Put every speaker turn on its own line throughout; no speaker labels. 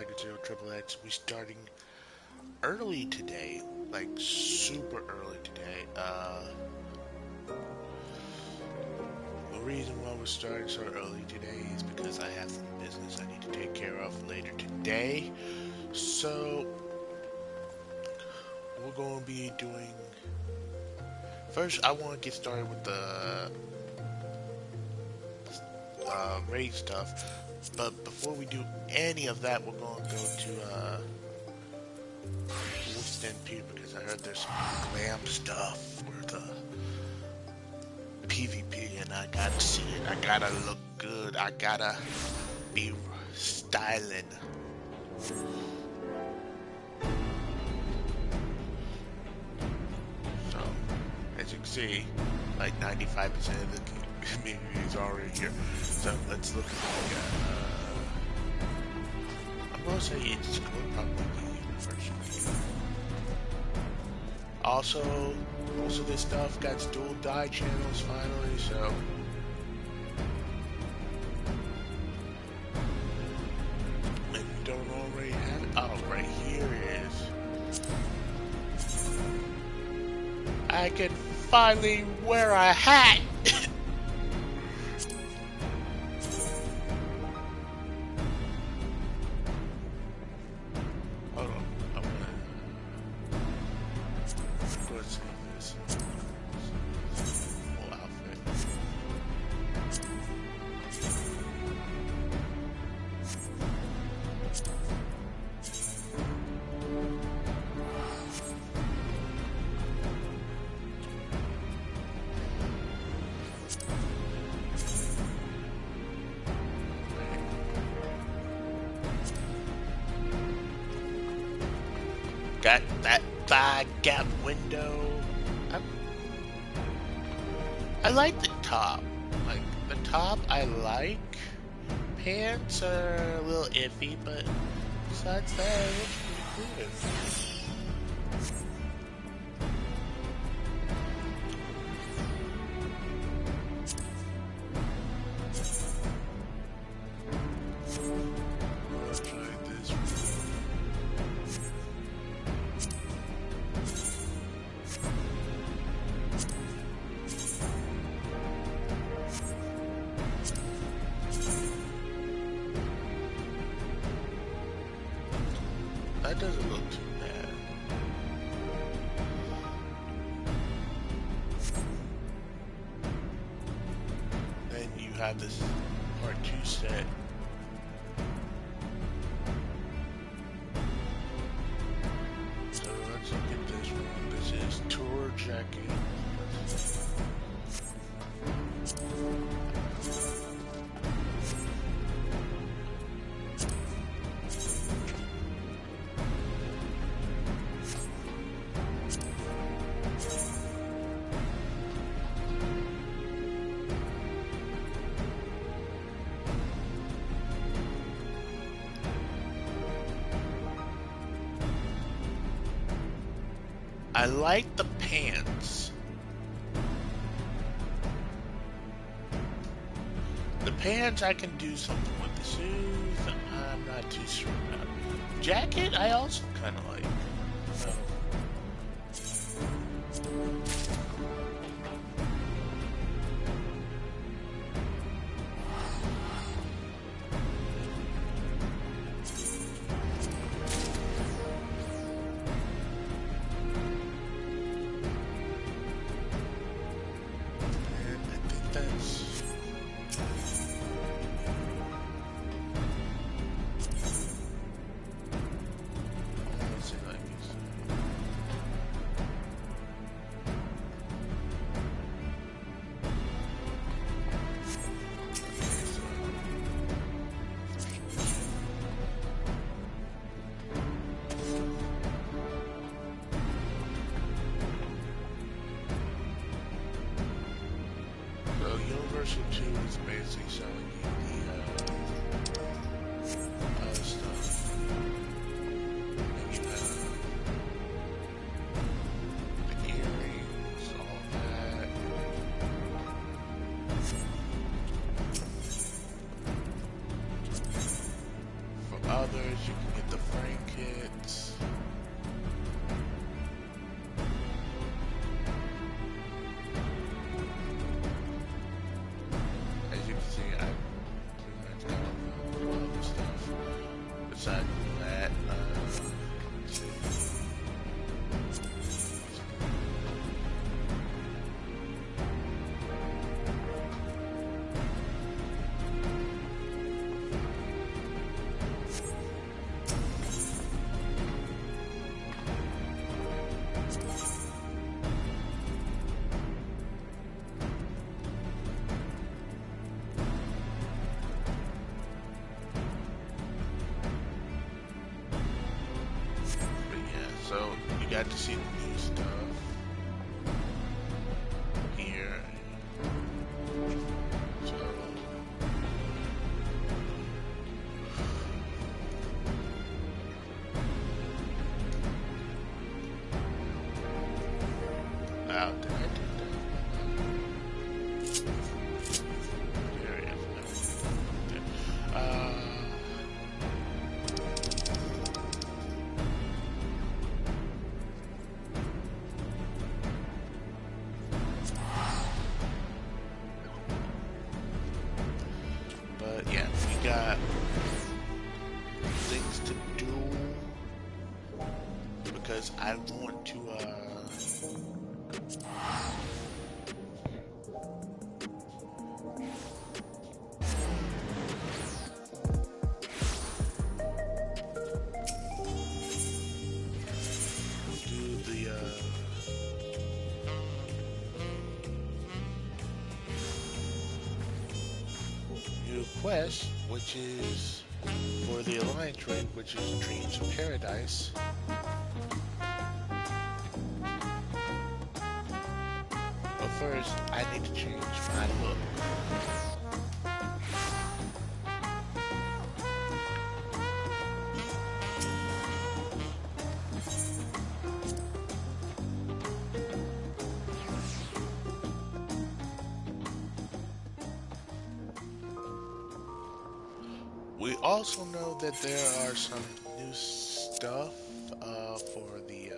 Tiger Zero Triple X. We starting early today, like super early today. The reason why we're starting so early today is because I have some business I need to take care of later today. So we're going to be doing. First, I want to get started with the raid stuff. But before we do any of that, we're going to go to Wolf's Den Pew because I heard there's some glam stuff for the PvP, and I gotta see it. I gotta look good. I gotta be styling. So, as you can see, like 95% of the community is already here. So let's look at the. I'm gonna say it's going to probably be the first. Also, most of this stuff got dual die channels finally, so. If you don't already have it, oh, right here it is. I can finally wear a hat! Hold on, I'm gonna save this. Full outfit. Got that thigh gap window. I like the top. Like, the top I like. Pants are a little iffy, but besides that, it looks pretty good. That doesn't look too bad. Then you have this part 2 set. So let's look at this one. This is Tour Jacket. I like the pants. The pants I can do something with. The shoes, I'm not too sure about. Jacket, I also kind of like. So. Universal 2 is basically showing you the other stuff. And you have the earrings, all that. For other others. You can get the frame kits. As you can see, I pretty much got all the stuff. Besides that, let's see. So you got to see the new stuff here. So now did I do that? There it is. But yeah, we got things to do because I want to do the new quest, which is for the Alliance raid, which is Dreams of Paradise. But first, I need to change my look. We also know that there are some new stuff for the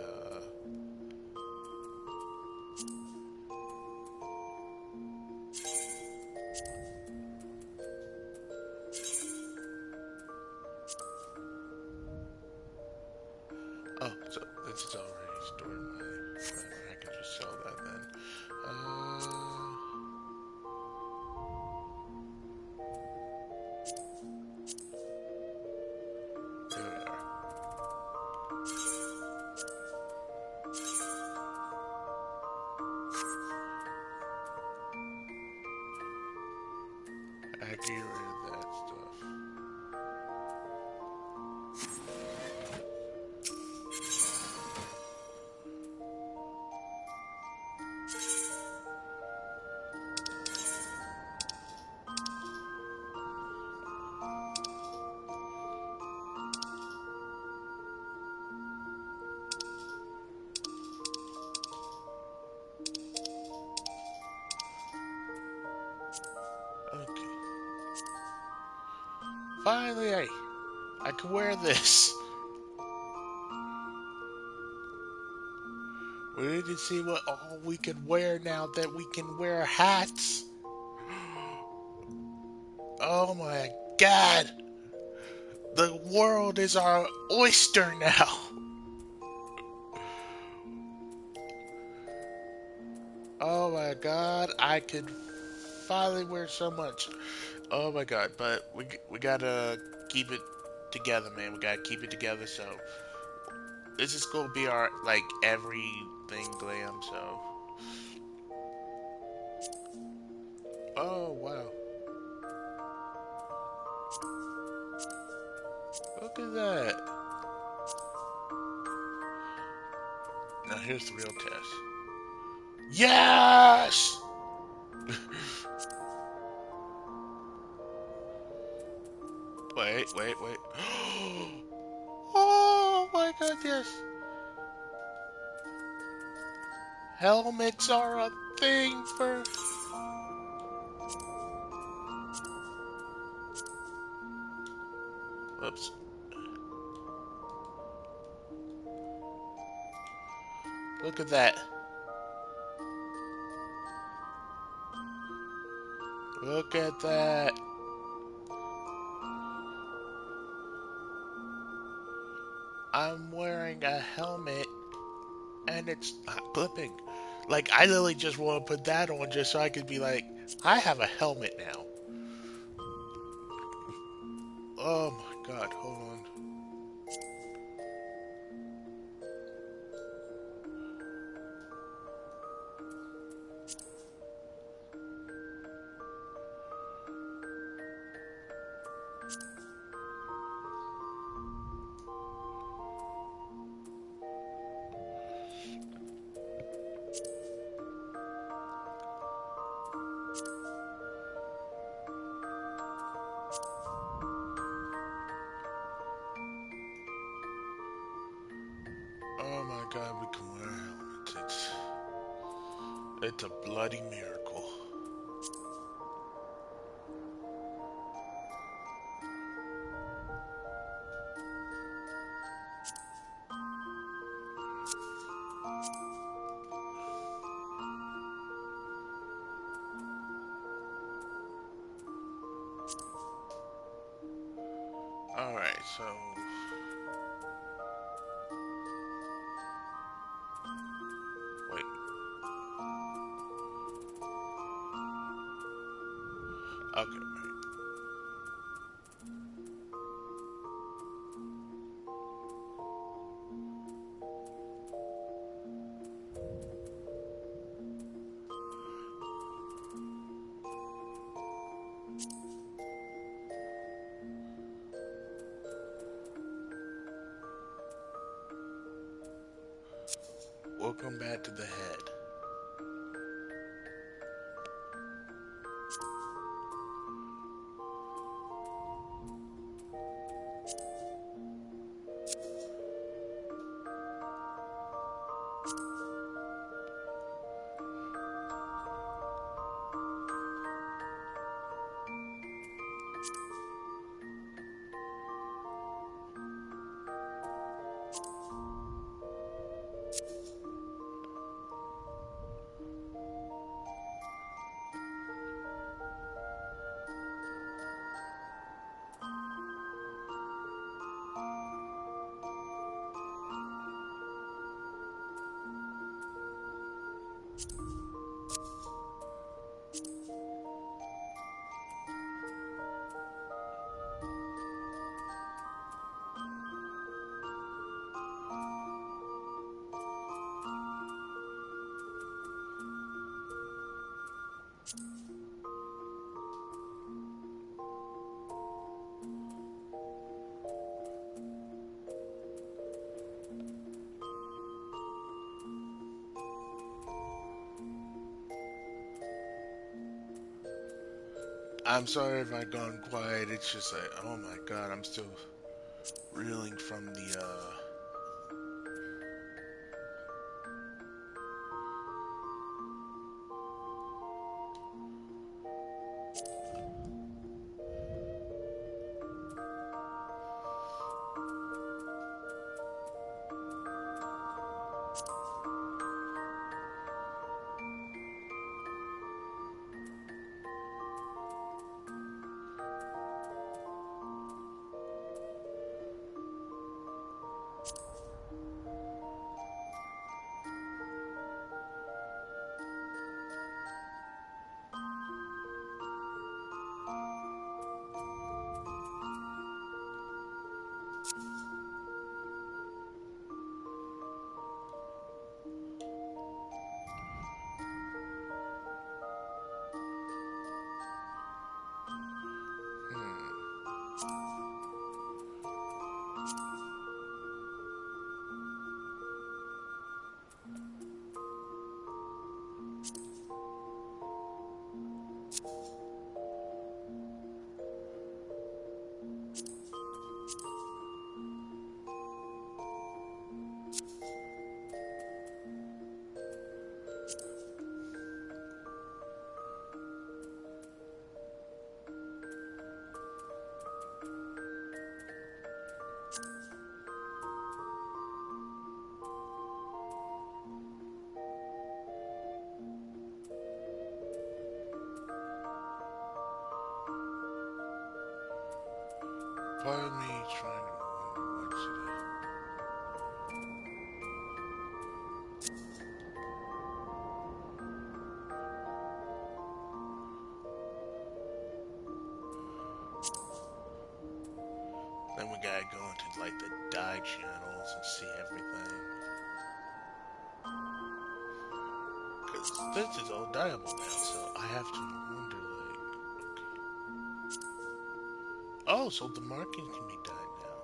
oh, so this is already stored money. Whatever, I can just sell that then. There we are. I get rid of that stuff. Okay. Finally, I can wear this. We need to see what all we can wear now that we can wear hats. Oh my god! The world is our oyster now! Oh my god, I could finally wear so much. Oh my god, but we gotta keep it together, man. We gotta keep it together, so this is gonna be our, like, everything glam, so. Oh, wow. Look at that. Now here's the real test. Yes! Wait. Oh my god, yes. Helmets are a thing for... Whoops. Look at that. Look at that. I'm wearing a helmet and it's not clipping. Like, I literally just want to put that on just so I could be like, I have a helmet now. Oh my god, hold on. Oh my god, we can wear helmets. It's a bloody miracle. Alright, so wait. Okay, right. We'll come back to the head. I'm sorry if I've gone quiet. It's just like, oh my god, I'm still reeling from the. Part of me trying to wonder what should I. Then we gotta go into like the dye channels and see everything. Cause this is all dyeable now, so I have to wonder like, oh, so the marking can be dyed now.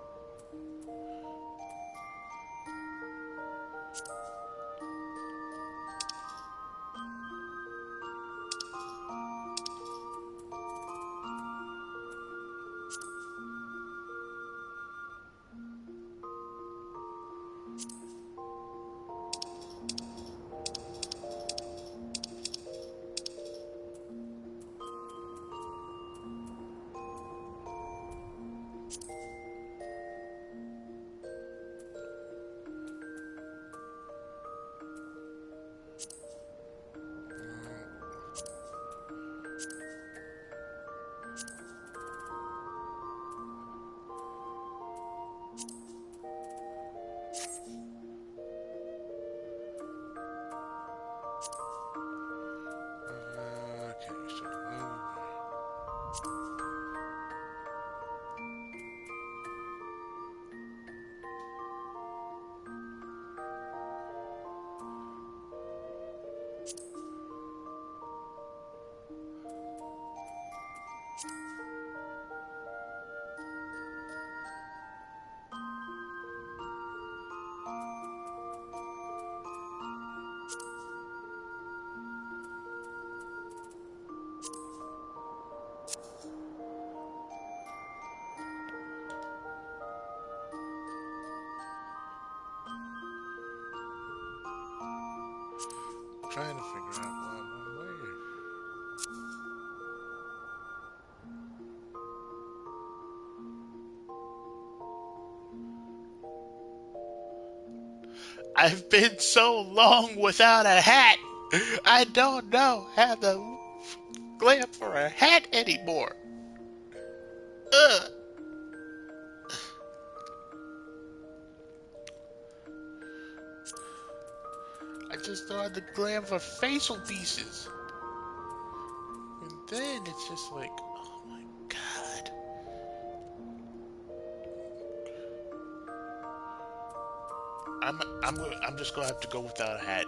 Okay, so trying to figure out where. I've been so long without a hat. I don't know how to glam for a hat anymore. Ugh. I just know how to glam for facial pieces. And then it's just like, oh my god. I'm just gonna have to go without a hat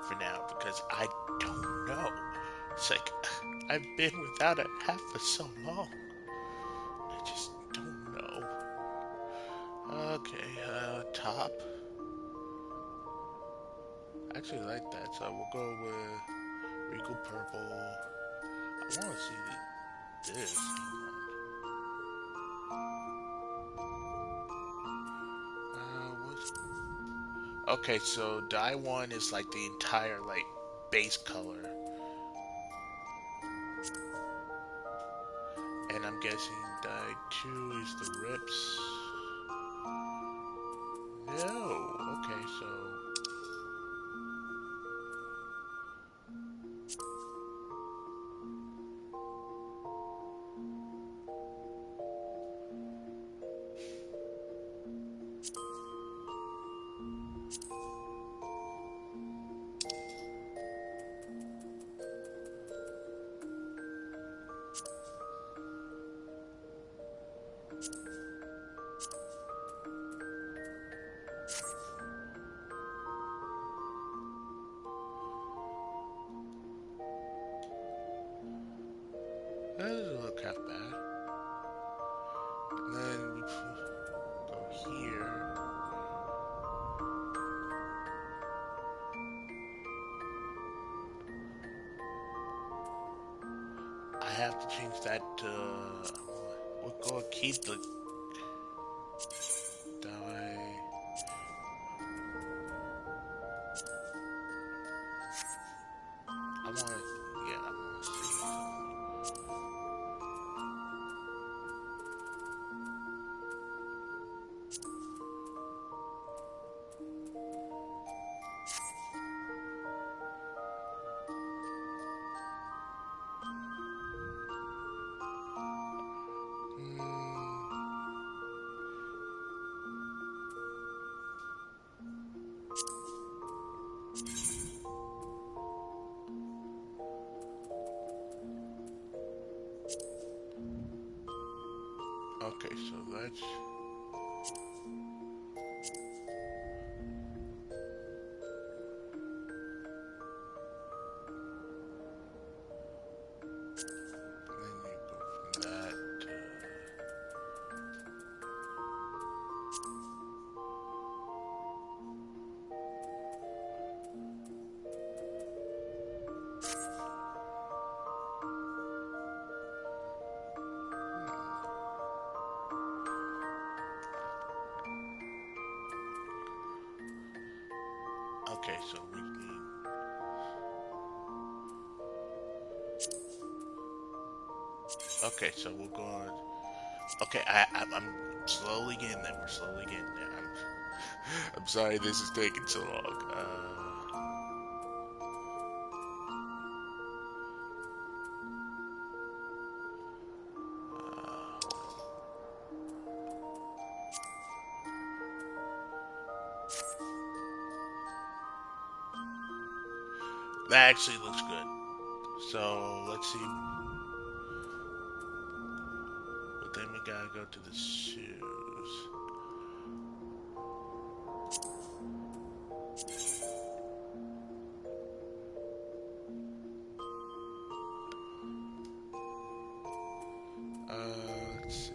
for now because I don't know. It's like I've been without a hat for so long. I just don't know. Okay, top. I actually like that, so we'll go with Regal Purple. I want to see this. What's... Okay, so dye one is like the entire like base color, and I'm guessing dye two is the rips. No. Okay, so that doesn't look half bad. And then we go here. I have to change that to. We'll go keep the dye. I want to. Yeah, I want to see. Okay, so let's. Then you go from that to. Okay, so we need. Okay, so we're going. Okay, I'm slowly getting there. We're slowly getting there. I'm sorry this is taking so long. That actually looks good. So let's see. But then we gotta go to the shoes. Let's see.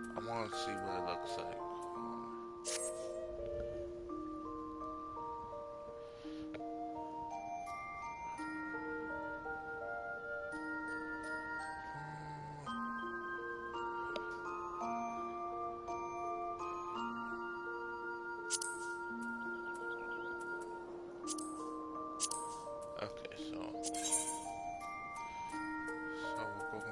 I want to see what it looks like. Okay, so we'll go.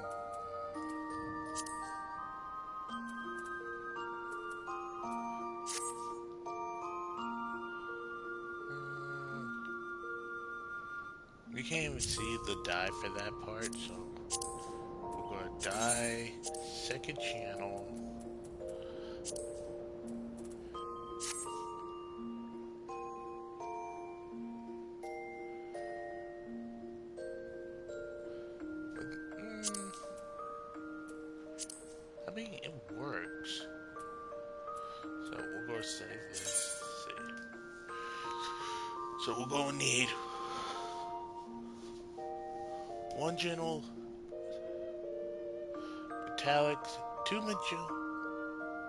You can't even see the dye for that part, so we're gonna dye second channel. Mm, I mean, it works. So we're gonna save this. Let's see. So we're gonna need one channel metallics, two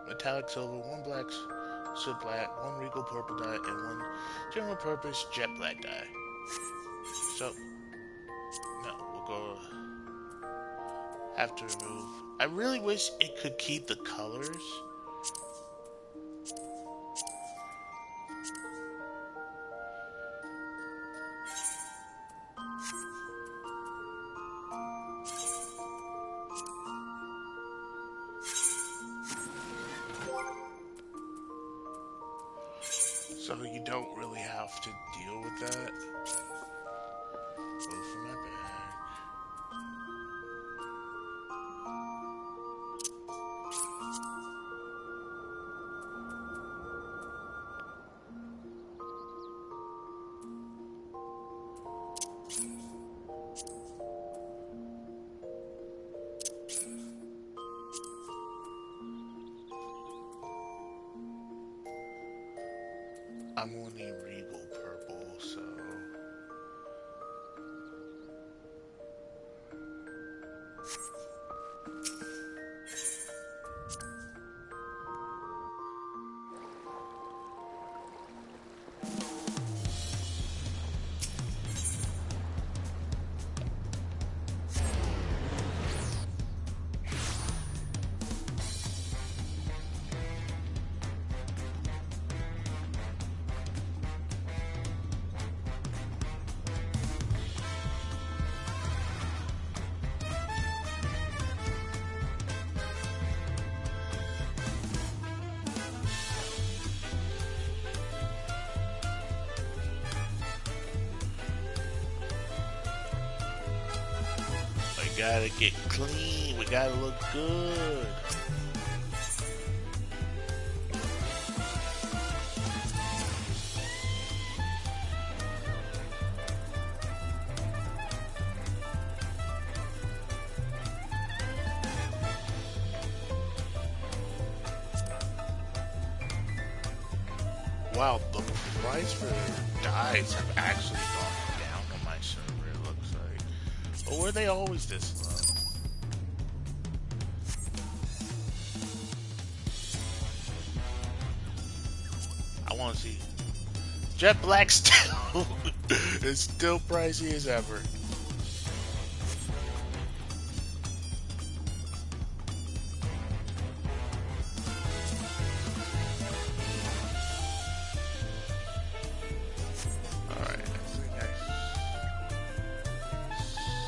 metallic silver, one black soot black, one regal purple dye, and one general purpose jet black dye. So no, we'll go have to remove. I really wish it could keep the colors. So you don't really have to deal with that. Go for my bag. I'm gonna need regal purple, so Gotta get clean. We gotta look good. Wow, the price for dyes have actually gone down on my server, it looks like. Or were they always this low? I want to see. Jet Black still is still pricey as ever. Alright, I think I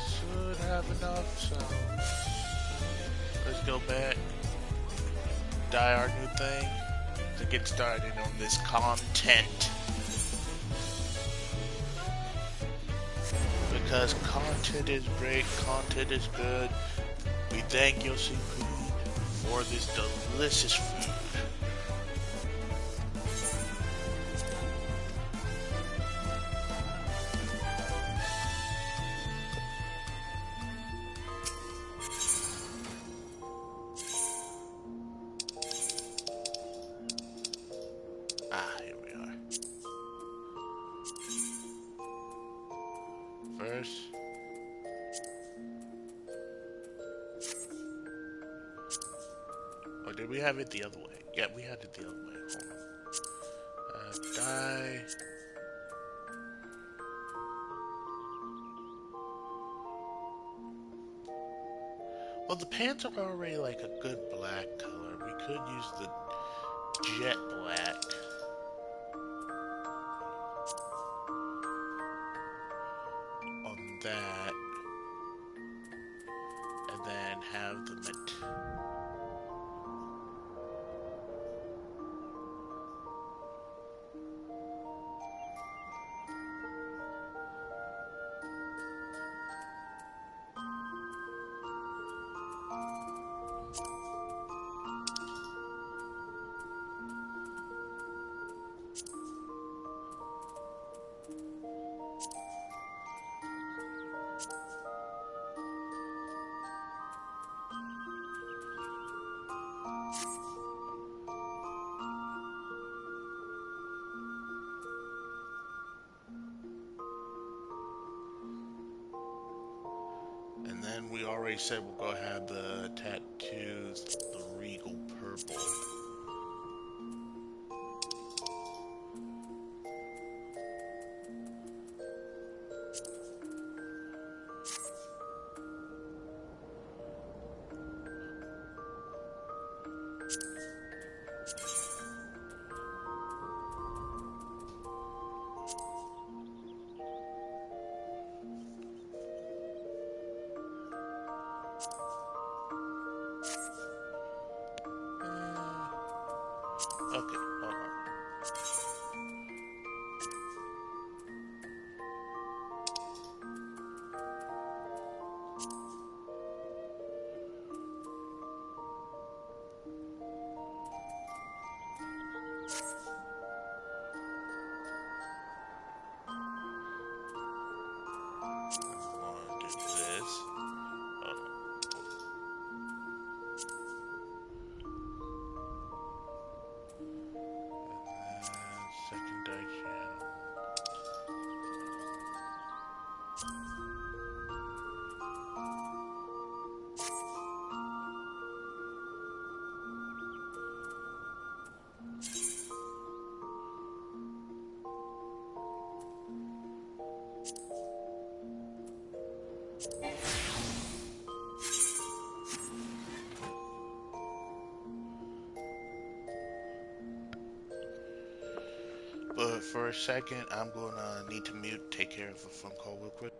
should have enough, so let's go back, dye our new thing to get started on this content. Because content is great, content is good. We thank Yoshi Queen for this delicious food. Ah, here we are. First, or did we have it the other way? Yeah, we had it the other way. Hold on. Dye. Well, the pants are already like a good black color. We could use the jet black. On that. And then have the and then we already said we'll go have the tattoos, the regal purple. Okay, hold on. I'm gonna do this. Hold on. Secondary channel. But for a second, I'm gonna need to mute, take care of a phone call real quick.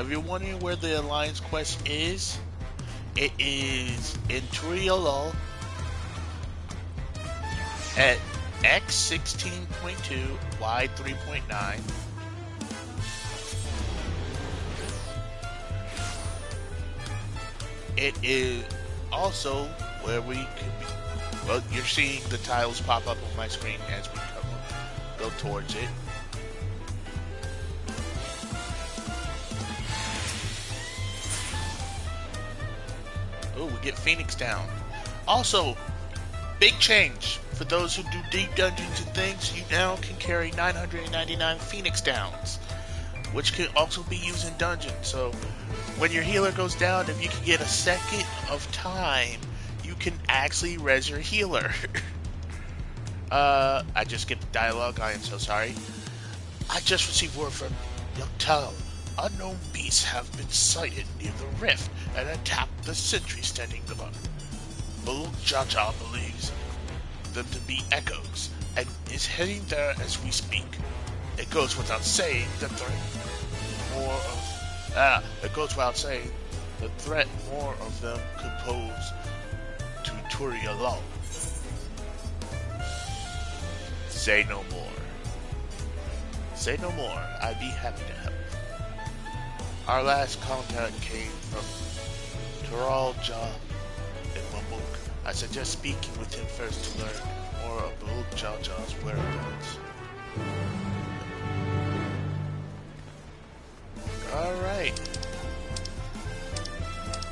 If you're wondering where the Alliance quest is, it is in Turiolo at X 16.2, Y 3.9. It is also where we could be. Well, you're seeing the tiles pop up on my screen as we go towards it. Oh, we get Phoenix down. Also, big change. For those who do deep dungeons and things, you now can carry 999 Phoenix downs, which can also be used in dungeons. So, when your healer goes down, if you can get a second of time, you can actually res your healer. I just skipped the dialogue. I am so sorry. I just received word from Yuktal. Unknown beasts have been sighted near the rift and attacked the sentry standing guard. Baluk Jaja believes them to be echoes and is heading there as we speak. It goes without saying the threat more of them could pose to Turialo. Say no more. Say no more. I'd be happy to help. Our last contact came from Turalja in Mamuk. I suggest speaking with him first to learn more of Baluk Jaja's whereabouts. Alright.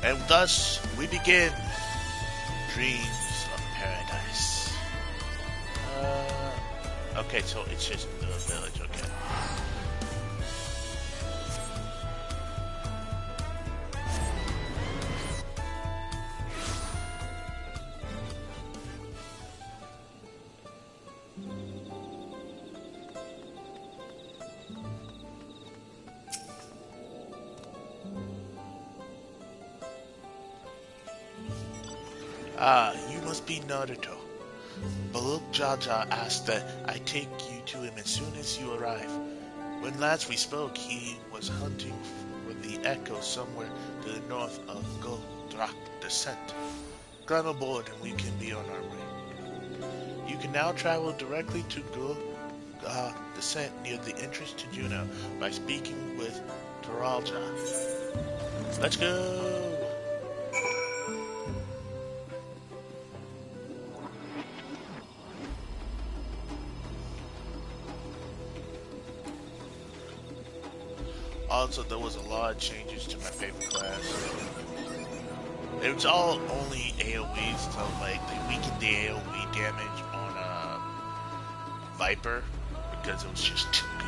And thus we begin Dreams of Paradise. Okay, so it's just the village, okay. Ah, you must be Naruto. Baluk Jaja asked that I take you to him as soon as you arrive. When last we spoke, he was hunting for the echo somewhere to the north of Goldrak Descent. Climb aboard and we can be on our way. You can now travel directly to Goldrak Descent near the entrance to Juno by speaking with Turalja. Let's go! Also, there was a lot of changes to my favorite class. It was all only AoEs, so like they weakened the AoE damage on Viper because it was just too good.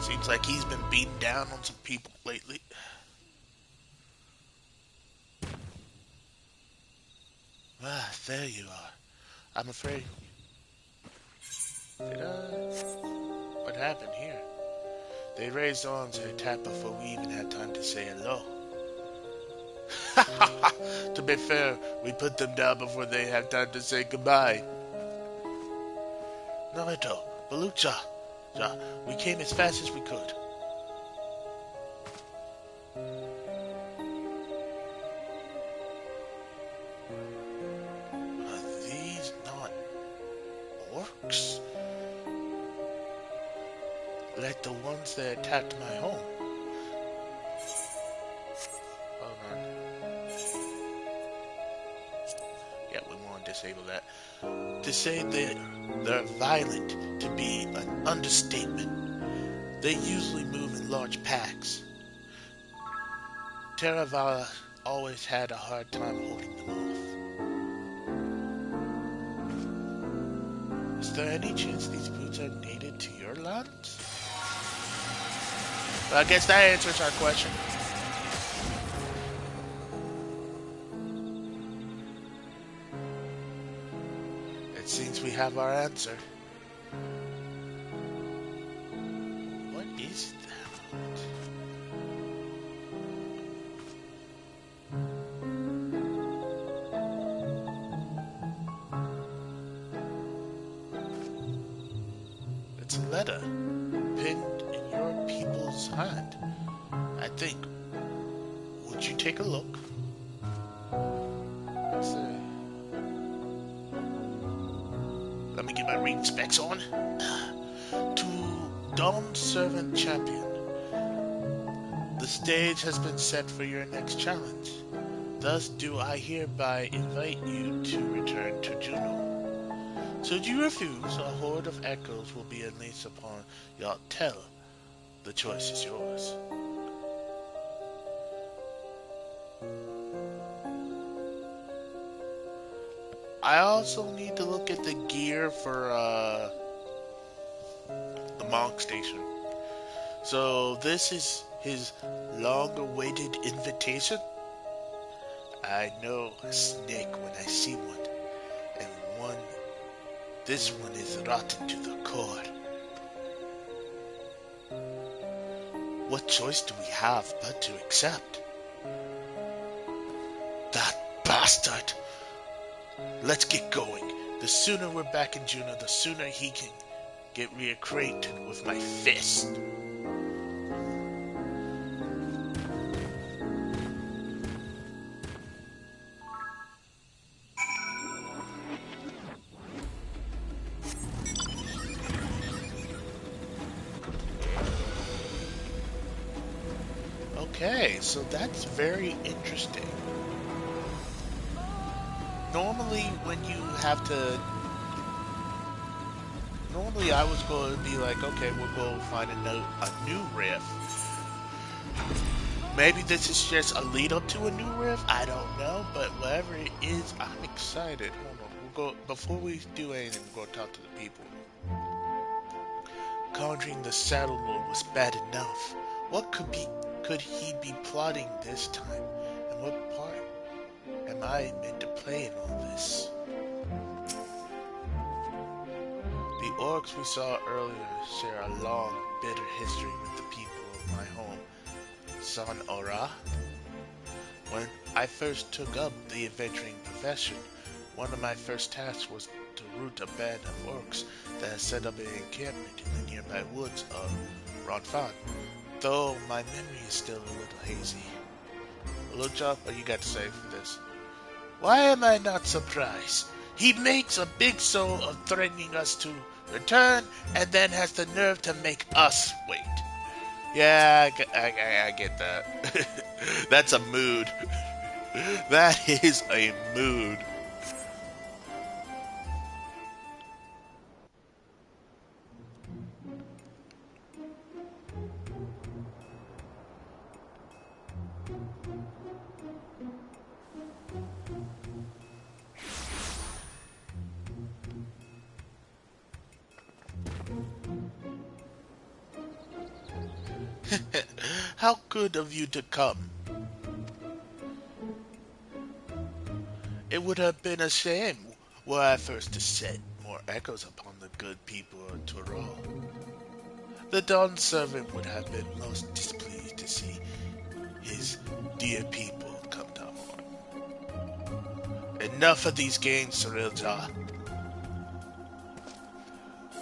Seems like he's been beaten down on some people lately. Ah, there you are. I'm afraid. What happened here? They raised arms and attacked before we even had time to say hello. To be fair, we put them down before they had time to say goodbye. Naruto, Balucha, we came as fast as we could. Are these not orcs? Like the ones that attacked my home. Hold on. Yeah, we want to disable that. To say that they're violent to be an understatement. They usually move in large packs. Terravala always had a hard time holding them off. Is there any chance these boots are native to your lands? Well, I guess that answers our question. It seems we have our answer. What is that? letter pinned in your people's hand, I think. Would you take a look? Let's see. Let me get my reading specs on. To Dawn Servant Champion, the stage has been set for your next challenge. Thus do I hereby invite you to return to Juno. Should you refuse, a horde of echoes will be unleashed upon Yaltel. The choice is yours. I also need to look at the gear for the Monk Station. So this is his long-awaited invitation. I know a snake when I see one, and this one is rotten to the core. What choice do we have but to accept? That bastard! Let's get going. The sooner we're back in Juno, the sooner he can get reacquainted with my fist. Okay, so that's very interesting. Normally when you have to... Normally I was going to be like, okay, we'll go find a new riff. Maybe this is just a lead up to a new riff, I don't know, but whatever it is, I'm excited. Hold on, we'll go, before we do anything, we'll go talk to the people. Conjuring the Saddle Lord was bad enough. What could he be plotting this time? And what part am I meant to play in all this? The orcs we saw earlier share a long, bitter history with the people of my home, Son'ora. When I first took up the adventuring profession, one of my first tasks was to root a band of orcs that had set up an encampment in the nearby woods of Ronfan, though my memory is still a little hazy. Lucha, what you got to say for this? Why am I not surprised? He makes a big show of threatening us to return, and then has the nerve to make us wait. Yeah, I get that. That's a mood. That is a mood. How good of you to come. It would have been a shame were I first to set more echoes upon the good people of Tural. The Dawn Servant would have been most displeased to see his dear people come down. Enough of these games, Cirilja.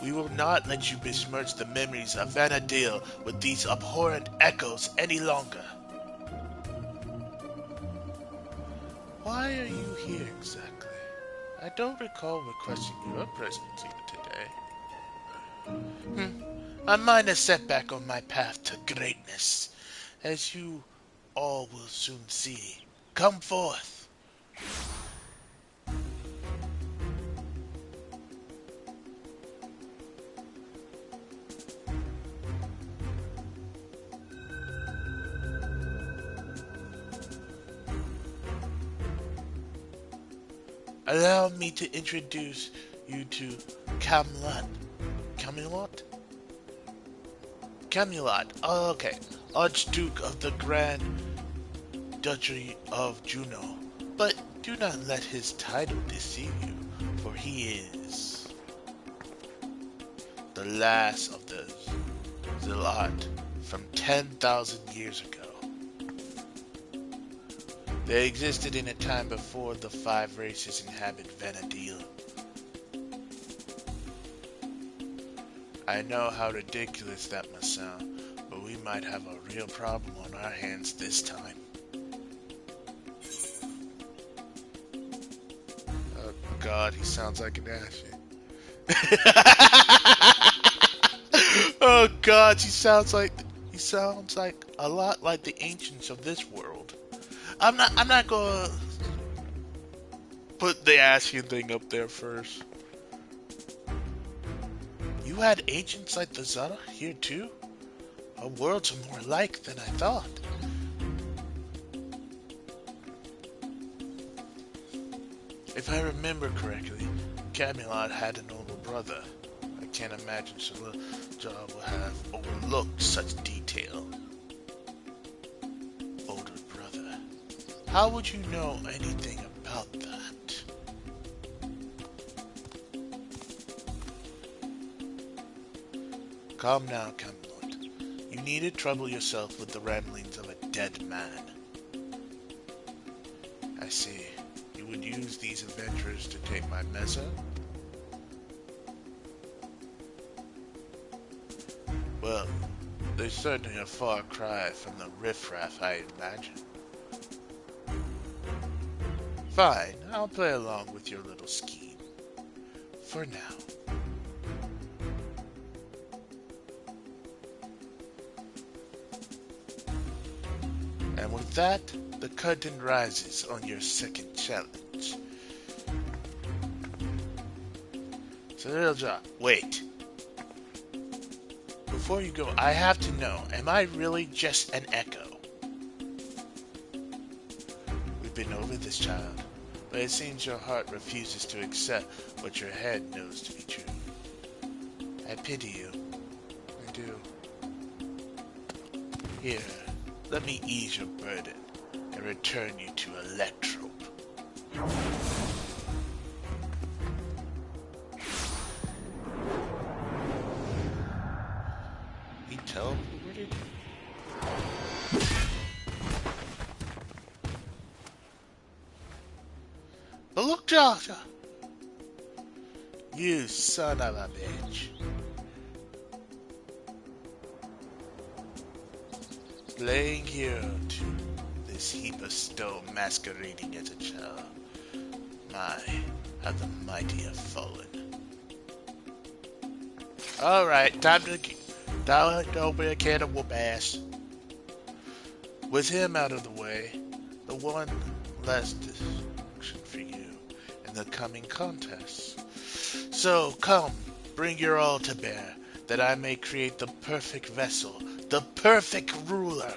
We will not let you besmirch the memories of Vana'diel with these abhorrent echoes any longer. Why are you here exactly? I don't recall requesting your presence even today. A minor setback on my path to greatness, as you all will soon see. Come forth. Allow me to introduce you to Camelot. Camelot? Camelot, oh, okay. Archduke of the Grand Duchy of Juno. But do not let his title deceive you, for he is the last of the Zealot from 10,000 years ago. They existed in a time before the 5 races inhabit Vana'diel. I know how ridiculous that must sound, but we might have a real problem on our hands this time. Oh God, he sounds like an Ashy. Oh God, he sounds like a lot like the ancients of this world. I'm not gonna put the Ashian thing up there first. You had ancients like the Zara here too? Our worlds are more alike than I thought. If I remember correctly, Camelot had an older brother. I can't imagine Shalajar would have overlooked such detail. Older brother. How would you know anything about that? Calm now, Camelot. You needn't trouble yourself with the ramblings of a dead man. I see. You would use these adventurers to take my mesa? Well, they're certainly a far cry from the riffraff I imagine. Fine, I'll play along with your little scheme. For now. And with that, the curtain rises on your second challenge. Shalajar, wait. Before you go, I have to know, am I really just an echo? We've been over this, child, but it seems your heart refuses to accept what your head knows to be true. I pity you. I do. Here, let me ease your burden and return you to Electrope. He teleported? But look, Joshua! You son of a bitch. Playing hero to this heap of stone masquerading as a child. My, how the mighty have fallen. Alright, time to open a can of whoop ass. With him out of the way, the one less distraction for you in the coming contests. So come, bring your all to bear, that I may create the perfect vessel, the perfect ruler.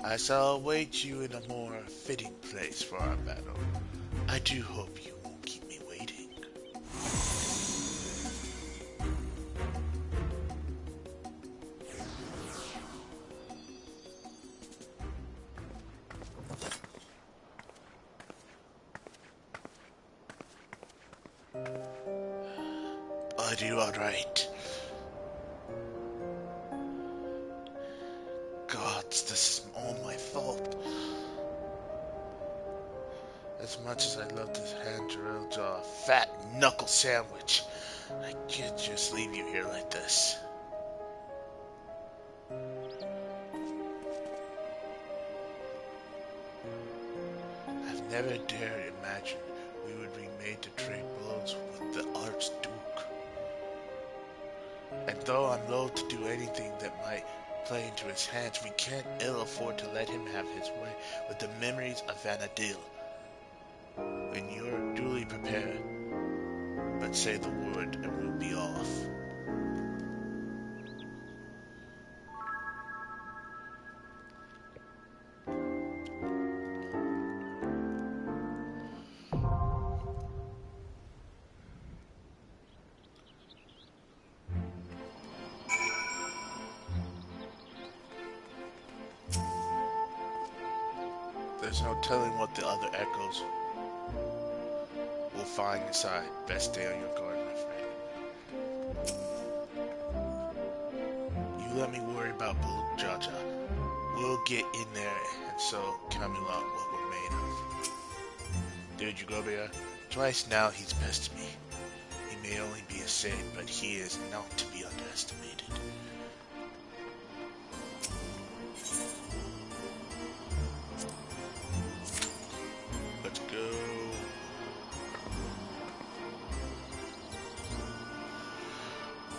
I shall await you in a more fitting place for our battle. I do hope you won't keep me waiting. Are you alright? Gods, this is all my fault. As much as I'd love to hand Shalajar a fat knuckle sandwich, I can't just leave you here like this. I've never dared imagine we would be made to trade blows with the Archduke. And though I'm loath to do anything that might play into his hands, we can't ill afford to let him have his way with the memories of Vana'diel. When you're duly prepared, but say the word and we'll be off. There's no telling what the other echoes will find inside. Best stay on your guard, my friend. You let me worry about Buluk Jaja. We'll get in there and so Camelot what we're made of. Dude, Eugobia, twice now he's bested me. He may only be a saint, but he is not to be underestimated. Let's go.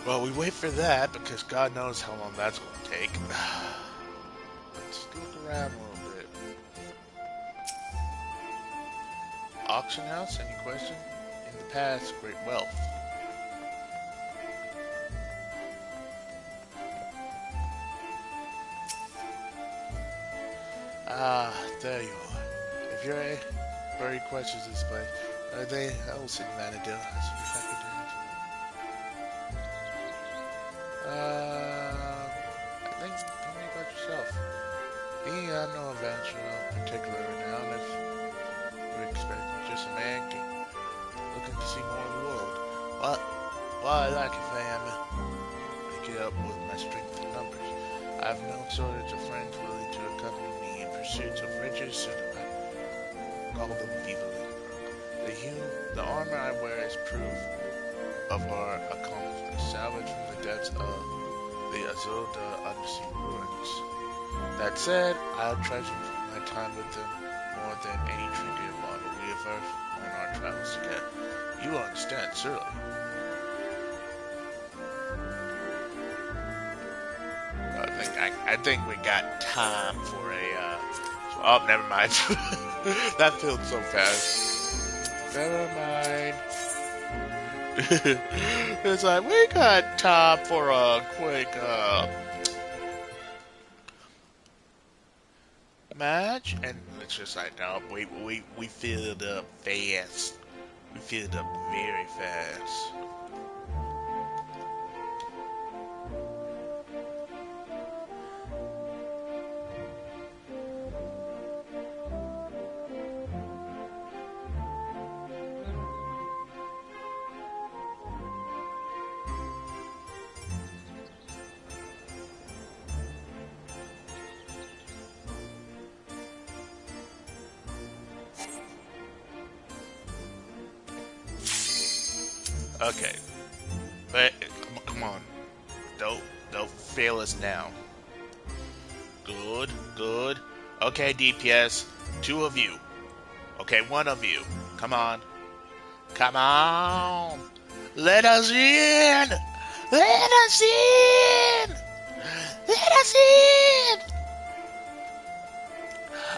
Well, we wait for that because God knows how long that's going to take. Let's look around a little bit. Auction house, any question? In the past, great wealth. Ah, there you are. If you're very questions this place, are they else in Vanadil? I think tell me about yourself. Being no adventurer of particular renown, if you're expecting just a man looking to see more of the world. Well, I like if I am make it up with my strength in numbers. I have no shortage of friends willing to accompany me in pursuits of riches, and I call them Viva the armor I wear is proof of our accomplishments, salvaged from the depths of the Azul undersea ruins. That said, I'll treasure my time with them more than any trinket model we have earned on our travels together. You understand, surely. I think we got time for a. Oh, never mind. That filled so fast. Never mind. It's like we got time for a quick match, and it's just like no, we filled up fast. We filled up very fast. Okay, but come on, don't fail us now. Good. Okay, DPS, two of you. Okay, one of you. Come on, let us in. Let us in. Let us in.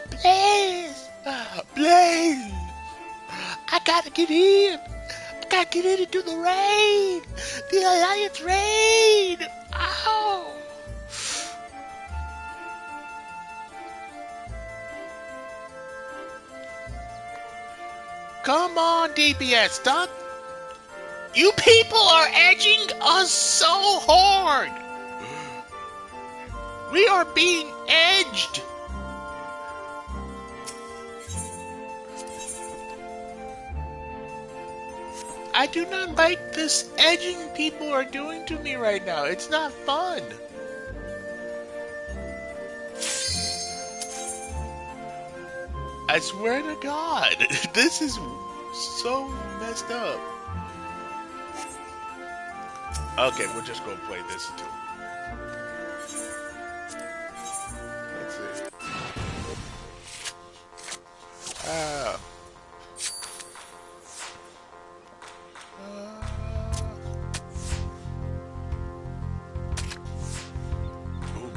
Please. I gotta get in. I get in and do the raid! The Alliance raid! Ow! Come on, DPS, stop! You people are edging us so hard! We are being edged! I do not like this edging people are doing to me right now. It's not fun. I swear to God, this is so messed up. Okay, we'll just go play this until. Let's see.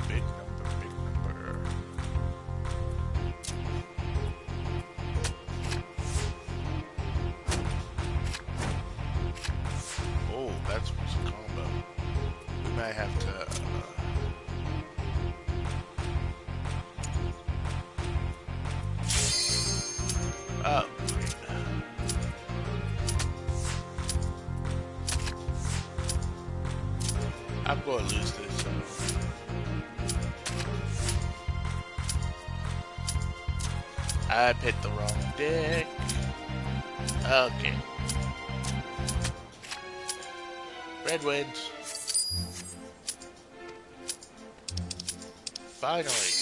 Big number. Oh, that's what's a combo. We might have to. Oh, great. I'm going to lose this. So. I picked the wrong deck. Okay. Red wins. Finally.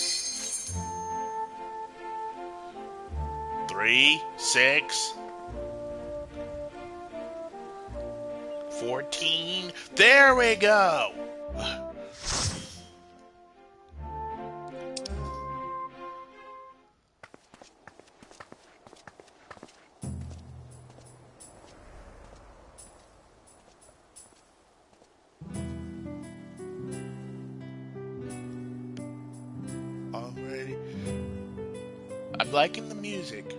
3, 6, 14. There we go. Already. I'm liking the music.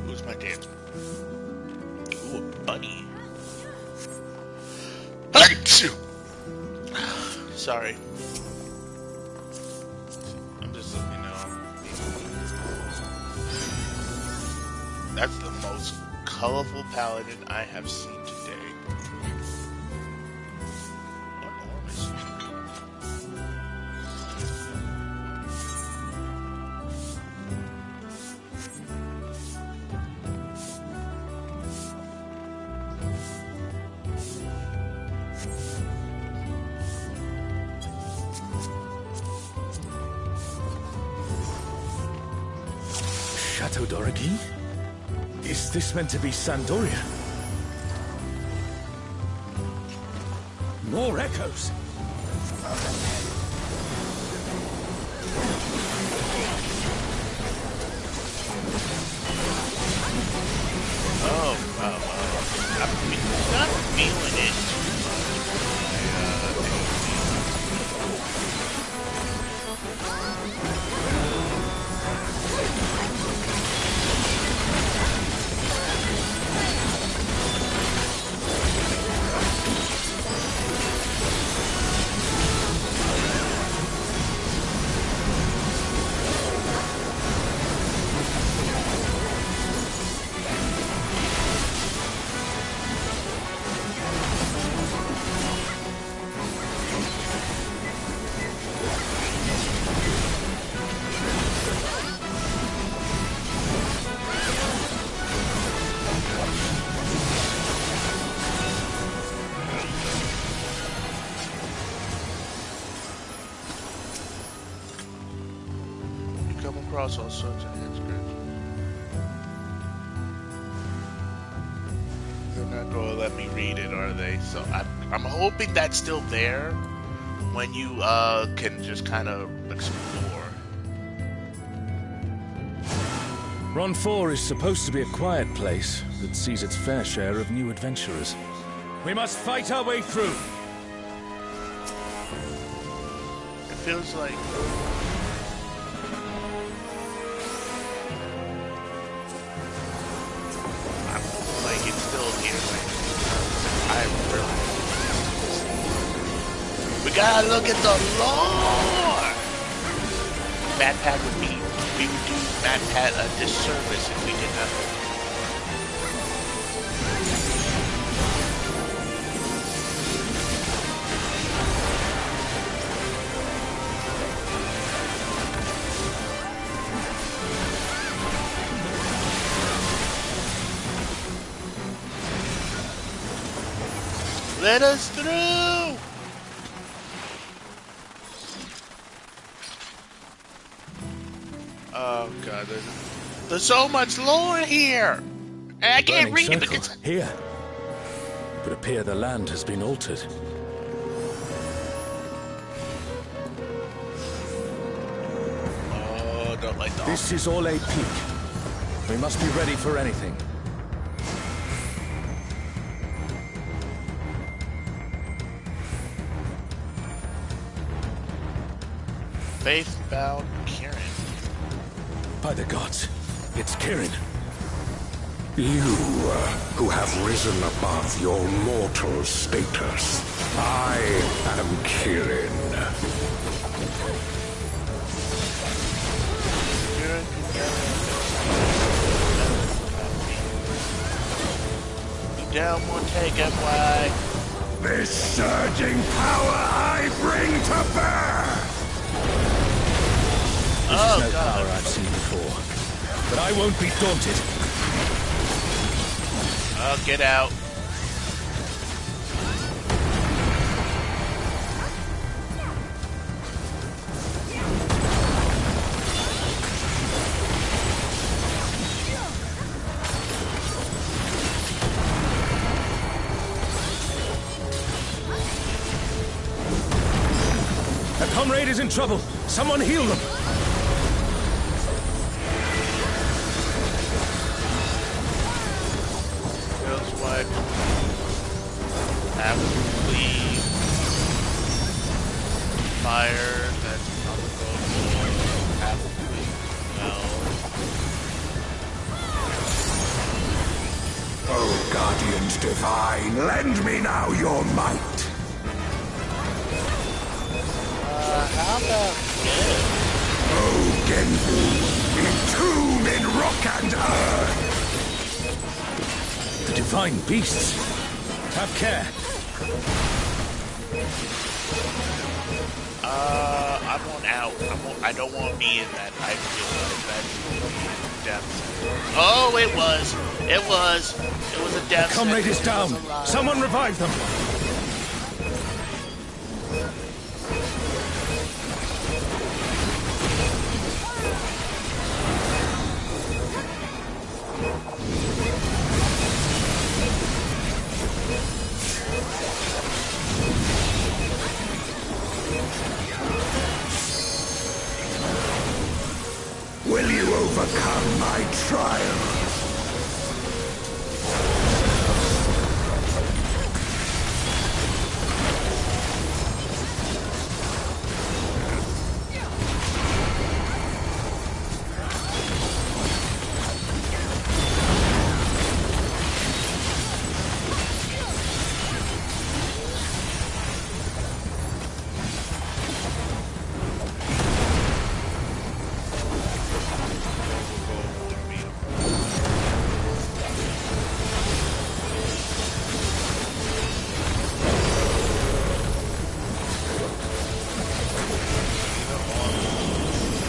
Who's my dad? Ooh, a bunny. Sorry. I'm just looking That's the most colorful paladin I have seen today. Enormous.
Chateau d'Origny? Is this meant to be Sandoria? More echoes!
Oh, wow, I'm not feeling it. Come across all sorts of head scripts. They're not going to let me read it, are they? So I'm hoping that's still there when you can just kind of explore.
Ron 4 is supposed to be a quiet place that sees its fair share of new adventurers. We must fight our way through.
It feels like it's still here. We gotta look at the lore. Mad Pat we would do Mad Pat a disservice if we did not. Let us through! Oh god, there's so much lore here! And I can't read it because...
Here. It would appear the land has been altered.
Oh, don't like that.
This is Orlais Peak. We must be ready for anything.
Faith-bound Kirin.
By the gods, it's Kirin.
You, who have risen above your mortal status. I am Kirin.
Down one take, FYI.
This surging power I bring to bear!
This is no power I've seen before. But I won't be daunted.
Oh, get out.
A comrade is in trouble. Someone heal them.
Feels like absolutely fire that's on the road. Absolutely well.
Oh, Guardians divine, lend me now your might.
How about this?
Oh, Genbu, entomb in rock and earth!
The divine beasts. Have care.
I want out. I don't want to be in that. I feel like that death. Oh, it was. It was a death.
Comrade is down. Someone revive them.
Will you overcome my trial?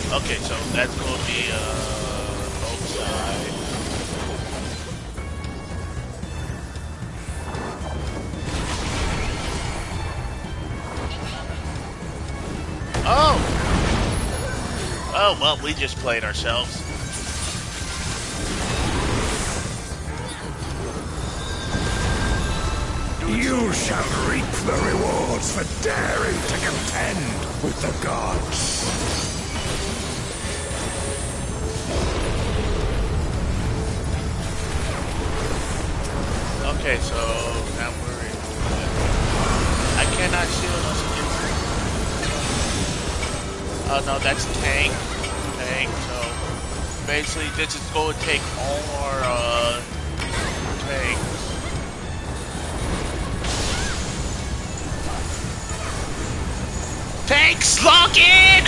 Okay, so that's going to be both sides. Oh! Oh, well, we just played ourselves.
You shall reap the rewards for daring to contend with the gods.
Okay, so now we're in. I cannot shield us against. Oh no, that's tank. Tank. So basically, this is going to take all our tanks. Tanks, lock in!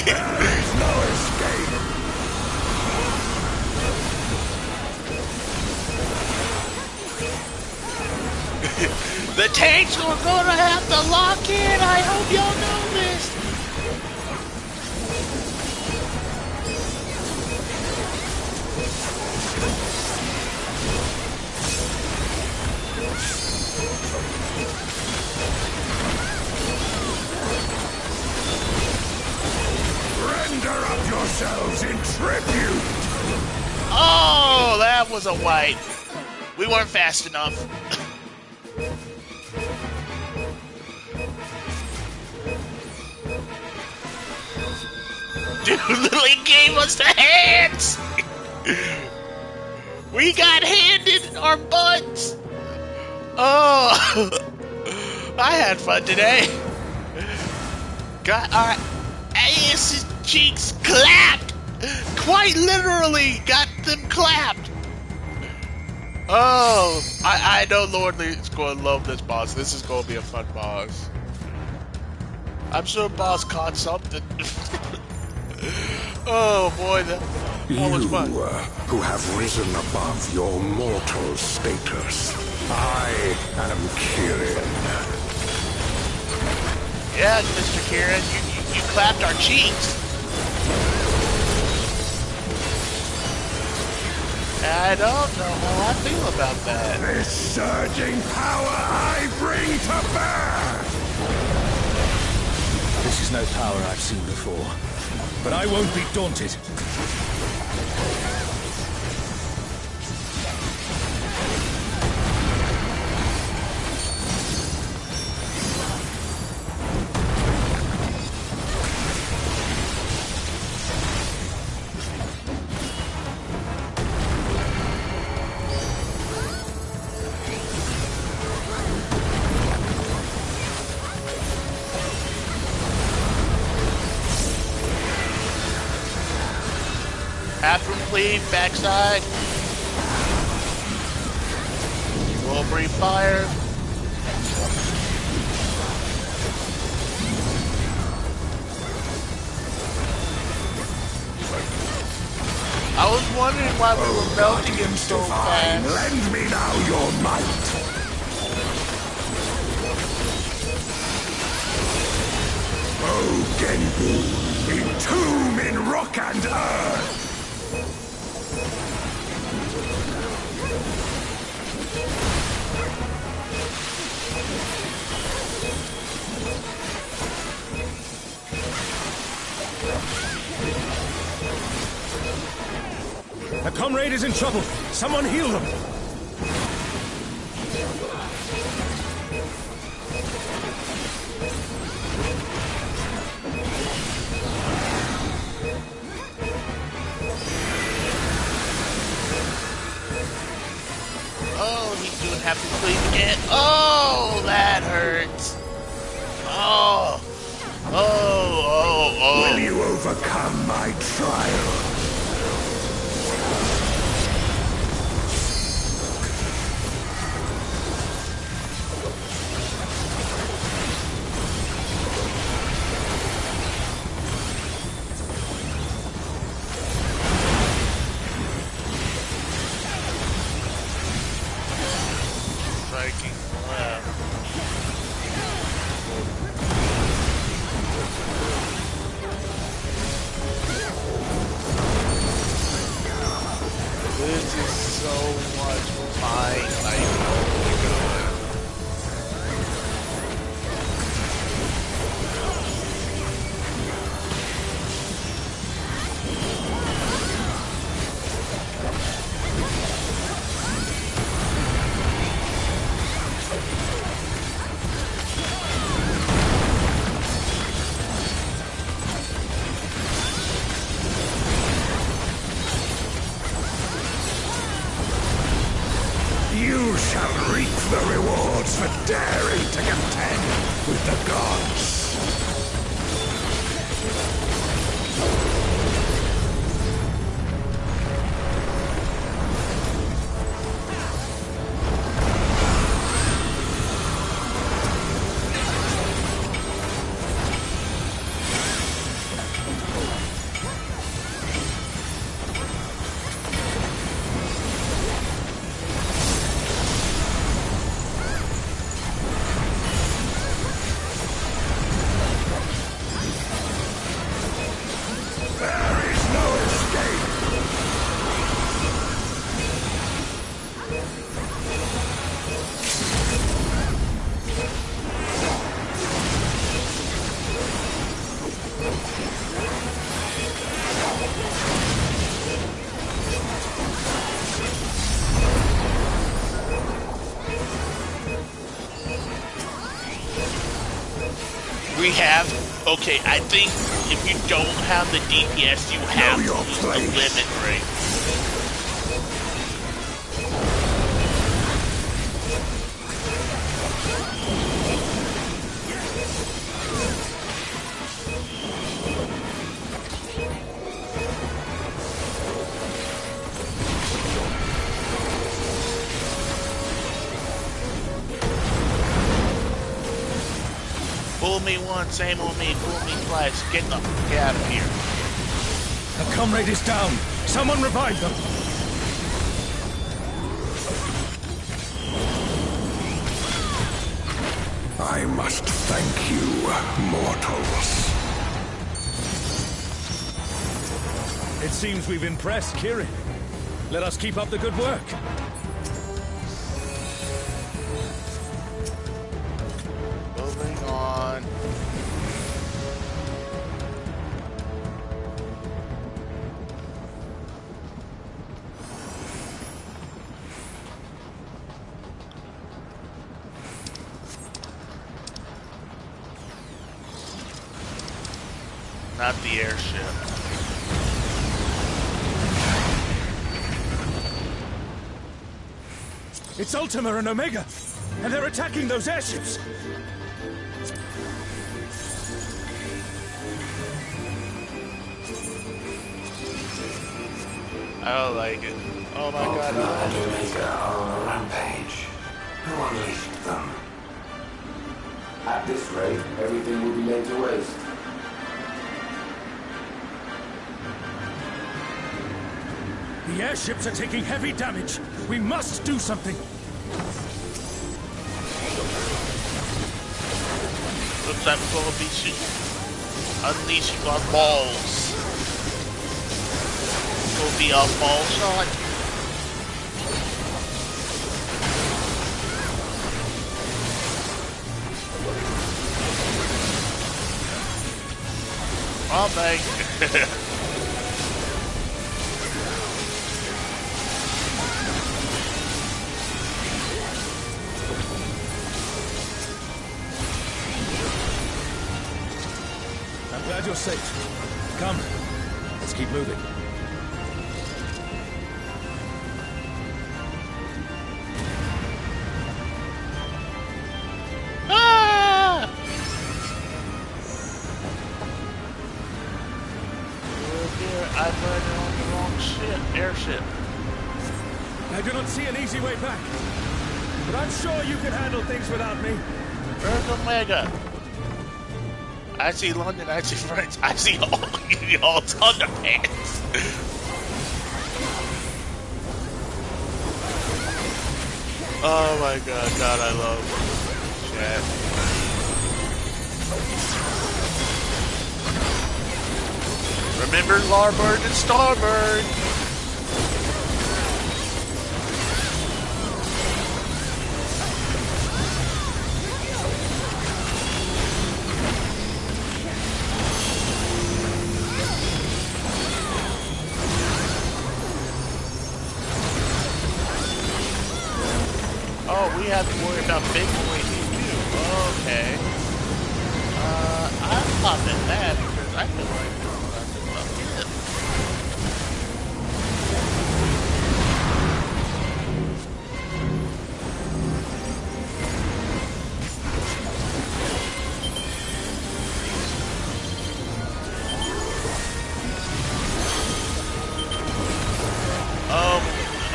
There is no escape.
The tanks are gonna have to lock in. I hope y'all know this.
Render up yourselves in tribute.
Oh, that was a wipe. We weren't fast enough. Dude literally gave us the hands! We got handed our butts! Oh! I had fun today. got our ass cheeks clapped! Quite literally got them clapped! Oh, I know Lord Lee's going to love this boss. This is going to be a fun boss. I'm sure boss caught something. Oh boy, that was fun.
You, who have risen above your mortal status. I am Kirin.
Yeah, Mr. Kirin, you clapped our cheeks. I don't know how I feel about that.
This surging power I bring to bear!
This is no power I've seen before, but I won't be daunted.
Bathroom clean, backside. We'll breathe fire. I was wondering why we were melting him so fast.
Lend me now your might. Oh, Genbu, entomb in rock and earth.
A comrade is in trouble. Someone heal them.
Oh, he's doing half the sleep again. Oh, that hurts. Oh. Oh.
Will you overcome my trial?
This is so much fun. Like, oh my god.
You shall reap the rewards for daring to contend with the gods.
We have, okay, I think if you don't have the DPS, you have to use the limit ring. Fool me once, same old me. Fool me twice. Get out of here.
A comrade is down. Someone revive them.
I must thank you, mortals.
It seems we've impressed Kirin. Let us keep up the good work.
Moving on. Not the airship.
It's Ultima and Omega, and they're attacking those airships.
I don't like it. Oh my god.
Ultima and Omega are on a rampage. Who unleashed them? At this rate, everything will be laid to waste.
The airships are taking heavy damage. We must do something.
Looks like we're gonna be unleashing our balls. Will be a ball shot. Oh man.
Glad you're safe. Come, let's keep moving.
Ah! Oh dear, I landed on the wrong airship.
I do not see an easy way back, but I'm sure you can handle things without me.
Where's Omega? I see London, I see France, I see all y'all's underpants. Oh my god, I love chat. Remember Larbird and Starbird. Oh, we have to worry about big boys too. Okay. I'm popping that because I feel like I'm about to fuck it.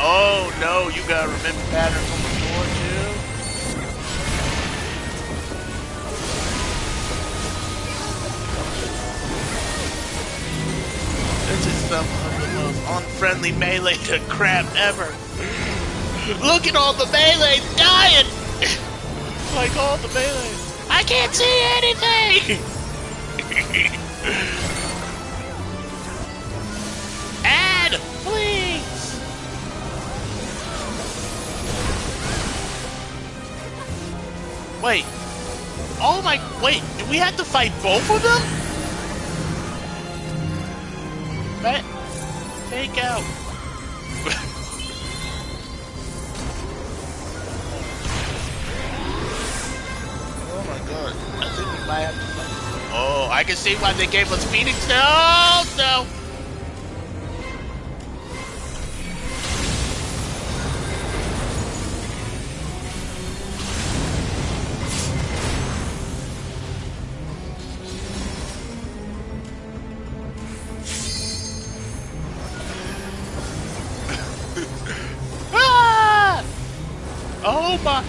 Oh no, you gotta remember patterns on the floor too. This is some of the most unfriendly melee crap ever. Look at all the melee dying! Like all the melee. I can't see anything! Add, please! Wait. Oh my, wait, do we have to fight both of them? Take out. Oh my god, I think we might have to fight. Oh, I can see why they gave us Phoenix. No, no. Oh my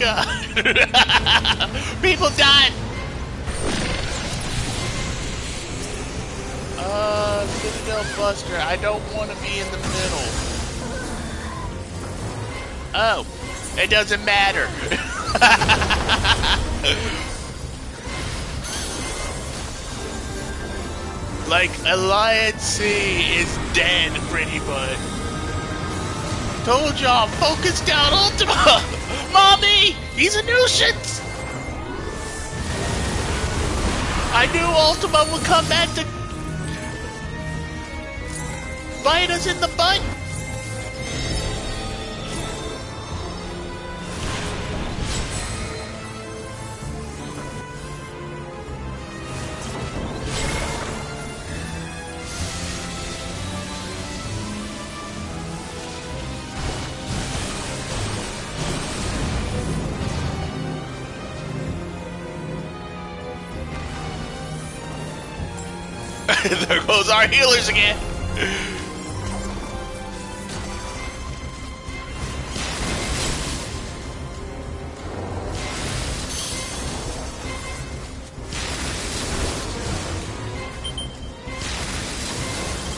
god. People died. Citadel Buster. I don't want to be in the middle. Oh, it doesn't matter. Like, Alliance C is dead, pretty much. Told y'all, focus down Ultima! Mommy! He's a nuisance! I knew Ultima would come back to bite us in the butt! There goes our healers again.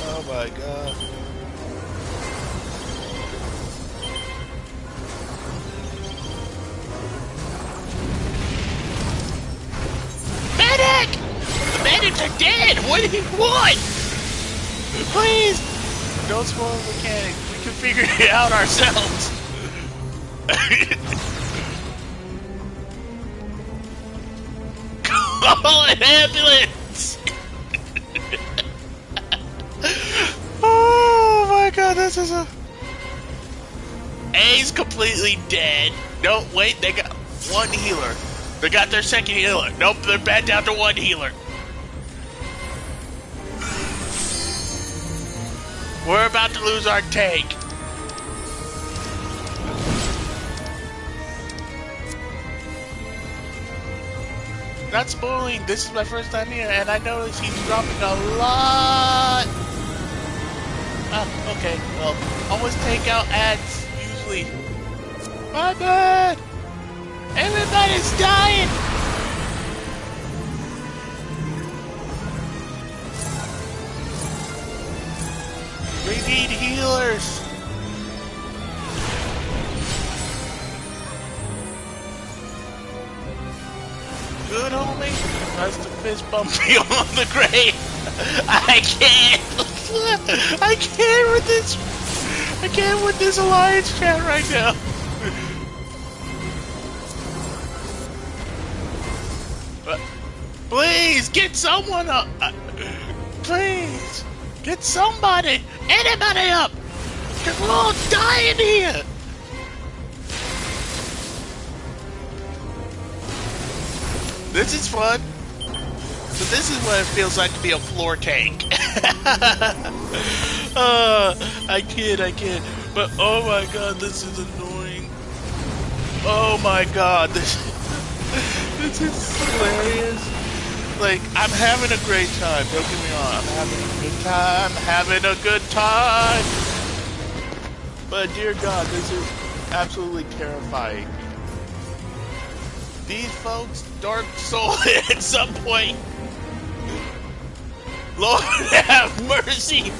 Oh my god. Medic! The medics are dead! What do you want? Please! Don't spoil the mechanic. We can figure it out ourselves. Call an ambulance! Oh my god, this is a... A's completely dead. No, wait, they got one healer. They got their second healer. Nope, they're back down to one healer. We're about to lose our tank. Not spoiling, this is my first time here, and I noticed he's dropping a lot. Ah, okay, well, always take out ads, usually. My bad! Everybody's dying! We need healers! Good, homie? Nice to fist bump you on the grave. I can't! I can't with this! I can't with this Alliance chat right now! Please, get someone up! Please! Get somebody! Anybody up! Because we're all dying here! This is fun. So this is what it feels like to be a floor tank. I kid. But oh my god, this is annoying. Oh my god, this is hilarious. Like, I'm having a great time, don't get me wrong, I'm having a good time, but dear god, this is absolutely terrifying. These folks, Dark Soul at some point, Lord have mercy.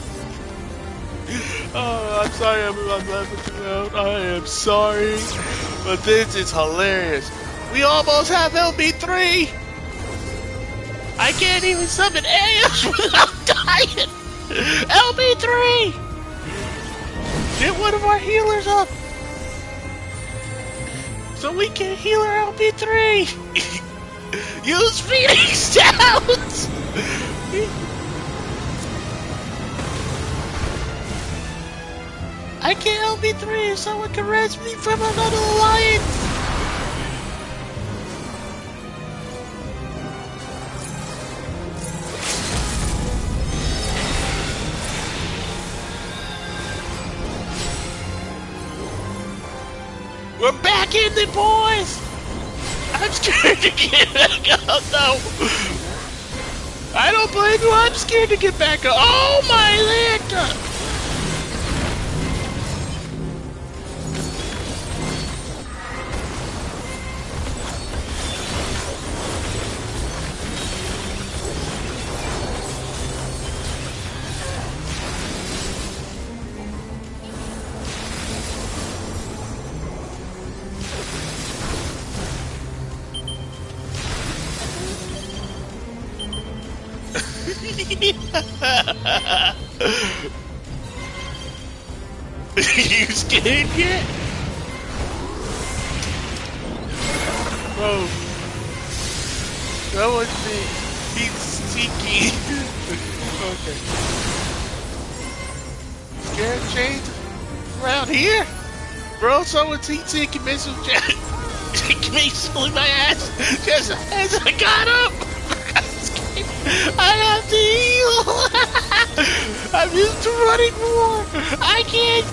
Oh, I'm sorry I'm laughing too loud, I am sorry, but this is hilarious. We almost have LB3! I can't even summon Ash without dying! LB3! Get one of our healers up! So we can heal our LB3! Use Phoenix Sounds! I can't LB3 if someone can rescue me from another alliance! We're back in the boys! I'm scared to get back up though! I don't blame you, I'm scared to get back up. Oh my Lanta! You scared yet? Bro, that was me. He's sneaky. Okay. Scared James around here? Bro, someone's heat-seeking missile jet. Missile in my ass just as I got up. I have to heal. I'm used to running more. I can't.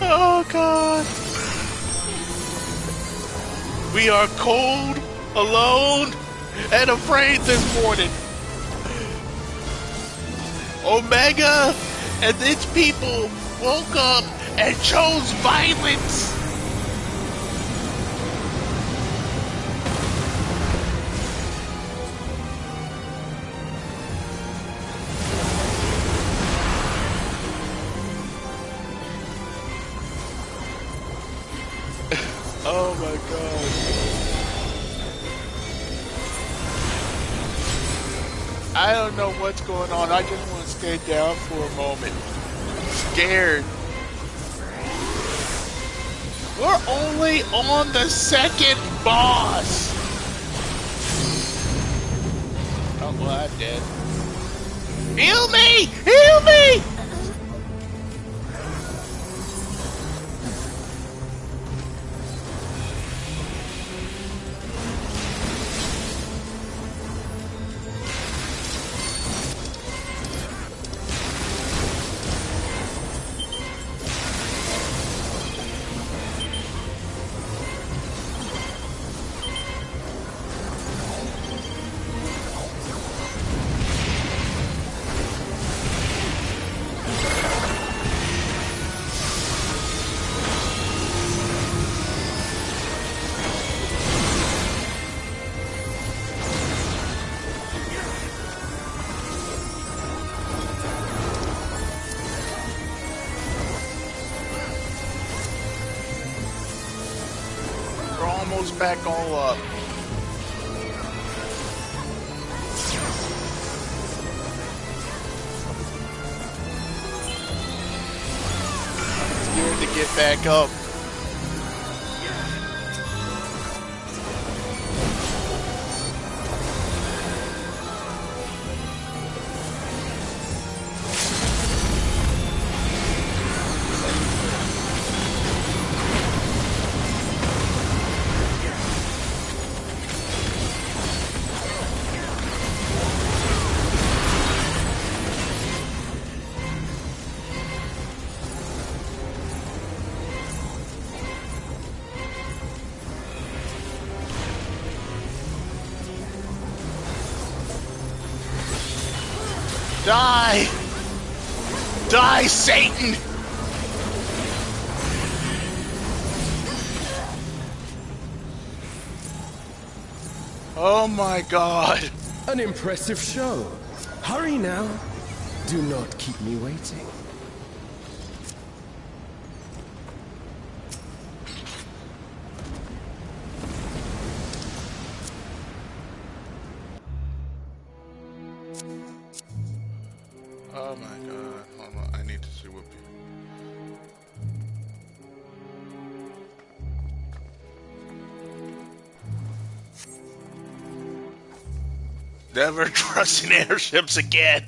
Oh God. We are cold, alone, and afraid this morning. Omega and its people woke up and chose violence. Oh my God. I don't know what's going on. I just want to stay down for a moment. I'm scared. We're only on the second boss. Oh, well, I'm dead. Heal me! Heal me! Almost back all up. Scared to get back up. Die! Die, Satan! Oh my God!
An impressive show. Hurry now. Do not keep me waiting.
Oh my God, hold on, I need to see what Never trusting airships again.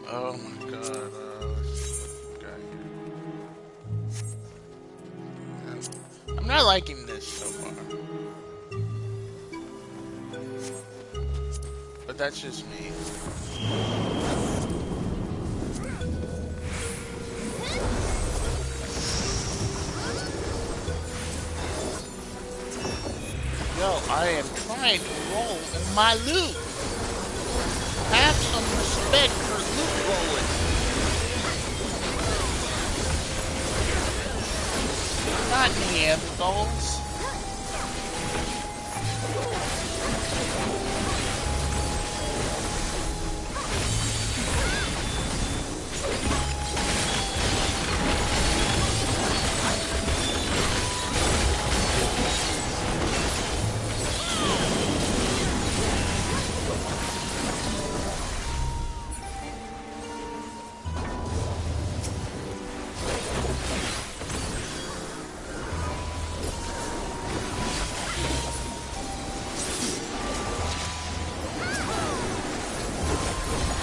Oh my God, okay. I'm not liking this so far. But that's just me. Yo, I am trying to roll in my loot. Have some respect for loot rolling. Not Neanderthals.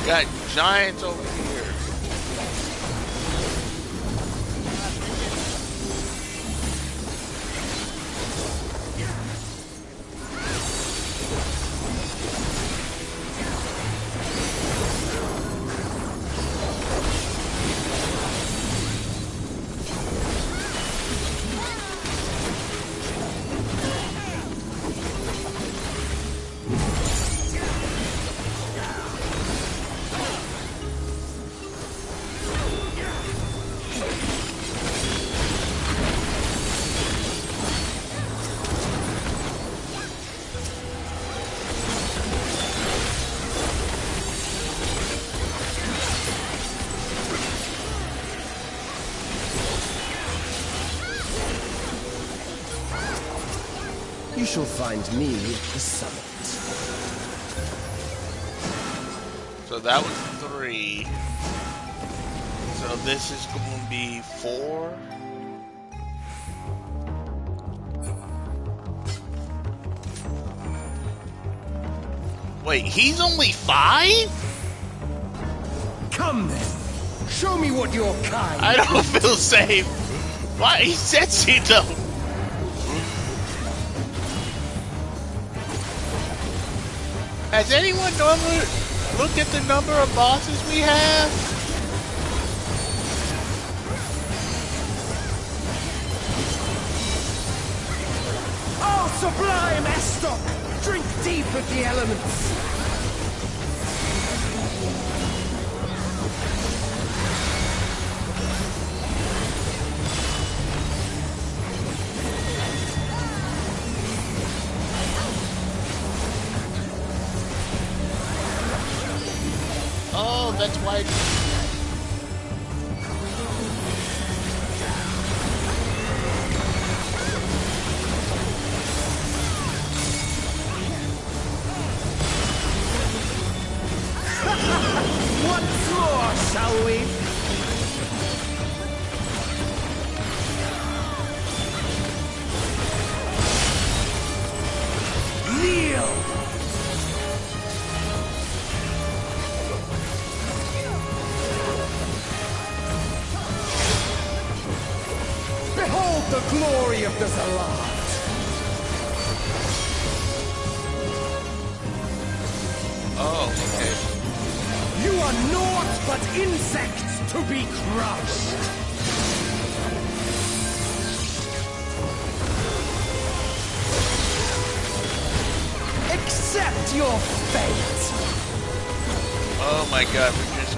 Got giants over here.
You shall find me at the summit.
So that was 3. So this is going to be 4. Wait, he's only 5?
Come then. Show me what your kind.
I don't feel safe. Why? He said she though. Has anyone looked at the number of bosses we have?
Oh, sublime Estok! Drink deep of the elements.
Oh, that's why.
Once more, shall we? Kneel! Behold the glory of the Zalat!
Oh, okay.
You are naught but insects to be crushed! Accept your fate!
Oh my God, we're just.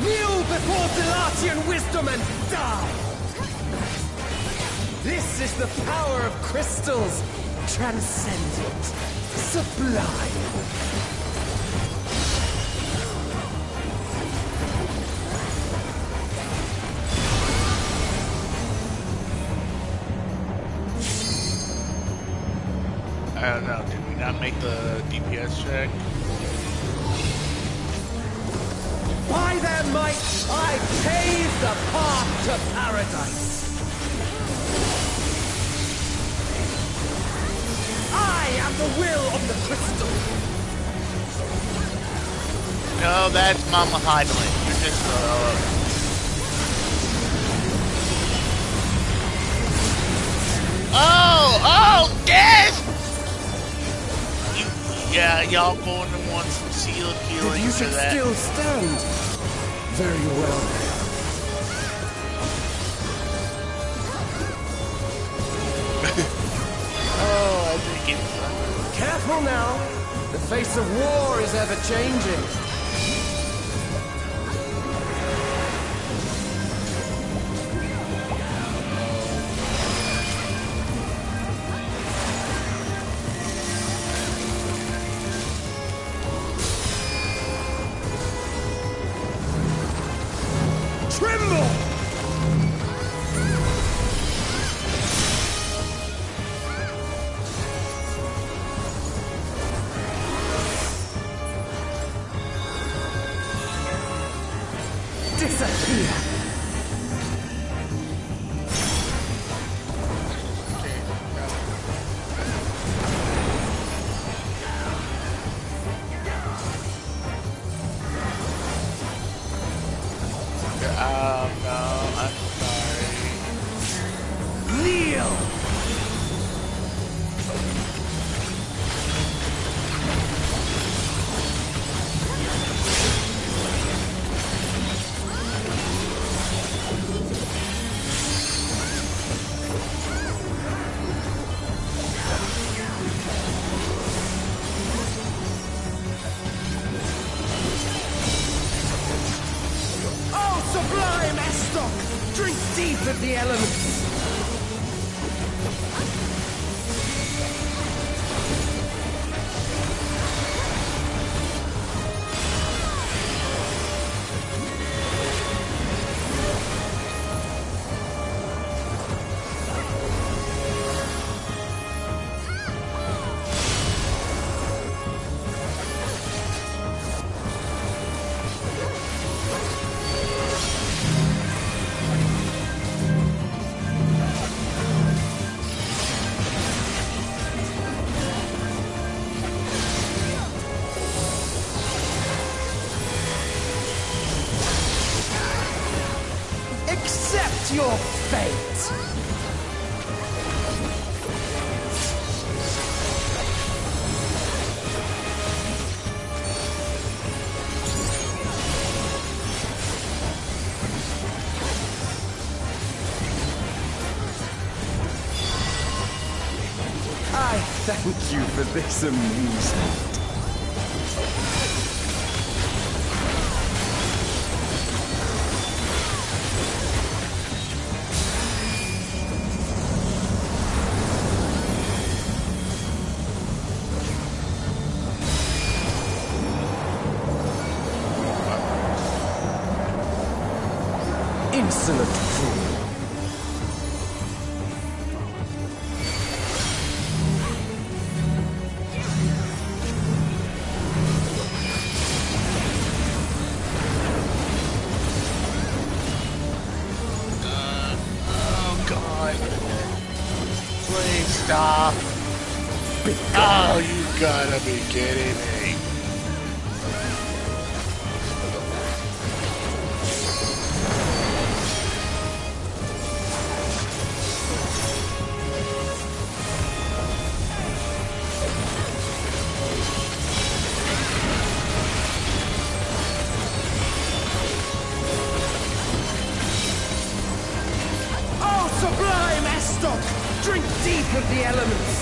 Kneel before Delatian wisdom and die! This is the power of crystals, transcendent, sublime.
I don't know. Did we not make the DPS check?
By their might, I pave the path to paradise. I am the will of the crystal.
No, that's Mama Hydrant. You're just Oh, yes! Yeah, y'all going to want some sealed healing
If you
for
should
that.
still stand, very well.
Oh, I think it's...
Careful now. The face of war is ever changing. Tremble! of the elements. Accept your fate! I thank you for this amusement. Insolent fool.
Oh God! Please stop! Oh, you gotta be kidding me!
Oh, sublime Estok! Drink deep of the elements!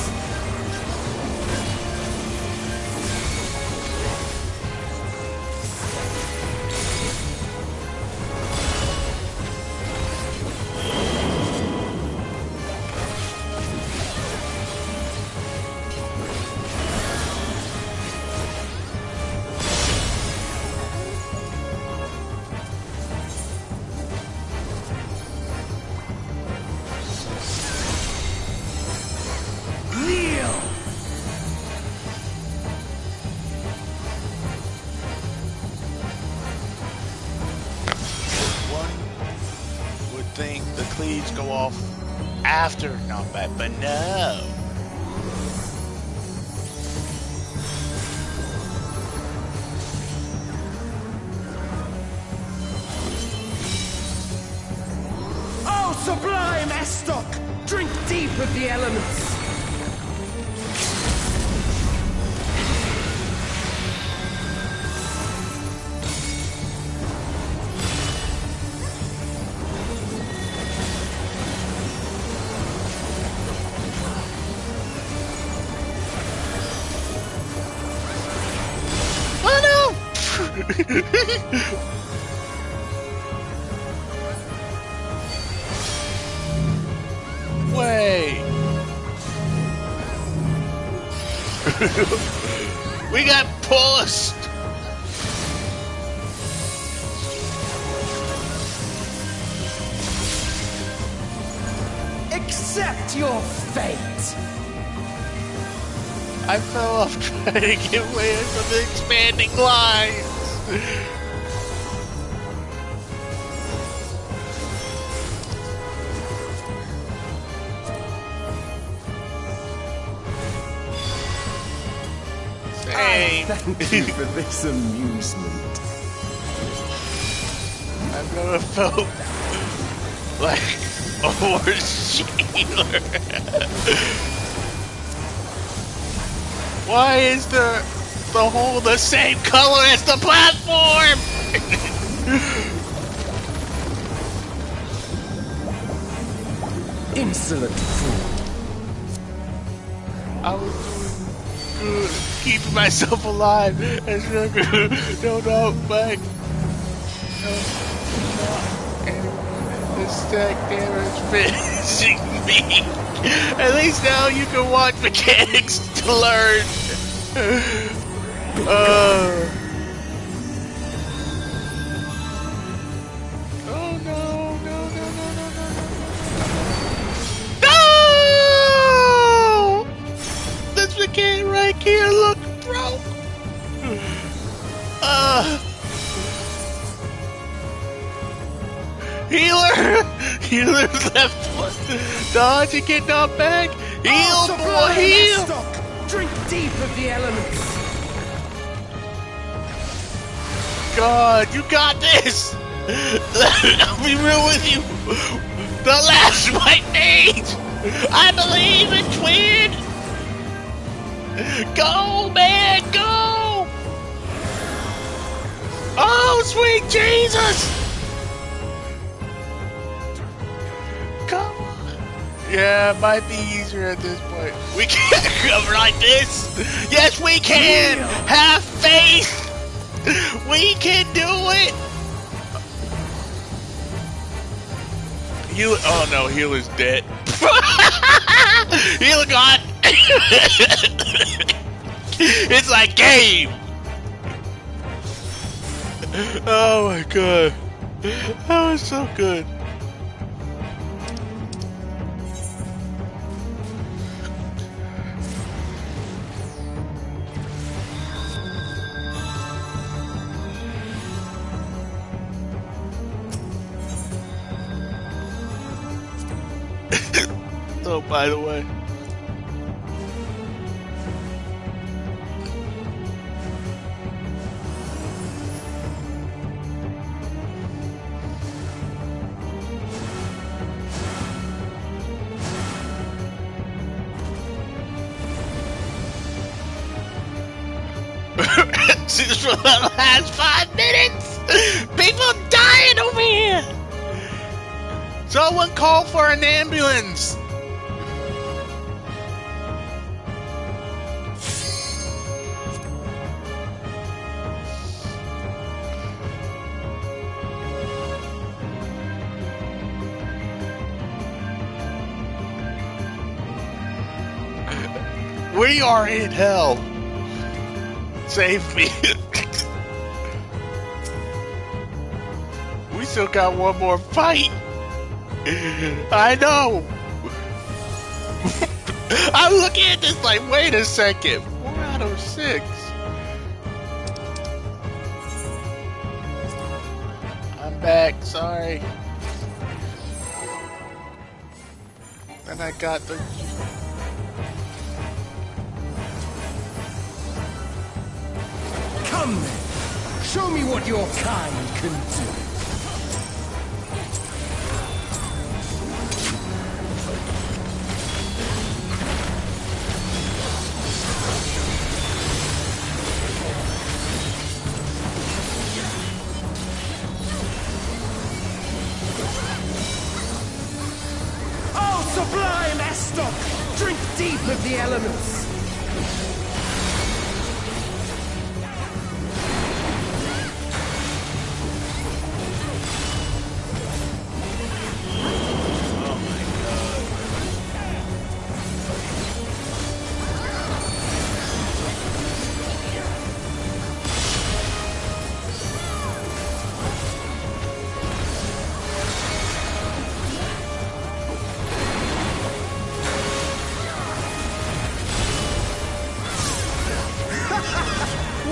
Kneel!
One would think the cleats go off after knockback, but no.
Oh, sublime Estok! Drink deep of the elements!
Oh no! Wait. We got pushed.
Accept your fate!
I fell off trying to get away from the expanding lines. Same.
Thank you for this amusement.
I've never felt like a horse jailer. Why is the hole the same color as the platform?
Insolent fool.
I was doing good, keeping myself alive, and no, back. No, not anymore. stack damage finishing me. At least now you can watch mechanics to learn. Oh no, no, no, no, no, no. No! This mechanic right here look broke. Healer's left foot. Dodge and get knocked back. Heal, boy, heal.
Drink deep of the elements.
God, you got this. I'll be real with you. The last white mage. I believe in Twin. Go, man, go. Oh, sweet Jesus. Come on. Yeah, it might be easier at this point. We can't cover like this. Yes, we can. Have faith. We can do it. Oh no, healer's dead. Healer gone. It's like game. Oh my god. That was so good. Oh, by the way. Since for the last 5 minutes, people dying over here. Someone call for an ambulance. We are in hell. Save me. We still got one more fight. I know. I'm looking at this like, wait a second. 4 out of 6. I'm back. Sorry. And I got the...
Come then, show me what your kind can do. Oh, sublime Estok! Drink deep of the elements.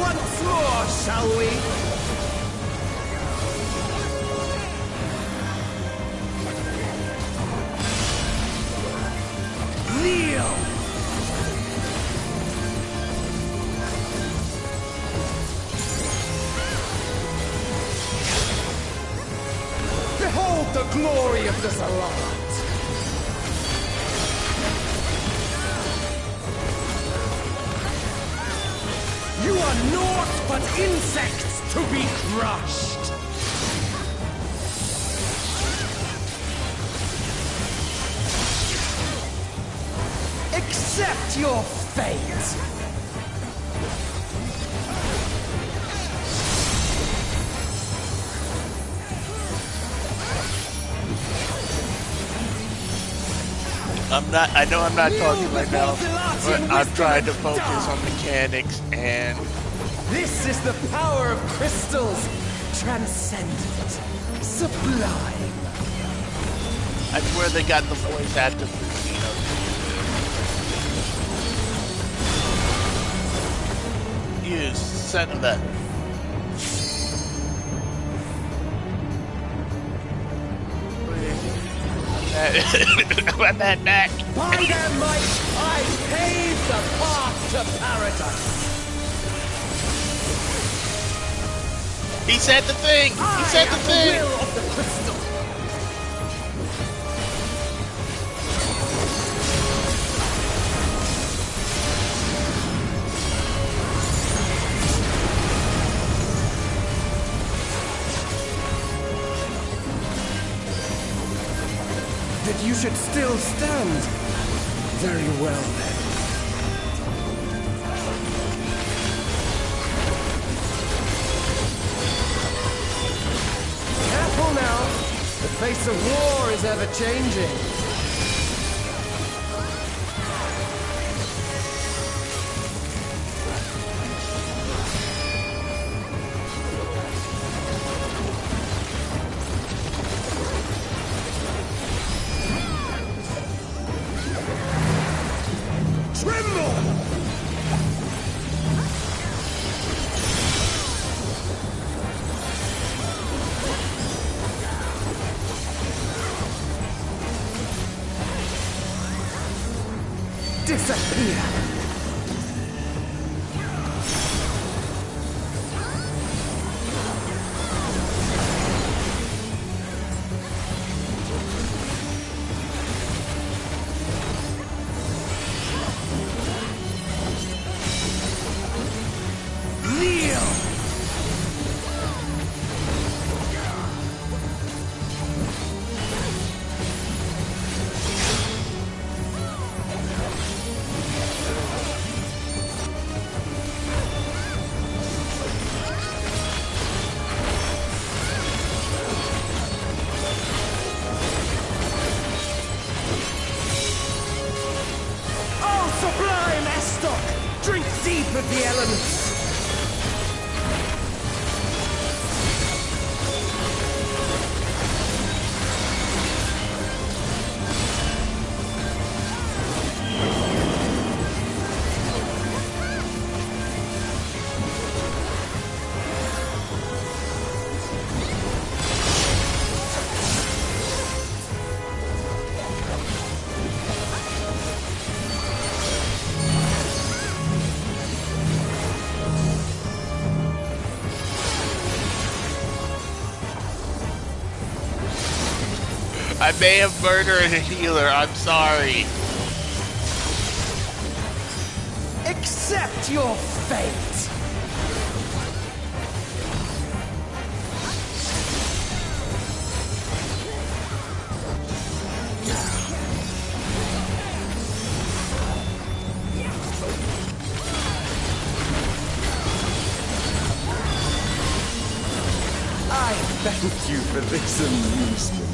Once more, shall we? Kneel! Behold the glory of the Zalat! You are naught but insects to be crushed! Accept your fate!
I know I'm not talking right now, but I'm trying to focus on mechanics and...
This is the power of crystals. Transcendent. Sublime.
I swear they got the voice actor for Xeno. You son of a... I'm at back.
By their might, I pave the path to paradise.
He said the thing. He said the thing.
I am the will of the crystal. That you should still stand. Very well, then. Careful now. The face of war is ever changing. Disappear! Drink deep of the elements!
I may have murdered a healer. I'm sorry.
Accept your fate. I thank you for this amusement.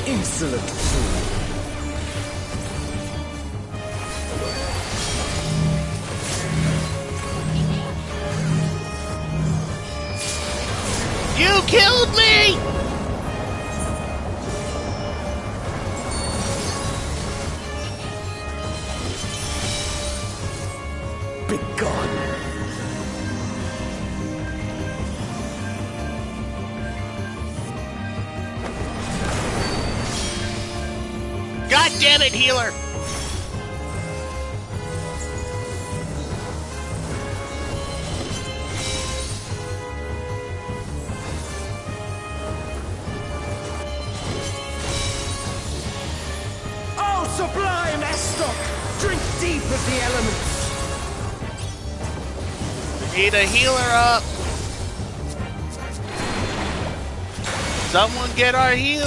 Insolent fool.
You killed me!
Be gone.
God damn it, healer!
Oh, sublime Estok! Drink deep of the elements!
Need a healer up! Someone get our healer!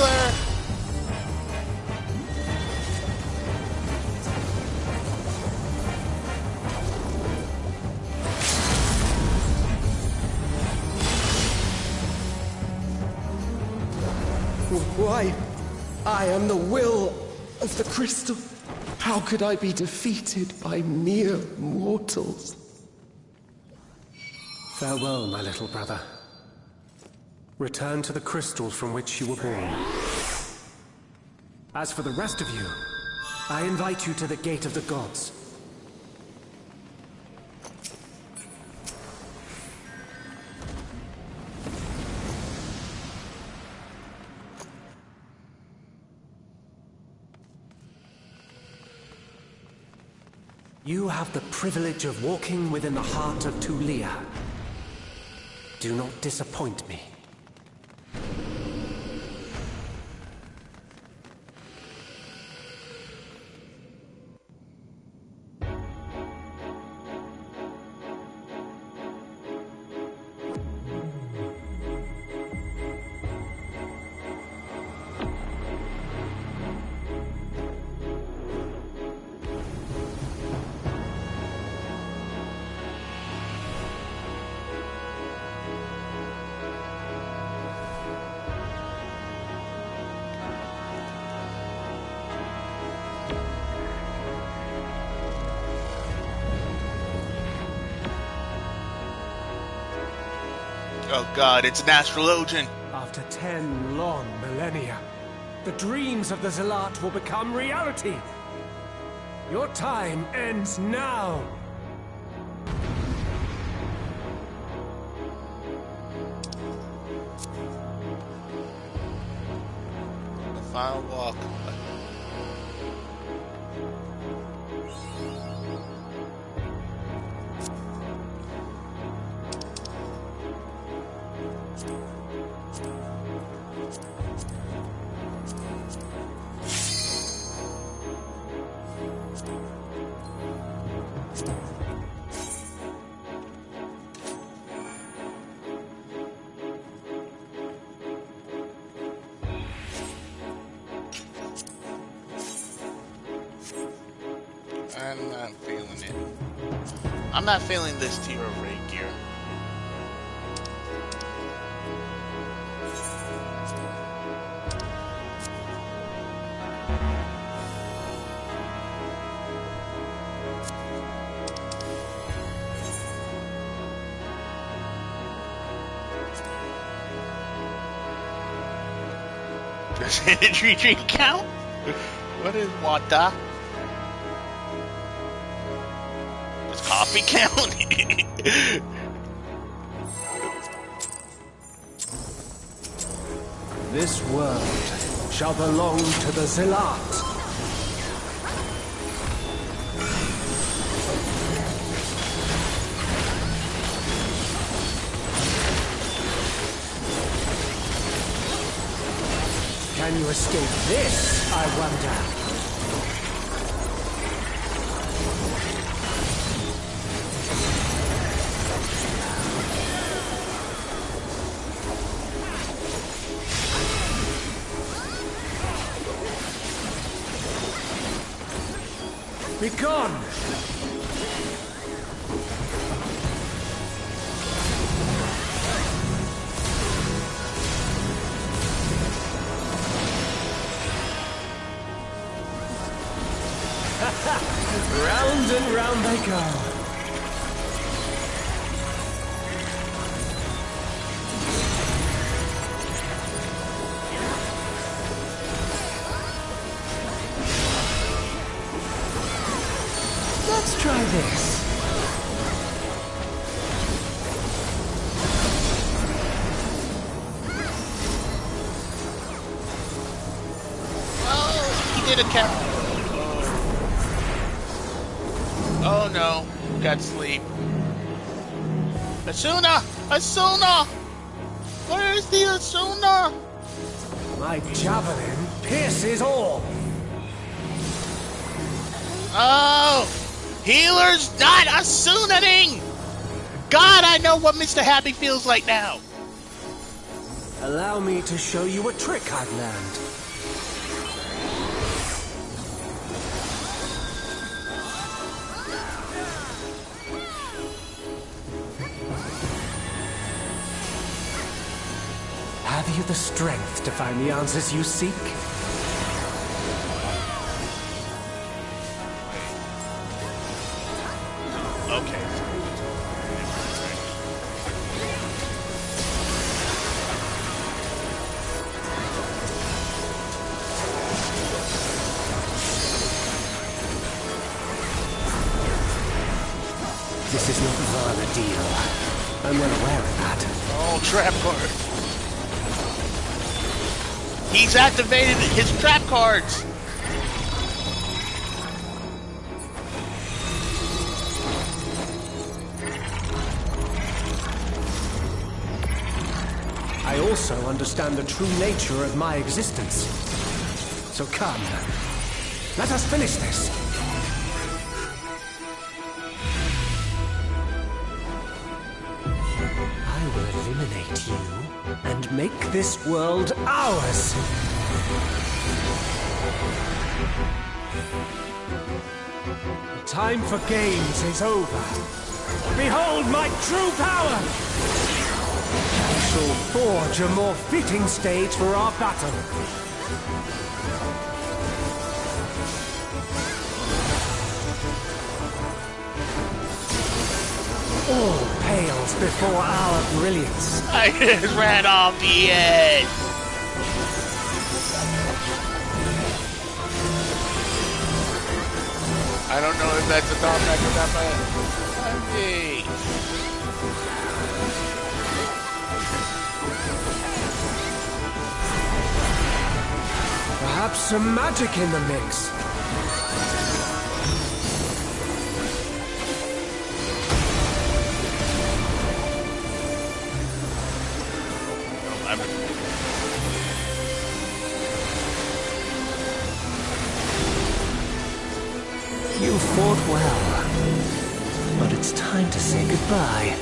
Why? I am the will of the crystal. How could I be defeated by mere mortals?
Farewell, my little brother. Return to the crystal from which you were born. As for the rest of you, I invite you to the Gate of the Gods. You have the privilege of walking within the heart of Tulia. Do not disappoint me.
Oh god, it's an astrologian.
After 10 long millennia, the dreams of the Zealot will become reality. Your time ends now.
The final walk. I'm not feeling it. I'm not feeling this tier of raid gear. Does energy drink count? What is water? Does coffee count?
This world shall belong to the Zealot. Can you escape this, I wonder? Be gone! Round and round they go. Let's try this.
Oh, he did a cap. Oh no, got sleep. Asuna! Asuna! Where's the Asuna?
My javelin pierces all.
Oh! Healer's not Asunaing! God, I know what Mr. Happy feels like now.
Allow me to show you a trick I've learned. Have you the strength to find the answers you seek?
Okay.
This is not Varna deal. I'm well aware of that.
Oh, trap card. He's activated his trap cards.
I also understand the true nature of my existence. So come, let us finish this. I will eliminate you and make this world ours. The time for games is over. Behold my true power! I shall forge a more fitting stage for our battle. All pales before our brilliance.
I just ran off the edge. I don't know if that's a drawback or not, but hey.
Perhaps some magic in the mix. You fought well, but it's time to say goodbye.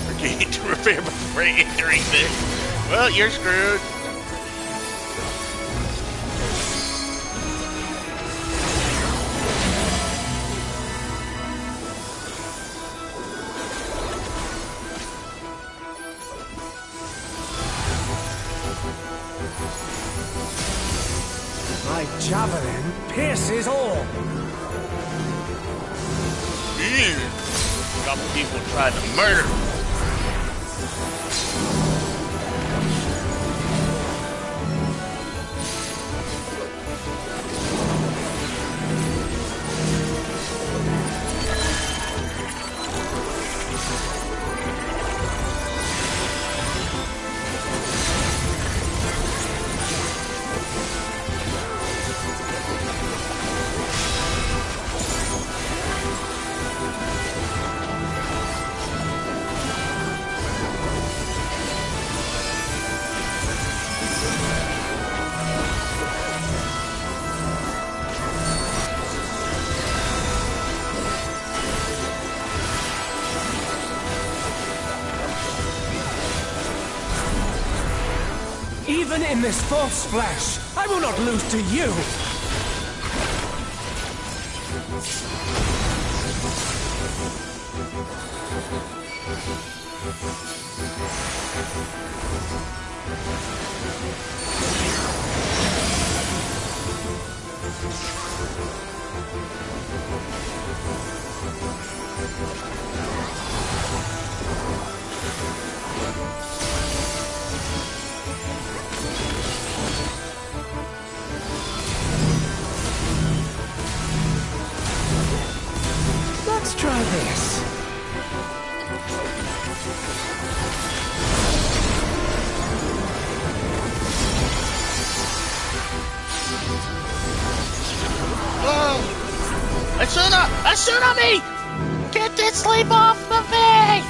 Forgetting to repair before entering this. Well, you're screwed.
My javelin pierces all.
Couple people tried to murder me.
Even in this false flesh, I will not lose to you! Let's try this.
Whoa! Asuna! Asunami! Get this sleep off of me!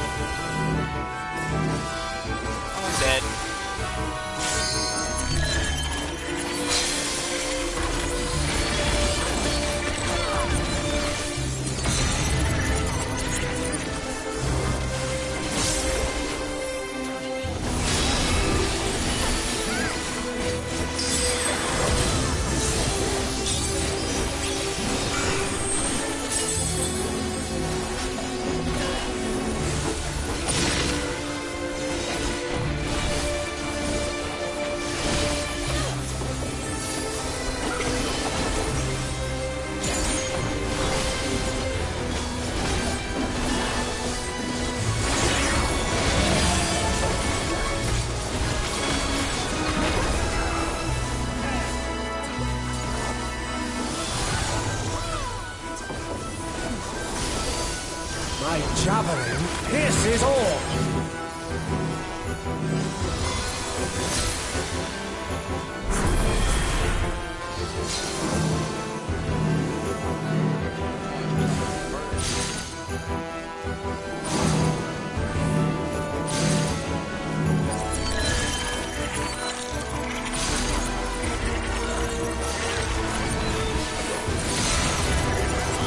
This is all.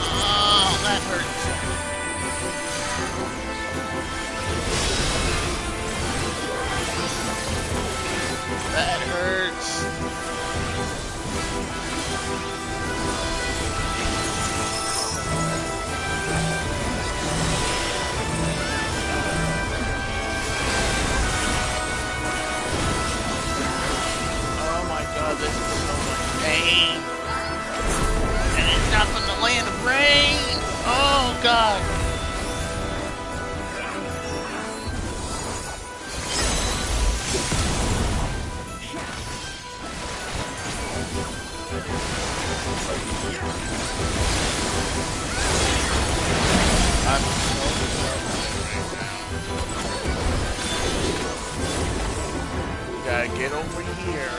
Oh, that hurts. That hurts. Oh my god, this is so much pain. And it's not from the land of rain. Oh god. I'm so we gotta get over here.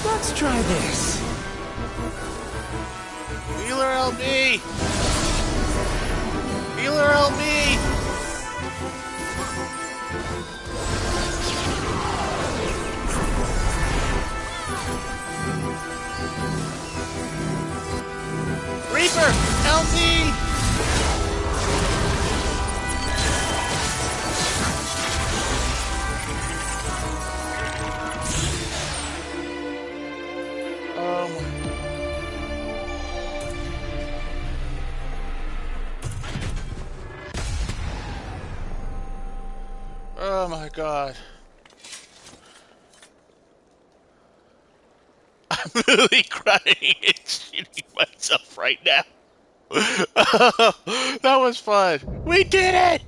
Let's try this.
Healer LB! Healer LB! Reaper! Help me! Oh my. Oh my god. I'm really crying and shitting myself right now. That was fun. We did it!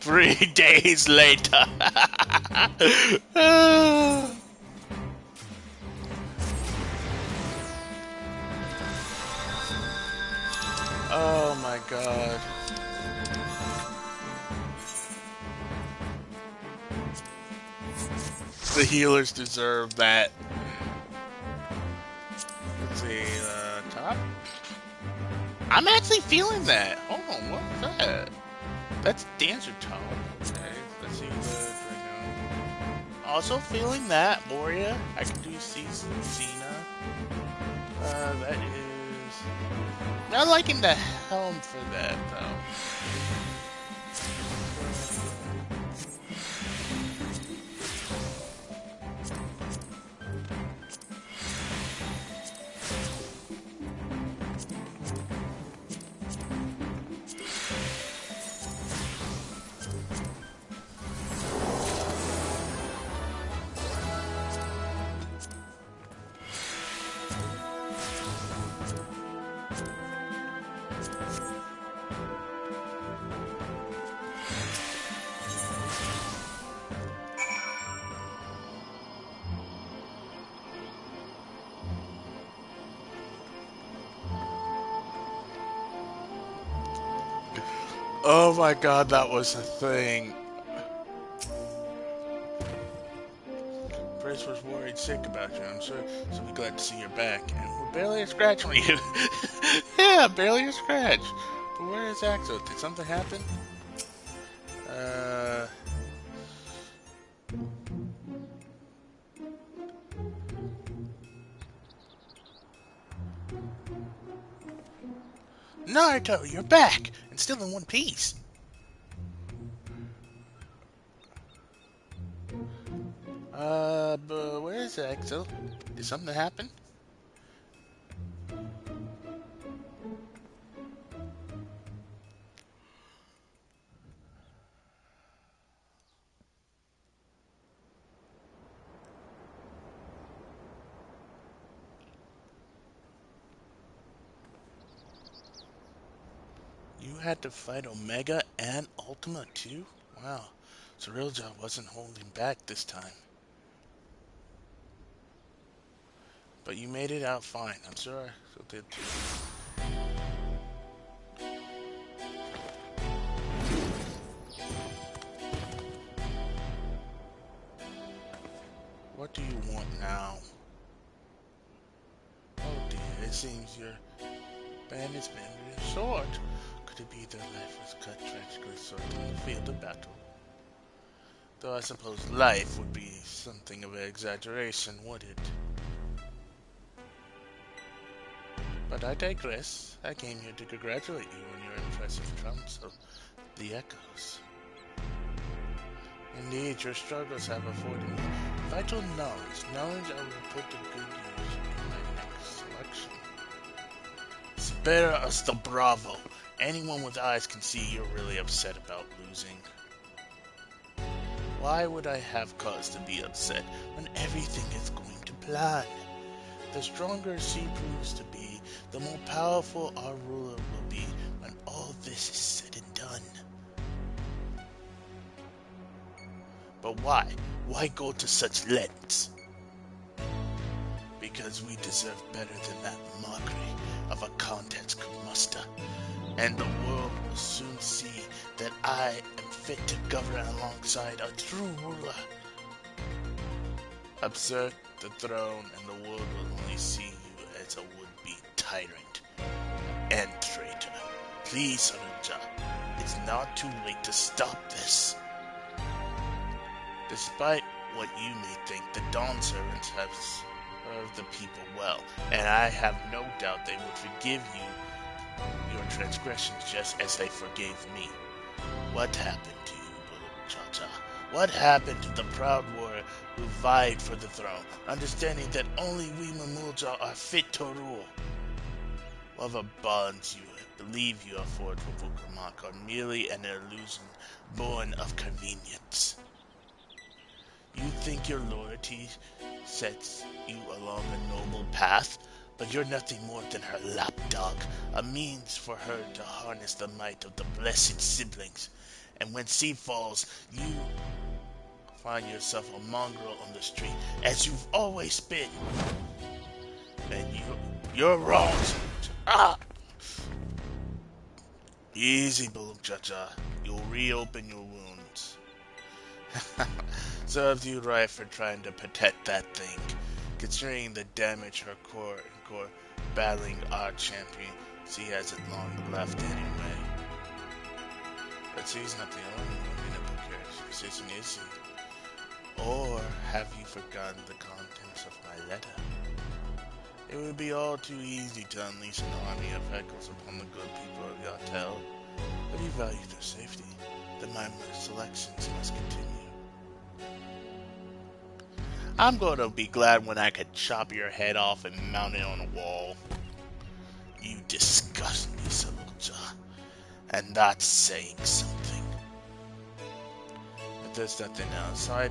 3 days later. Oh my god. The healers deserve that. Let's see, top? I'm actually feeling that. Hold on, what's that? That's Dancer Top. Okay, let's see the Draco. Also feeling that, Moria. I can do Cena. That is... Not liking the helm for that, though. Oh my god, that was a thing. Grace was worried sick about you. I'm so glad to see you're back. And we're barely a scratch on you. Yeah, barely a scratch. But where is Axel? Did something happen? Naruto, you're back! And still in one piece. But where is Axel? Did something happen? You had to fight Omega and Ultima too? Wow. Cirilja wasn't holding back this time. But you made it out fine. I'm sure I still did too. What do you want now? Oh dear, it seems your band has been real short. Could it be their life was cut tragically short on the field of battle? Though I suppose life would be something of an exaggeration, would it? But I digress. I came here to congratulate you on your impressive triumphs of the Echoes. Indeed, your struggles have afforded me vital knowledge I will put to good use in my next selection. Spare us the bravo. Anyone with eyes can see you're really upset about losing. Why would I have cause to be upset when everything is going to plan? The stronger she proves to be, the more powerful our ruler will be when all this is said and done. But why? Why go to such lengths? Because we deserve better than that mockery of a contest could muster. And the world will soon see that I am fit to govern alongside a true ruler. Usurp the throne and the world will only see you as a would-be tyrant and traitor. Please, Cirilja, it's not too late to stop this. Despite what you may think, the Dawn Servants have served the people well, and I have no doubt they would forgive you your transgressions just as they forgave me. What happened to you, Buluk Cha-Cha? What happened to the proud warrior who vied for the throne, understanding that only we Mamulja are fit to rule? Whatever bonds you believe you have forged with Vukamak are merely an illusion born of convenience. You think your loyalty sets you along a noble path, but you're nothing more than her lapdog, a means for her to harness the might of the blessed siblings. And when she falls, you find yourself a mongrel on the street, as you've always been. And you're wrong. Ah! Easy, Buluk Cha-Cha. You'll reopen your wounds. Serves you right for trying to protect that thing, considering the damage her core battling our champion. She hasn't long left anyway. But she's not the only one in a precarious position, is she? Or have you forgotten the contents of my letter? It would be all too easy to unleash an army of Echoes upon the good people of Yatel. But you value their safety. Then my selections must continue. I'm going to be glad when I can chop your head off and mount it on a wall. You disgust me, Cirilja. And that's saying something. If there's nothing else, I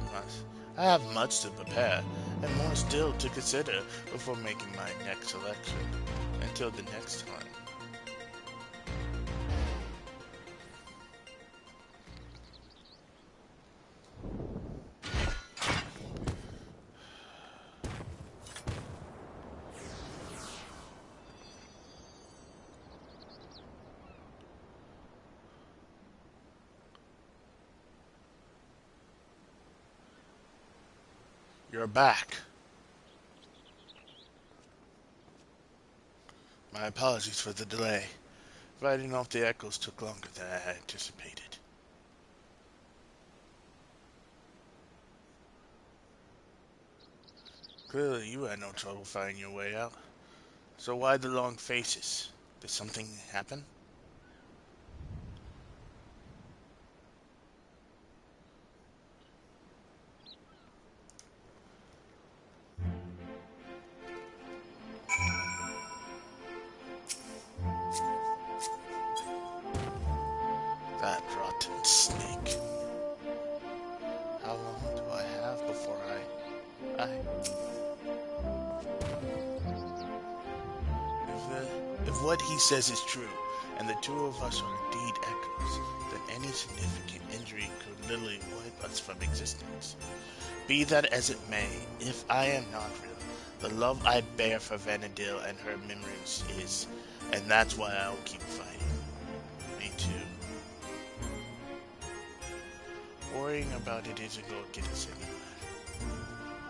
have much to prepare, and more still to consider before making my next selection. Until the next time. You're back. My apologies for the delay. Fighting off the Echoes took longer than I had anticipated. Clearly, you had no trouble finding your way out. So why the long faces? Did something happen? That rotten snake. How long do I have before If what he says is true, and the two of us are indeed Echoes, then any significant injury surgery could literally wipe us from existence. Be that as it may, if I am not real, the love I bear for Vanadil and her memories is, and that's why I'll keep fighting. Me too. Worrying about it isn't going to get us anywhere.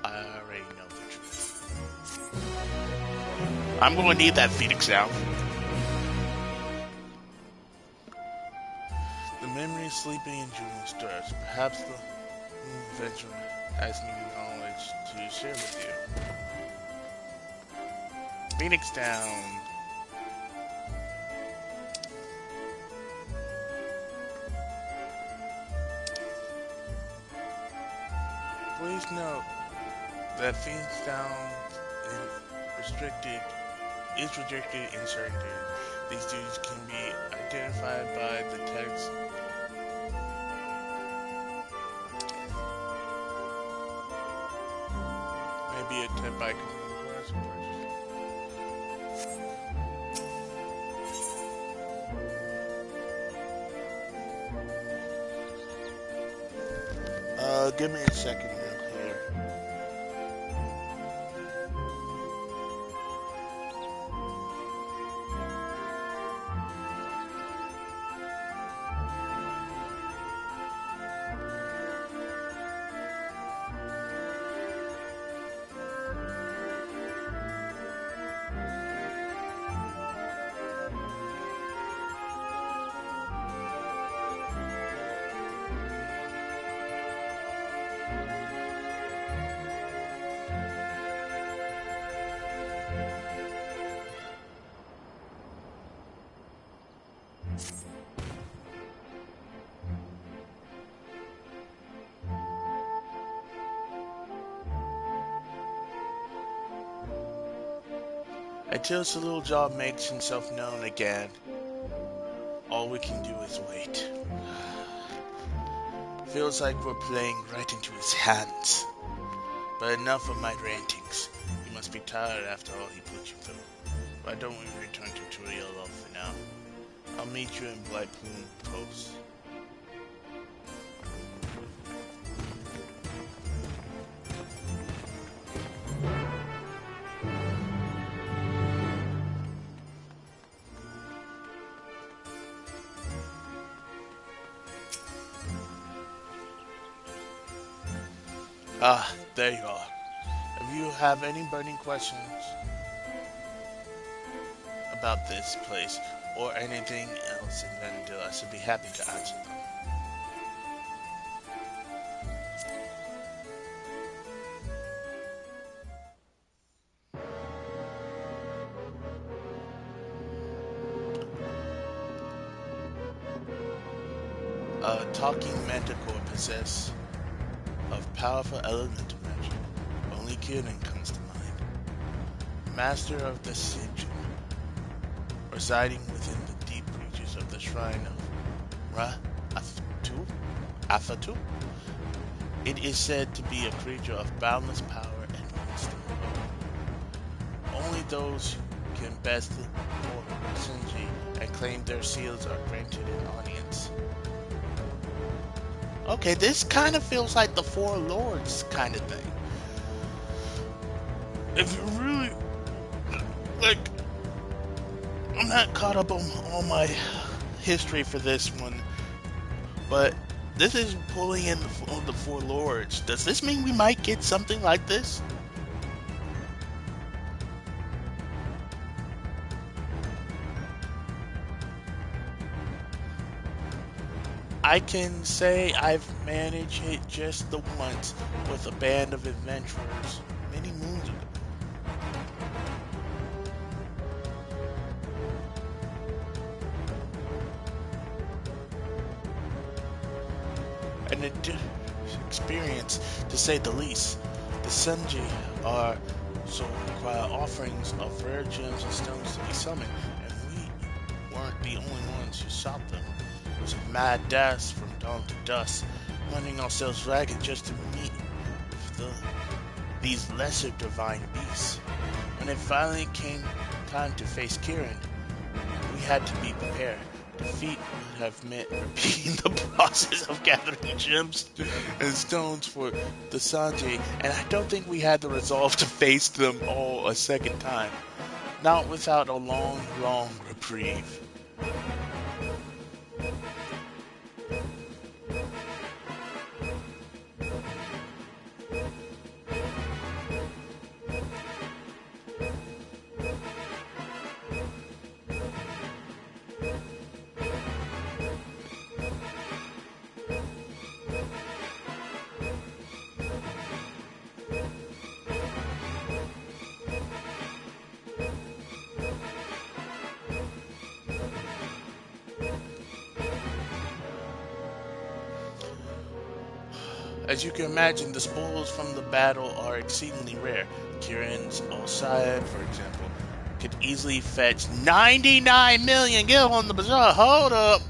I already know the truth. I'm going to need that Phoenix now. The memory is sleeping in Julian's stars. Perhaps the adventure has new knowledge to share with you. Phoenix down. Please note that Phoenix down is restricted in certain duties. These duties can be identified by the text. Maybe a tip by give me a second real here. Until the little job makes himself known again, all we can do is wait. Feels like we're playing right into his hands. But enough of my rantings. You must be tired after all he put you through. Why don't we return to Turielo for now? I'll meet you in Blight Plume Post. Ah, there you are. If you have any burning questions about this place or anything else in Vanadil, I should be happy to answer them. A talking manticore possessed of powerful elemental magic. Only Kieran comes to mind. Master of the Sigil, residing within the deep reaches of the shrine of Afatu. It is said to be a creature of boundless power and wisdom. Only those who can best the Sinji and claim their seals are granted an audience. Okay, this kind of feels like the Four Lords kind of thing. If you really, like, I'm not caught up on all my history for this one, but this is pulling in the Four Lords. Does this mean we might get something like this? I can say I've managed it just the once with a band of adventurers many moons ago. An experience, to say the least. The Senji are so require offerings of rare gems and stones to be summoned, and we weren't the only ones who sought them. It was a mad dash from dawn to dusk, running ourselves ragged just to meet with these lesser divine beasts. When it finally came time to face Kieran, we had to be prepared. Defeat would have meant repeating the process of gathering gems and stones for the Sanji, and I don't think we had the resolve to face them all a second time. Not without a long, long reprieve. As you can imagine, the spoils from the battle are exceedingly rare. Kieran's Alcide, for example, could easily fetch 99 million. Get on the bazaar. Hold up.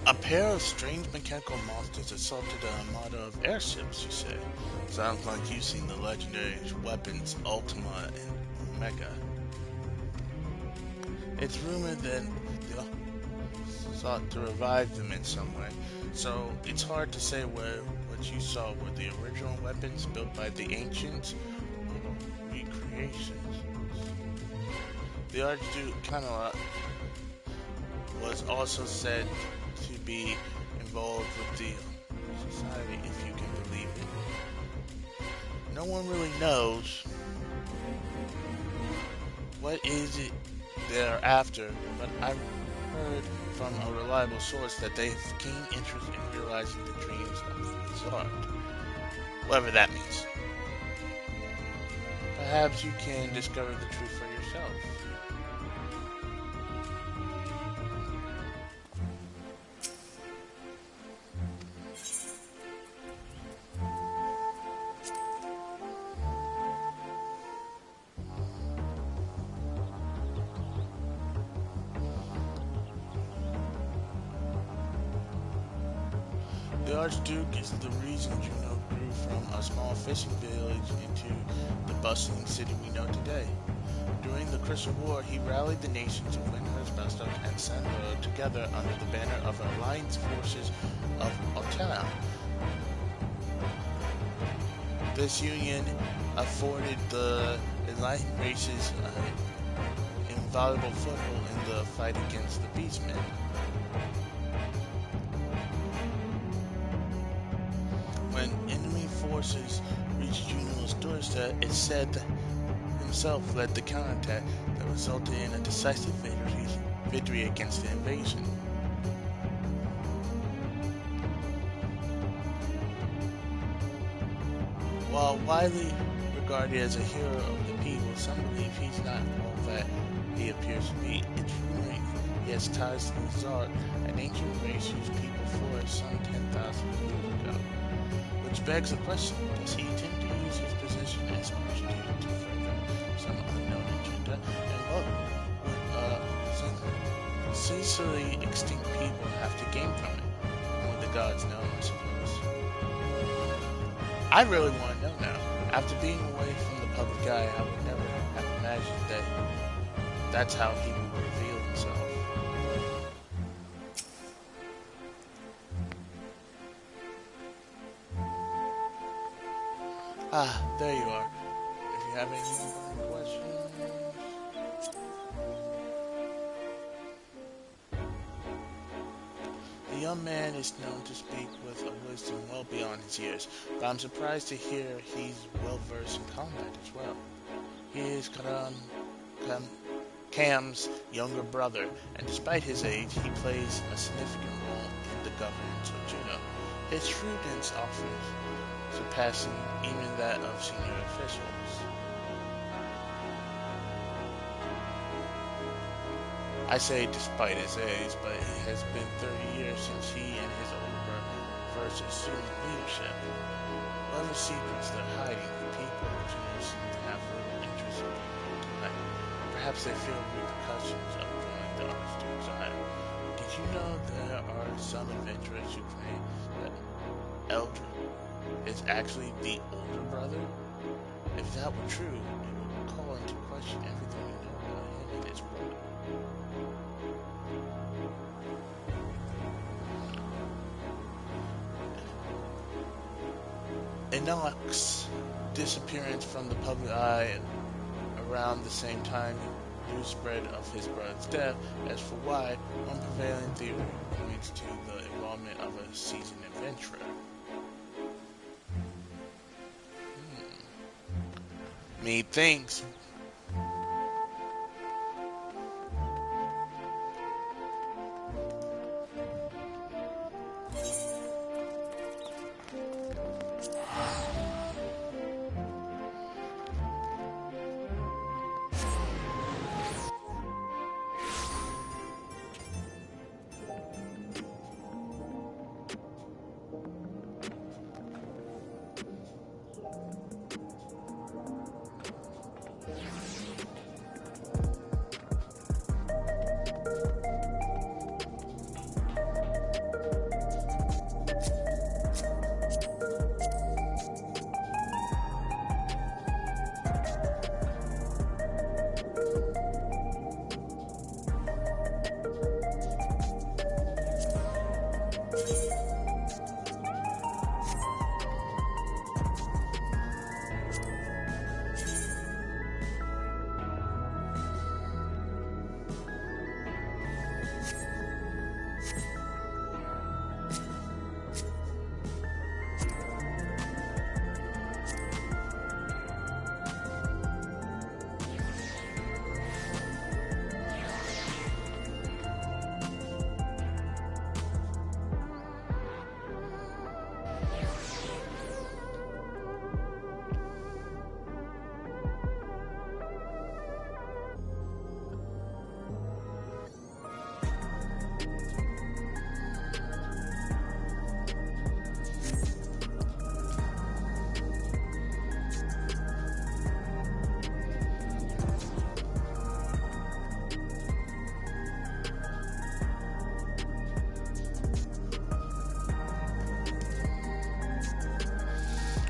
A pair of strange mechanical monsters assaulted an armada of airships, you say? Sounds like you've seen the legendary weapons Ultima and Omega. It's rumored that they sought to revive them in some way, so it's hard to say what you saw were the original weapons built by the ancients or recreations. The Archduke Camelot was also said to be involved with the society, if you can believe it. No one really knows what is it they're after, but I've heard from a reliable source that they have keen interest in realizing the dreams of the Tsar. Whatever that means. Perhaps you can discover the truth for yourself. The Archduke is the reason Juno grew from a small fishing village into the bustling city we know today. During the Crystal War, he rallied the nations of Lyndhurst, Bastok, and Sandro together under the banner of Alliance Forces of Altena. This union afforded the enlightened races invaluable foothold in the fight against the Beastmen. When enemy forces reached Juno's doorstep, it said that himself led the counterattack that resulted in a decisive victory against the invasion. While widely regarded as a hero of the people, some believe he's not all that he appears to be. It's rumored he has ties to the Zard, an ancient race whose people flourished some 10,000 years ago. Which begs the question, does he intend to use his position as Archduke to further some unknown agenda? And what would ceaselessly extinct people have to gain from it? Would the gods know, I suppose? I really want to know now. After being away from the public eye, I would never have imagined that that's how he would reveal himself. Ah, there you are. If you have any more questions... The young man is known to speak with a wisdom well beyond his years, but I'm surprised to hear he's well versed in combat as well. He is Cam's younger brother, and despite his age, he plays a significant role in the governance of Juno. His shrewdness offers surpassing even that of senior officials. I say despite his age, but it has been 30 years since he and his older brother first assumed leadership. Whatever secrets they're hiding, the people of Juno seem to have little interest in tonight. Perhaps they feel repercussions of joining the Archduke's Isle. Did you know there are some adventurers who claim that Eldred is actually the older brother? If that were true, it would call into question everything we know about him and his brother. Enoch's disappearance from the public eye around the same time news spread of his brother's death. As for why, one prevailing theory points to the involvement of a seasoned adventurer. Methinks.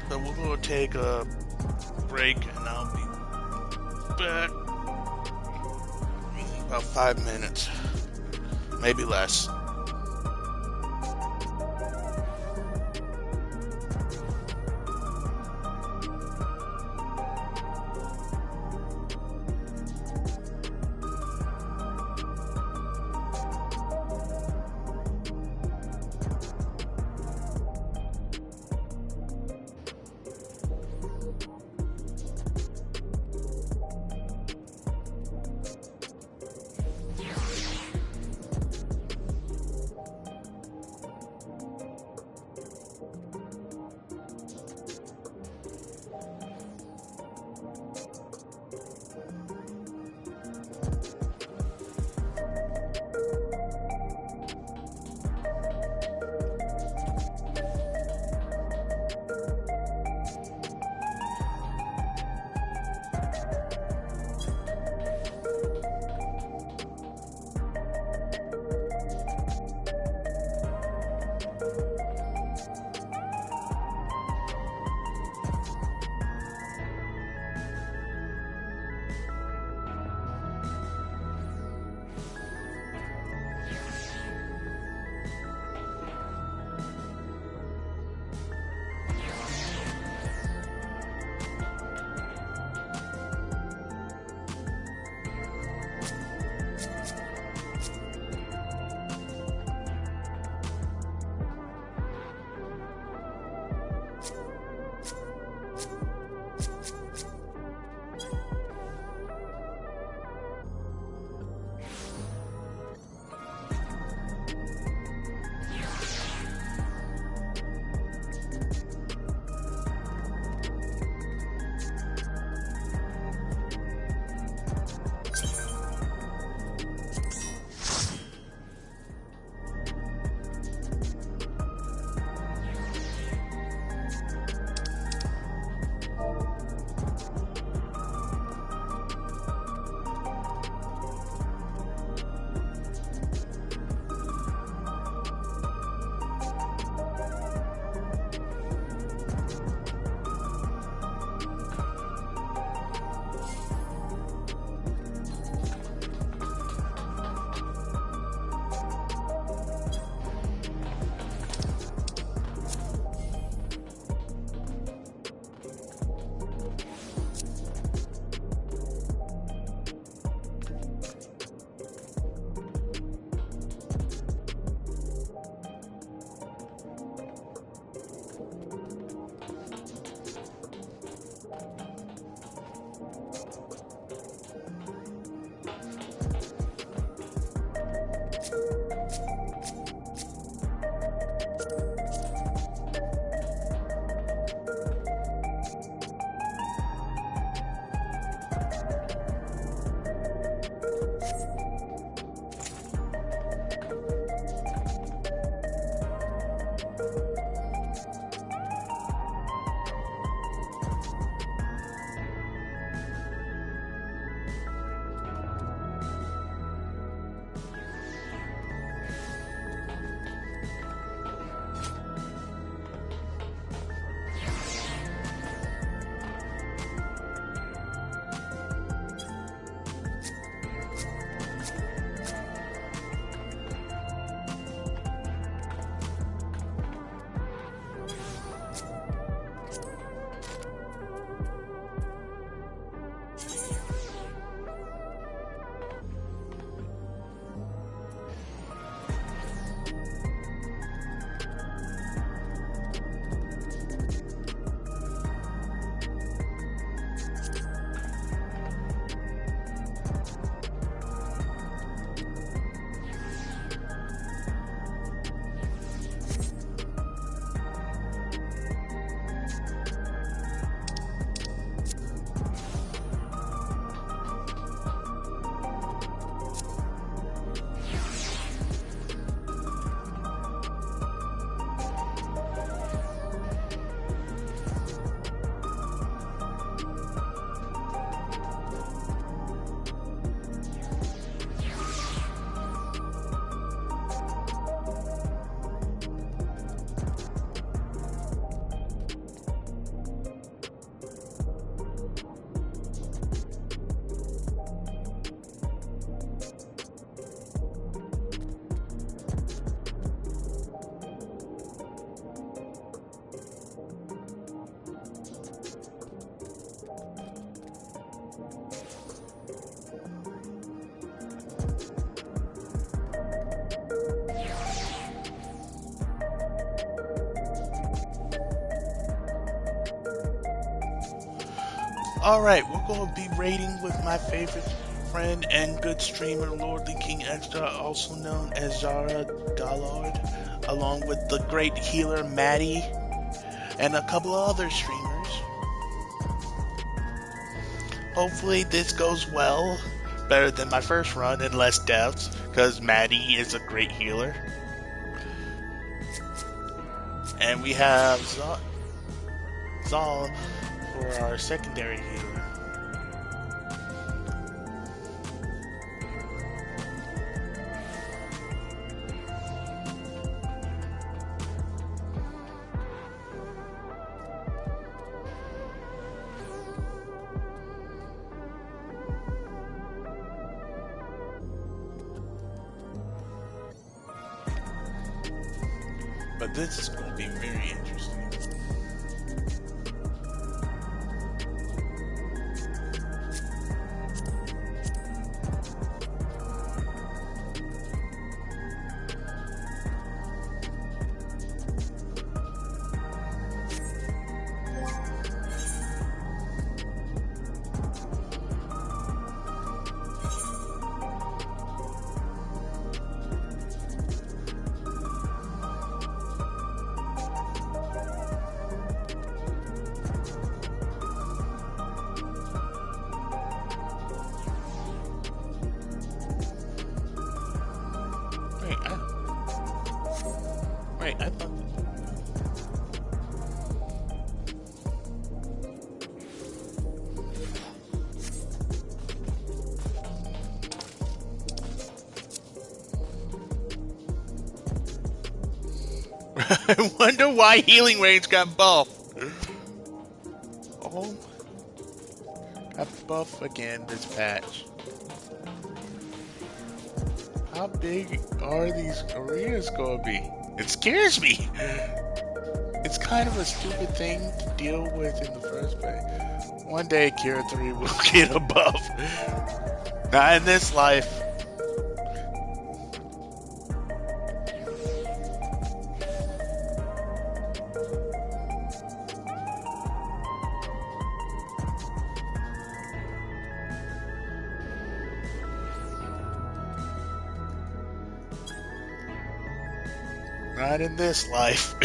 So we're going to take a break and I'll be back in about 5 minutes, maybe less. Alright, we're going to be raiding with my favorite friend and good streamer, Lordly King Extra, also known as Zara Gallard, along with the great healer Maddie, and a couple of other streamers. Hopefully this goes well, better than my first run and less deaths, because Maddie is a great healer. And we have Zal for our secondary healer. But this is going to be very interesting. I thought I wonder why healing range got buffed. Oh, got buffed again this patch. How big are these arenas going to be? It scares me. It's kind of a stupid thing to deal with in the first place. One day, Kira 3 will get a buff. Not in this life. Not in this life.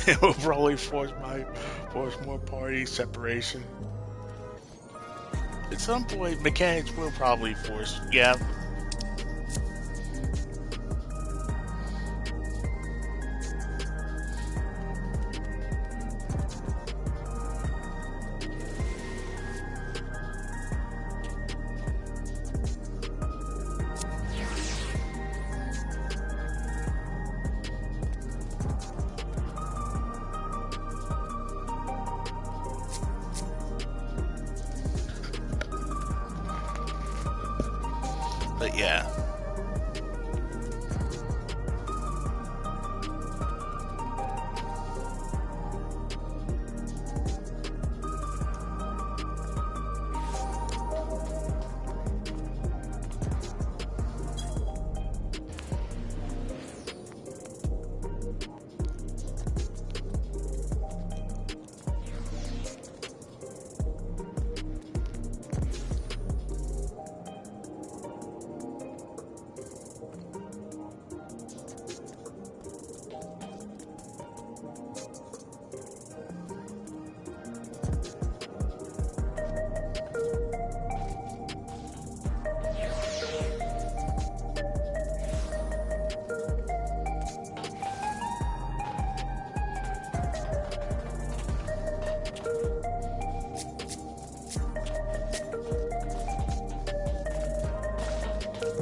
It will probably force more party separation. At some point, mechanics will probably force, yeah. But yeah.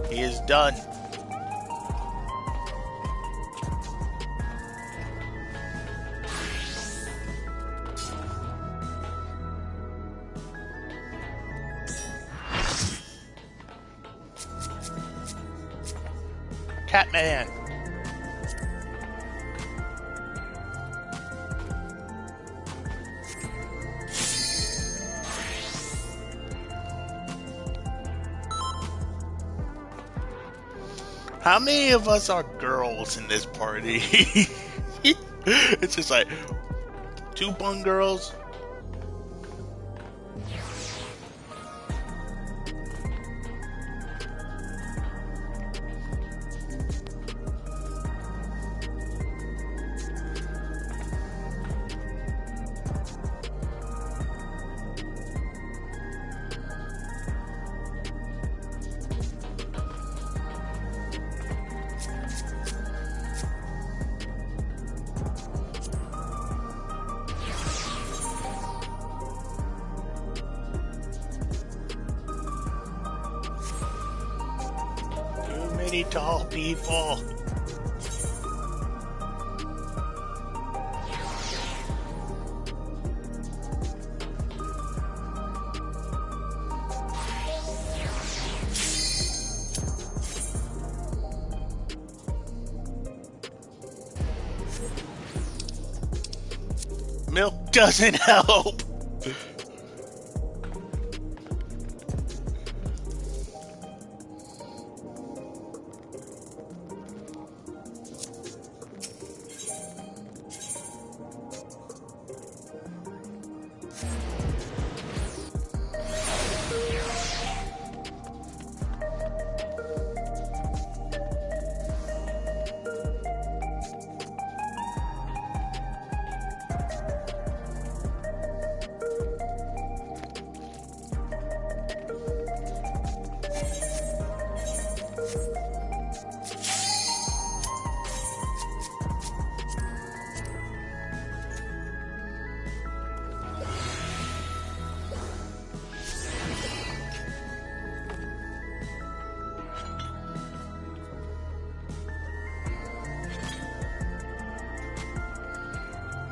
He is done. Catman. How many of us are girls in this party? It's just like 2 punk girls. Too many tall people. Milk doesn't help.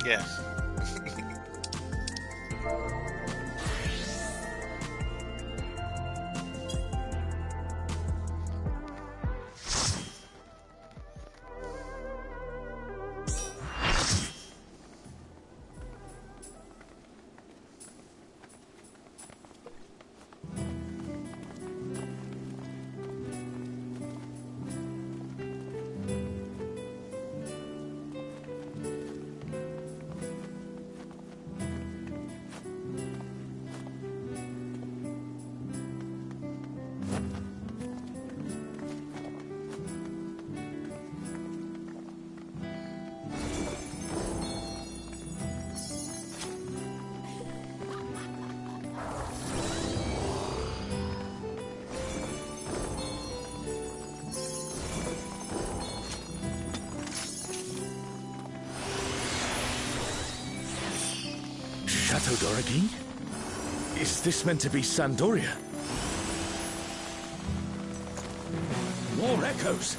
Yes.
Chateau d'Origny? Is this meant to be Sandoria? More echoes!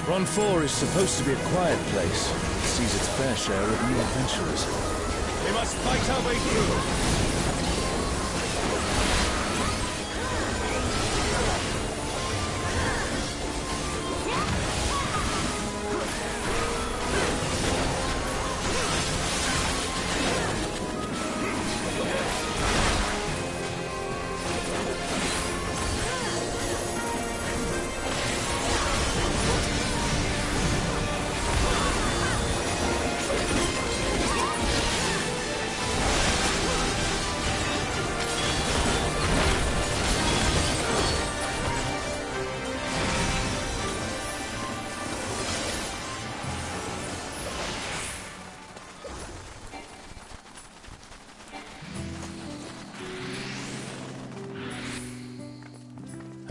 Ron 4 is supposed to be a quiet place. It sees its fair share of new adventurers. We must fight our way through.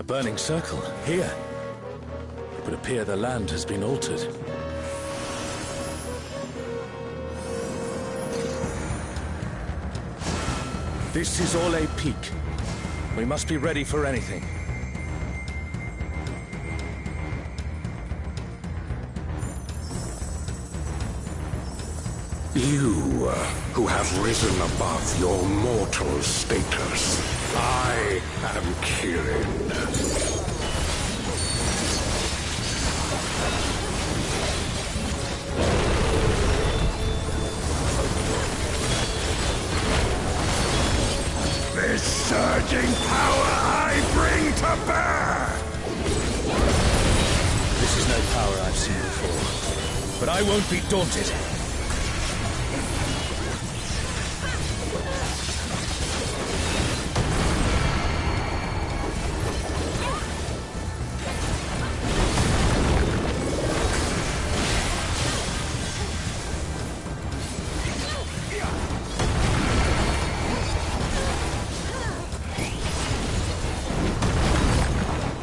burning circle, here. It would appear the land has been altered. This is Orlais Peak. We must be ready for anything.
You, who have risen above your mortal status, I am Kirin. This surging power I bring to bear!
This is no power I've seen before, but I won't be daunted.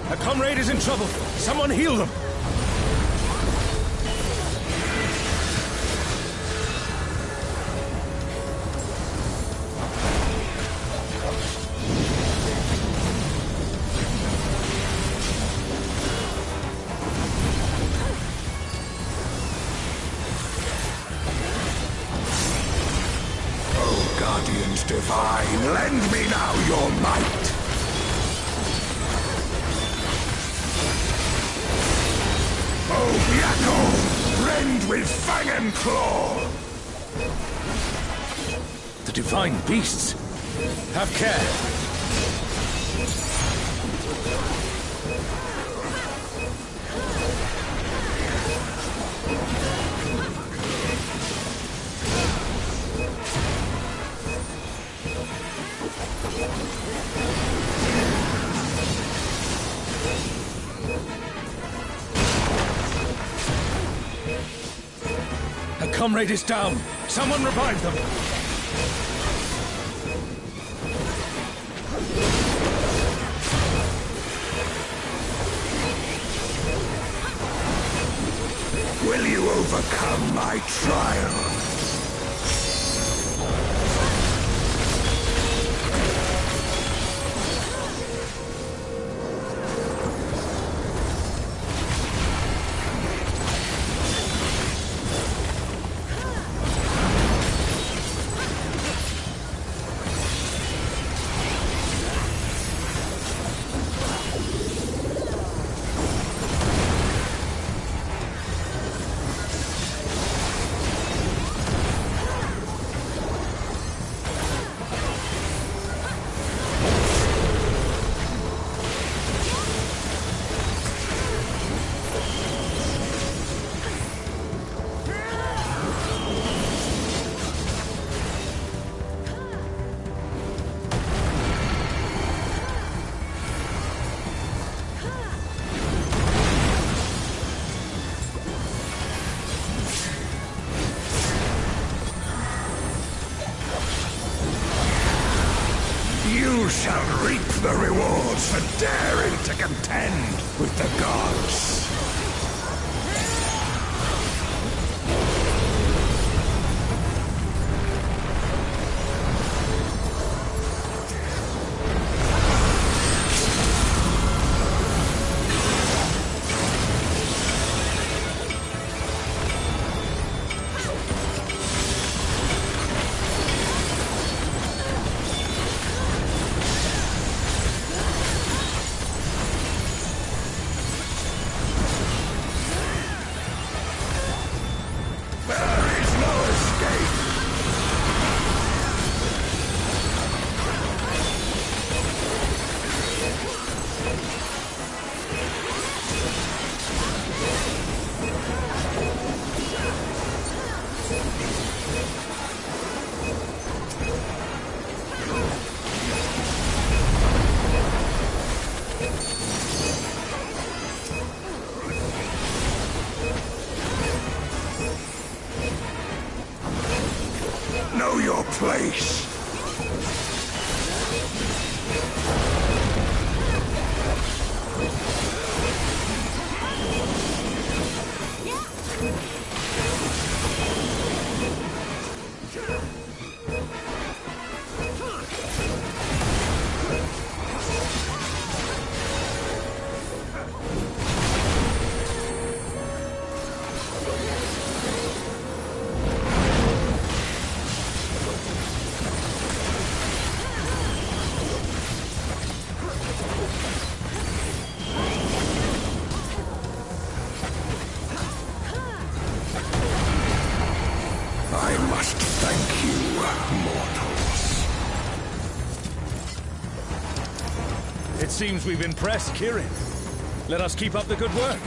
A comrade is in trouble. Someone heal them.
Oh, Guardians Divine, lend me now your might! Oh, Yakov, rend with fang and claw!
The divine beasts. Have care. A comrade is down. Someone revive them.
Will you overcome my trial? You shall reap the rewards for daring to contend with the gods. Know your place. I must thank you, mortals.
It seems we've impressed Kirin. Let us keep up the good work.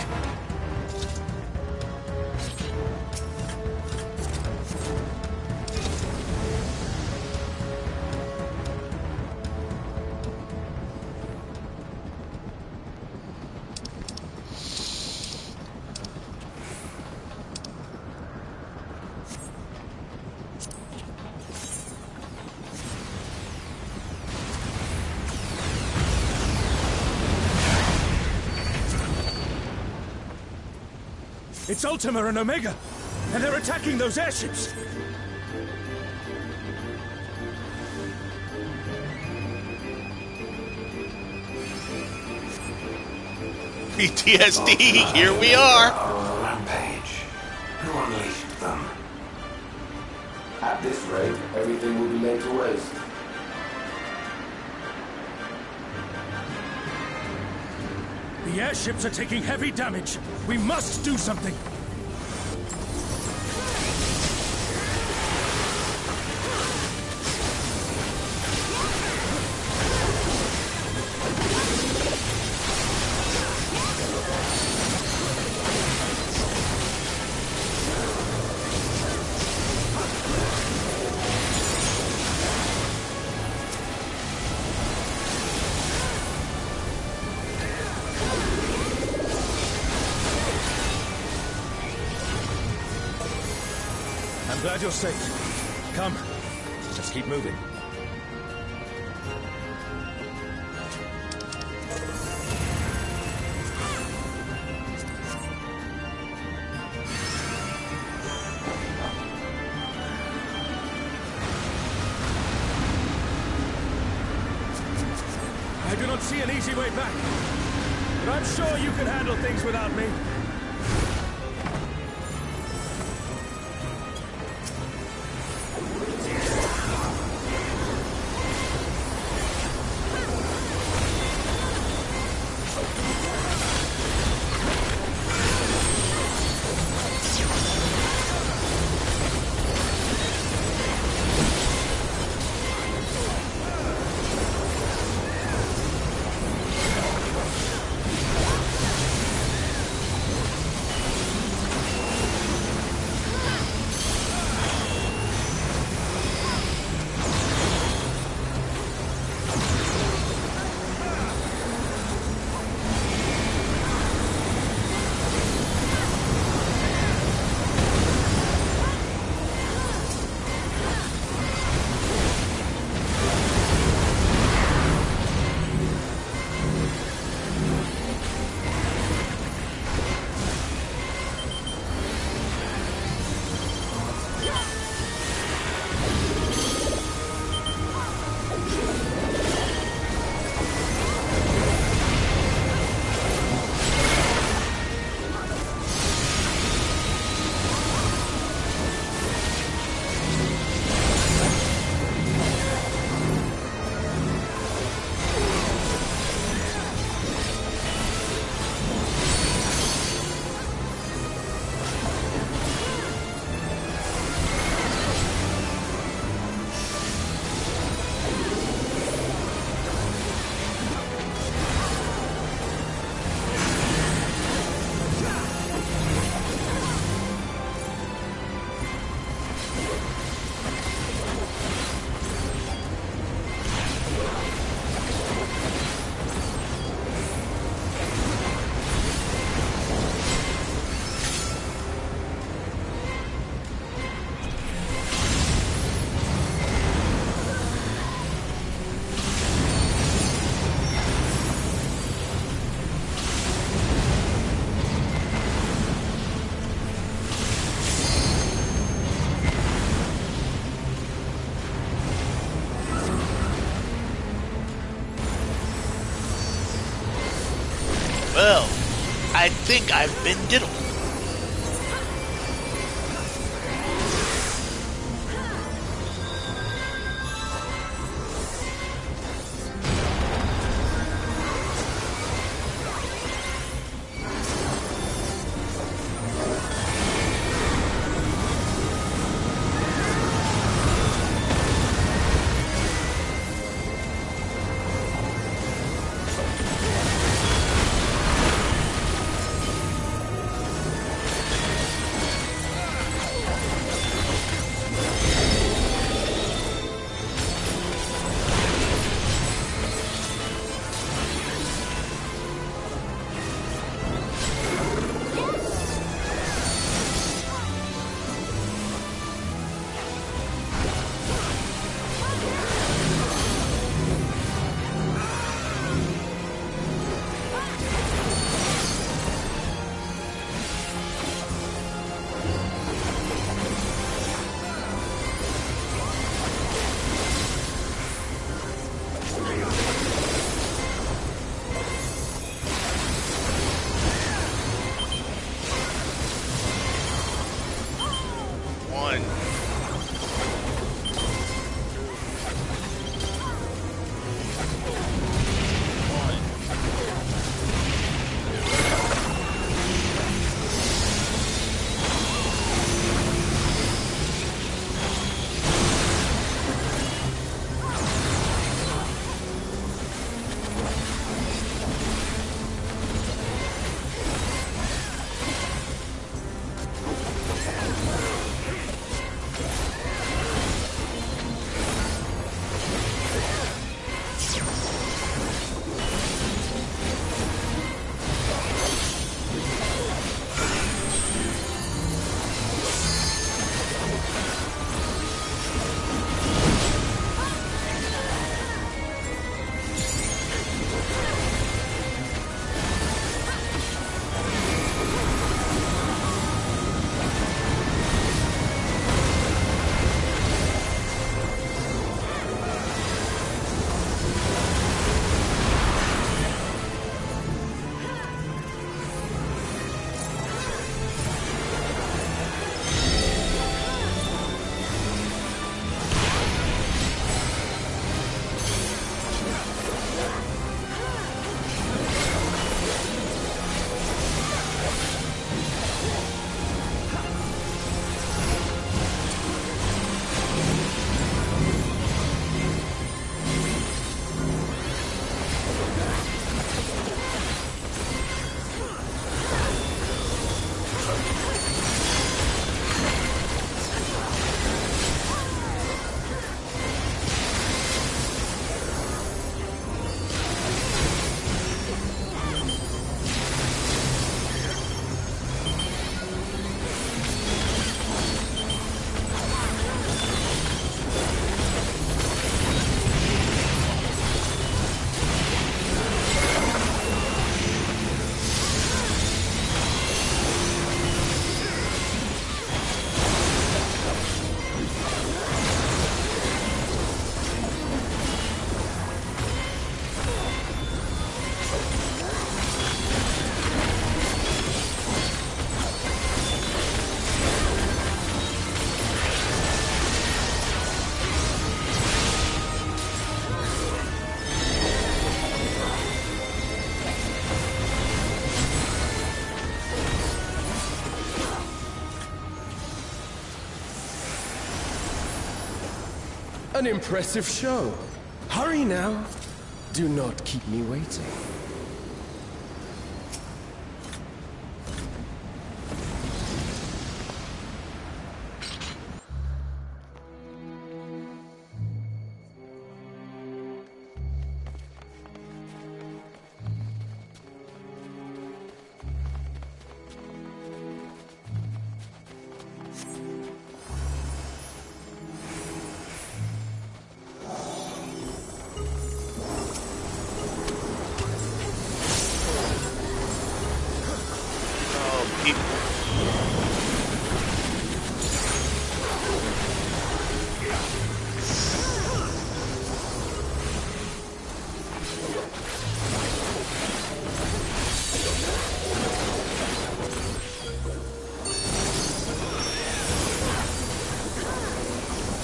It's Ultima and Omega, and they're attacking those airships.
PTSD, here we are.
On a rampage. Who unleashed them? At this rate, everything will be laid to waste.
The airships are taking heavy damage. We must do something. I'm glad you're safe. Come, let's keep moving. I do not see an easy way back, but I'm sure you can handle things without me.
Well, I think I've been diddled.
An impressive show. Hurry now. Do not keep me waiting.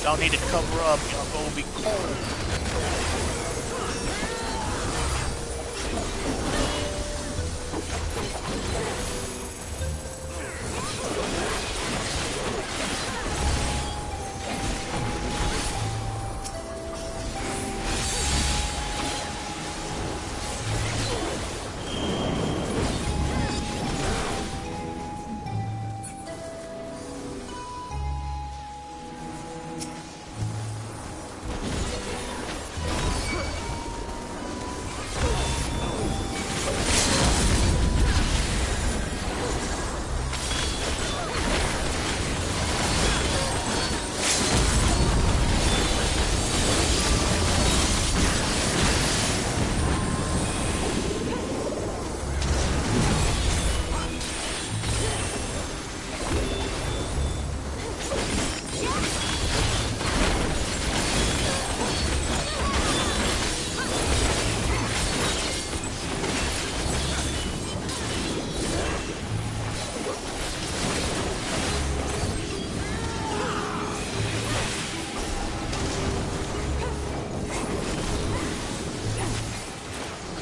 Y'all need to cover up. Y'all gonna be cold.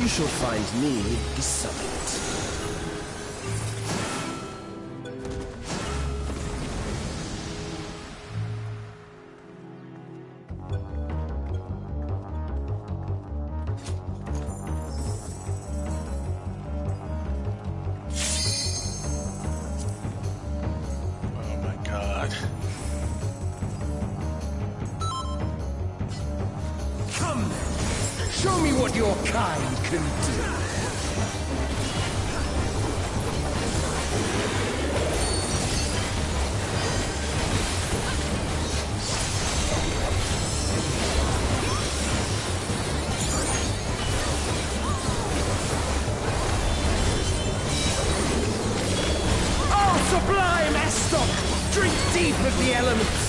You shall find me beside. Show me what your kind can do. Oh, sublime Estok! Drink deep of the elements!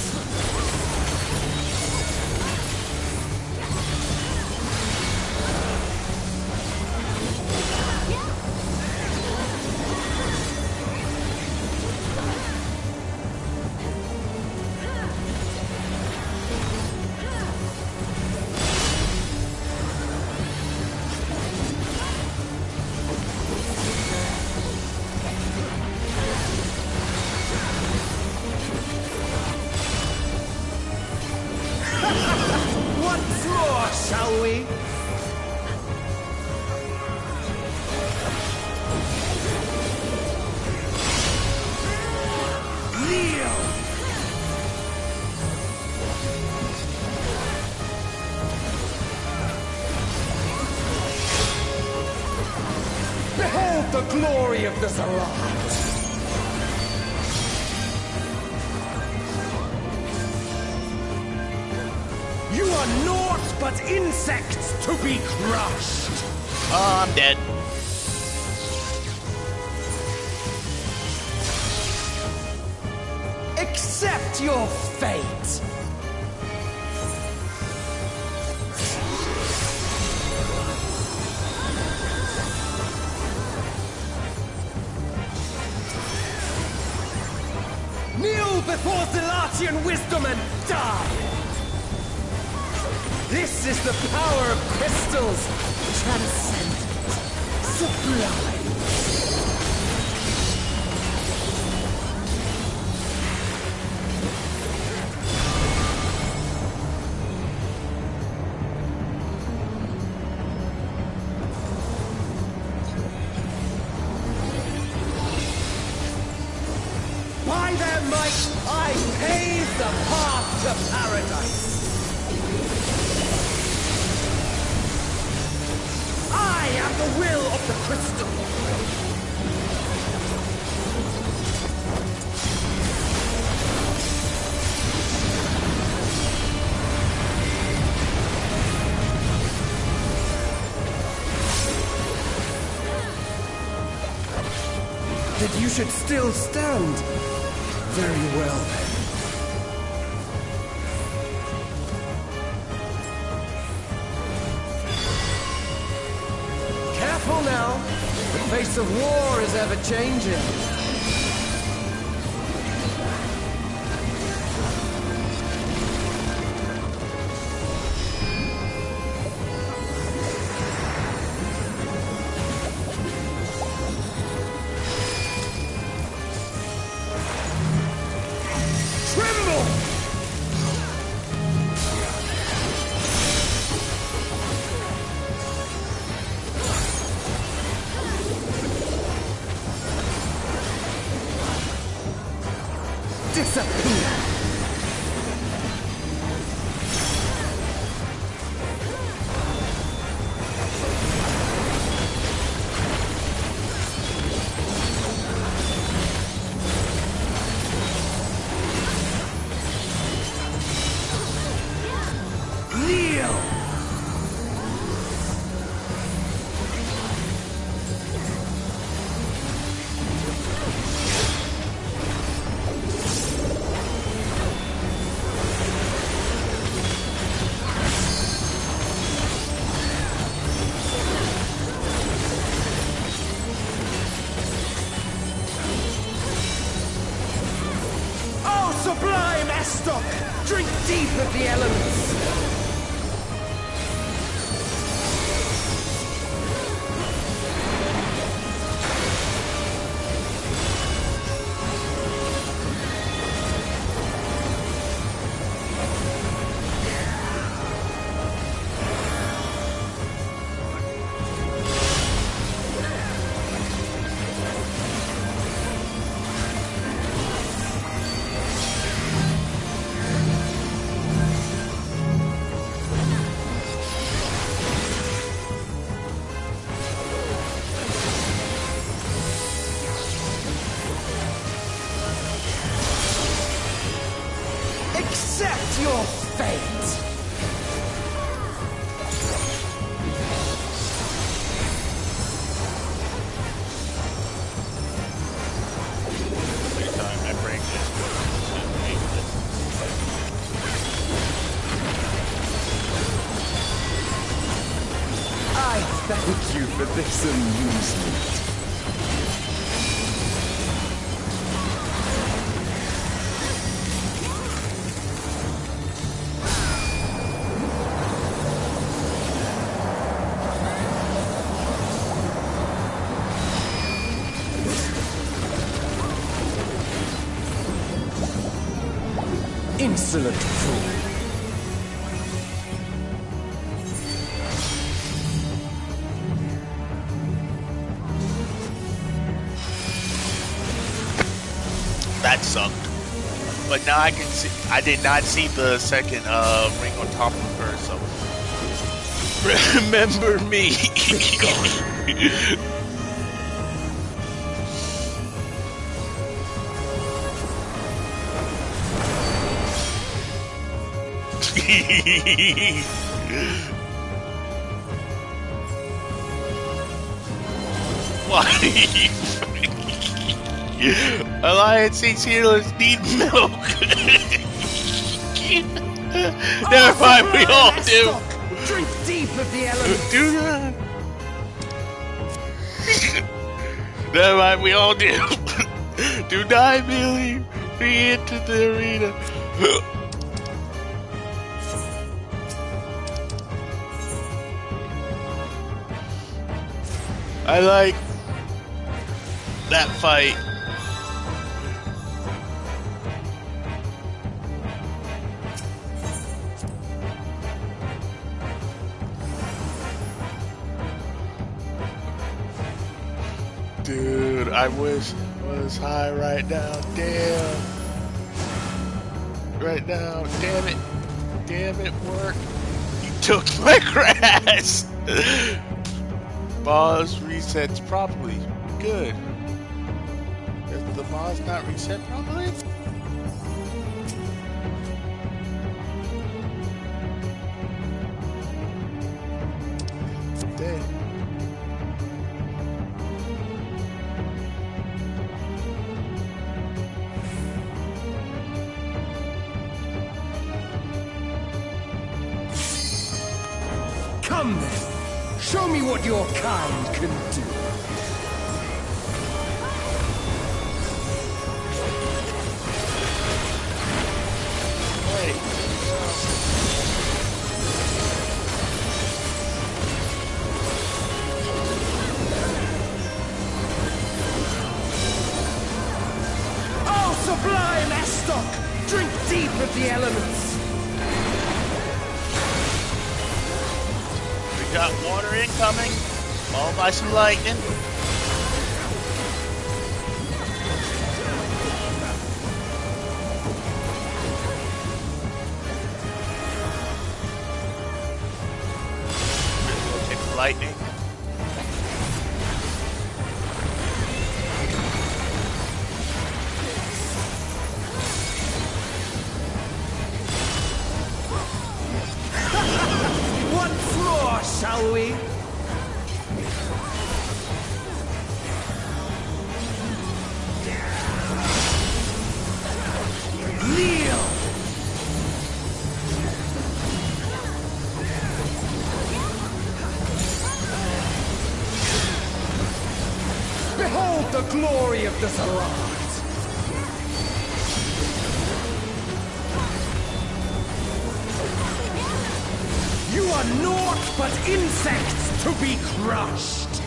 Once more, shall we? Kneel! Behold the glory of the Zalat! You are naught but insects to be crushed! Oh, I'm dead.
Accept your fate! Kneel before Zalatian wisdom and die! This is the power of crystals! Transcendent! Sublime!
to paradise! I am the will of the crystal! That you should still stand. Very well, then. Careful now. The face of war is ever changing. Disappear! Kneel! Sublime Estok! Drink deep of the elements! Accept your fate!
Every time I break this,
I thank you for this amusement. Insolent fool!
that sucked. But now I can see. I did not see the second ring on top of her. So remember me. Why? Alliance healers need milk. Never mind, we all do.
Drink deep of the elements.
Do that. Never mind, we all do. Do not immediately re-enter the arena. I like that fight. Dude, I wish I was high right now. Damn. right now. Damn it. Damn it, work. You took my grass. Boss resets properly. Good. Does the boss not reset properly? Dead.
Come then. Show me what your kind can do. Oh, sublime Estok! Drink deep of the elements.
Got water incoming, followed by some lightning. Take the lightning.
Once more, shall we? Kneel! Behold the glory of the Zerad! You are naught but insects to be crushed!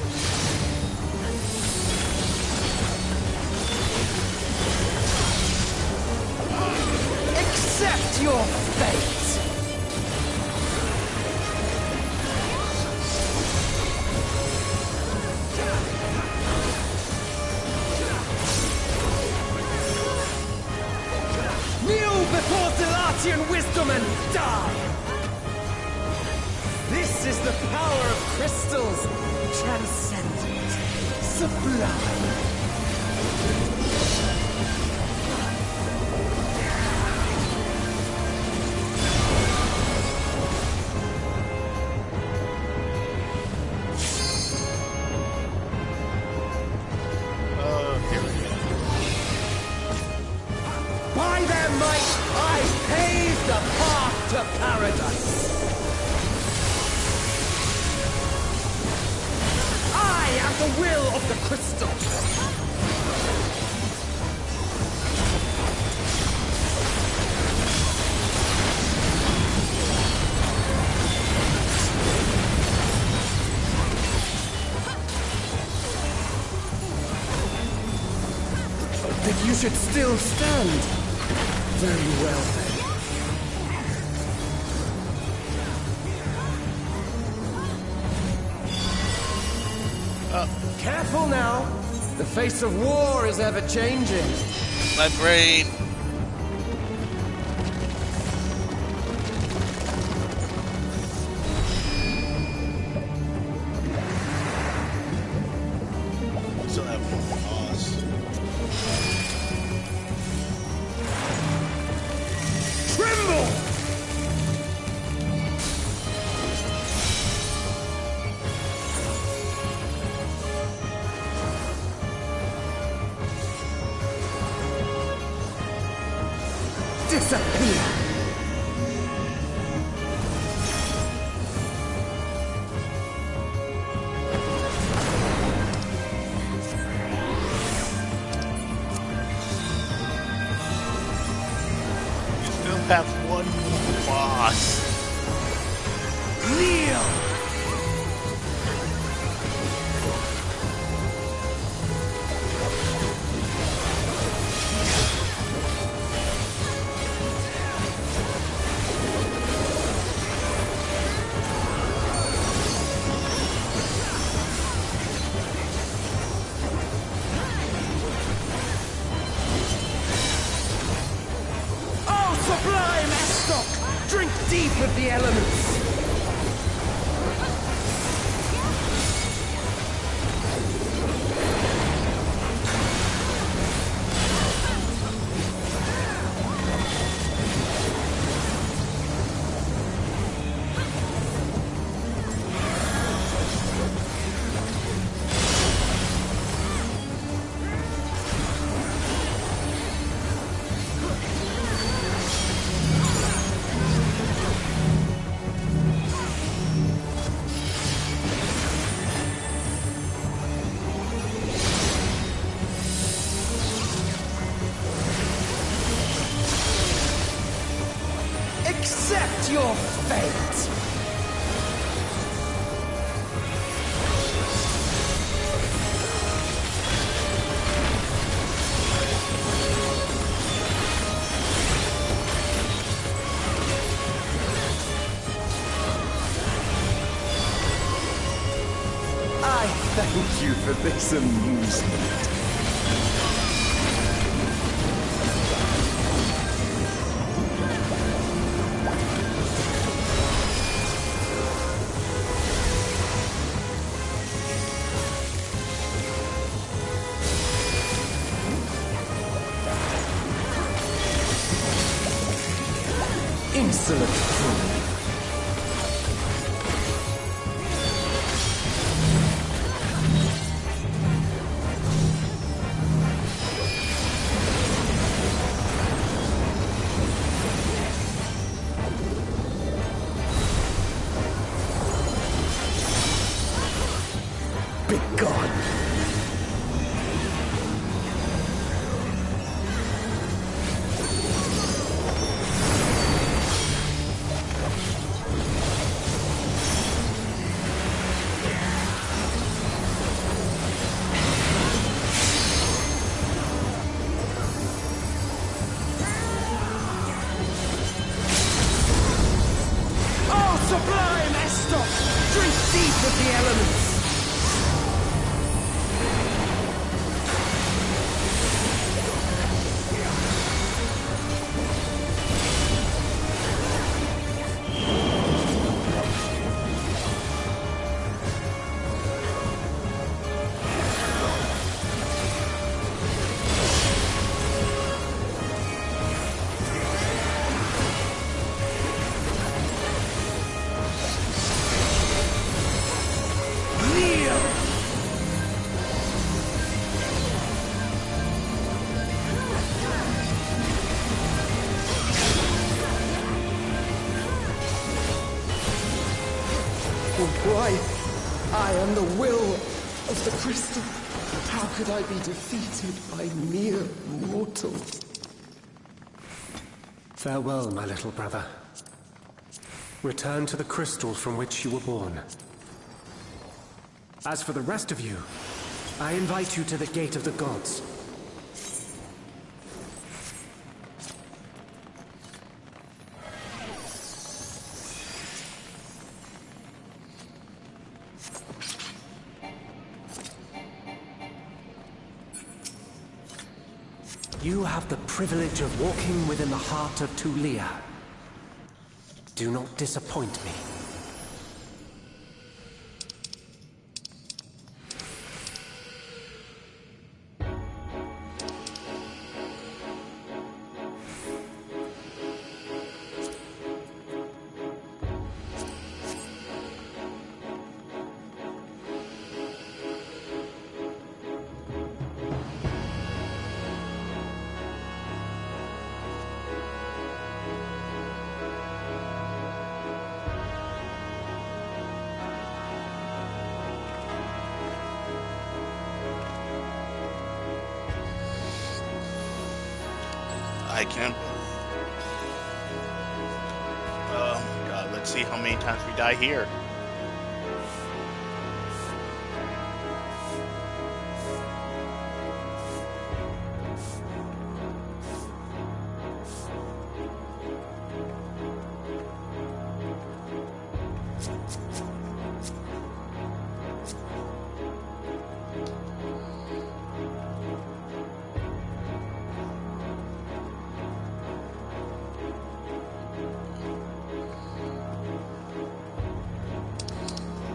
Accept your fate! Kneel before Zilatian wisdom and die! This is the power of crystals, transcendent, sublime.
Here we go.
By their might, I pave the path to paradise. I am the will of the crystal. That you should still stand. Very well then. Careful now. The face of war is ever changing.
My brain. Still have one boss.
Tremble! Disappear!
You still have one more boss.
Kneel! Oh, sublime! Drink deep of the elements! Accept your fate! I thank you for this amusement. Insolent fool. Begone. Sublime Estos! Drink deep of the elements! Why, I am the will of the crystal. How could I be defeated by mere mortals? Farewell, my little brother. Return to the crystal from which you were born. As for the rest of you, I invite you to the Gate of the Gods. You have the privilege of walking within the heart of Tulia. Do not disappoint me.
I can't. Oh my god, let's see how many times we die here.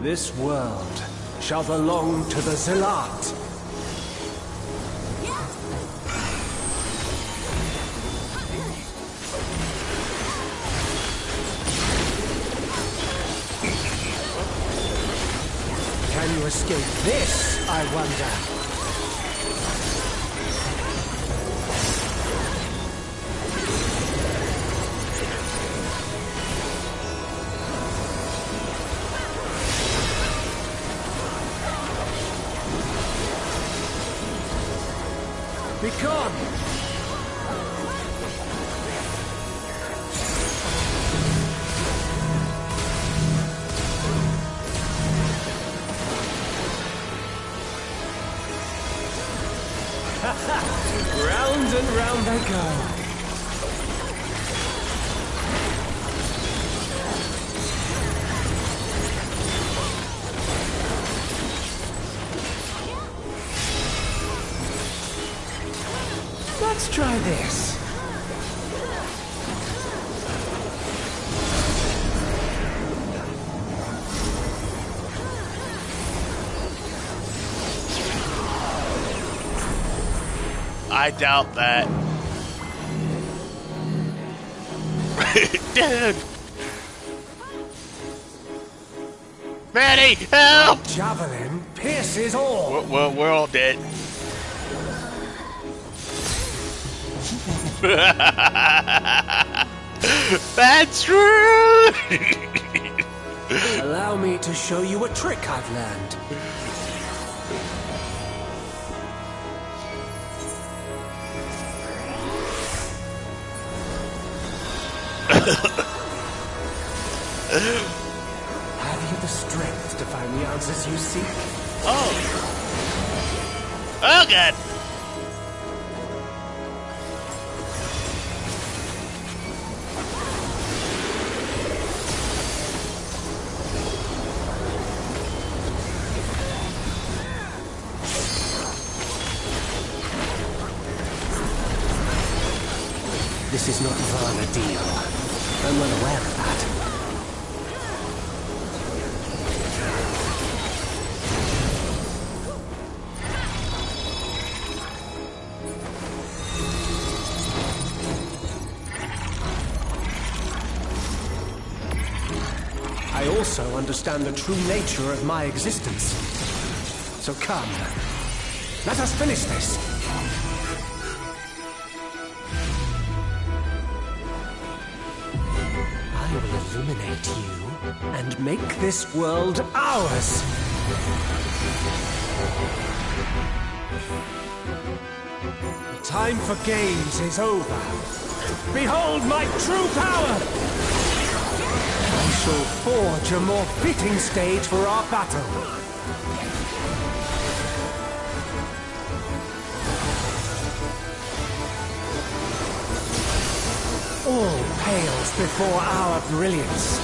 This world shall belong to the Zealot. Can you escape this, I wonder? Be gone! Round and round they go. Let's try this.
I doubt that. Dude! Manny, help!
Javelin pierces all.
We're all dead. That's true!
Allow me to show you a trick I've learned. Have you the strength to find the answers you seek?
Oh. Oh, God.
This is not Varna deal. I'm well aware of that. I also understand the true nature of my existence. So come, let us finish this. I will illuminate you and make this world ours. The time for games is over. Behold my true power! I shall forge a more fitting stage for our battle. All pales before our brilliance.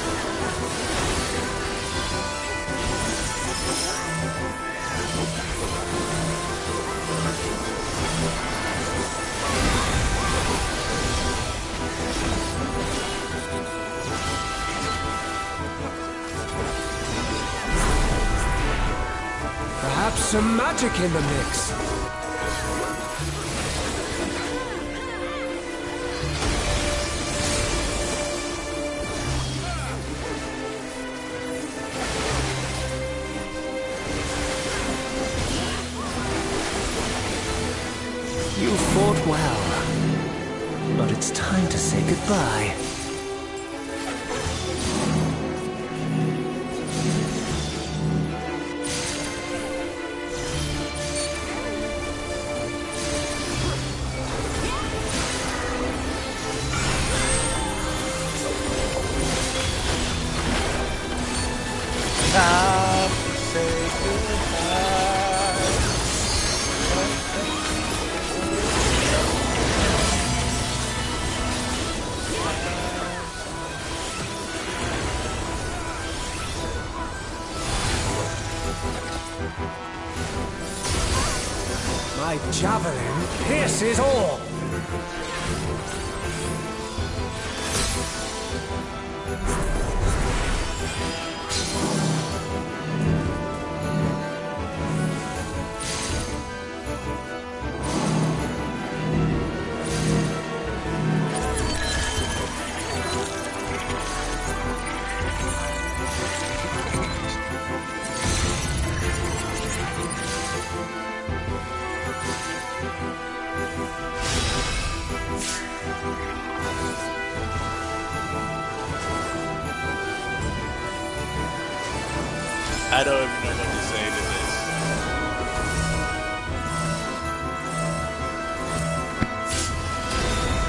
Perhaps some magic in the mix. You fought well, but it's time to say goodbye.
Time to say goodbye.
My javelin pierces all.
I don't even know what to say to this.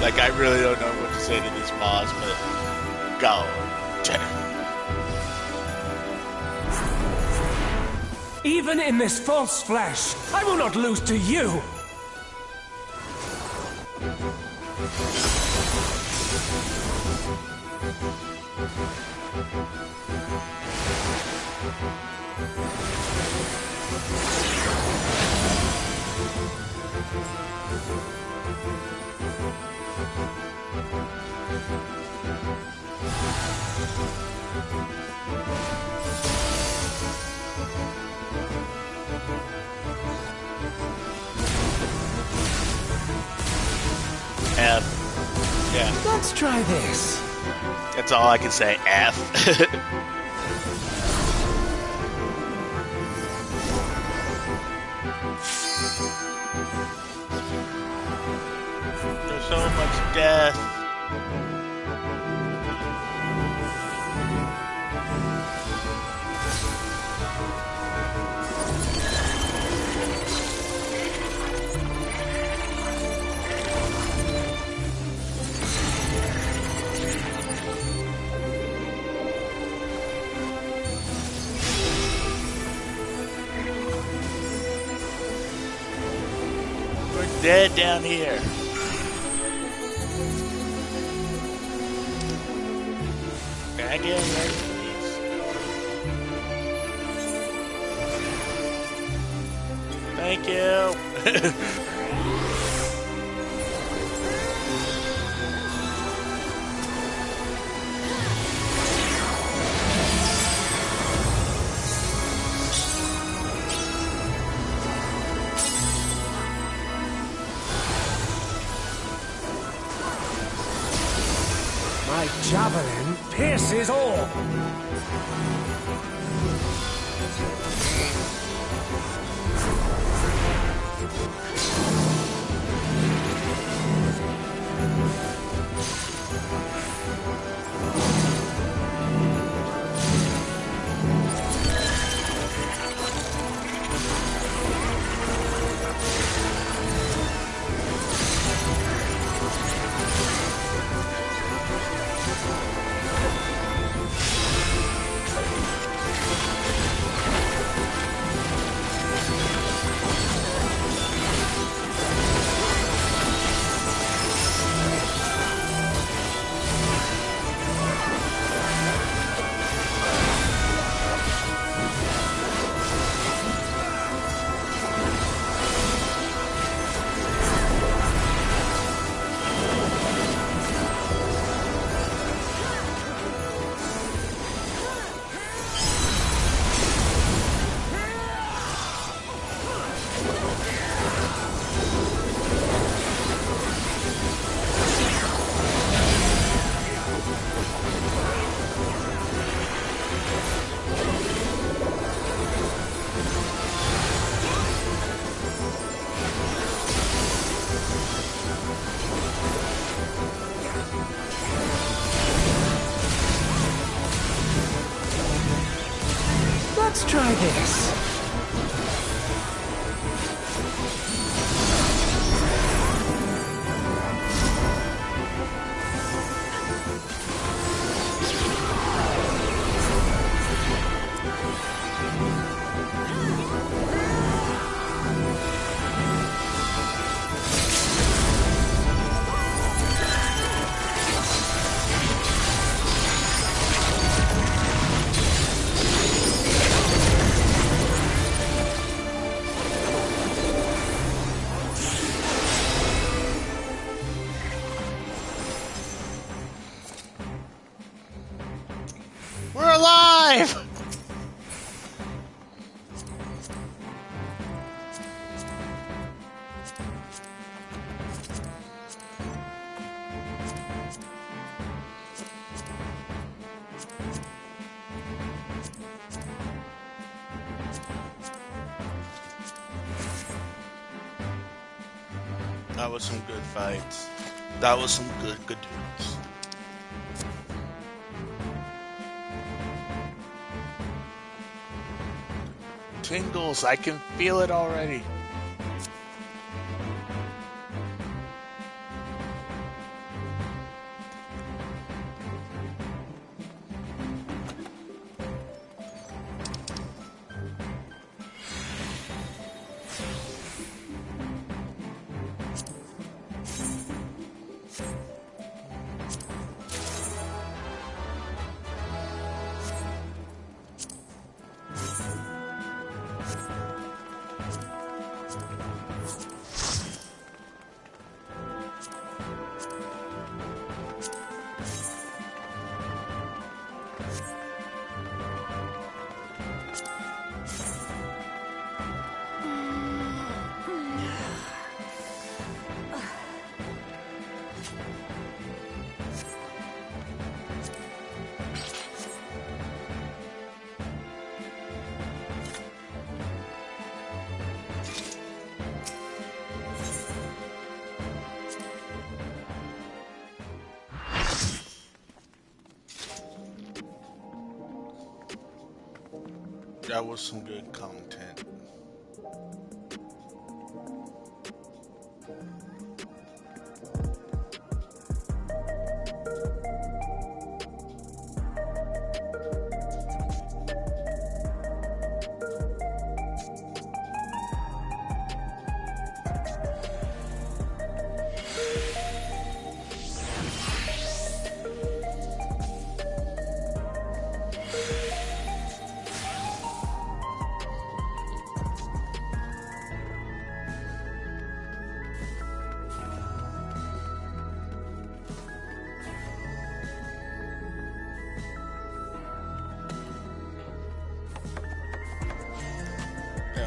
Like, I really don't know what to say to this boss, but go.
Even in this false flesh, I will not lose to you!
F. Yeah.
Let's try this.
That's all I can say. F. There's so much death. We're dead down here. Back in, right? Thank you.
My javelin pierces all. Let's try this.
We're alive! That was some good fights. That was some good dudes. tingles. I can feel it already. That was some good content.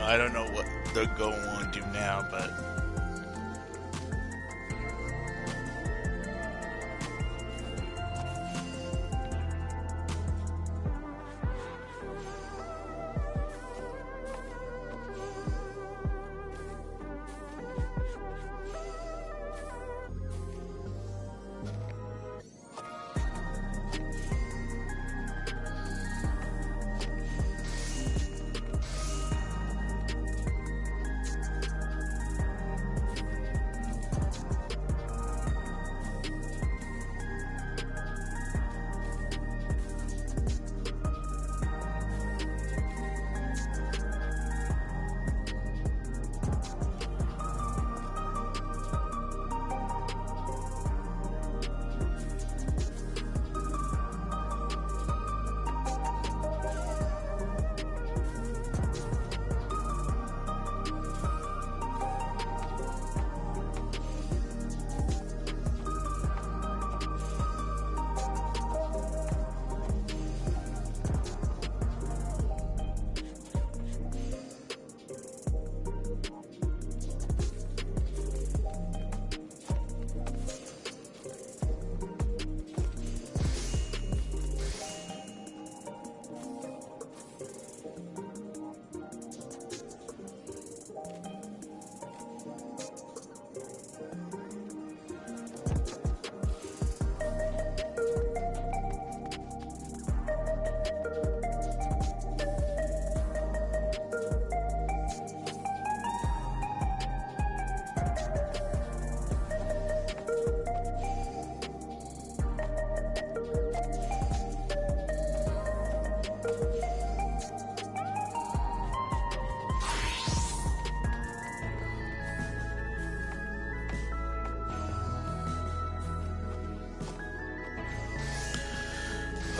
I don't know what they're going to do now, but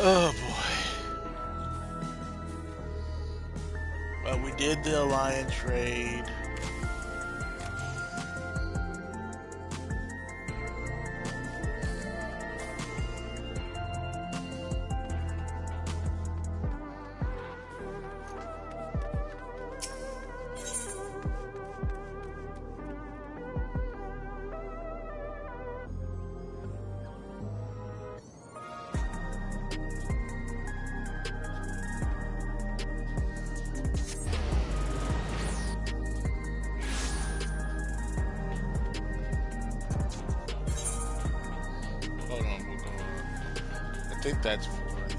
oh boy. Well, we did the alliance raid. Hold on, we'll go. I think that's for the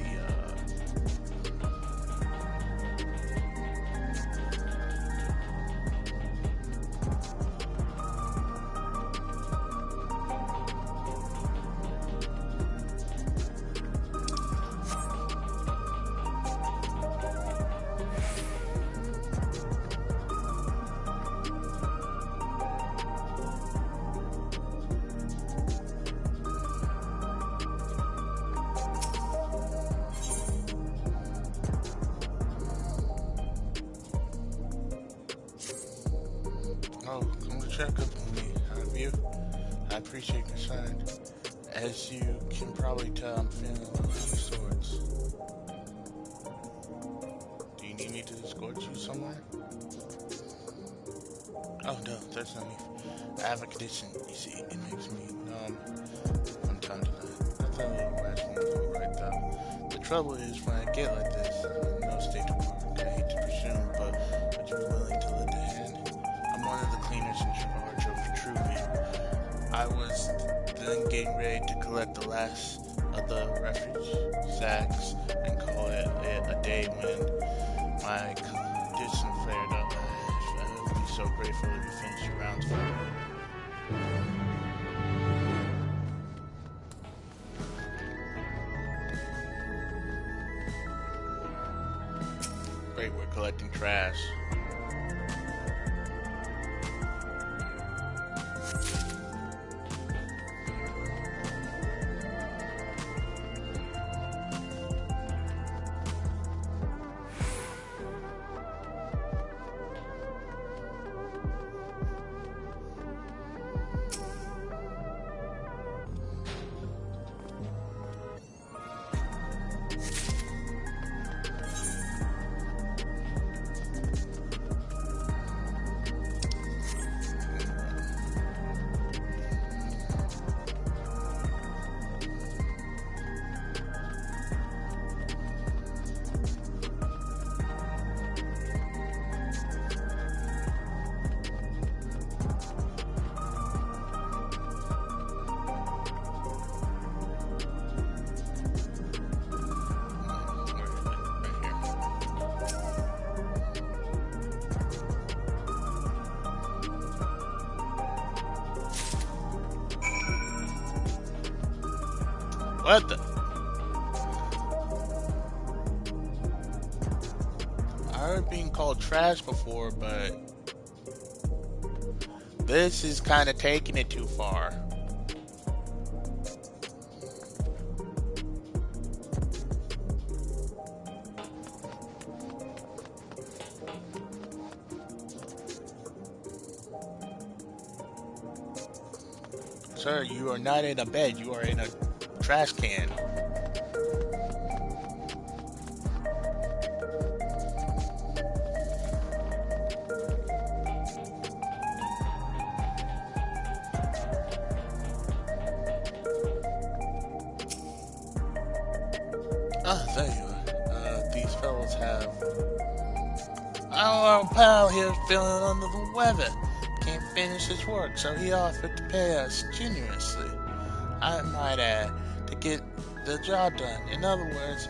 Oh, come to check up on me. How have you? I appreciate your concern. As you can probably tell, I'm feeling a little out of sorts. Do you need me to escort you somewhere? Oh no, there's no need. I have a condition, you see. It makes me numb from time to time. That's a little rational, right though. The trouble is, when I get like this, I'm in no state to work. I hate to presume, but would you be willing to lend a hand? I'm one of the cleaners in charge of Truvia. I was then getting ready to collect the last of the refuge sacks and call it a day when my condition flared up. I would be so grateful if you finished your rounds for me. Great, we're collecting trash. What the? I heard being called trash before, but this is kind of taking it too far. Sir, you are not in a bed, you are in a trash can. Ah, there you are. These fellows have... Our pal here's feeling under the weather. Can't finish his work, so he offered to pay us generously. I might add, to get the job done. In other words,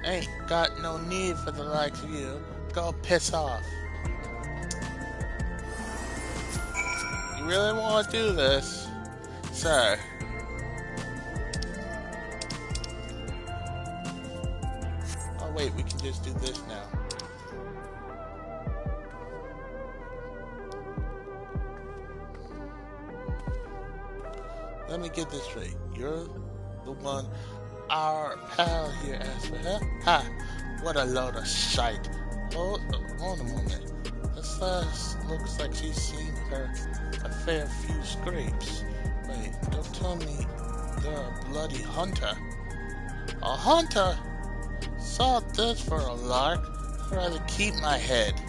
ain't got no need for the likes of you. Go piss off. You really want to do this, sir? Oh wait, we can just do this now. Let me get this straight. You're the one our pal here asked for help? Ha! What a load of shite. Hold on a moment. This looks like she's seen her a fair few scrapes. Wait, don't tell me you're a bloody hunter. A hunter? Saw this for a lark. I'd rather keep my head.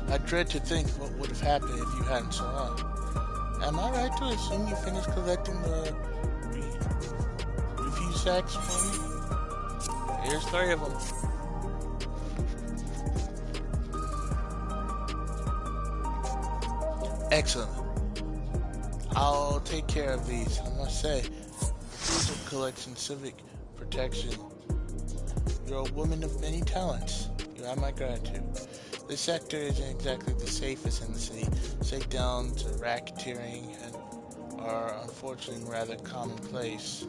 I dread to think what would have happened if you hadn't shown up. Am I right to assume you finished collecting the refuse sacks for me? Here's 3 of them. Excellent. I'll take care of these. I must say, Refusal collection civic protection. You're a woman of many talents. You have my gratitude. This sector isn't exactly the safest in the city. Shakedowns to racketeering are unfortunately rather commonplace.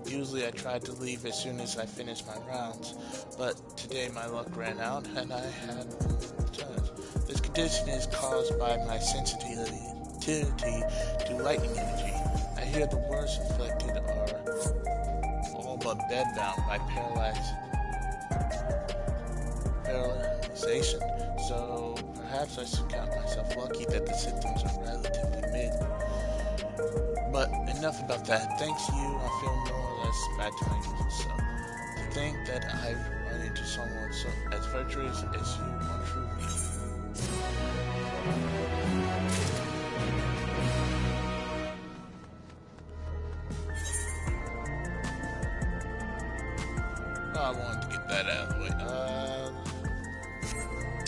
Usually I try to leave as soon as I finish my rounds, but today my luck ran out and I had no chance. This condition is caused by my sensitivity to lightning energy. I hear the worst affected are all but bedbound by paralyzation. So perhaps I should count myself lucky that the symptoms are relatively mid. But enough about that. Thanks to you, I feel more or less back to my usual self. To think that I've run into someone so as virtuous as you are truly. Oh, I wanted to get that out of the way.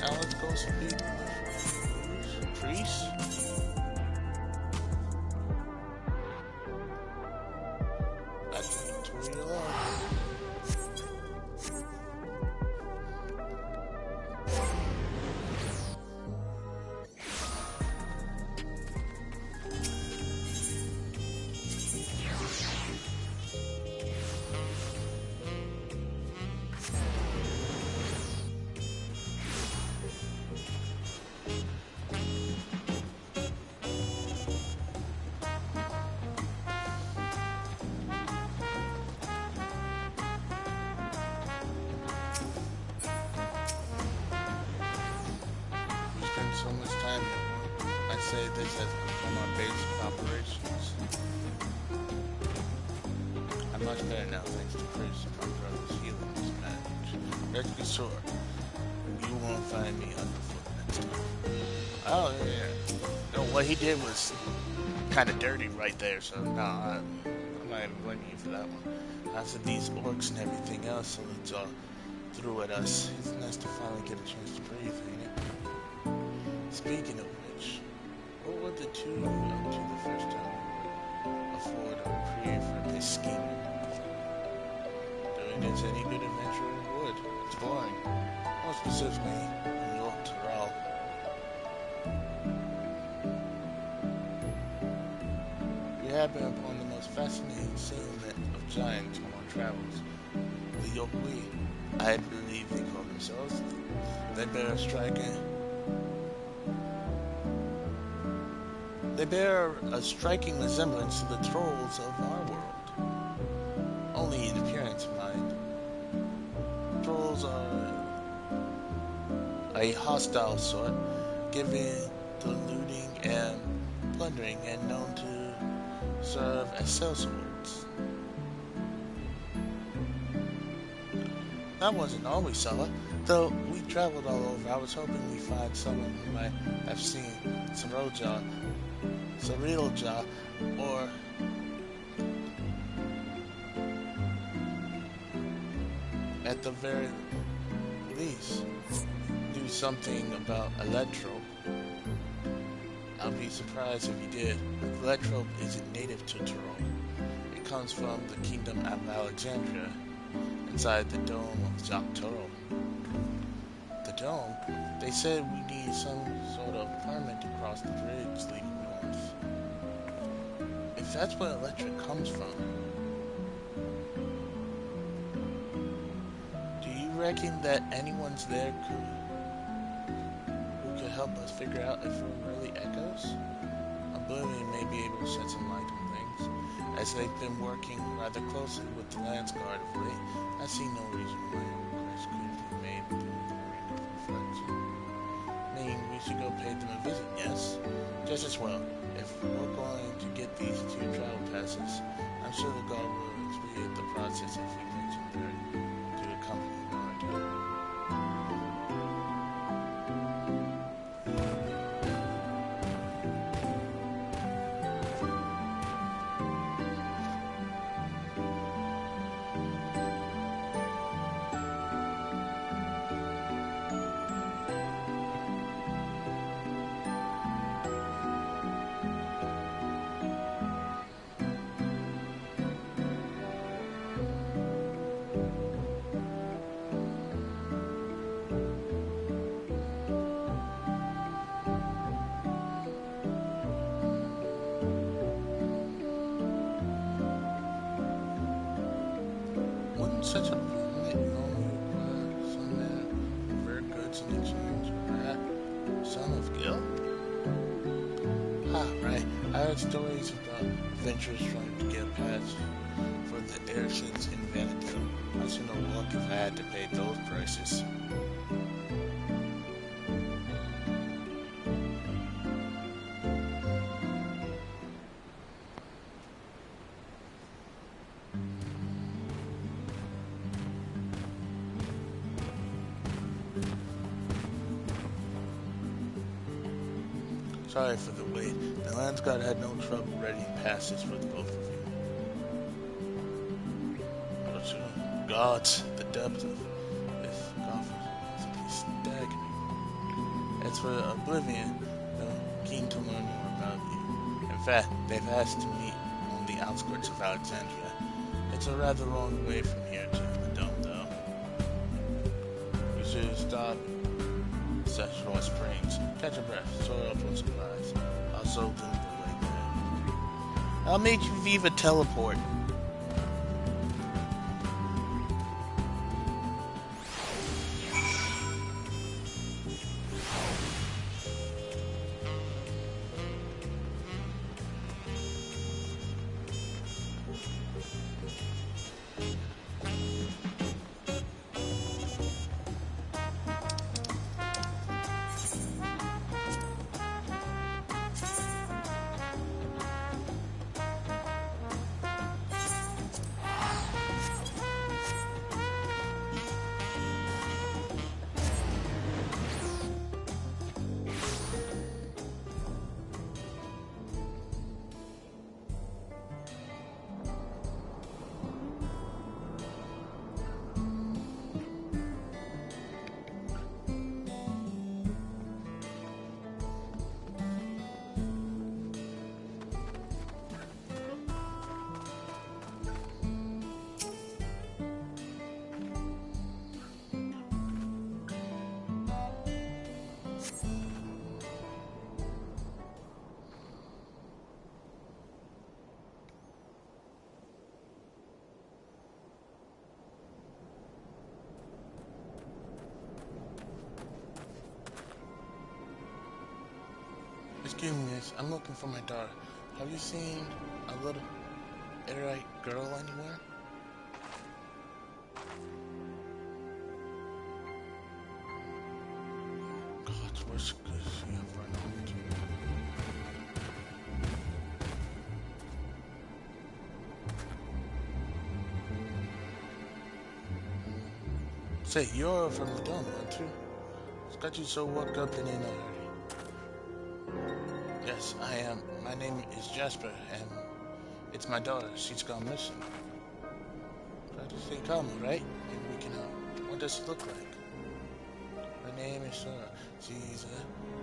Now let's go speak with Priest. So much time here. I say this has become our base of operations. I'm much better now thanks to Chris and my brother's healing was managed. Let's be sure you won't find me underfoot next time. Oh yeah. No, what he did was kind of dirty right there, so no, I'm not even blaming you for that one. After these orcs and everything else, so it's all threw at us. It's nice to finally get a chance to breathe, ain't it? Speaking of which, what would the two of you up to the first time afford a reprieve from this scheming? Doing as any good adventurer would, exploring, more specifically in York Tyrell. We have been upon the most fascinating settlement of giants on our travels. The Yokwi, I believe they call themselves. They bear a striking resemblance to the trolls of our world. Only in appearance, mind. Trolls are a hostile sort, given to looting and plundering and known to serve as sellswords. That wasn't all we saw. Though we traveled all over, I was hoping we'd find someone who might have seen Sarilja, or at the very least, do something about Electro. I'll be surprised if you did. Electro isn't native to Tyrell. It comes from the kingdom of Alexandria, inside the dome of Jacques Tyrell. The dome? They said we need some sort of permit to cross the bridge leading north. If that's where electric comes from, do you reckon that anyone's there who could help us figure out if we're really echoes? Oblivion may be able to shed some light on things, as they've been working rather closely with the Lance Guard of late. I see no reason why a request couldn't be made with the ring of reflection. I mean, we should go pay them a visit, yes? Just as well. If we're going to get these 2 travel passes, I'm sure the guard will expedite the process if we mention there to accompany the guard. Such a planet only requires some man of rare goods in exchange, perhaps son of Gil? Ah, right. I heard stories about adventurers trying to get past for the airships in Vanadil. I shouldn't walk if I had to pay those prices. Sorry for the wait. The Landsguard had no trouble readying passes for the both of you. But you gods, the depth of this conference is staggering. As for Oblivion, they're keen to learn more about you. In fact, they've asked to meet on the outskirts of Alexandria. It's a rather long way from here to the Dome, though. You should stop Sexual Springs. Catch a breath, soar up on supplies. Also, the way there. I'll make you Viva teleport. Excuse me, miss. I'm looking for my daughter. Have you seen a little Erite girl anywhere? God, where's she have run off to? Say, you're from the Dome, aren't you? What's got you so woke up and in a hurry? Yes, I am. My name is Jasper, and it's my daughter. She's gone missing. Try to stay calm, alright? Maybe we can help. What does she look like? Her name is Sora. She's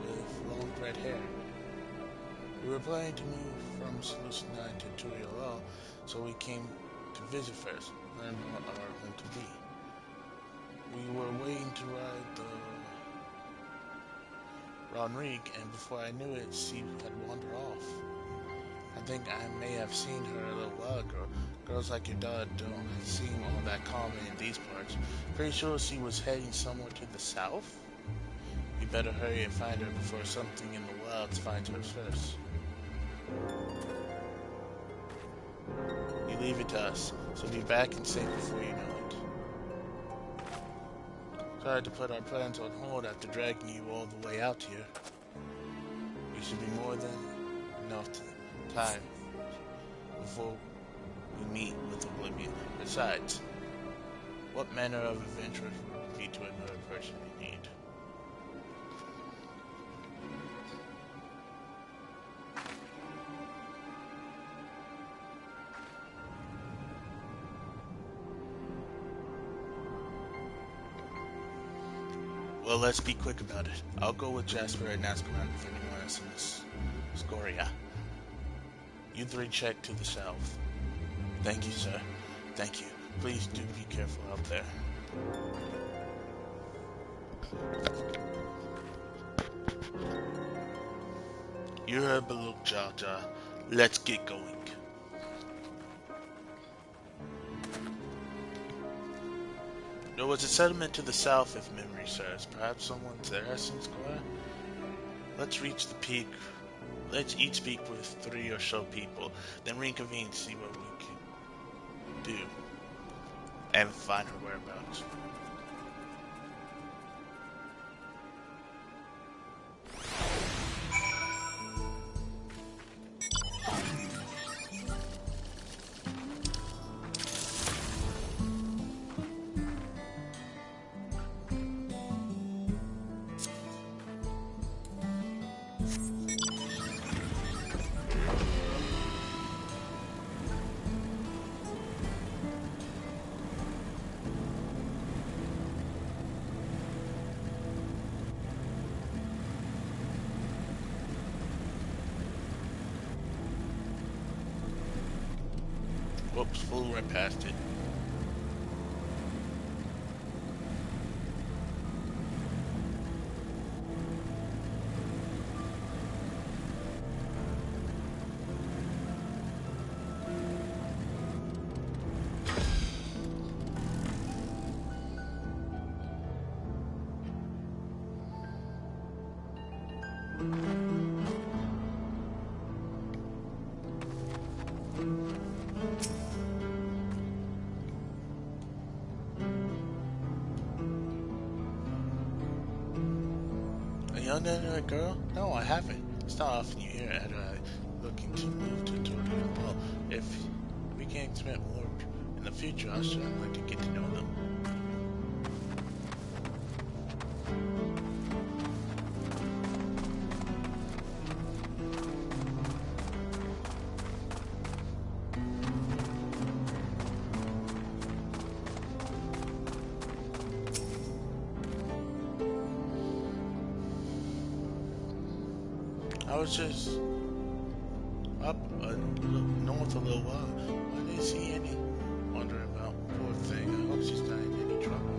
with long red hair. We were planning to move from Solution 9 to Turiel, so we came to visit first, learn what our home to be. We were waiting to ride the Ronrig, and before I knew it, she had wandered off. I think I may have seen her a little while ago. Girls like your daughter don't seem all that common in these parts. Pretty sure she was heading somewhere to the south? You better hurry and find her before something in the wilds finds her first. You leave it to us, so be back and safe before you know it. Sorry to put our plans on hold after dragging you all the way out here. We should be more than enough time before we meet with Oblivion. Besides, what manner of adventure would be to another person in need? Well, let's be quick about it. I'll go with Jasper and ask around if anyone else in Scoria. You three check to the south. Thank you, sir. Thank you. Please do be careful out there. You heard Baluk Jar Jar. Let's get going. There was a settlement to the south, if memory serves. Perhaps someone's there since Square? Let's reach the peak. Let's each speak with 3 or so people, then reconvene to see what we can do and find her whereabouts. Whoops, flew right past it. A young and girl? No, I haven't. It's not often you hear Adai looking to move to Tornado. Well, if we can expect more in the future, I'll certainly like to get to know them. I was just up north a little while. I didn't see any. Wondering about poor thing. I hope she's not in any trouble.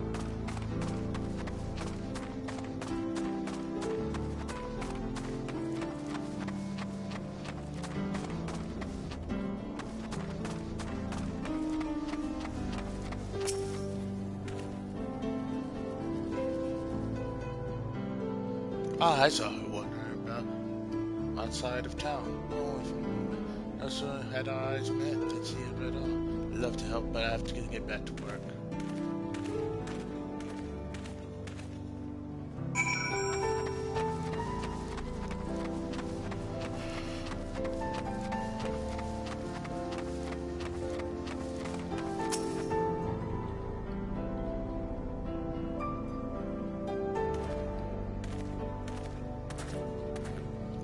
Ah, I saw her wandering about outside of town. No sooner had our eyes met than she had read all. I'd love to help, but I have to get back to work.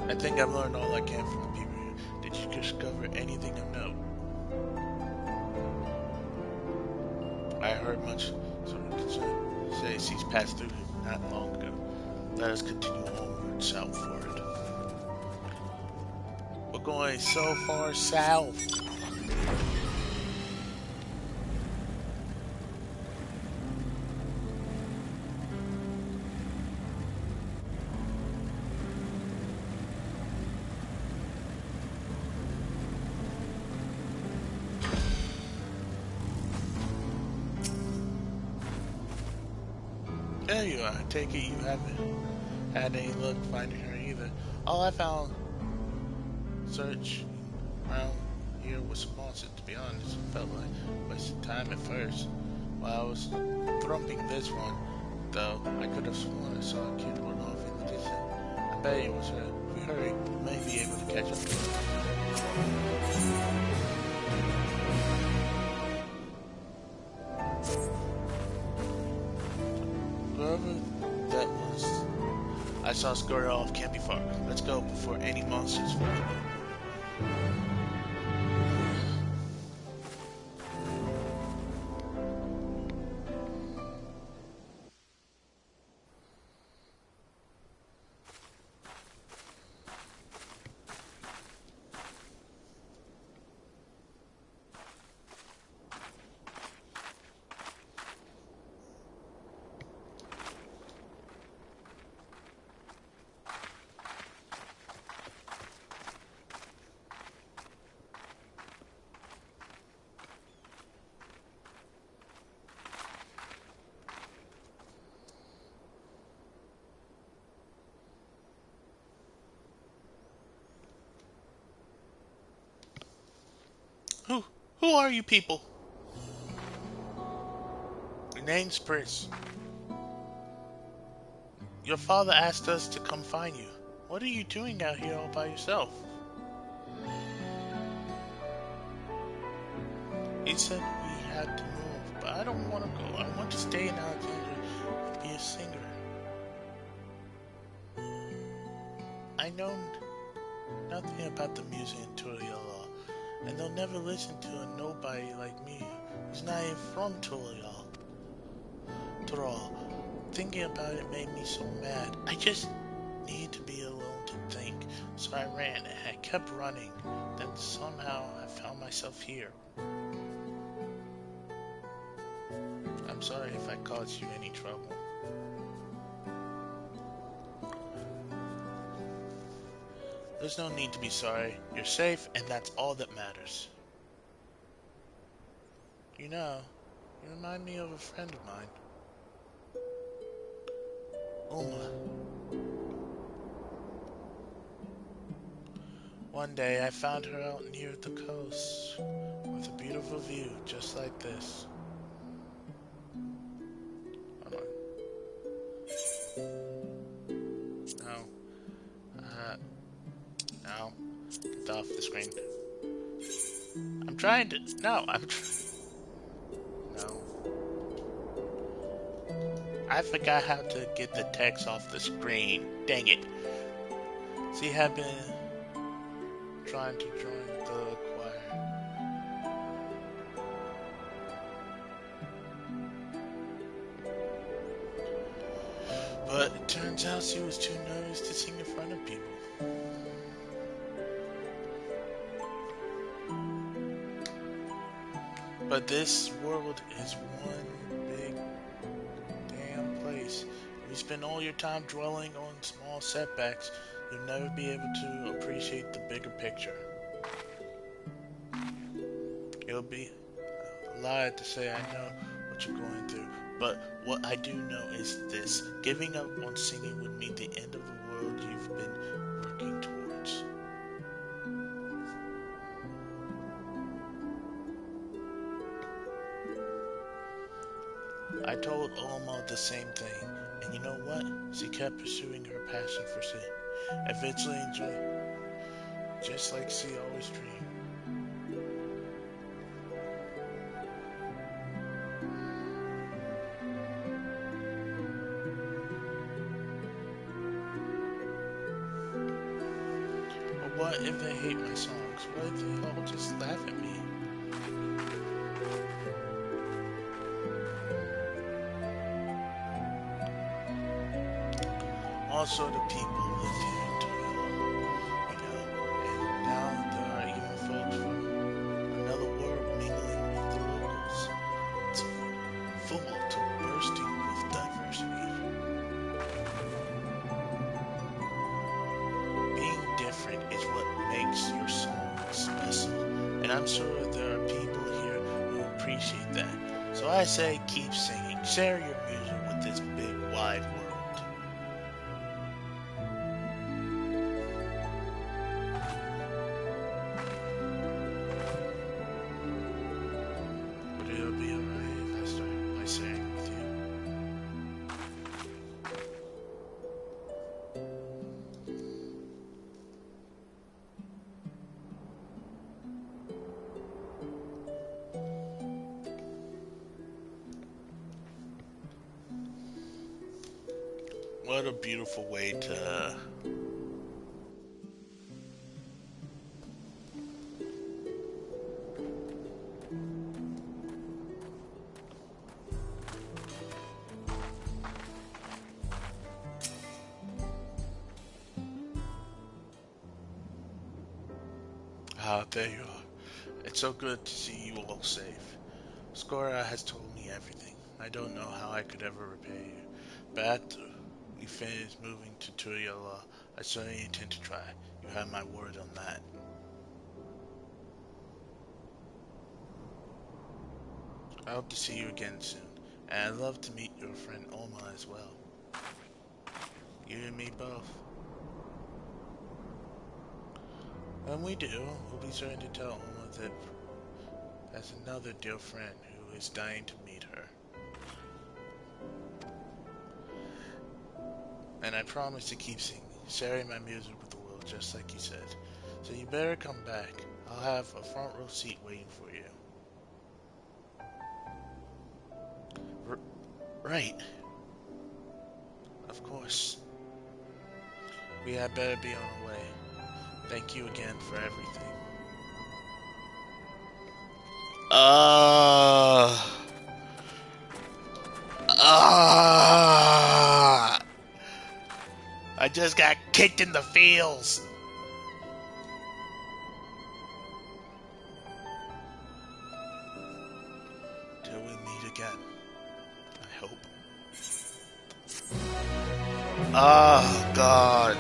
I think I've learned all I can from the people here. Did you discover anything of note? I heard much say she's passed through not long ago. Let us continue onward southward. We're going so far south. There you are. I take it you haven't had any luck finding her either. All I found search around here was some nonsense, to be honest. It felt like wasting time at first. While I was thrumping this one, though, I could have sworn I saw a kid run off in the distance. I bet it was her. If we hurry, we may be able to catch up to her. Whoever that was I saw scurry off can't be far. Let's go before any monsters find me. Who are you people? Name's Pris. Your father asked us to come find you. What are you doing out here all by yourself? He said we had to move, but I don't want to go. I want to stay in Alexandria and be a singer. I know nothing about the music in Turiel, and they'll never listen to a nobody like me who's not even from Turiel. Thinking about it made me so mad. I just need to be alone to think. So I ran, and I kept running. Then somehow I found myself here. I'm sorry if I caused you any trouble. There's no need to be sorry. You're safe, and that's all that matters. You know, you remind me of a friend of mine. Uma. One day I found her out near the coast with a beautiful view just like this. Hold on. No. Get off the screen. I'm trying to. No. I forgot how to get the text off the screen. Dang it. See, I've been trying to join the choir. But it turns out she was too nervous to sing in front of people. But this world is one big damn place. If you spend all your time dwelling on small setbacks, you'll never be able to appreciate the bigger picture. It'll be a lie to say I know what you're going through, but what I do know is this. Giving up on singing would mean the end of the world you've been working towards. I told Oma the same thing, and you know what? She kept pursuing her passion for singing. Eventually enjoyed, just like she always dreamed. But what if they hate my songs? What if they all just laugh at me? All sort of people live here in Toyota, and now there are even folks from another world mingling with the locals. It's full to bursting with diversity. Being different is what makes your song special, and I'm sure there are people here who appreciate that. So I say keep singing, share your music with this big wide world. What a beautiful way to there you are. It's so good to see you all safe. Skora has told me everything. I don't know how I could ever repay you, but after we finish moving to Turiel, I certainly intend to try. You have my word on that. I hope to see you again soon, and I'd love to meet your friend Oma as well. You and me both. When we do, we'll be certain to tell Oma that there's another dear friend who is dying to meet her. and I promise to keep singing, sharing my music with the world, just like you said. So you better come back. I'll have a front row seat waiting for you. Right. Of course. We had better be on our way. Thank you again for everything. I just got kicked in the feels. Till we meet again. I hope. Oh, God.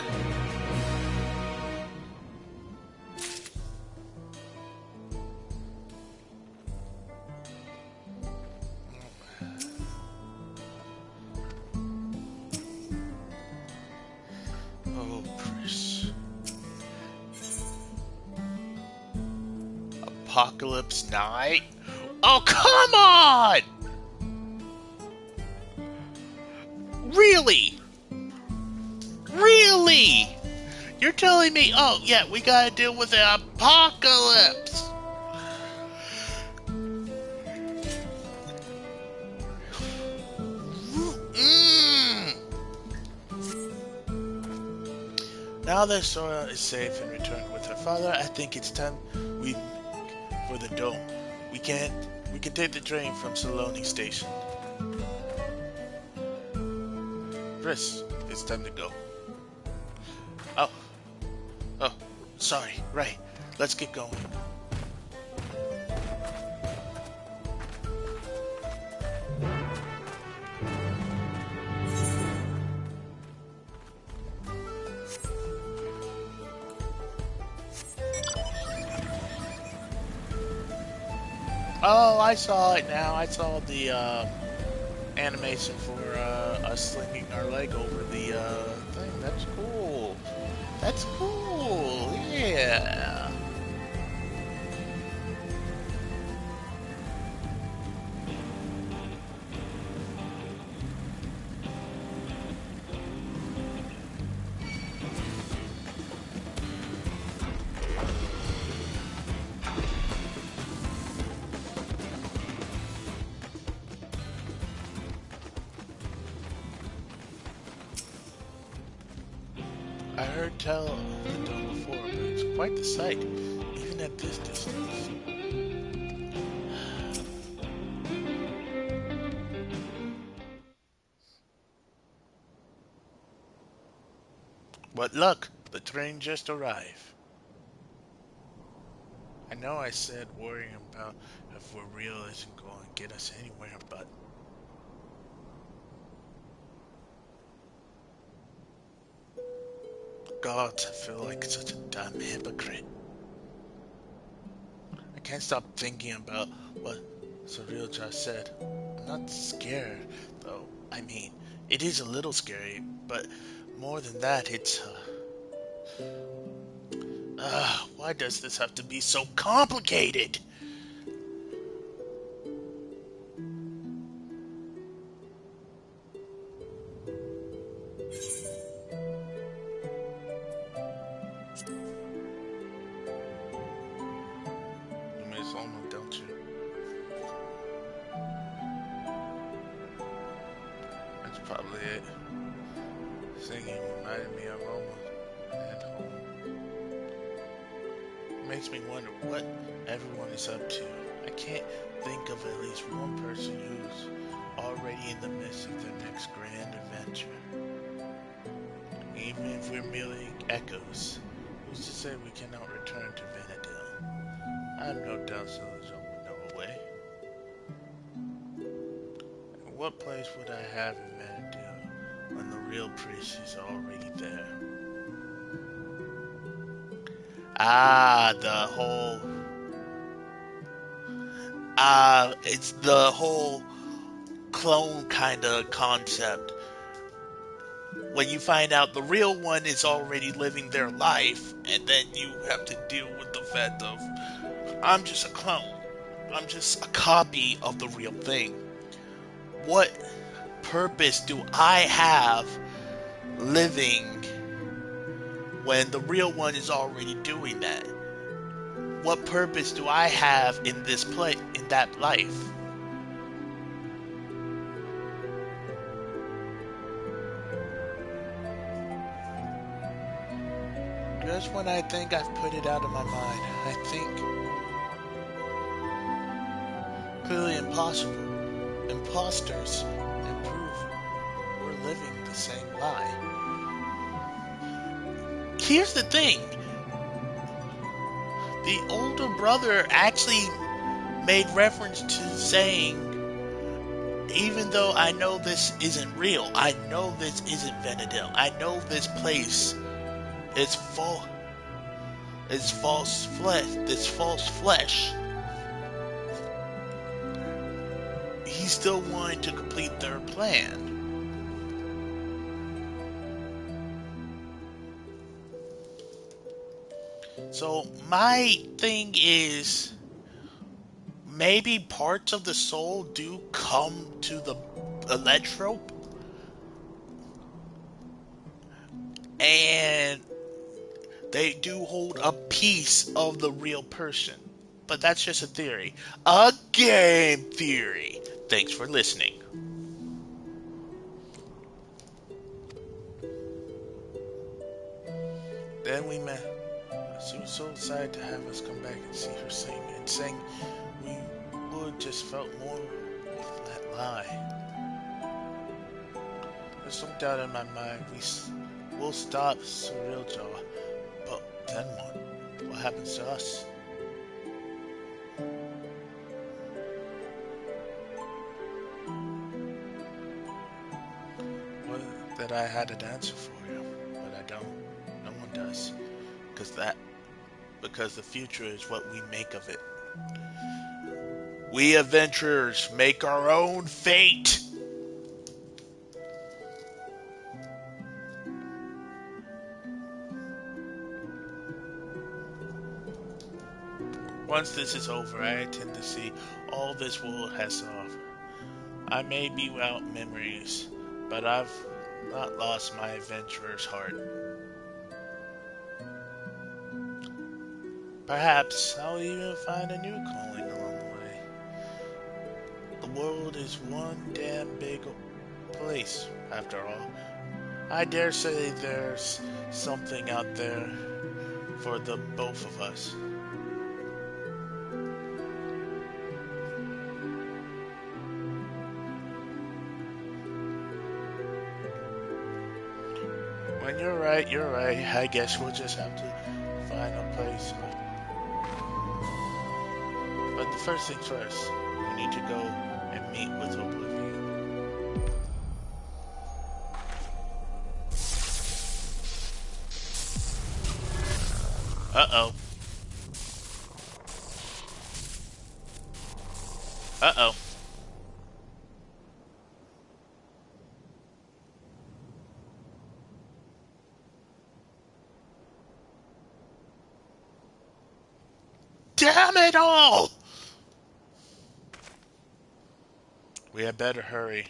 Oh, Chris. Apocalypse Night? Oh, come on! Really? Really? You're telling me, oh, yeah, we gotta deal with the apocalypse. Now that Sora is safe and returned with her father, I think it's time for the dome. We can take the train from Saloni Station. Chris, it's time to go. Oh, sorry, right. Let's get going. Oh, I saw it now. I saw the animation for us slinging our leg over the thing. That's cool. That's cool. Yeah. I heard tell of the dome before, but it's quite the sight, even at this distance. What luck! The train just arrived. I know I said worrying about if we're real isn't going to get us anywhere, but... God, I feel like such a damn hypocrite. I can't stop thinking about what Surreal just said. I'm not scared, though. I mean, it is a little scary, but more than that, it's... why does this have to be so complicated? You miss Alma, don't you? That's probably it. Singing reminded me of Alma at home. Makes me wonder what everyone is up to. I can't think of at least one person who's already in the midst of their next grand adventure. Even if we're merely echoes, who's to say we cannot return to Vanadil? I have no doubt Salazar would know a way. And what place would I have in Vanadil when the real priest is already there? It's the whole clone kind of concept. When you find out the real one is already living their life, and then you have to deal with the fact of, I'm just a clone. I'm just a copy of the real thing. What purpose do I have living when the real one is already doing that? What purpose do I have in this in that life? Just when I think I've put it out of my mind, I think clearly imposters, and prove we're living the same lie. Here's the thing. The older brother actually made reference to saying, even though I know this isn't real, I know this isn't Vana'diel, I know this place is false flesh. He still wanted to complete their plan. So my thing is, maybe parts of the soul do come to the Electrope, and they do hold a piece of the real person. But that's just a theory. A game theory. Thanks for listening. Then we met. She was so excited to have us come back and see her sing, and saying we would just felt more with that lie. There's no doubt in my mind we'll stop Surreal Jaw, but then what? What happens to us? Well, that I had an answer for you, but I don't. No one does. Because the future is what we make of it. We adventurers make our own fate. Once this is over, I intend to see all this world has to offer. I may be without memories, but I've not lost my adventurer's heart. Perhaps I'll even find a new calling along the way. The world is one damn big place, after all. I dare say there's something out there for the both of us. When you're right, you're right. I guess we'll just have to find a place. But the first things first, we need to go and meet with Oblivion. Uh-oh. Uh-oh. Damn it all! We had better hurry.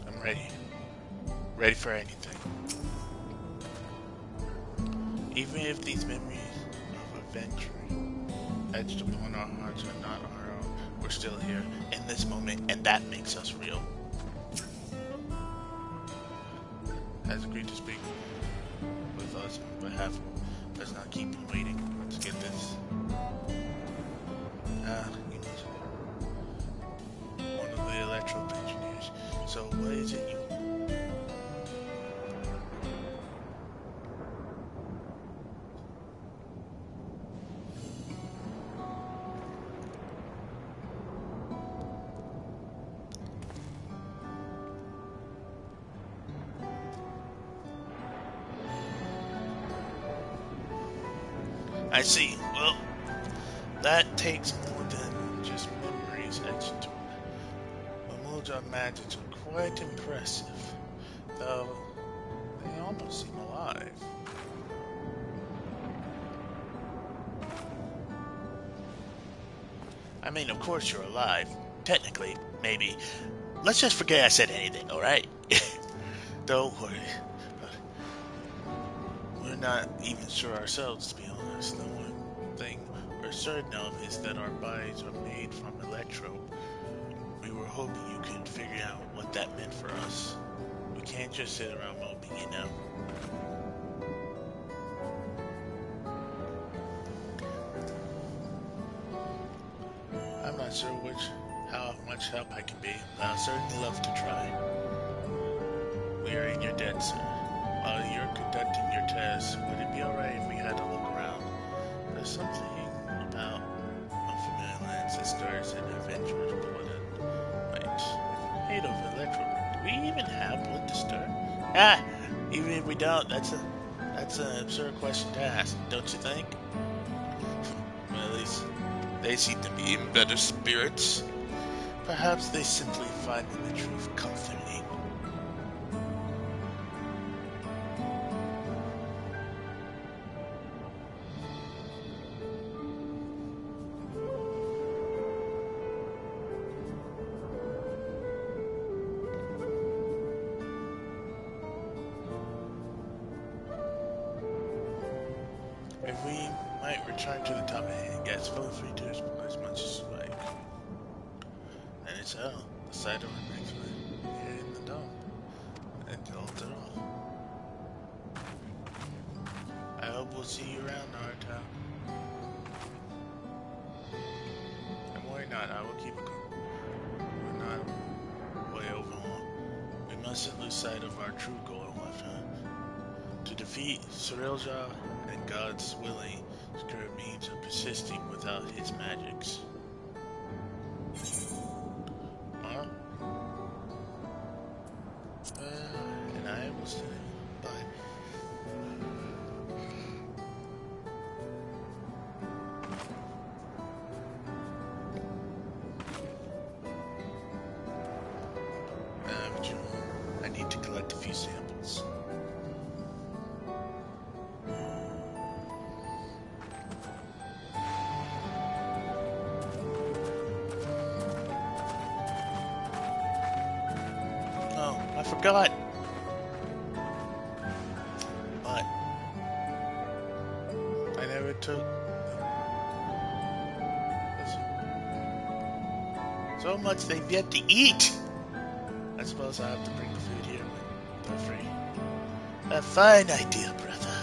I'm ready. Ready for anything. Even if these memories of adventure etched upon our hearts are not our own, we're still here in this moment, and that makes us real. Has agreed to speak with us on behalf of. Let's not keep him waiting. Let's get this. You know, one of the Electrope engineers. So what is it you? I see. Well, that takes more than just memories and Cerealjaw magics are quite impressive, though they almost seem alive. I mean, of course you're alive. Technically, maybe. Let's just forget I said anything, alright? Don't worry. We're not even sure ourselves, to be honest. The one thing we're certain of is that our bodies are made from electro. We were hoping you could figure out what that meant for us. We can't just sit around moping, you know? I'm not sure how much help I can be, but I'll certainly love to try. We are in your debt, sir. While you're conducting your tests, would it be alright if we had a look around? There's something about unfamiliar lands that stirs an adventurer's blood. Wait, made of electro. Do we even have blood to stir? Ah! Even if we don't, that's an absurd question to ask, don't you think? Well, at least they seem to be in better spirits. Perhaps they simply find the truth comforting. If we might return to the top and guys, feel free to explore as much as you like. And it's hell, the site of our next one, here in the dome. And it's all. I hope we'll see you around, Naruto. And worry not, I will keep it going. We're not way over long. We mustn't lose sight of our true goal in lifetime. To defeat Cerealjaw and God's willing secure means of persisting without his magics. Huh? And I will say bye. I need to collect a few samples. I forgot. But I never took so much they've yet to eat. I suppose I have to bring the food here when they're free. A fine idea, brother.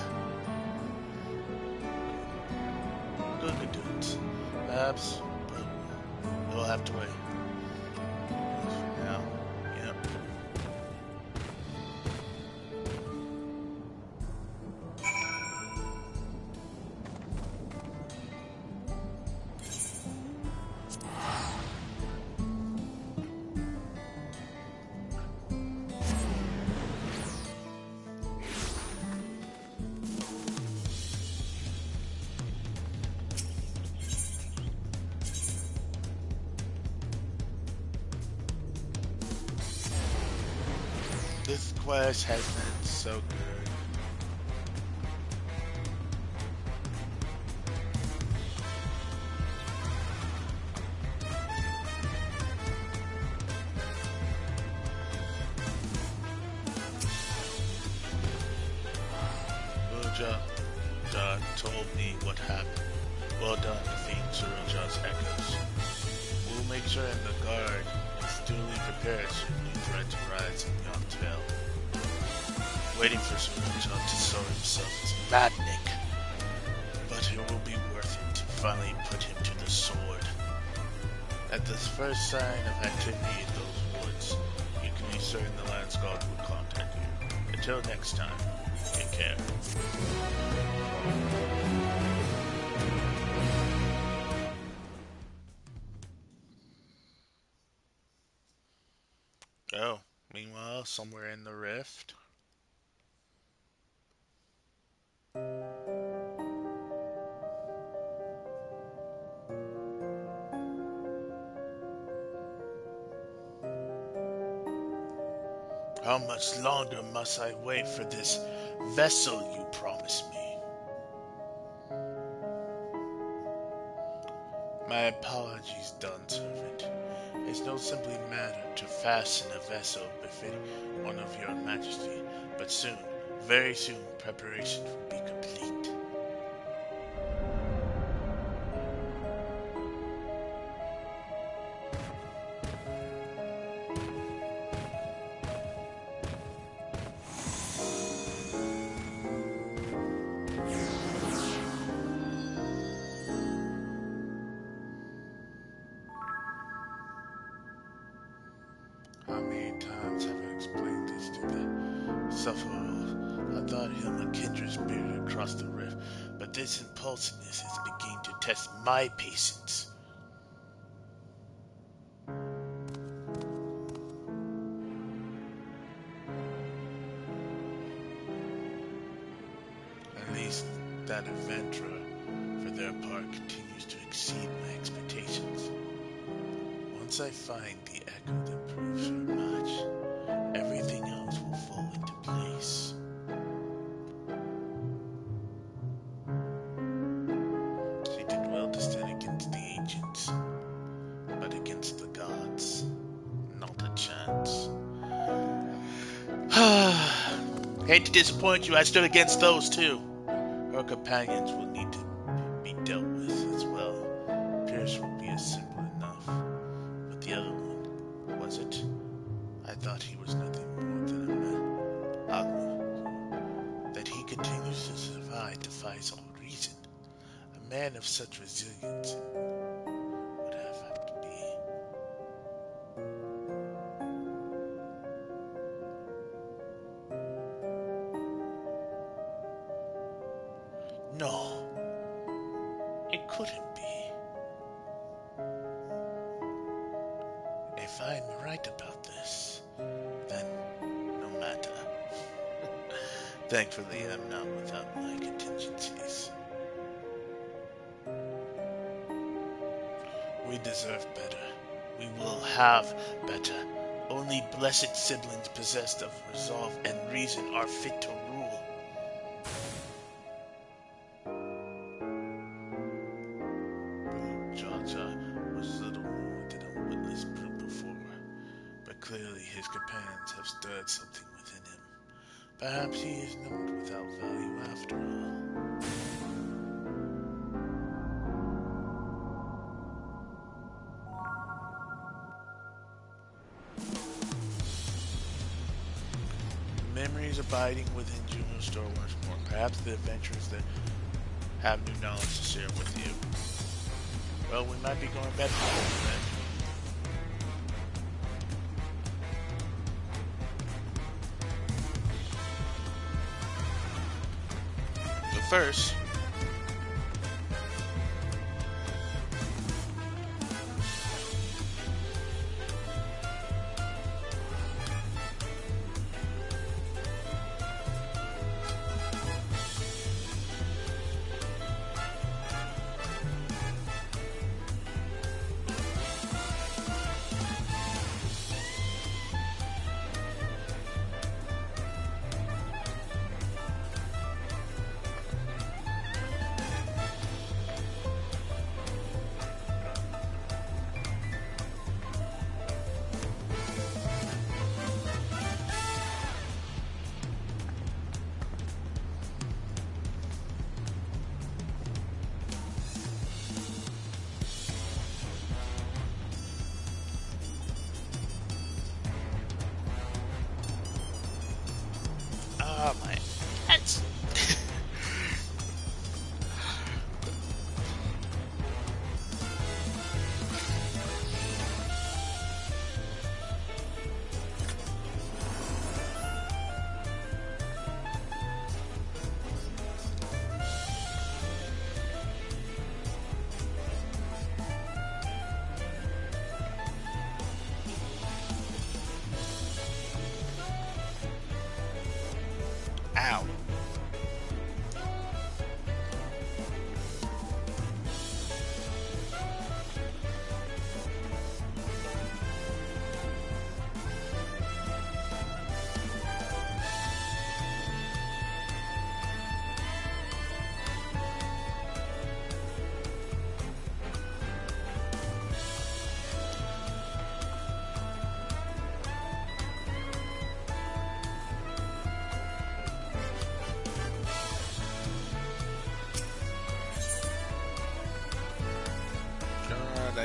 Good dudes. Perhaps, but we'll have to wait. For now, yep. This quest has been so good. Cerealjaw told me what happened. Well done defeating Cerealjaw's echoes. We'll make sure that the guard is duly prepared should new threats arise in Youngtail. Waiting for Cerealjaw to show himself is maddening, but it will be worth it to finally put him to the sword. At the first sign of activity in those woods, you can be certain the Lance Guard will contact you. Until next time, take care. Oh, meanwhile, somewhere in the rift. How much longer must I wait for this vessel you promised me? My apologies, Dun Servant. It's no simply matter to fasten a vessel befitting one of your majesty, but soon, very soon, preparations will be complete. How many times have I explained this to the sufferer? I thought him a kindred spirit across the rift, but this impulsiveness is beginning to test my patience. At least that adventurer, for their part, continues to exceed my expectations. Once I find the echo that proves her much, everything else will fall into place. She did well to stand against the ancients, but against the gods, not a chance. Hate to disappoint you, I stood against those too. Her companions will need to be dealt with as well. Pierce will be simple enough. But the other one, was it? I thought he was nothing more than a man. Agmu. That he continues to survive defies all reason. A man of such resilience would have to be. No, it couldn't be. If I'm right about this, then no matter. Thankfully, I'm not without my contingencies. We deserve better. We will have better. Only blessed siblings possessed of resolve and reason are fit to rule. Jar was little more than a witless brute before, but clearly his companions have stirred something within him. Perhaps he is not without value after all. Memories abiding within Juno's store once more. Perhaps the adventurers that have new knowledge to share with you. Well, we might be going better then. But first, oh my, that's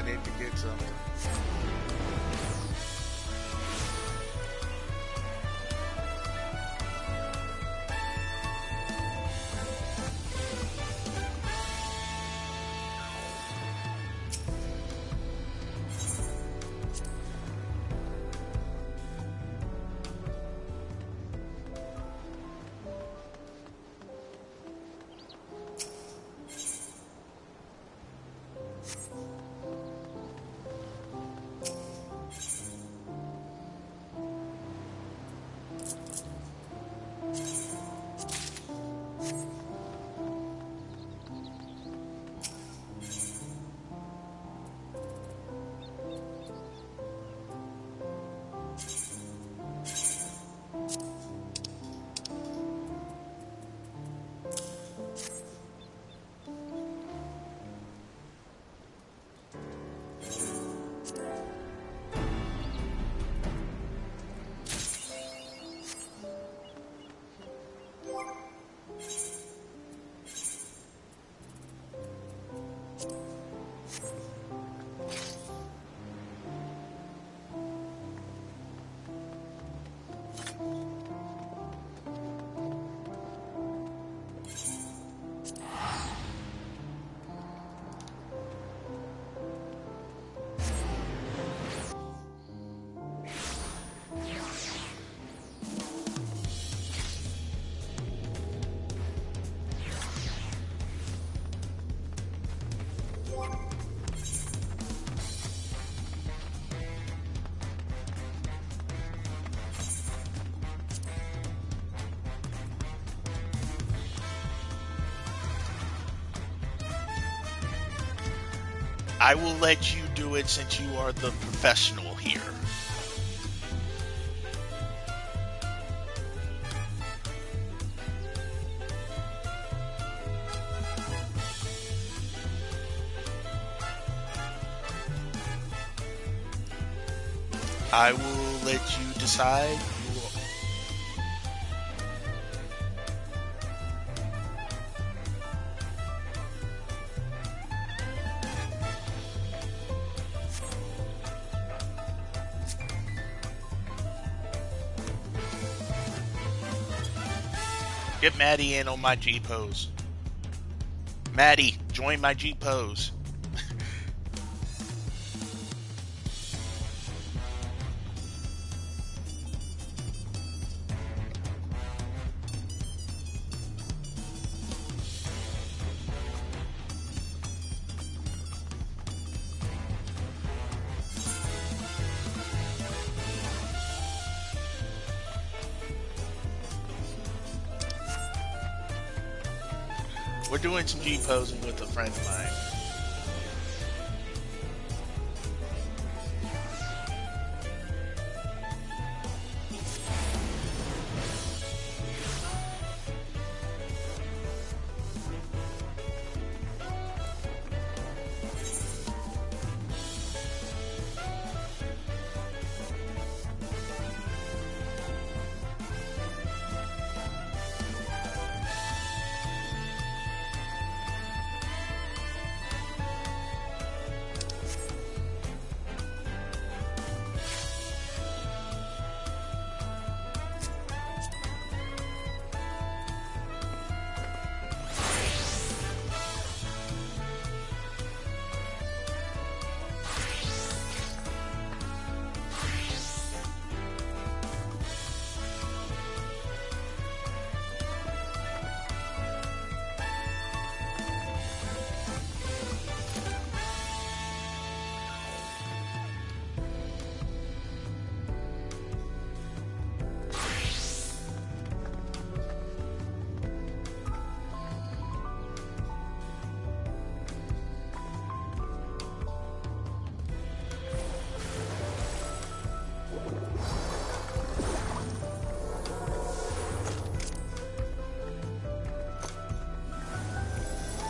need to get something. I will let you do it since you are the professional here. I will let you decide. Get Maddie in on my G-pose. Maddie, join my G-pose. We're doing some G-posing with a friend of mine.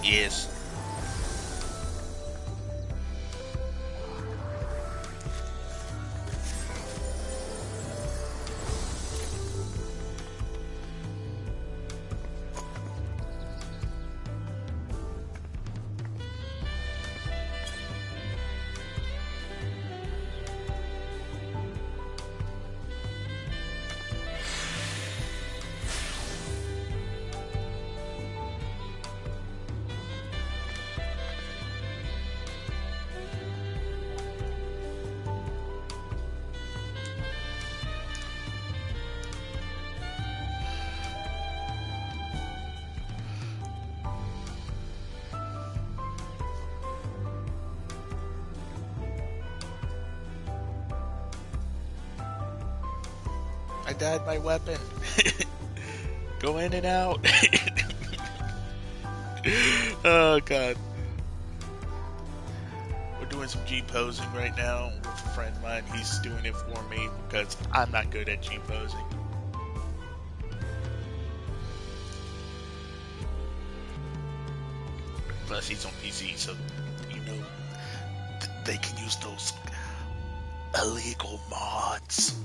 Yes. I died my weapon. Go in and out. Oh god. We're doing some G posing right now with a friend of mine. He's doing it for me because I'm not good at G posing. Plus he's on PC, so you know they can use those illegal mods.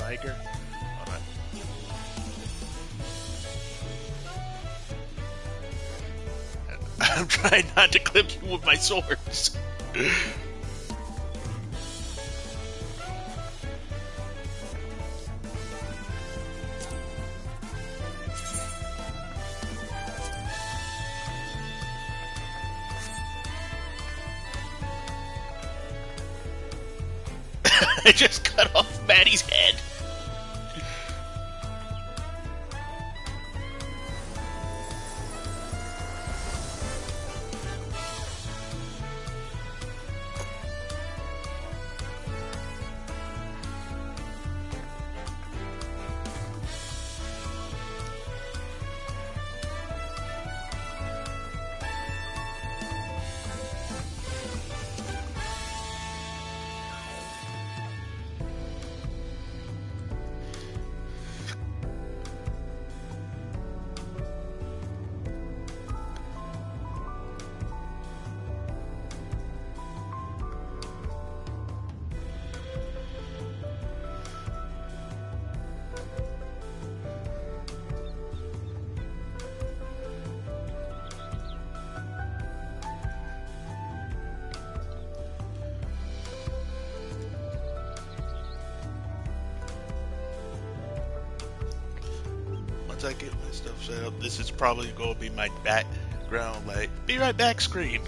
Liger. Alright. I'm trying not to clip you with my swords. I just cut off Maddie's head. I get my stuff set up, this is probably going to be my background, like, be right back screen.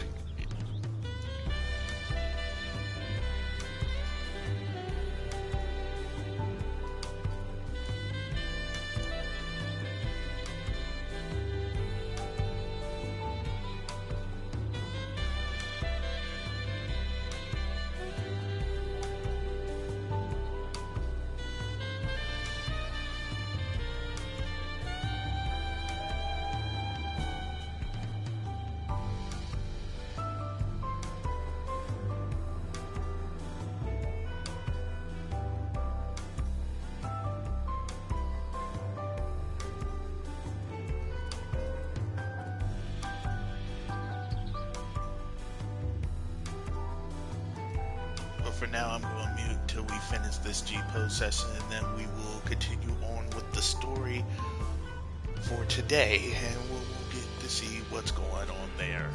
For now, I'm going to mute until we finish this G-Pose session, and then we will continue on with the story for today, and we'll get to see what's going on there.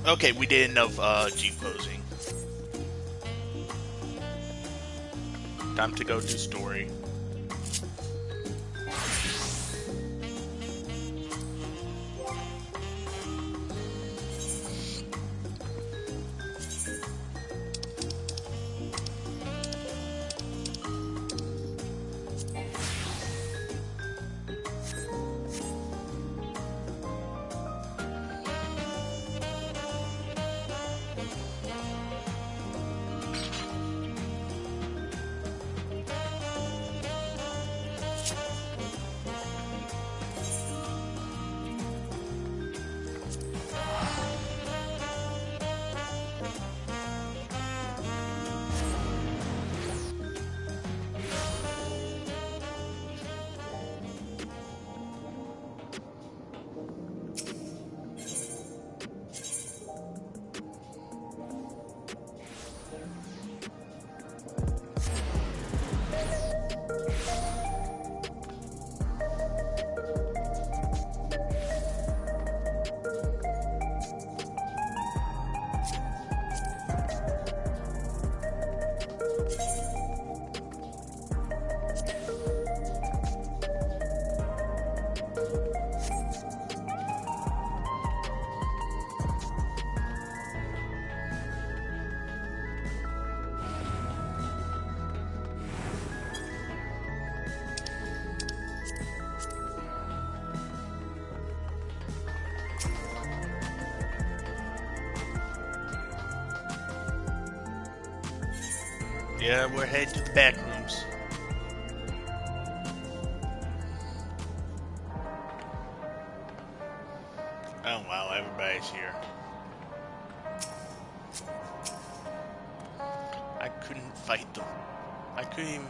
Okay, we did enough G-posing. Time to go to story. Yeah, we're headed to the back rooms. Oh wow, everybody's here. I couldn't fight them. I couldn't even...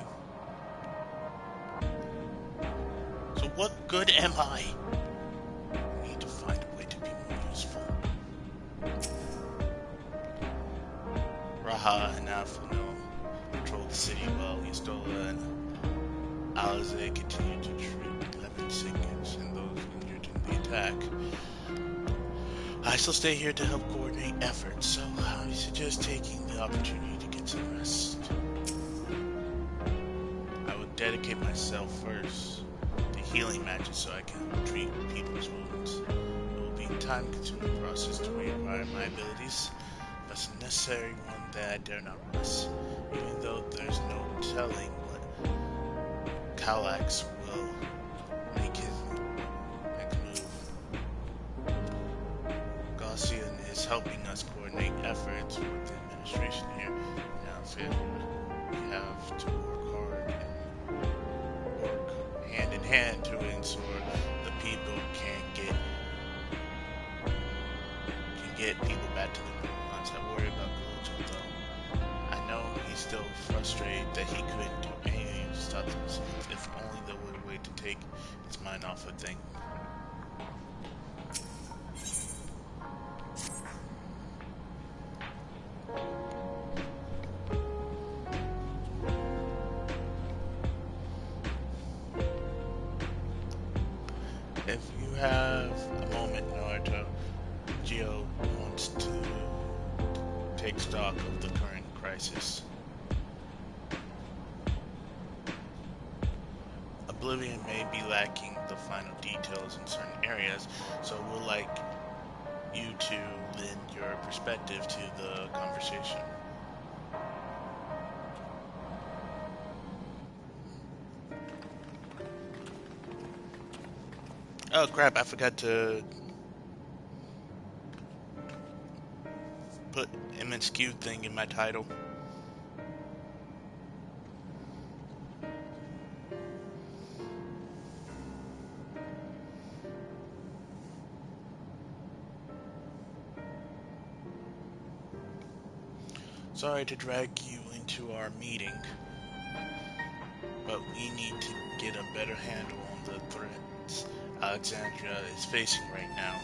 So what good am I? I need to find a way to be more useful. Raha and Alphino controlled the city well. Yestola and Alize continued to treat 11 sickos and those injured in the attack. I shall stay here to help coordinate efforts, so I suggest taking the opportunity to get some rest. I will dedicate myself first to healing magic so I can treat people's wounds. It will be a time-consuming process to reacquire my abilities, but it's a necessary one that I dare not miss, even though there's no telling what Kallax will make his next move. Gaussian is helping us coordinate efforts with the administration here. Now, if we have to work hard and work hand in hand to ensure the people can get people back to the normal lives. I worry about Kojo though. I know he's still frustrated that he couldn't do anything to stop this. If only there were a way to take his mind off of things. If you have a moment, Naruto, Geo wants to take stock of the current crisis. Oblivion may be lacking the final details in certain areas, so we'll like you to lend your perspective to the conversation. Oh crap, I forgot to put MSQ thing in my title. Sorry to drag you into our meeting, but we need to get a better handle on the threats Alexandria is facing right now.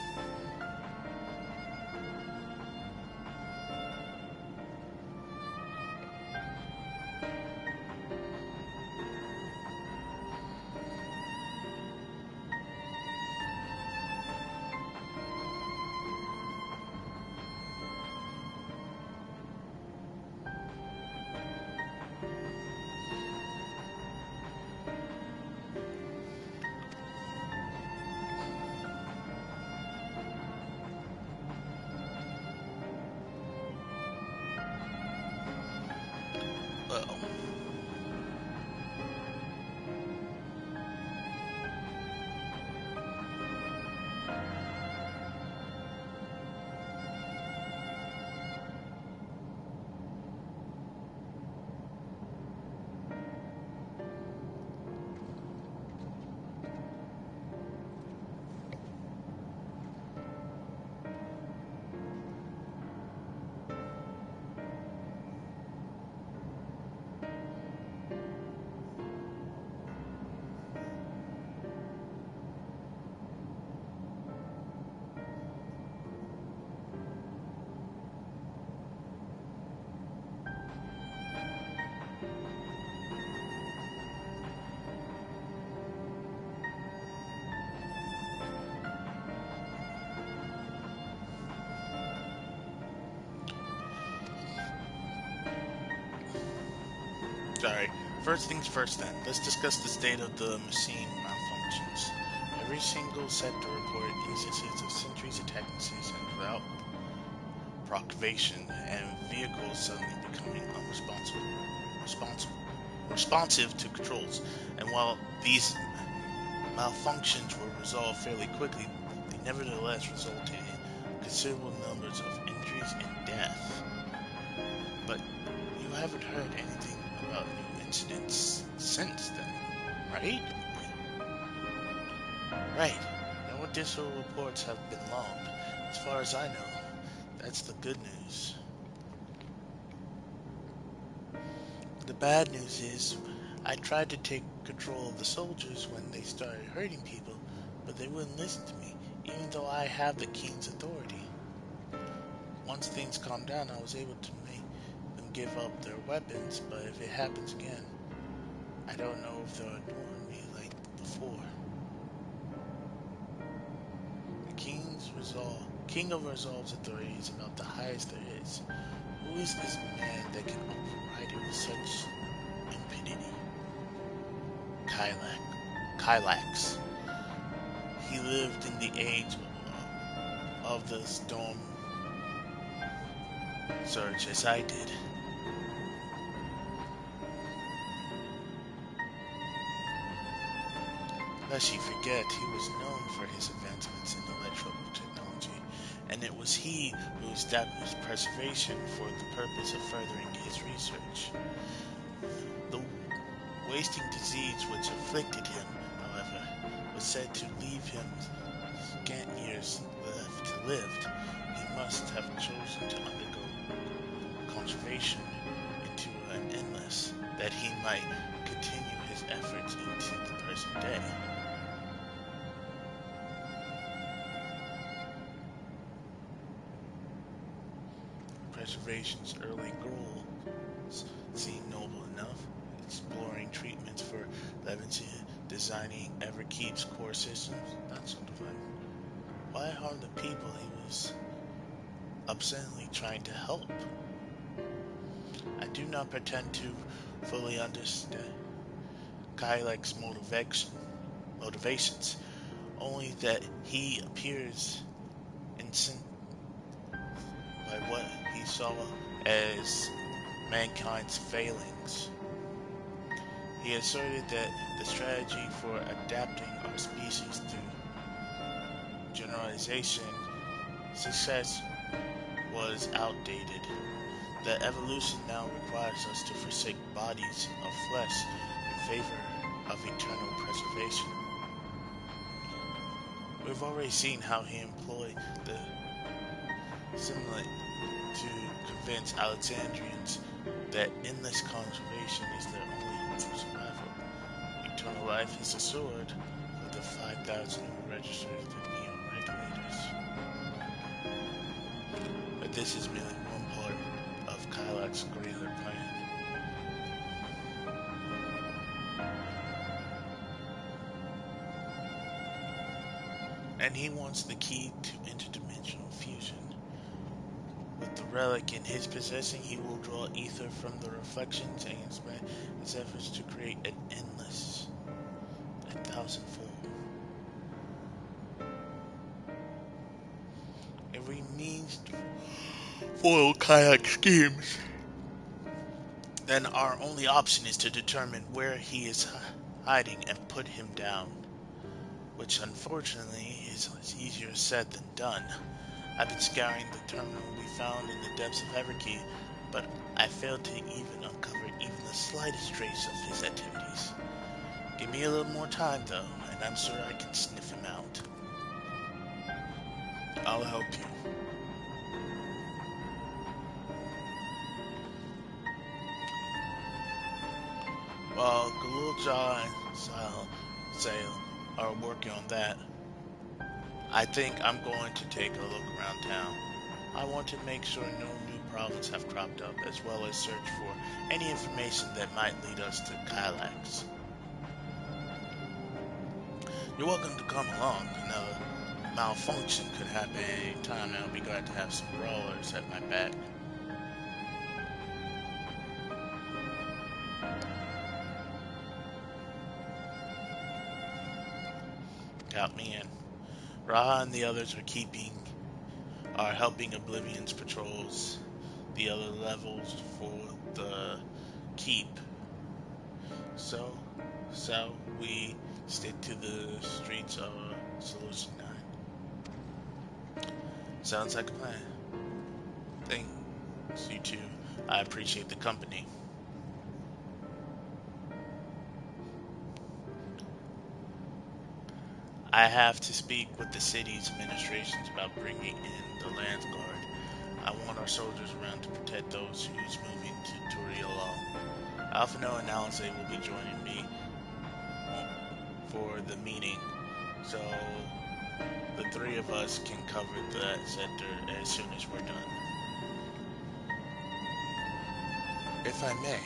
Sorry. First things first then. Let's discuss the state of the machine malfunctions. Every single sector reported instances of sentries attacking citizens without provocation and vehicles suddenly becoming responsive to controls. And while these malfunctions were resolved fairly quickly, they nevertheless resulted in considerable numbers of injuries and death. But you haven't heard anything about new incidents since then, right? Right. No additional reports have been logged. As far as I know, that's the good news. The bad news is, I tried to take control of the soldiers when they started hurting people, but they wouldn't listen to me, even though I have the king's authority. Once things calmed down, I was able to make them give up their weapons, but if it happens again, I don't know if they'll ignore me like before. The King of Resolve's authority is about the highest there is. Who is this man that can override it with such impunity? Kylax. He lived in the age of the Storm Surge, as I did. Lest you forget, he was known for his advancements in electrical technology, and it was he who established preservation for the purpose of furthering his research. The wasting disease which afflicted him, however, was said to leave him scant years left to live. He must have chosen to undergo conservation into an endless, that he might continue his efforts into the present day. Preservation's early goals seemed noble enough, exploring treatments for leprosy, designing Everkeep's core systems, that sort of thing. Why harm the people he was obscenely trying to help? I do not pretend to fully understand Kylax's motivations, only that he appears incensed by what he saw as mankind's failings. He asserted that the strategy for adapting our species through generalization success was outdated. That evolution now requires us to forsake bodies of flesh in favor of eternal preservation. We've already seen how he employed the simulate to convince Alexandrians that endless conservation is their only hope for survival. Eternal life is assured for the 5,000 who registered the neo-regulators. But this is merely one part of Kylax's greater plan. And he wants the key to interdimensional fusion. With the relic in his possession, he will draw ether from the reflections and expand his efforts to create an endless, 1,000-fold. Every means to foil Kylax's schemes. Then our only option is to determine where he is hiding and put him down. Which unfortunately is easier said than done. I've been scouring the terminal we found in the depths of Everkeep, but I failed to even uncover even the slightest trace of his activities. Give me a little more time though, and I'm sure I can sniff him out. I'll help you. While Galulja and Sail are working on that, I think I'm going to take a look around town. I want to make sure no new problems have cropped up, as well as search for any information that might lead us to Kylax. You're welcome to come along. Another malfunction could happen at any time, and I'll be glad to have some brawlers at my back. out me in. Raha and the others are helping Oblivion's patrols the other levels for the keep. So we stick to the streets of Solution 9. Sounds like a plan. Thanks, you two. I appreciate the company. I have to speak with the city's administrations about bringing in the Lance Guard. I want our soldiers around to protect those who's moving to Turielo. Alphino and Alice will be joining me for the meeting, so the three of us can cover that sector as soon as we're done. If I may,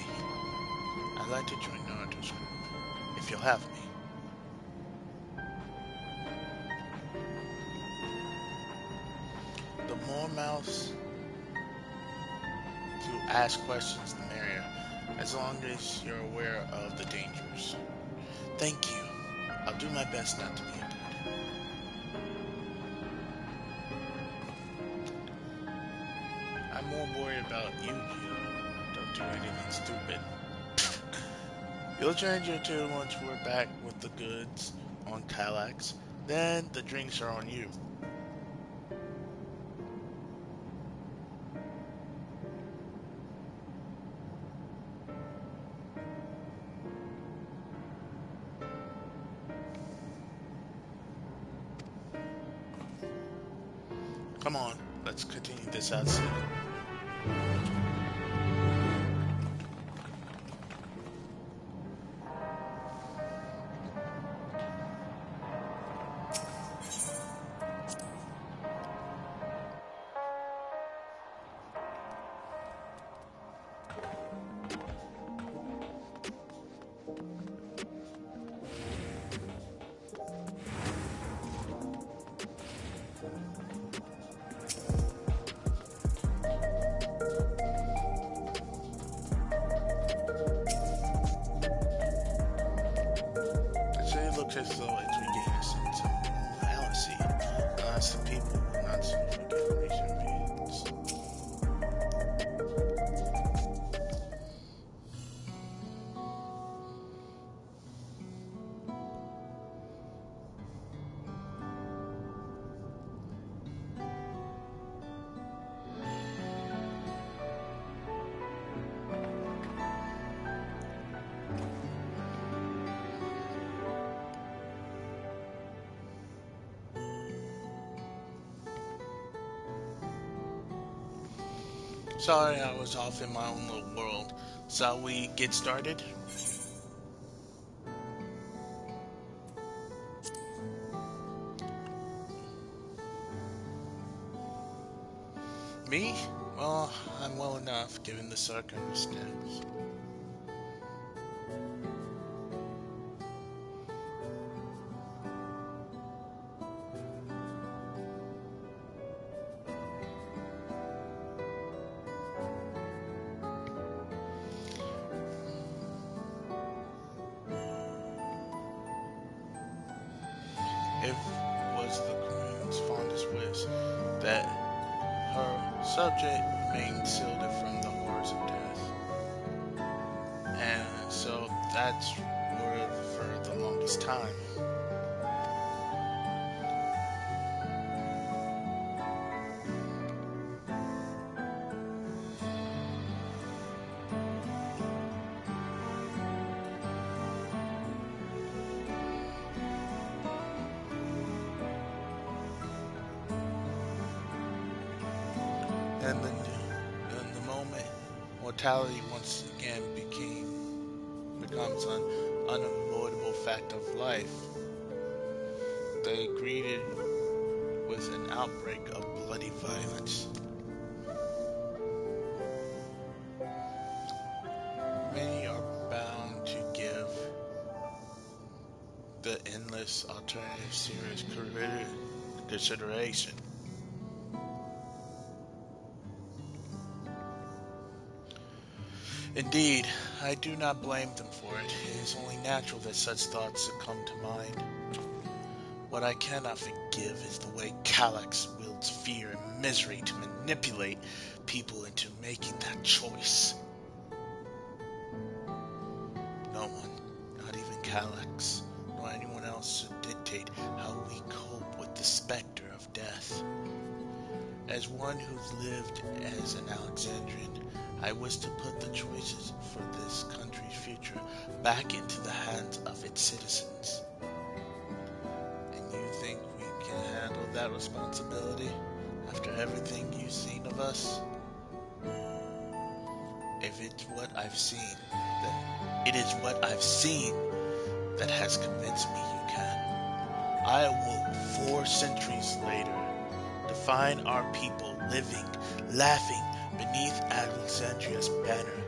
I'd like to join Naruto's group, if you'll have me. The more mouths to ask questions, the merrier, as long as you're aware of the dangers. Thank you. I'll do my best not to be a dud. I'm more worried about you, Don't do anything stupid. You'll change your tune once we're back with the goods on Kallax. Then the drinks are on you. Come on, let's continue this outside. Looks as though it's regaining a sense of normalcy. Lots of people, not so generation beings. Sorry, I was off in my own little world. Shall we get started? Me? Well, I'm well enough, given the circumstance. It was the Queen's fondest wish that her subject remained shielded from the horrors of death. And so that's where for the longest time. And the moment mortality once again becomes an unavoidable fact of life, they greeted with an outbreak of bloody violence. Many are bound to give the endless alternative serious consideration. Indeed, I do not blame them for it. It is only natural that such thoughts should come to mind. What I cannot forgive is the way Kallax wields fear and misery to manipulate people into making that choice. No one, not even Kallax, nor anyone else, should dictate how we cope with the specter of death. As one who's lived as an Alexandrian, I wish to put the choices for this country's future back into the hands of its citizens. And you think we can handle that responsibility after everything you've seen of us? If it's what I've seen, then it is what I've seen that has convinced me you can. I awoke 4 centuries later to find our people living, laughing beneath Alexandria's banner.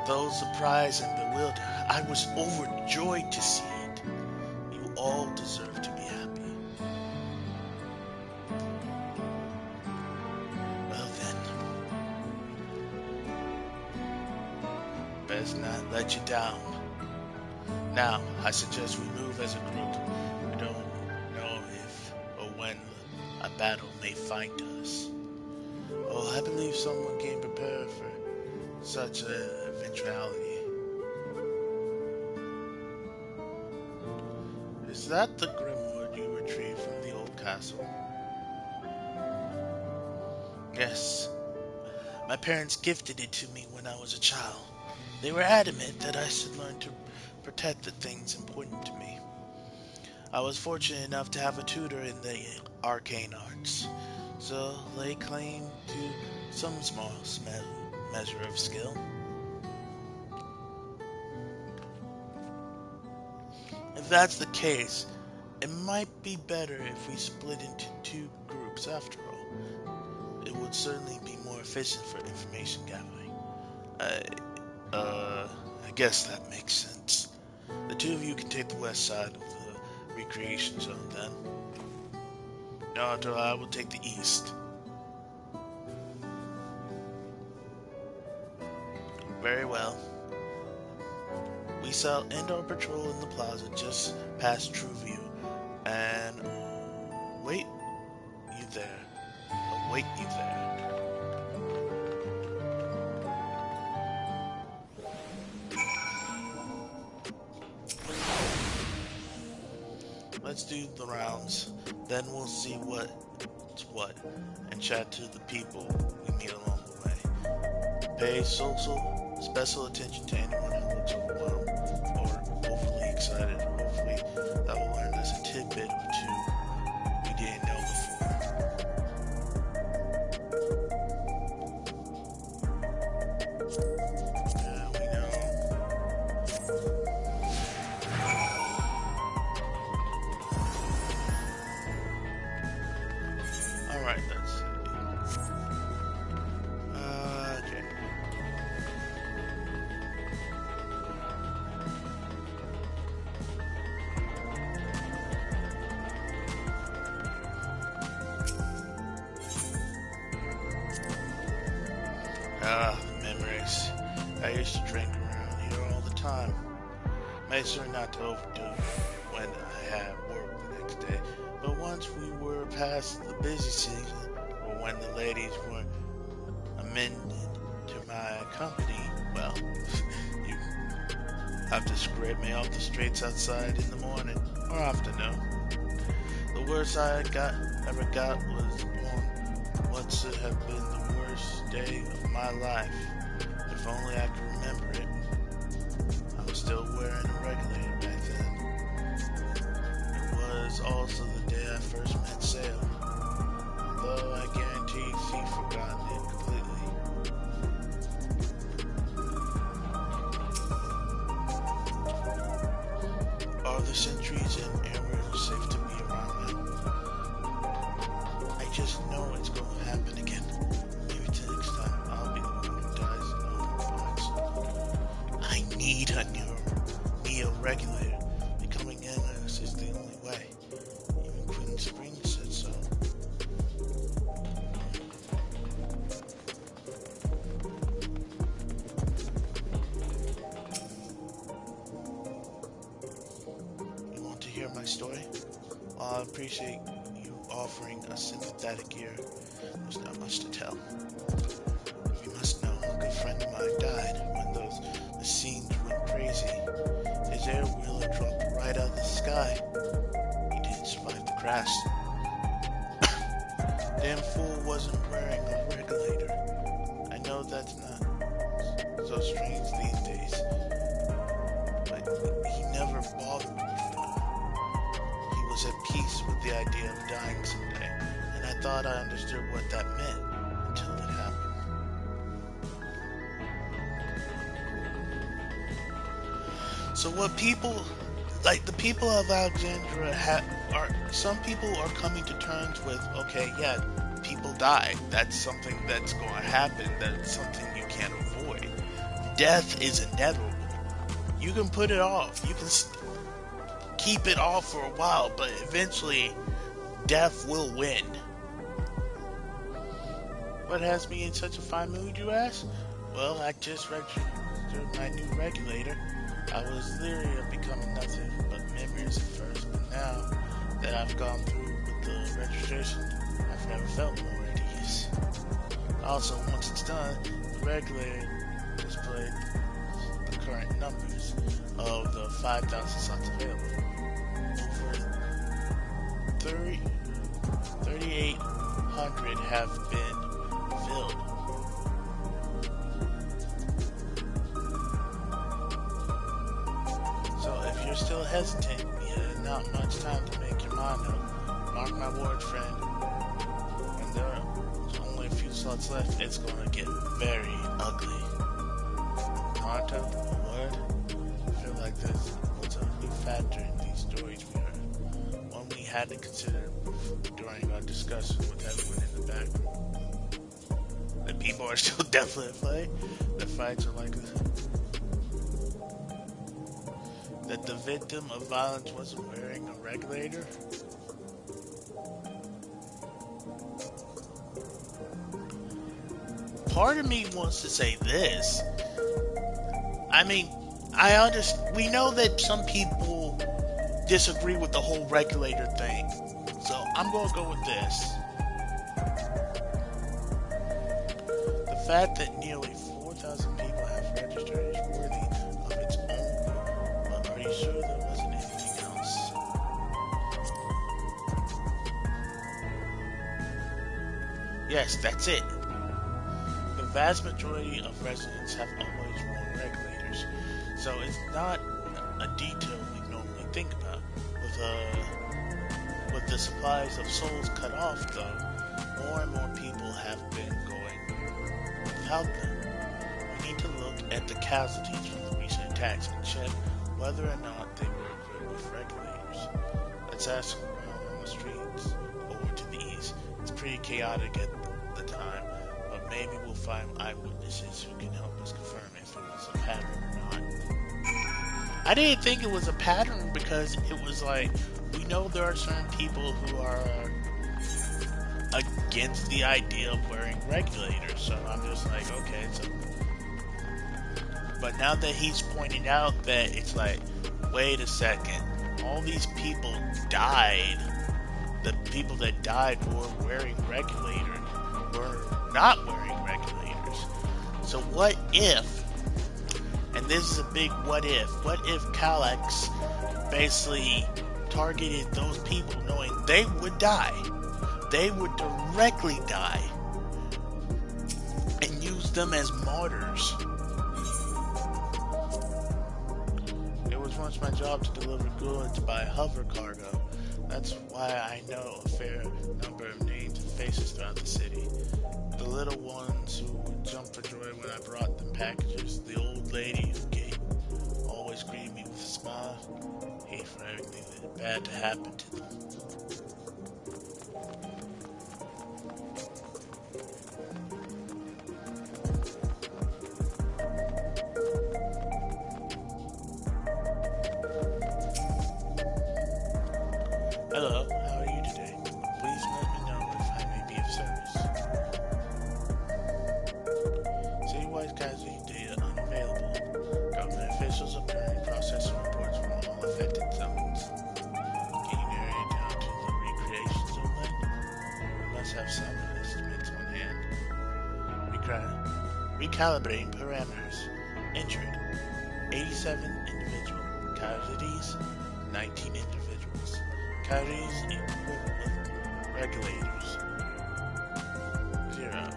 Though surprised and bewildered, I was overjoyed to see it. You all deserve to be happy. Well then, best not let you down. Now, I suggest we move as a group. We don't know if or when a battle may find us. Oh, I believe someone came prepared for such an eventuality. Is that the Grimwood you retrieved from the old castle? Yes. My parents gifted it to me when I was a child. They were adamant that I should learn to protect the things important to me. I was fortunate enough to have a tutor in the arcane arts, so lay claim to some small measure of skill. If that's the case, it might be better if we split into 2 groups after all. It would certainly be more efficient for information gathering. I guess that makes sense. The 2 of you can take the west side of the recreation zone then. Naruto, I will take the east. Very well. We shall end our patrol in the plaza just past Trueview and wait you there. Await you there. Let's do the rounds, then we'll see what's what, and chat to the people we meet along the way. Pay special attention to anyone who looks overwhelmed or overly excited. Hopefully that will learn us a tidbit or 2 we didn't know before. We know. Alright, let's see. Okay. The memories. I used to drink around here all the time. Made sure not to overdo it when I had work the next day. But once we were past the busy season, or when the ladies were amended to my company, well, you have to scrape me off the streets outside in the morning or afternoon. The worst I ever got was on what should have been the worst day of my life. If only I could remember it. I was still wearing a regulator back then. It was also the day I first met Sale, although I guarantee she'd forgotten it completely. Are the sentries in Emerald safe to be around now? I just know it's going to happen again. Maybe till next time I'll be the one who dies in all points. I need a Neo regulator. Becoming Endless is the only way. Even Queen Spring said so. You want to hear my story? While I appreciate you offering a sympathetic ear, there's not much to tell. You must know, a good friend of mine died when the scenes went crazy. His air wheeler dropped right out of the sky. He didn't survive the crash. Damn fool wasn't wearing a regulator. I know that's not so strange these days, but he never bothered me. He was at peace with the idea of dying someday, and I thought I understood what that meant until it happened. So what people, like the people of Alexandria, some people are coming to terms with, okay, yeah, people die. That's something that's going to happen. That's something you can't avoid. Death is inevitable. You can put it off. You can keep it off for a while, but eventually, death will win. What has me in such a fine mood, you ask? Well, I just registered my new regulator. I was leery of becoming nothing but memories at first, but now that I've gone through with the registration, I've never felt more at ease. Also, once it's done, the regulator displayed the current numbers of the 5,000 slots available. Over 3,800 have been filled. So if you're still hesitant, not much time to make your mind up. Mark my word, friend. When there's only a few slots left, it's gonna get very ugly. Naruto, a word? I feel like this was a new factor in these stories we heard. One we had to consider during our discussion with everyone in the back room. The people are still definitely at play. The fights are like this. That the victim of violence wasn't wearing a regulator? Part of me wants to say this. I mean, we know that some people disagree with the whole regulator thing. So I'm going to go with this. The fact that nearly 4,000 people have registered is worthy of its own. But are you sure there wasn't anything else? Yes, that's it. The vast majority of residents have always worn regulators, so it's not a detail we normally think about. With the supplies of souls cut off, though, more and more people have been going without them. We need to look at the casualties from the recent attacks and check whether or not they were equipped with regulators. Let's ask around on the streets over to the east. It's pretty chaotic at the time, but maybe we'll find eyewitnesses who can help us confirm if it was a pattern or not. I didn't think it was a pattern because it was like, we know there are certain people who are against the idea of wearing regulators, so I'm just like, okay, but now that he's pointing out that it's like, wait a second, all these people died. The people that died were wearing regulators, were not wearing regulators. So what if, and this is a big what if Kallax basically targeted those people knowing they would die, they would directly die, and use them as martyrs. It was once my job to deliver goods by hover cargo. That's why I know a fair number of names and faces throughout the city. The little ones who would jump for joy when I brought them packages, the old lady who always greeted me with a smile, hate for everything bad to happen to them. Hello, how are you today? Please let me know if I may be of service. Citywide casualty data unavailable. Government officials are currently processing reports from all affected zones. Getting area down to Recalibrating parameters. Injured, 87 individual. Casualties, 19 individuals. Casualties equivalent of regulators. 0.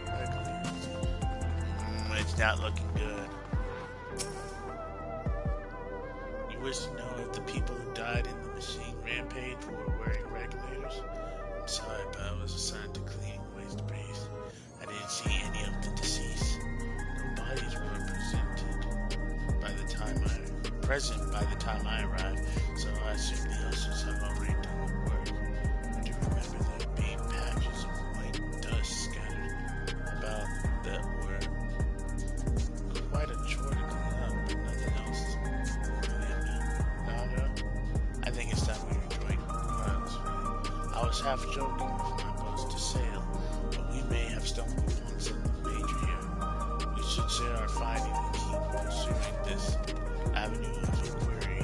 Regulators. It's not looking good. You wish to know if the people who died in the machine rampage were wearing regulators? I'm sorry, but I was assigned to clean waste debris. I didn't see any of the deceased. No bodies were present by the time I arrived, so I assume the ushers have already done the work. I do remember there being patches of white dust scattered about that were quite a chore to clean up, but nothing else really Nada. I think it's time we rejoin Carlos. I was half joking with my boats to sail, but we may have stumbled upon something major here. We should share our findings and keep pursuing this avenue of inquiry.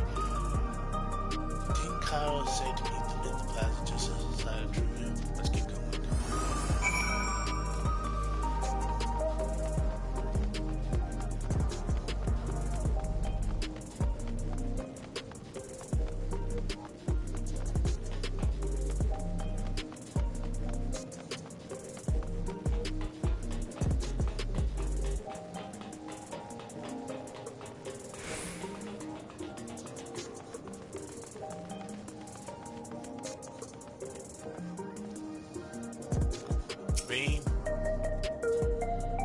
Didn't Kyle say to meet them in the plaza just outside of Trueville? Let's get going. Bane,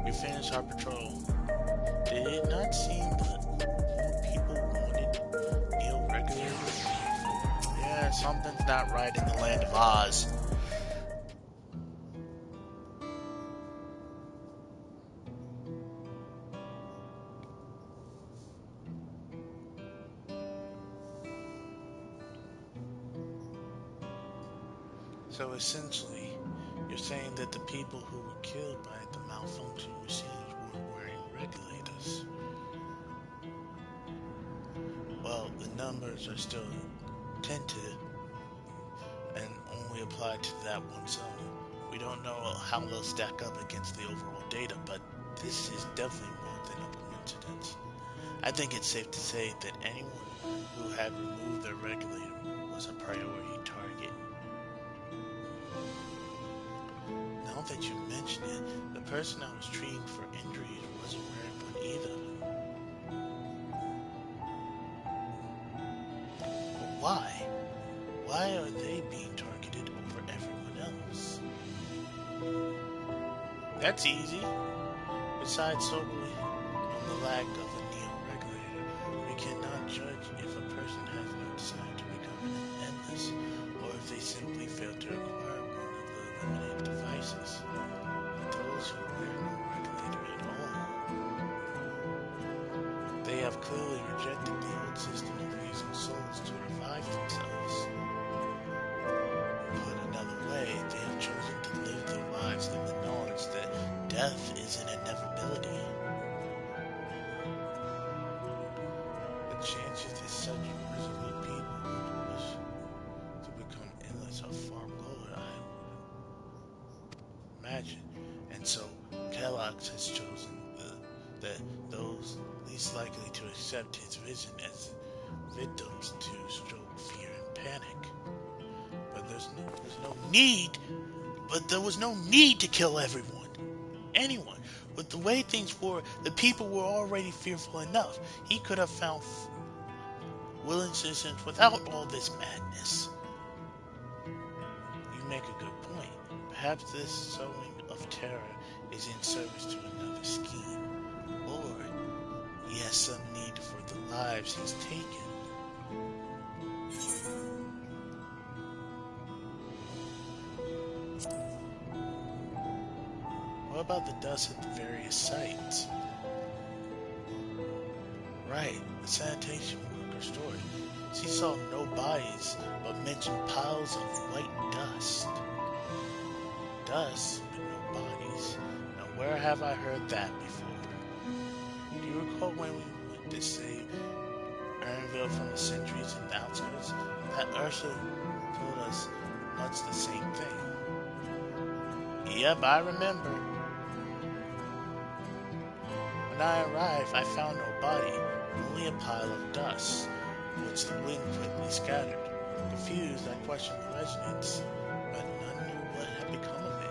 we finished our patrol. Did it not seem that more people wanted Neil regulators? Yeah, something's not right in the land of Oz. So essentially, you're saying that the people who were killed by the malfunctioning machines weren't wearing regulators. Well, the numbers are still tentative and only apply to that one zone. We don't know how they'll stack up against the overall data, but this is definitely more than a coincidence. I think it's safe to say that anyone who had removed their regulator was a priority target. Now that you mention it, the person I was treating for injuries wasn't wearing one either. But why? Why are they being targeted over everyone else? That's easy. Besides solely on the lack of a neo-regulator, we cannot judge if a person has no desire to become an endless, or if they simply fail to acquire one of the limited devices. Those who wear no regulator at all. They have clearly rejected the old system of using souls to revive themselves. Put another way, they have chosen to live their lives in the knowledge that death is an inevitability. The chances that such resolute people would wish to become endless are far lower, I would imagine. And so, Kellogg's has chosen that those least likely to accept his vision as victims to stroke fear and panic. But there was no need to kill anyone. With the way things were, the people were already fearful enough. He could have found willing citizens without all this madness. You make a good point. Perhaps this sowing of terror is in service to another scheme. Or he has some need for the lives he's taken. What about the dust at the various sites? Right, the sanitation worker story. She saw no bodies, but mentioned piles of white dust. Dust, but no bodies. Now where have I heard that before? Do you recall when we went to save Ernville from the sentries in the outskirts? That Ursula told us much the same thing. Yep, I remember. When I arrived, I found no body, only a pile of dust, which the wind quickly scattered. Confused, I questioned the residents, but none knew what had become of it.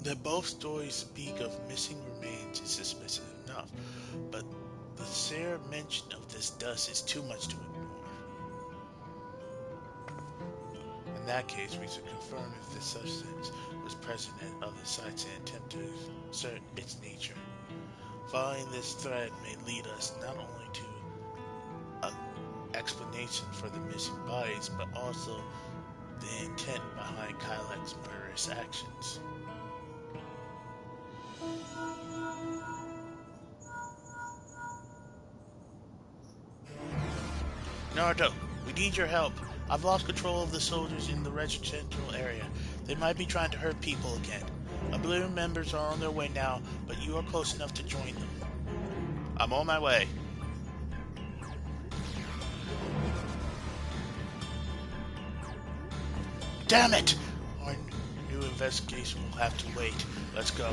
That both stories speak of missing remains is suspicious enough, but the sheer mention of this dust is too much to ignore. In that case, we should confirm if this substance was present at other sites and attempt to assert its nature. Following this thread may lead us not only to an explanation for the missing bodies, but also the intent behind Kylek's murderous actions. Naruto, we need your help. I've lost control of the soldiers in the residential area. They might be trying to hurt people again. Oblivion members are on their way now, but you are close enough to join them. I'm on my way. Damn it! Our new investigation will have to wait. Let's go.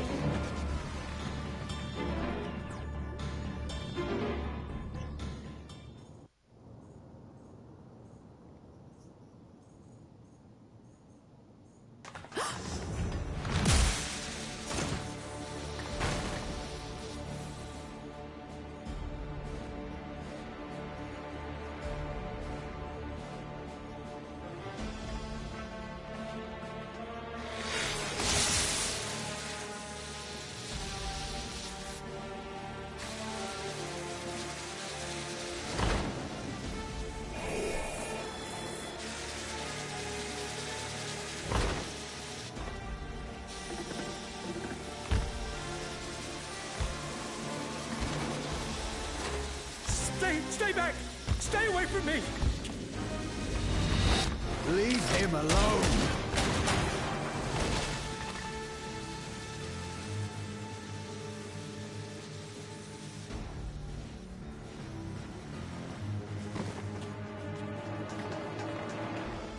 Stay back! Stay away from me!
Leave him alone!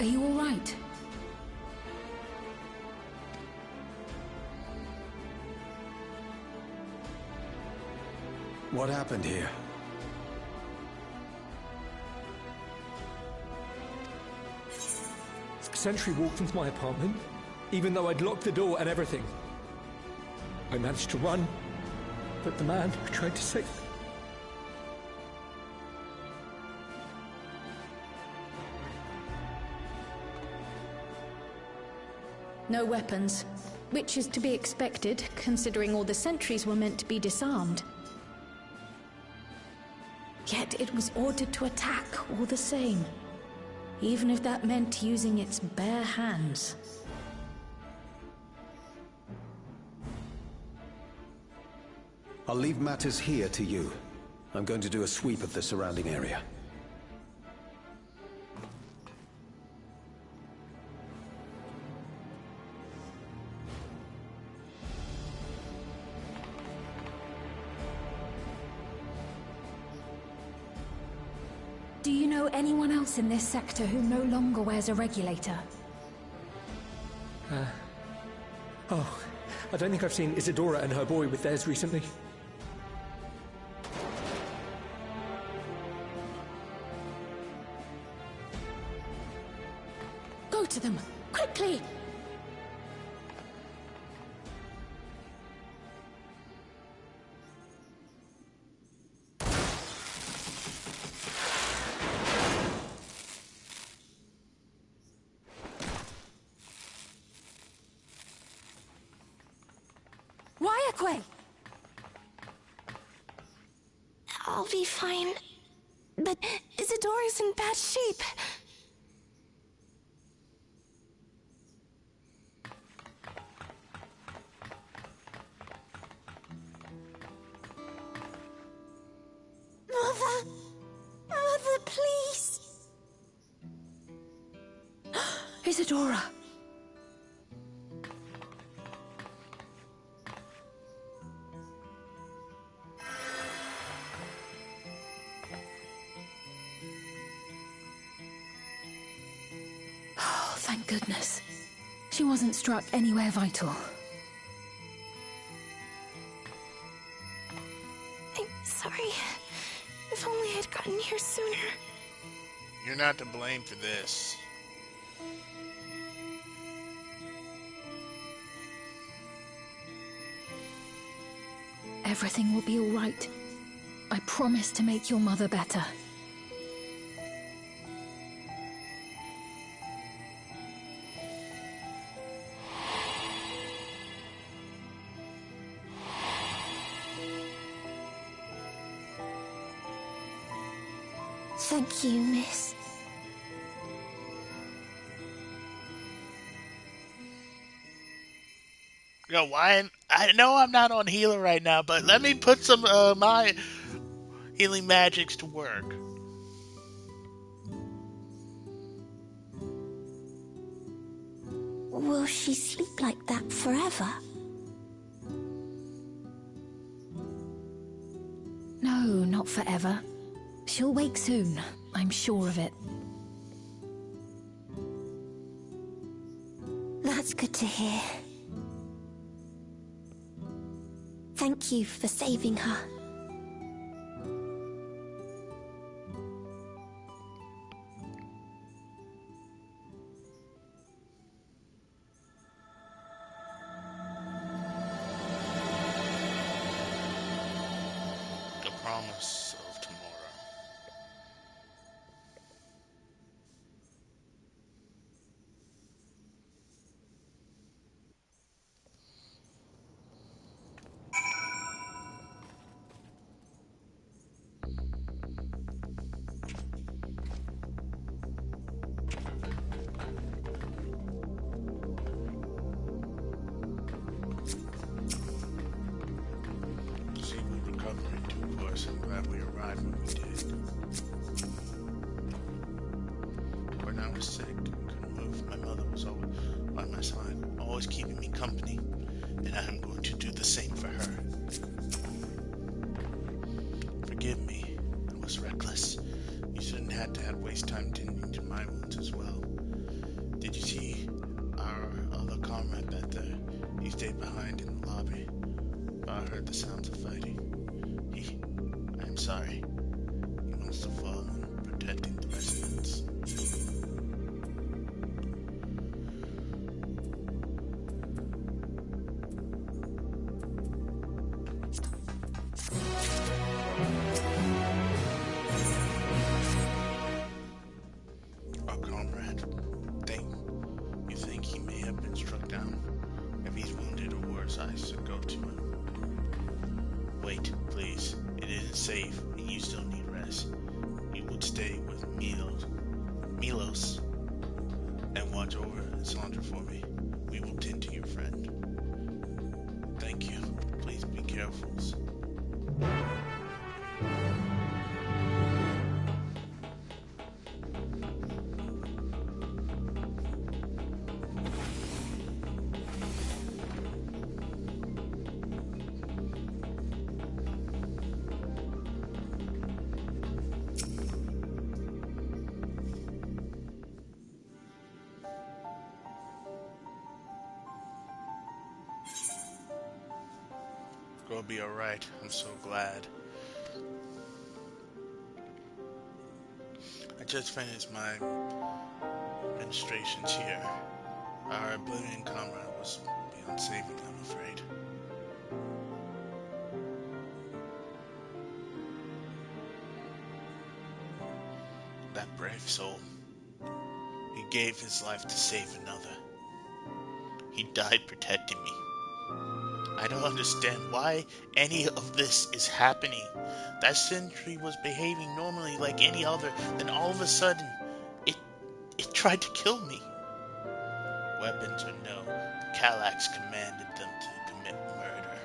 Are you all right?
What happened here?
Sentry walked into my apartment, even though I'd locked the door and everything. I managed to run, but the man who tried to save me...
No weapons, which is to be expected, considering all the sentries were meant to be disarmed. Yet it was ordered to attack all the same, even if that meant using its bare hands.
I'll leave matters here to you. I'm going to do a sweep of the surrounding area.
Do you know anyone else in this sector who no longer wears a regulator?
Oh, I don't think I've seen Isadora and her boy with theirs recently.
Go to them, quickly! Ryakwe!
I'll be fine. But Isadora's in bad shape. Mother! Mother, please!
Isadora! Thank goodness. She wasn't struck anywhere vital.
I'm sorry. If only I'd gotten here sooner.
You're not to blame for this.
Everything will be all right. I promise to make your mother better.
Thank you, miss.
Yo, why? I know I'm not on healer right now, but let me put some my healing magics to work.
Will she sleep like that forever?
No, not forever. She'll wake soon, I'm sure of it.
That's good to hear. Thank you for saving her.
The promise of tomorrow. Sequel recovery took place. I'm glad we arrived when we did. When I was sick and couldn't move, my mother was always by my side, always keeping me company, and I am going to do the same for her. Forgive me, I was reckless. You shouldn't have to waste time tending to my wounds as well. Did you see our other comrade back there? He stayed behind in the lobby. I heard the sounds of fighting. I'm sorry. He wants to follow in protecting the residents. Our comrade, you think he may have been struck down? If he's wounded or worse, I should go to him. Wait, please. It isn't safe, and you still need rest. You would stay with Milos, and watch over Sandra for me. We will tend to your friend. Thank you. Please be careful. Gonna be alright. I'm so glad. I just finished my administrations here. Our Oblivion comrade was beyond saving, I'm afraid. That brave soul. He gave his life to save another. He died protecting me. I don't understand why any of this is happening. That sentry was behaving normally like any other, then all of a sudden, it tried to kill me. Weapons or no, Kallax commanded them to commit murder.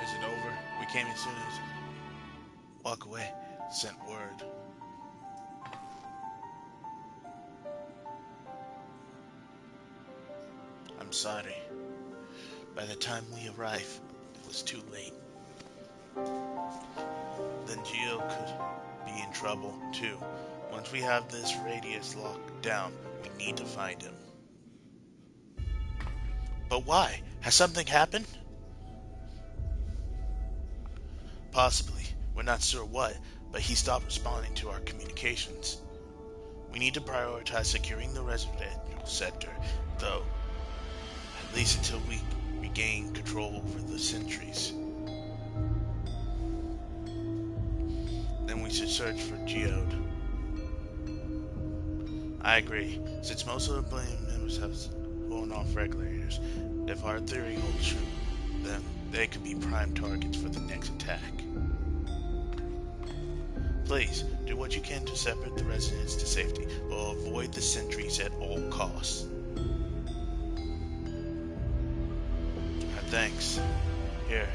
Is it over? We came as soon as... Walk away. Sent word. I'm sorry. By the time we arrived, it was too late. then Geo could be in trouble too. Once we have this radius locked down, we need to find him. But why? Has something happened? Possibly. We're not sure what, but he stopped responding to our communications. We need to prioritize securing the residential sector, though, at least until we regain control over the sentries. Then we should search for Geode. I agree. Since most of the blame members have gone off regulators, if our theory holds true, then they could be prime targets for the next attack. Please, do what you can to separate the residents to safety, but avoid the sentries at all costs. Thanks. Here,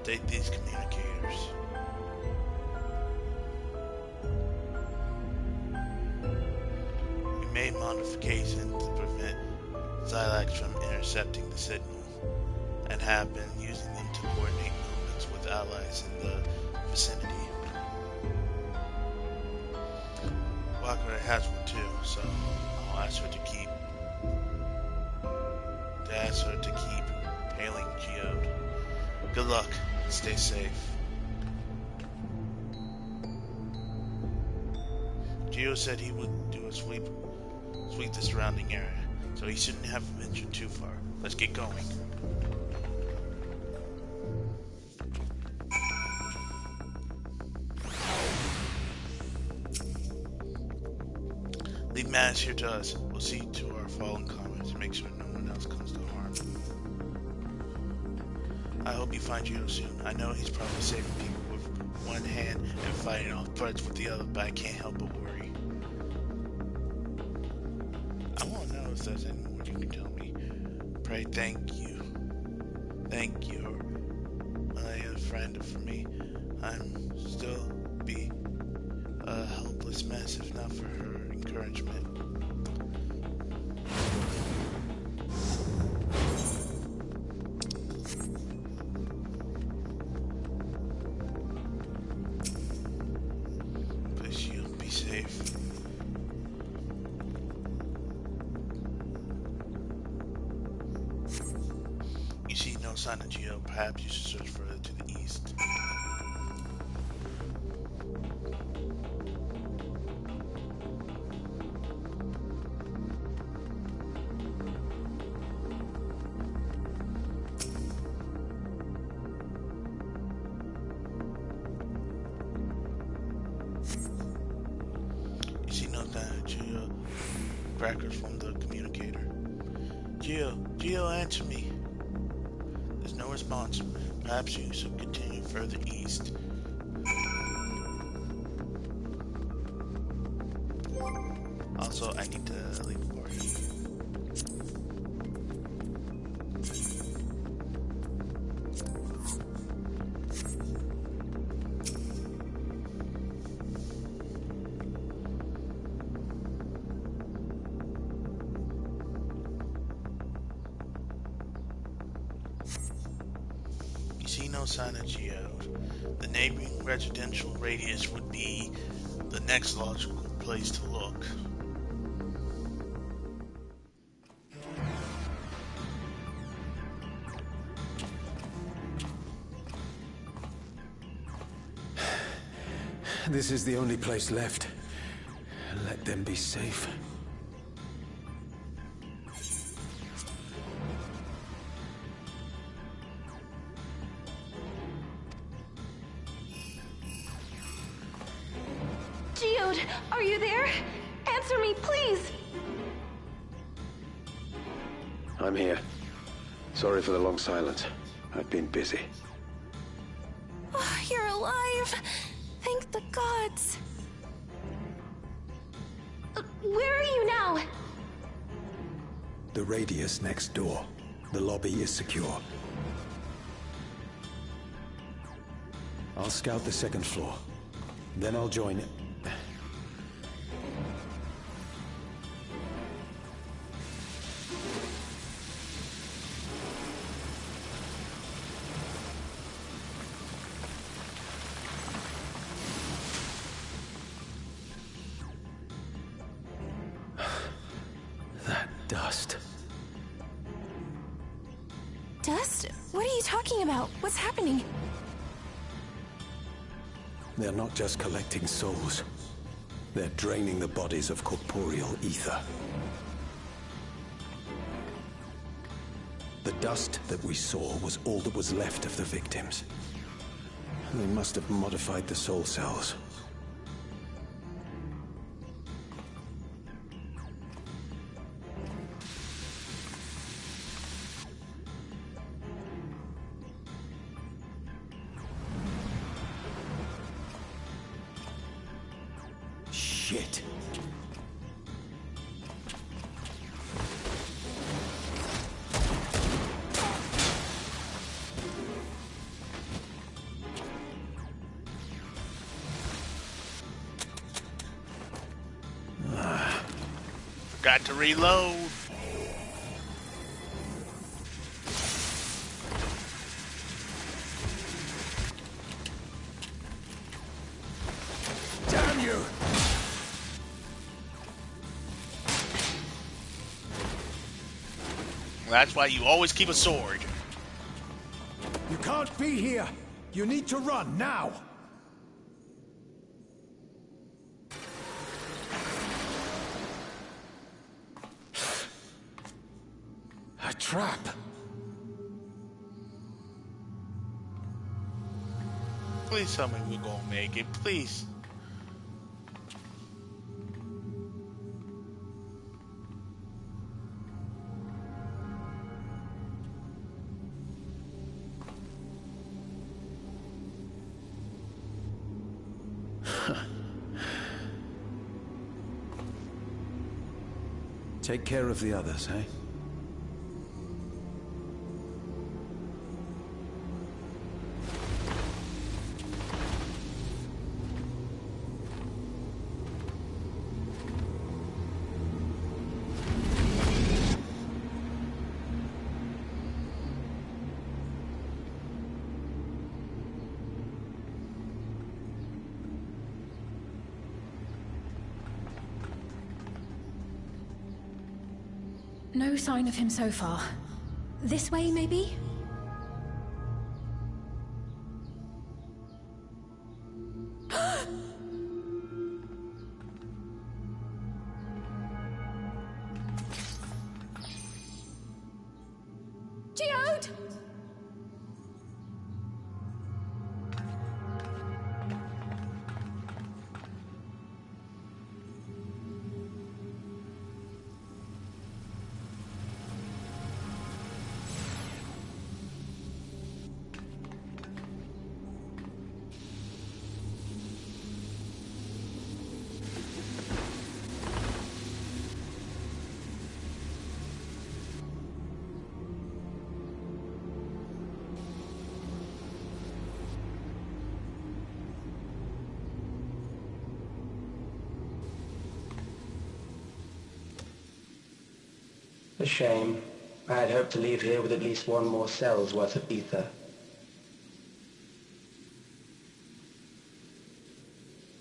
take these communicators. We made modifications to prevent Xylax from intercepting the signal, and have been using them to coordinate movements with allies in the vicinity. Wakura has one too, so I'll ask her to keep hailing Geode. Good luck. Stay safe. Geo said he would do a sweep the surrounding area, so he shouldn't have ventured too far. Let's get going. Leave Mattis here to us. We'll see to our fallen comrades and make sure no one else comes to harm. I hope you find Geo soon. I know he's probably saving people with one hand and fighting off threats with the other, but I can't help but worry. I want to know if there's any more you can tell me. Pray thank you. Thank you, a friend for me. I'm still be a helpless mess if not for her encouragement. Please, you'll be safe. You see no sign of Geo. Perhaps you should search further to the east. Geo, crackers from the communicator. Geo, answer me. There's no response. Perhaps you should continue further east. Also, I need to leave the party. You see no sign of Geode. The neighboring residential radius would be the next logical place to look.
This is the only place left. Let them be safe.
Geode, are you there? Answer me, please!
I'm here. Sorry for the long silence. I've been busy.
Oh, you're alive! Thank the gods! Where are you now?
The radius next door. The lobby is secure. I'll scout the second floor. Then I'll join it.
talking about? What's happening?
They're not just collecting souls. They're draining the bodies of corporeal ether. The dust that we saw was all that was left of the victims. They must have modified the soul cells. Shit.
Got to reload.
Damn you!
That's why you always keep a sword.
You can't be here! You need to run, now! A trap!
Please tell me we're gonna make it, please.
Take care of the others, eh?
No sign of him so far. This way, maybe? Geode!
A shame. I had hoped to leave here with at least one more cell's worth of ether.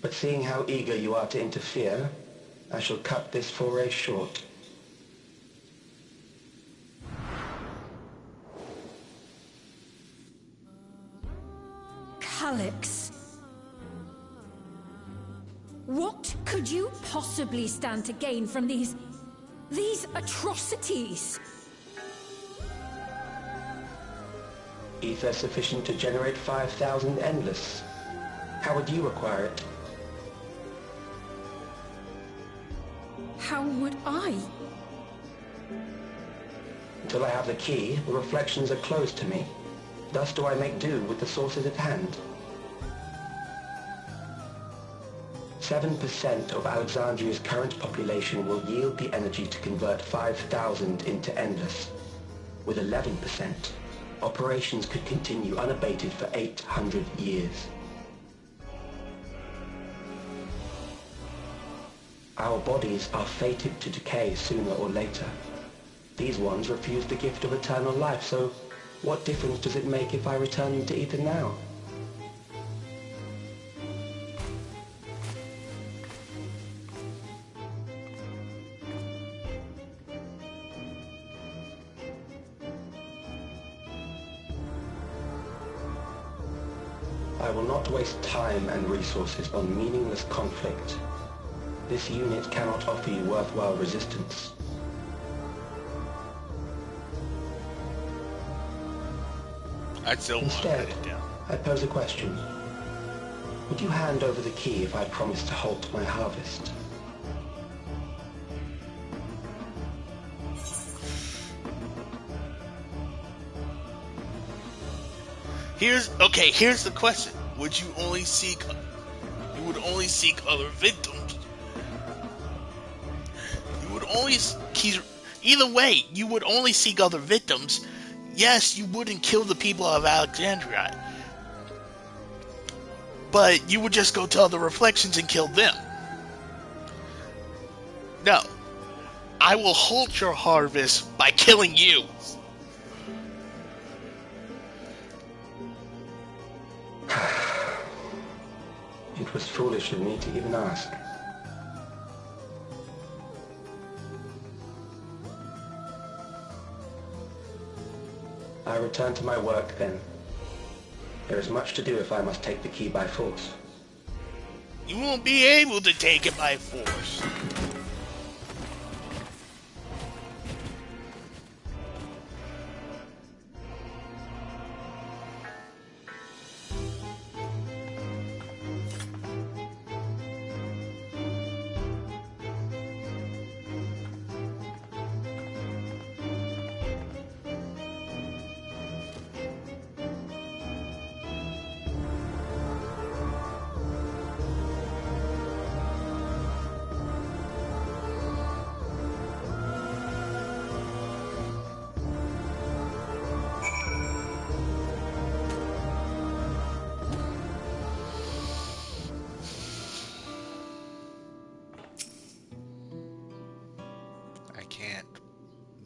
But seeing how eager you are to interfere, I shall cut this foray short.
Calyx. What could you possibly stand to gain from these atrocities?
Ether sufficient to generate 5,000 endless. How would you acquire it?
How would I?
Until I have the key, the reflections are closed to me. Thus do I make do with the sources at hand. 7% of Alexandria's current population will yield the energy to convert 5,000 into endless. With 11%, operations could continue unabated for 800 years. Our bodies are fated to decay sooner or later. These ones refuse the gift of eternal life, so what difference does it make if I return them to ether now? I will not waste time and resources on meaningless conflict. This unit cannot offer you worthwhile resistance.
I still want to
Instead,
write it down.
I pose a question. Would you hand over the key if I promised to halt my harvest?
Here's the question. Would you only seek other victims? Either way, you would only seek other victims. Yes, you wouldn't kill the people of Alexandria. But you would just go tell the reflections and kill them. No. I will halt your harvest by killing you.
It was foolish of me to even ask. I return to my work then. There is much to do if I must take the key by force.
You won't be able to take it by force.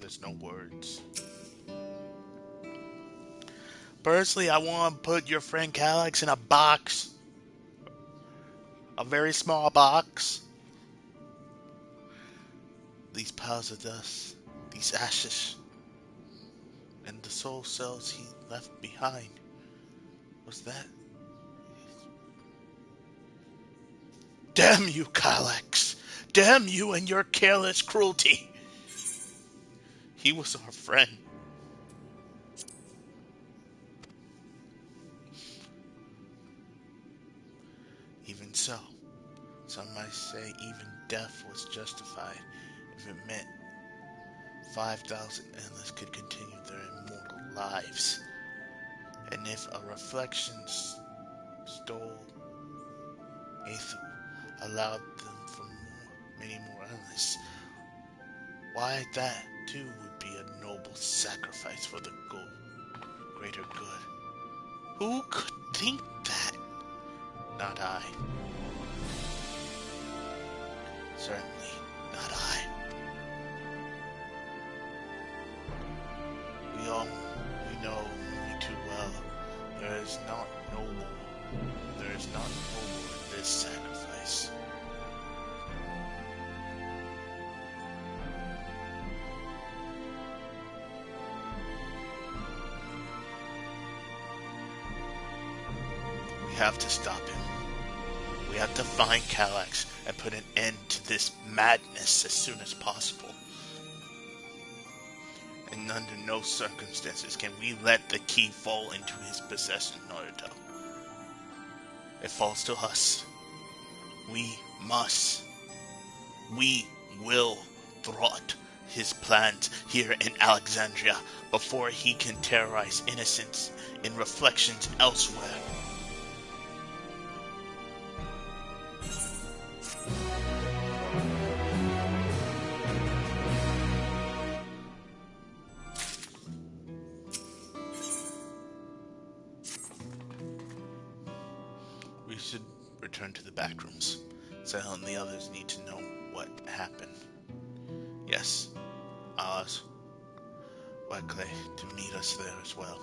There's no words. Personally, I want to put your friend Calyx in a box. A very small box. These piles of dust, these ashes, and the soul cells he left behind. Was that? Damn you, Calyx! Damn you and your careless cruelty! He was our friend. Even so, some might say even death was justified if it meant 5,000 endless could continue their immortal lives. And if a reflection stole Aether, allowed them for many more endless, why that too would be a noble sacrifice for the greater good. Who could think that? Not I. Certainly not I. We know only too well there is not noble in this sacrifice. We have to stop him. We have to find Calyx and put an end to this madness as soon as possible. And under no circumstances can we let the key fall into his possession, Naruto. It falls to us. We will thwart his plans here in Alexandria before he can terrorize innocents in reflections elsewhere. We should return to the back rooms. Sahel and the others need to know what happened. Yes, Oz, Whiteclay to meet us there as well.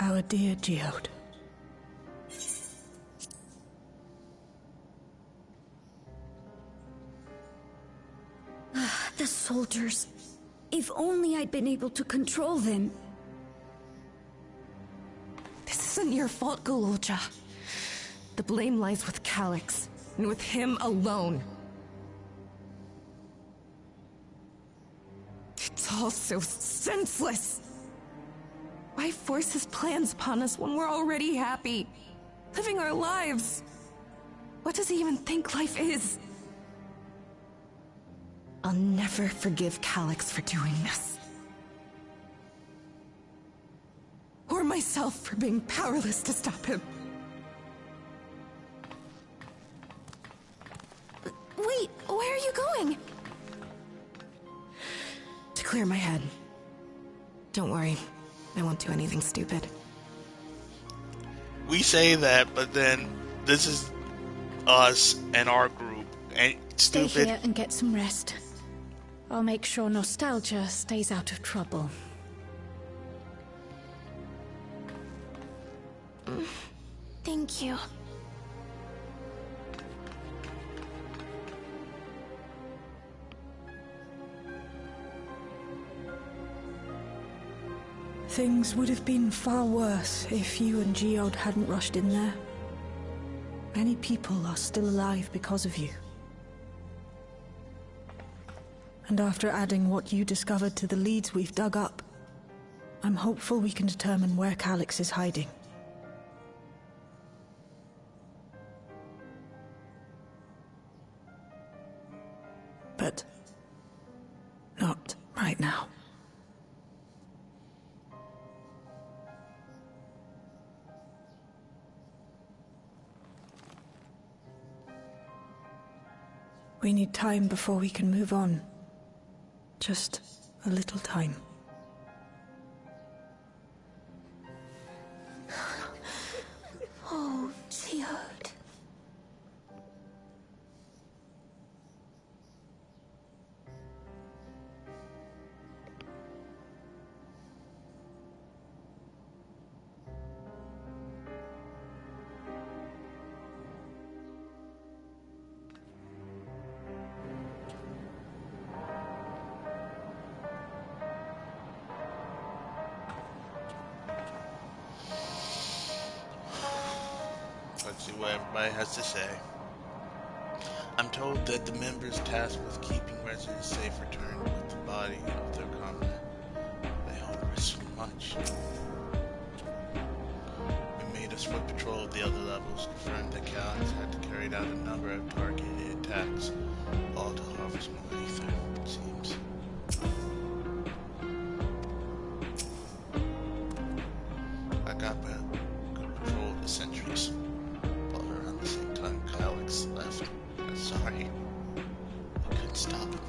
our dear Geode.
The soldiers. If only I'd been able to control them.
This isn't your fault, Gulocha. The blame lies with Calix, and with him alone. It's all so senseless. Why force his plans upon us when we're already happy, living our lives? What does he even think life is? I'll never forgive Calix for doing this. Or myself for being powerless to stop him.
Wait, where are you going?
To clear my head. Don't worry, I won't do anything stupid.
We say that, but then this is us and our group. Ain't
Stay
stupid.
here and get some rest. I'll make sure Nostalgia stays out of trouble.
Thank you.
Things would have been far worse if you and Geode hadn't rushed in there. Many people are still alive because of you. And after adding what you discovered to the leads we've dug up, I'm hopeful we can determine where Calix is hiding. But not right now. We need time before we can move on. Just a little time.
Oh, Geode.
Let's see what everybody has to say. I'm told that the members tasked with keeping residents safe returned with the body of their comrade. They all risked much. We made a swift patrol of the other levels, confirmed that Calix had carried out a number of targeted attacks, all to harvest more ether, it seems. I got back good control of the sentries. Around the same time Calix left. I'm sorry. I couldn't stop him.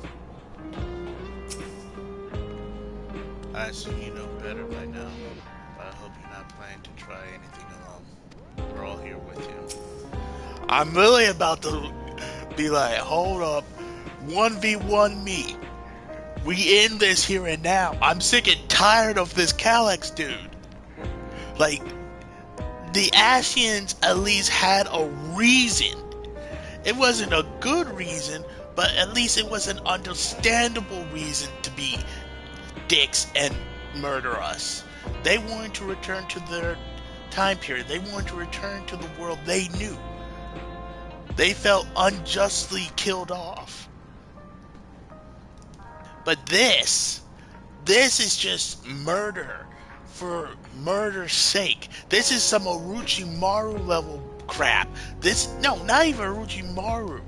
I assume you know better by now, but I hope you're not planning to try anything alone. We're all here with you. I'm really about to be like, hold up, 1v1 me. We end this here and now. I'm sick and tired of this Calix dude. Like, the Ascians at least had a reason. It wasn't a good reason, but at least it was an understandable reason to be dicks and murder us. They wanted to return to their time period. They wanted to return to the world they knew. They felt unjustly killed off. But this is just murder for murder's sake. This is some Orochimaru level crap. Not even Orochimaru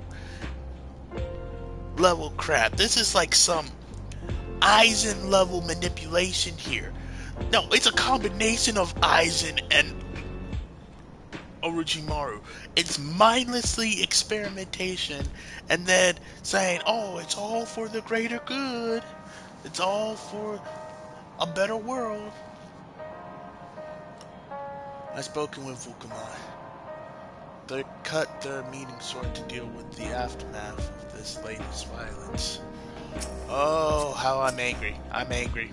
level crap. This is like some Aizen level manipulation here. No, it's a combination of Aizen and Orochimaru. It's mindlessly experimentation and then saying, oh, it's all for the greater good. It's all for a better world. I've spoken with Vulcanite. They cut their meeting short to deal with the aftermath of this latest violence. Oh, how I'm angry. I'm angry.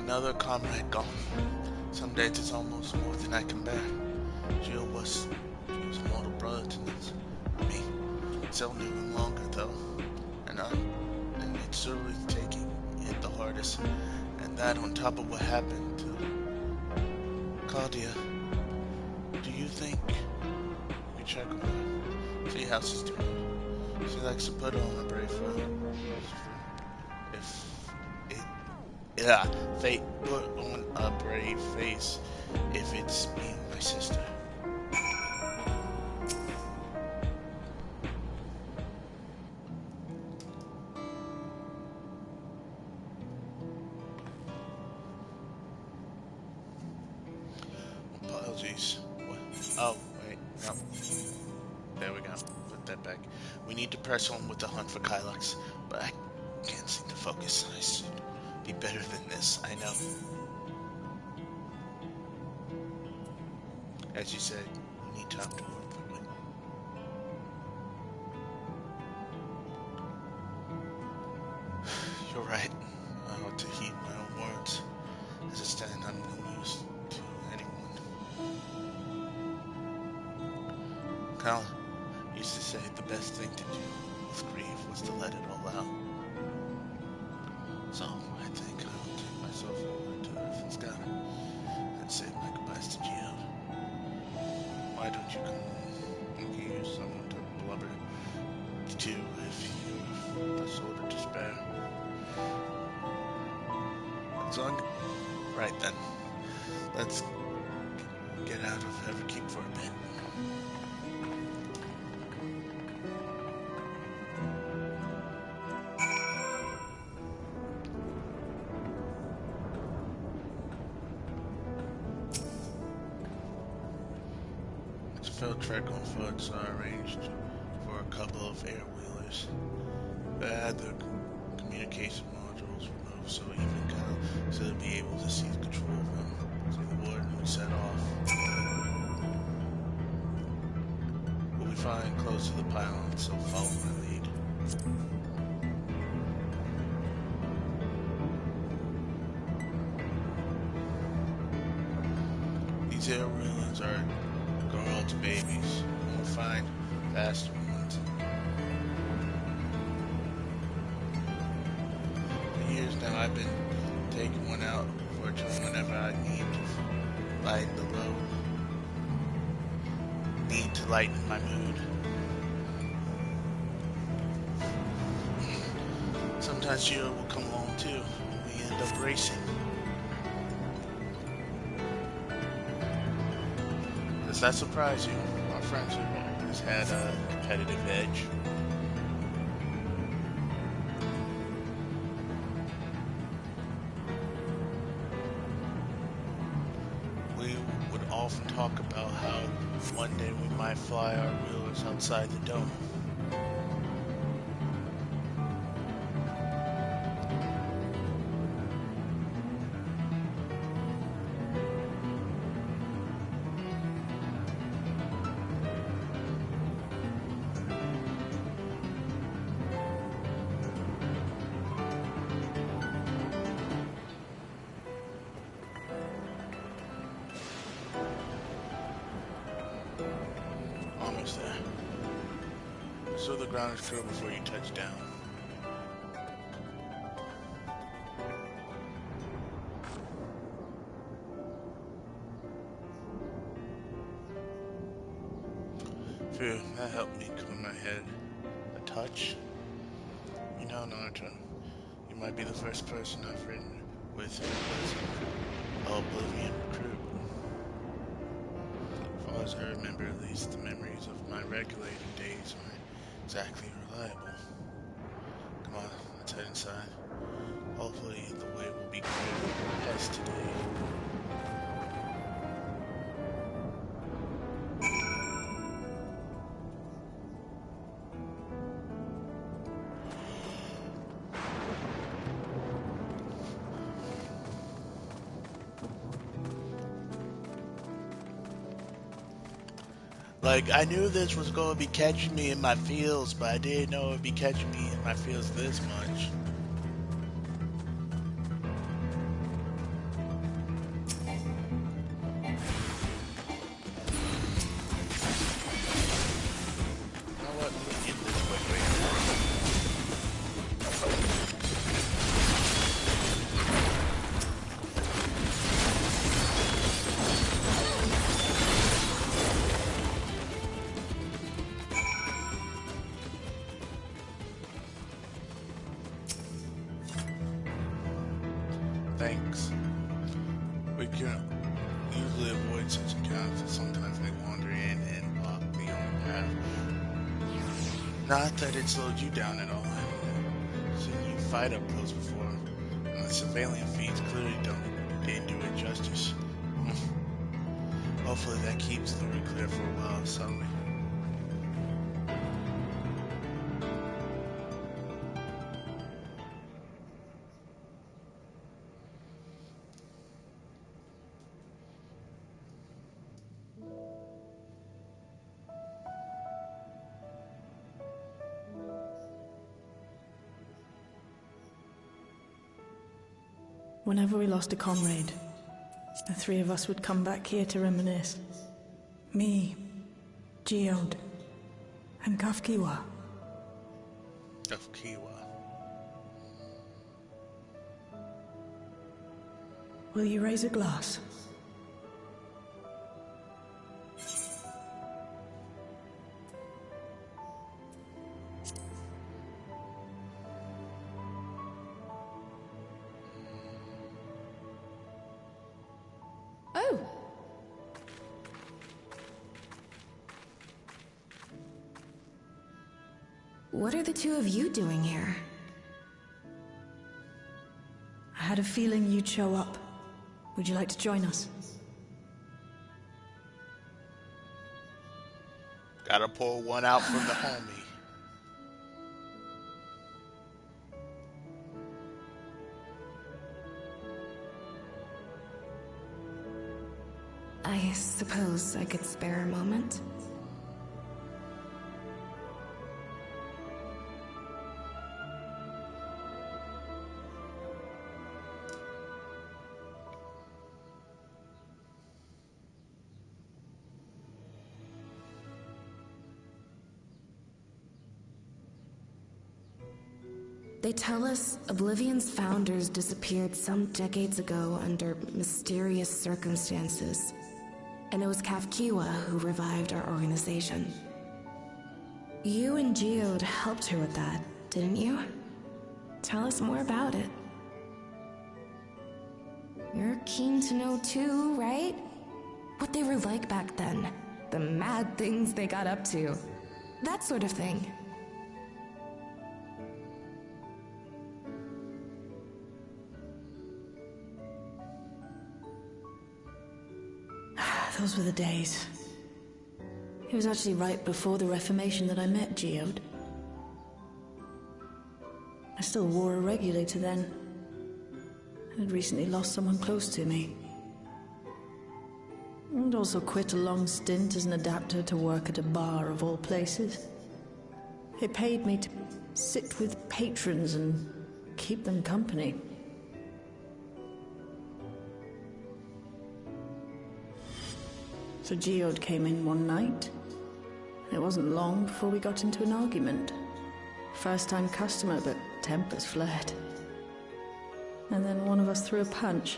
Another comrade gone. Some days it's almost more than I can bear. Jill was a mortal brother to me. Still knew him longer though, and it's certainly taking it the hardest. And that on top of what happened to Claudia. Do you think you check on her? See how she's doing. She likes to put on a brave front. Fate put on a brave face if it's me and my sister. Apologies. What? Oh, wait, no. There we go. Put that back. We need to press on with the hunt for Kylox, but I can't seem to focus. I should be better than this, I know. As you said, we need time to work quickly. You're right. I ought to heed my own words. As I stand, I'm no use to anyone. Kyle used to say the best thing to do with grief was to let it all out. So, I think I'll take myself over to Earthen's Garden and say my goodbyes to Geode. Why don't you come home? We can use someone to blubber to if you've a soul to spare. As long... Right then. Let's get out of Everkeep for a bit. Field trek on foot, so I arranged for a couple of air-wheelers. But I had the communication modules removed, so even Kyle still be able to seize control of them. So the warden would set off. We'll be fine close to the pylon, so follow my lead. These air-wheelers are grow to babies. We'll find faster ones. For years now, I've been taking one out for a trip whenever I need to lighten the load. Need to lighten my mood. Sometimes Gio will come along too. We end up racing. Does that surprise you? Our friendship has had a competitive edge. We would often talk about how one day we might fly our wheelers outside the dome. There. So the ground is clear before you touch down. Phew, that helped me clear my head a touch. You know, Naruto, you might be the first person I've ridden with who was an Oblivion recruit. As far as I remember, at least the memories of my regulator days aren't exactly reliable. Come on, let's head inside. Hopefully the way will be clear for Hess today. Like, I knew this was going to be catching me in my feels, but I didn't know it would be catching me in my feels this much. Thanks. We can usually avoid such encounters, but sometimes they wander in and block the only path. Not that it slowed you down at all. I've seen you fight up close before, and the surveillance feeds clearly didn't do it justice. Hopefully that keeps the route clear for a while, suddenly.
Whenever we lost a comrade, the three of us would come back here to reminisce. Me, Geode, and Kafkiwa.
Kafkiwa.
Will you raise a glass?
Oh! What are the two of you doing here?
I had a feeling you'd show up. Would you like to join us?
Gotta pull one out from the homie.
I suppose I could spare a moment. They tell us Oblivion's founders disappeared some decades ago under mysterious circumstances. And it was Kafkiwa who revived our organization. You and Geode helped her with that, didn't you? Tell us more about it. You're keen to know too, right? What they were like back then. The mad things they got up to. That sort of thing.
Those were the days. It was actually right before the Reformation that I met Geode. I still wore a regulator then. I had recently lost someone close to me. And also quit a long stint as an adapter to work at a bar of all places. It paid me to sit with patrons and keep them company. So Geode came in one night. It wasn't long before we got into an argument. First-time customer, but tempers flared. And then one of us threw a punch.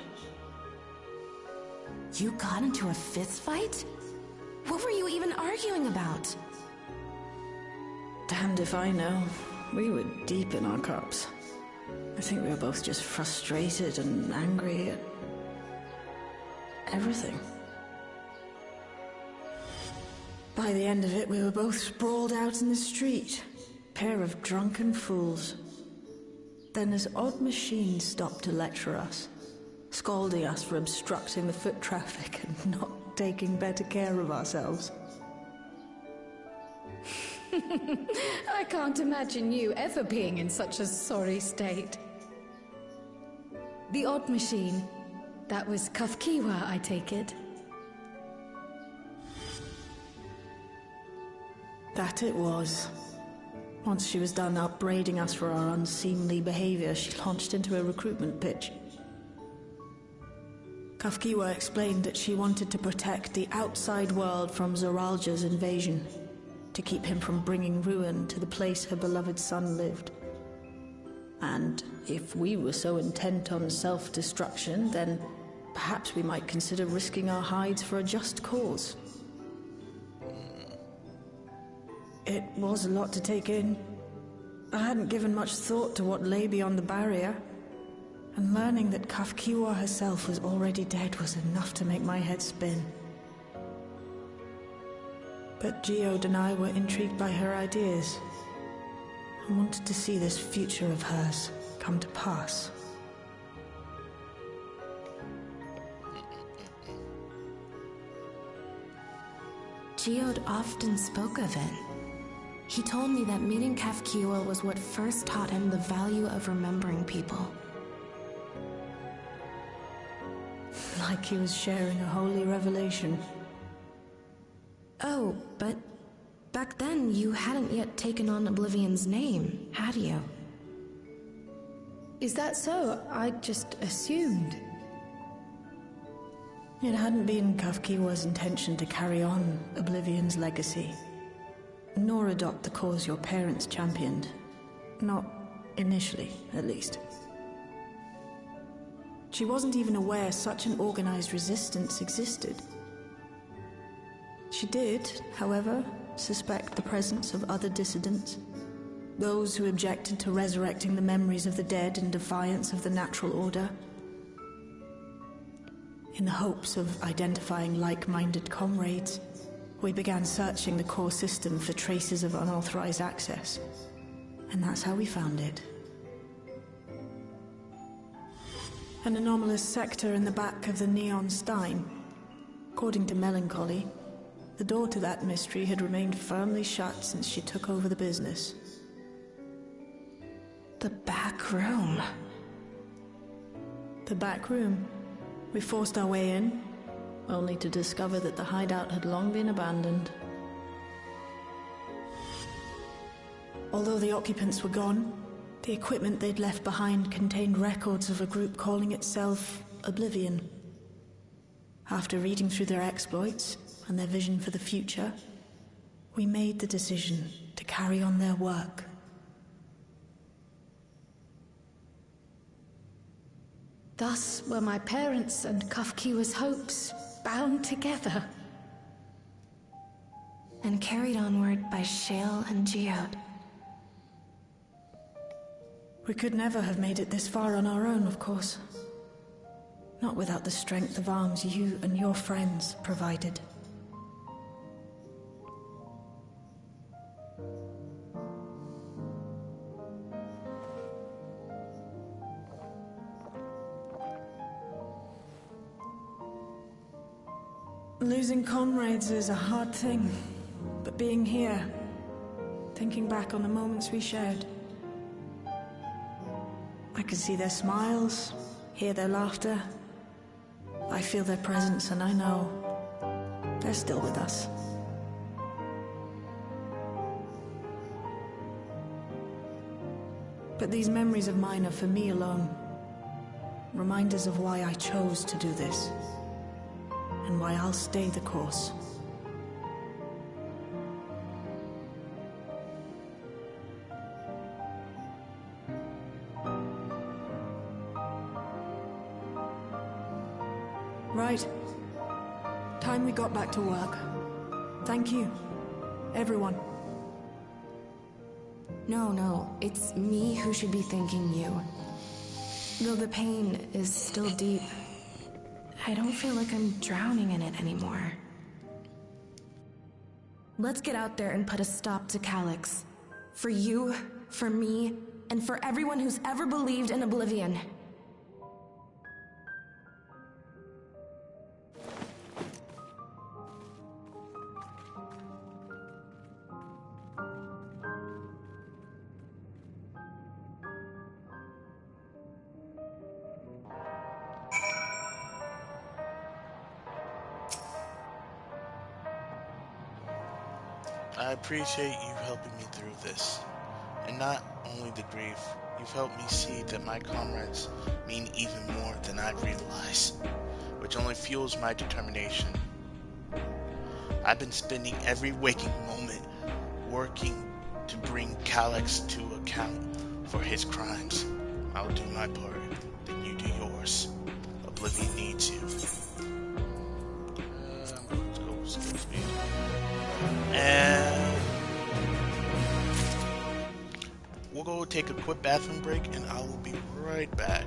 You got into a fist fight? What were you even arguing about?
Damned if I know. We were deep in our cups. I think we were both just frustrated and angry at everything. By the end of it, we were both sprawled out in the street. Pair of drunken fools. Then this odd machine stopped to lecture us, scolding us for obstructing the foot traffic and not taking better care of ourselves.
I can't imagine you ever being in such a sorry state. The odd machine. That was Kafkiwa, I take it.
That it was. Once she was done upbraiding us for our unseemly behavior, she launched into a recruitment pitch. Kafkiwa explained that she wanted to protect the outside world from Zoralja's invasion, to keep him from bringing ruin to the place her beloved son lived. And if we were so intent on self-destruction, then perhaps we might consider risking our hides for a just cause. It was a lot to take in. I hadn't given much thought to what lay beyond the barrier. And learning that Kafkiwa herself was already dead was enough to make my head spin. But Geode and I were intrigued by her ideas and wanted to see this future of hers come to pass.
Geode often spoke of it. He told me that meeting Kafkiwa was what first taught him the value of remembering people.
Like he was sharing a holy revelation.
Oh, but back then you hadn't yet taken on Oblivion's name, had you?
Is that so? I just assumed.
It hadn't been Kafkiwa's intention to carry on Oblivion's legacy, nor adopt the cause your parents championed. Not initially, at least. She wasn't even aware such an organized resistance existed. She did, however, suspect the presence of other dissidents, those who objected to resurrecting the memories of the dead in defiance of the natural order. In the hopes of identifying like-minded comrades, we began searching the core system for traces of unauthorized access. And that's how we found it. An anomalous sector in the back of the Neon Stein. According to Melancholy, the door to that mystery had remained firmly shut since she took over the business.
The back room.
The back room. We forced our way in, only to discover that the hideout had long been abandoned. Although the occupants were gone, the equipment they'd left behind contained records of a group calling itself Oblivion. After reading through their exploits and their vision for the future, we made the decision to carry on their work.
Thus were my parents' and Kafkiwa's hopes bound together.
And carried onward by Shale and Geode.
We could never have made it this far on our own, of course. Not without the strength of arms you and your friends provided. Losing comrades is a hard thing, but being here, thinking back on the moments we shared, I can see their smiles, hear their laughter. I feel their presence, and I know they're still with us. But these memories of mine are for me alone. Reminders of why I chose to do this. And why I'll stay the course. Right. Time we got back to work. Thank you, everyone.
No, it's me who should be thanking you. Though the pain is still deep, I don't feel like I'm drowning in it anymore. Let's get out there and put a stop to Calyx. For you, for me, and for everyone who's ever believed in Oblivion.
I appreciate you helping me through this. And not only the grief, you've helped me see that my comrades mean even more than I realize, which only fuels my determination. I've been spending every waking moment working to bring Calyx to account for his crimes. I'll do my part, then you do yours. Oblivion needs you. Let's go speed. And we'll go take a quick bathroom break, and I will be right back.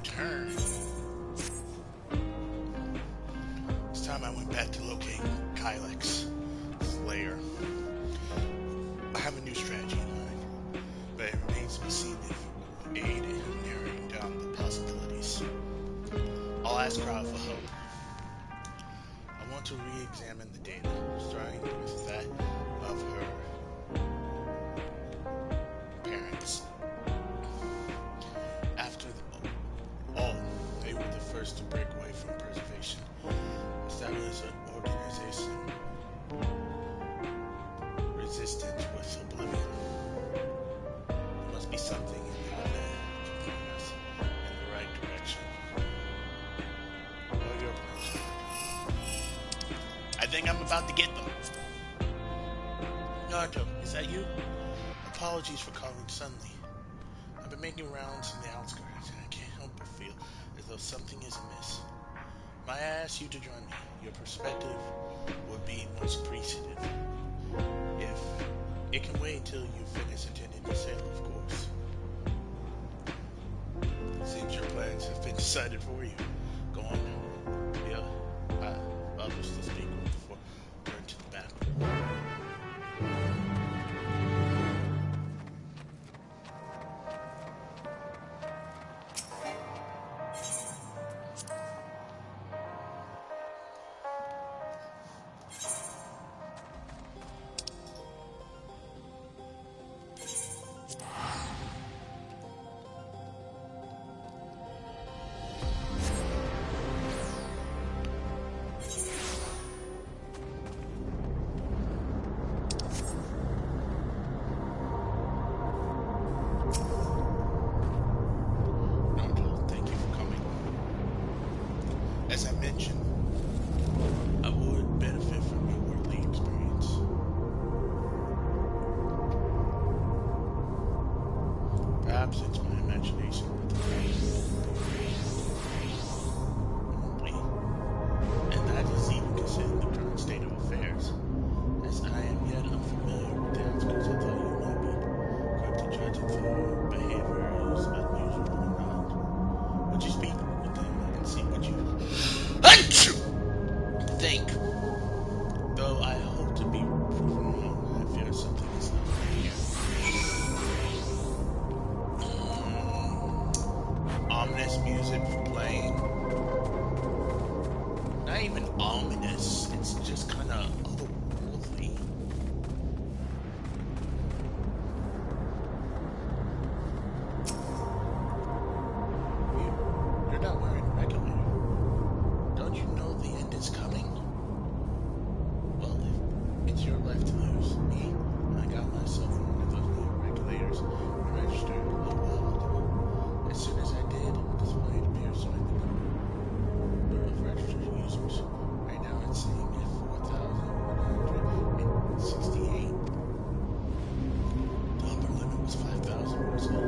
return. This time I went back to locate Kylex's lair. I have a new strategy in mind, but it remains to be seen if it will aid in narrowing down the possibilities. I'll ask Kyle for help. I want to re-examine the data, starting with that of her parents. After all, they were the first to break away from preservation, establish an organization resistant with oblivion. There must be something in the data to point us in the right direction. What are your plans? I think I'm about to get them. Naruto, is that you? Apologies for calling suddenly. I've been making rounds in the outskirts, and I can't help but feel as though something is amiss. Might I ask you to join me? Your perspective would be most appreciative. If it can wait until you finish attending the sale, of course. Seems your plans have been decided for you. Go on. Yeah, others to speak with before I turn to the back. As I mentioned, I would benefit from your worldly experience. Perhaps it's my imagination only, and that is even considering the current state of affairs. As I am yet unfamiliar with the outskirts, I thought you might be quick to judge if your behavior is unusual or not. Would you speak with them and see what you think? Though I hope to be proven wrong, I fear something is not right here. Ominous music playing. Not even ominous, it's just kind of otherworldly. You're not wearing a regulator. Don't you know the end is coming? Well, if it's your life to lose, me, I got myself one of those new regulators and registered a while ago. As soon as I did, a display appeared showing the number of registered users. Right now it's sitting at 4,168. The upper limit was 5,000, wasn't it?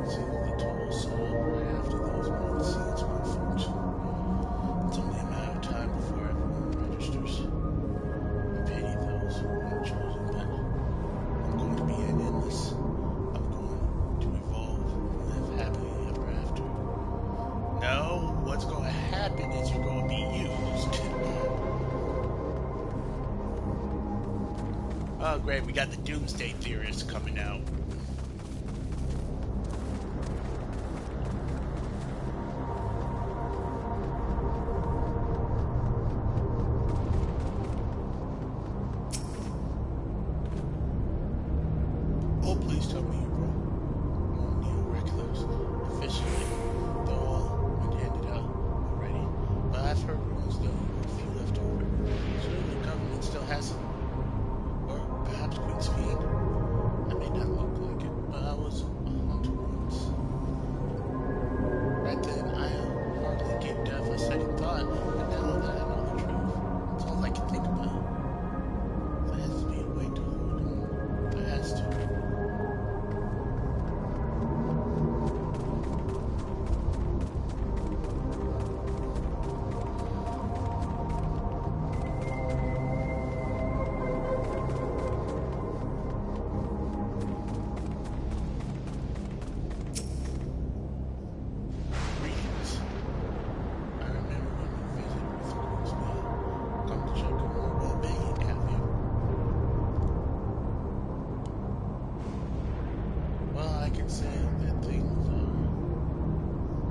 See the total set up right after those months seems malfunction. It's only a matter of time before everyone registers. I pity those who aren't chosen, but I'm going to be endless. I'm going to evolve and live happily ever after. No, what's going to happen is you're going to be used. Oh great, we got the Doomsday Theorists coming out. Oh, please tell me you brought more neo-regulars officially, though all were handed out already. But I've heard rumors though, a few left over. Surely the government still has them. Or perhaps Queen's Fiend. I may not look like it, but I was a hunter once. Right then, I hardly gave death a second thought, but now that I know the truth, it's all I can think about. There has to be a way to hold on. There has to. saying that things are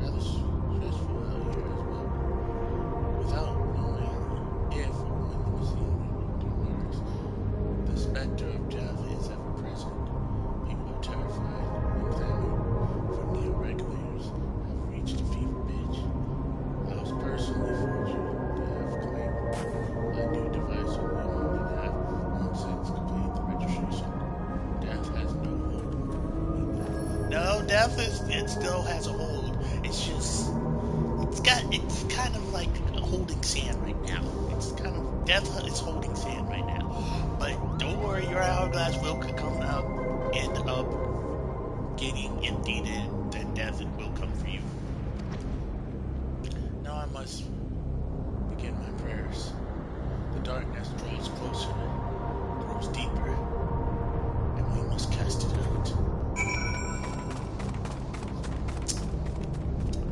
rather stressful out here as well. Without knowing if or when the machinery works, the specter of death is ever present. People are terrified and clamoring for neo-regulators have reached a fever pitch. I was personally fortunate to have claimed a new device on my own and have long since completed the registration. Death has no hold. No, death it still has a hold. It's just, it's kind of like holding sand right now. It's kind of, death is holding sand right now. But don't worry, your hourglass will end up getting emptied, and then death will come for you. Now I must begin my prayers. The darkness draws closer, grows deeper, and we must cast it out.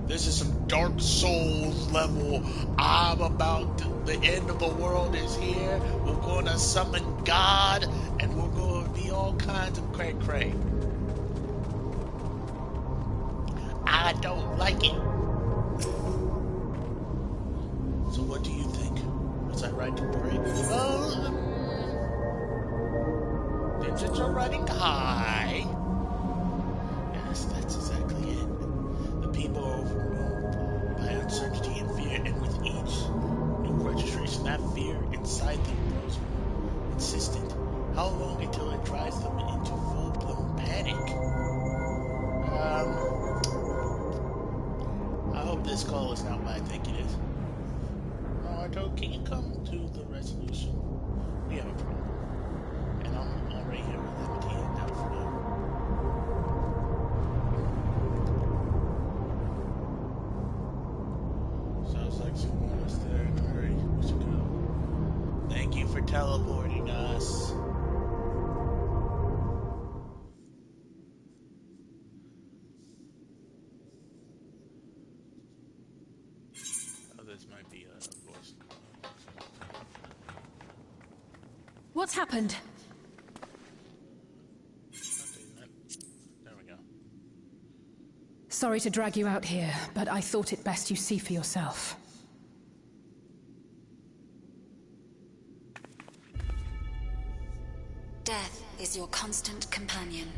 This is some Dark Souls level. The end of the world is here. We're going to summon God, and we're going to be all kinds of cray-cray. I don't like it. So what do you think? Was I right to pray? Well, tensions are running high. Yes, that's exactly it. The people are overwhelmed by uncertainty and fear, and with each new registration, that fear inside them grows more insistent. How long until it drives them into full-blown panic? I hope this call is not what I think it is. Naruto, can you come to the resolution? We have a problem. And I'm already here with Amity and down for now. Sounds like someone is there in a hurry. We should go. Thank you for teleporting us. This might be a voice.
What's happened?
There we go.
Sorry to drag you out here, but I thought it best you see for yourself.
Death is your constant companion.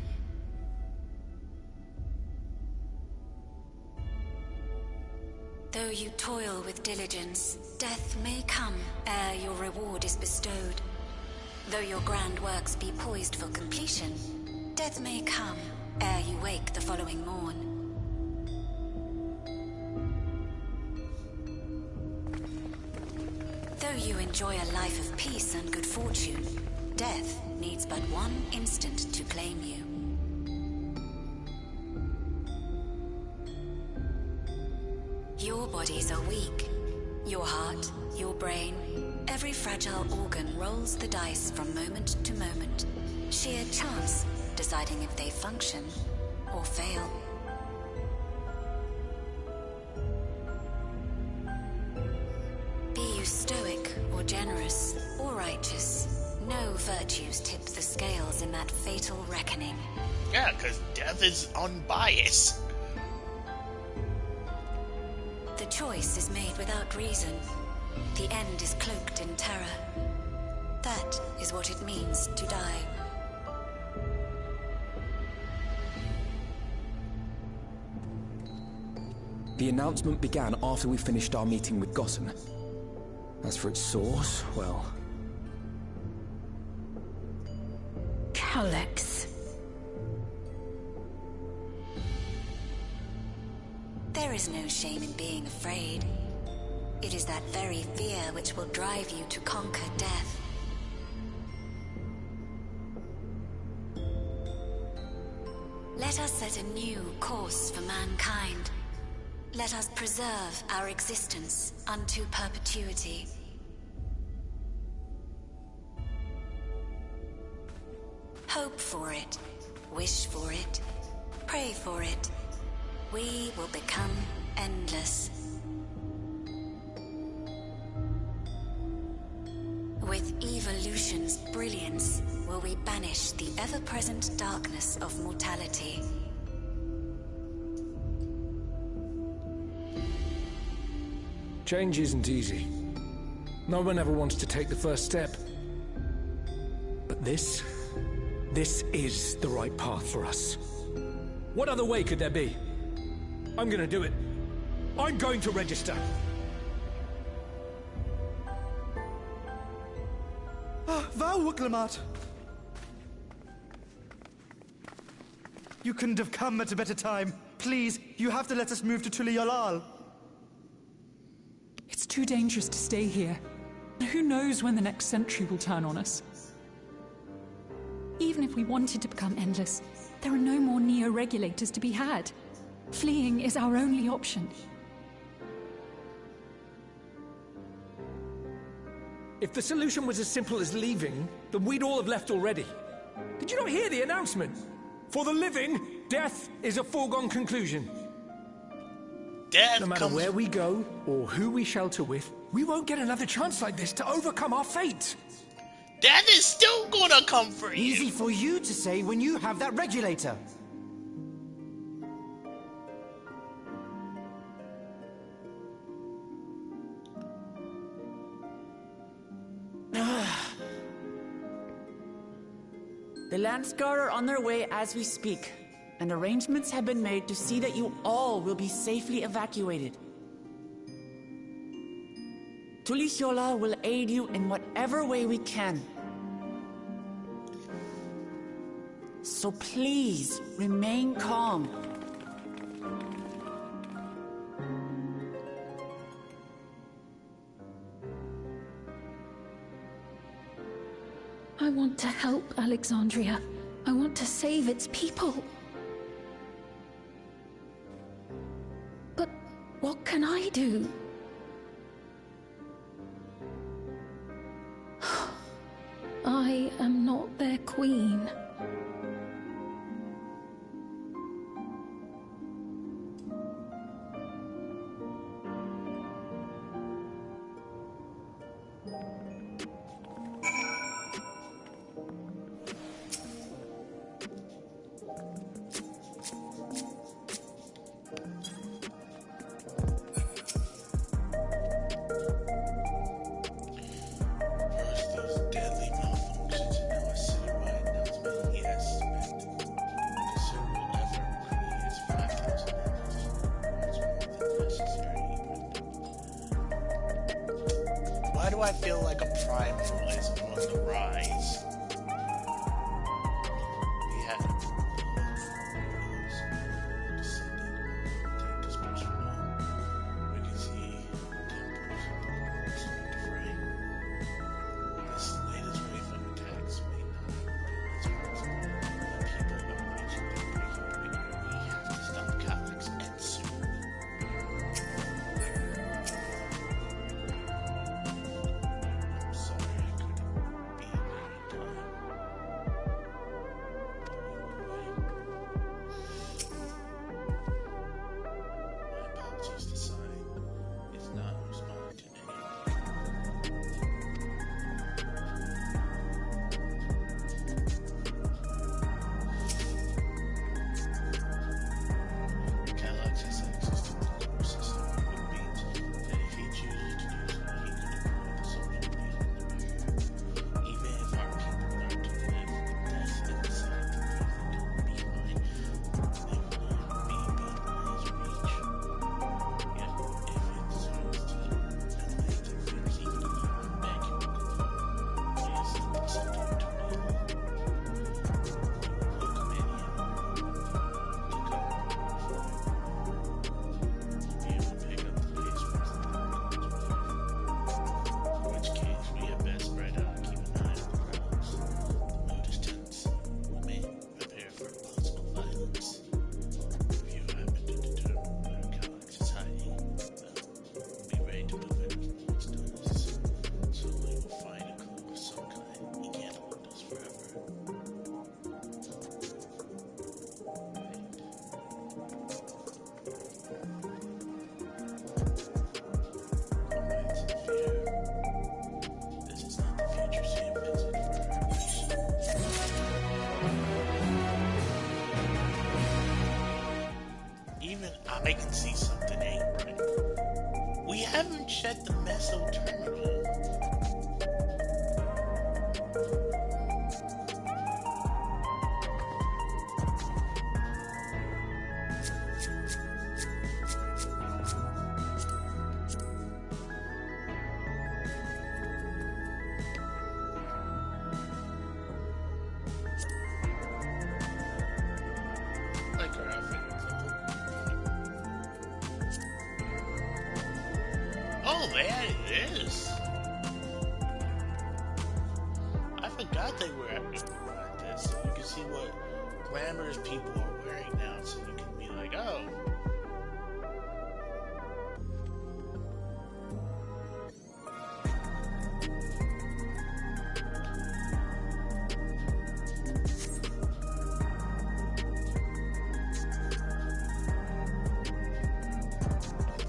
Though you toil with diligence, death may come ere your reward is bestowed. Though your grand works be poised for completion, death may come ere you wake the following morn. Though you enjoy a life of peace and good fortune, death needs but one instant to claim you. Your bodies are weak. Your heart, your brain, every fragile organ rolls the dice from moment to moment. Sheer chance deciding if they function or fail. Be you stoic or generous or righteous, no virtues tip the scales in that fatal reckoning.
Yeah, because death is unbiased.
The choice is made without reason. The end is cloaked in terror. That is what it means to die.
The announcement began after we finished our meeting with Gossen. As for its source, well...
Calyx.
There is no shame in being afraid. It is that very fear which will drive you to conquer death. Let us set a new course for mankind. Let us preserve our existence unto perpetuity. Hope for it, wish for it, pray for it. We will become endless. With evolution's brilliance, will we banish the ever-present darkness of mortality.
Change isn't easy. No one ever wants to take the first step. But this is the right path for us. What other way could there be? I'm gonna do it. I'm going to register.
Val Wuklemat! You couldn't have come at a better time. Please, you have to let us move to Tuliolal.
It's too dangerous to stay here. Who knows when the next century will turn on us? Even if we wanted to become endless, there are no more Neo-regulators to be had. Fleeing is our only option.
If the solution was as simple as leaving, then we'd all have left already. Did you not hear the announcement? For the living, death is a foregone conclusion.
Death
no matter where we go, or who we shelter with, we won't get another chance like this to overcome our fate.
Death is still gonna come for you.
Easy for you to say when you have that regulator.
The Landsguard are on their way as we speak, and arrangements have been made to see that you all will be safely evacuated. Tuliolal will aid you in whatever way we can. So please, remain calm.
I want to help Alexandria. I want to save its people. But what can I do? I am not their queen.
Why do I feel like a primal is on the rise? We had we can see temples and fray. This latest wave of attacks may not the people of which they break. We have to stop Catholics and soon. I'm sorry. Oh, there it is. I forgot they were at this. So you can see what glamorous people are wearing now, so you can be like, oh.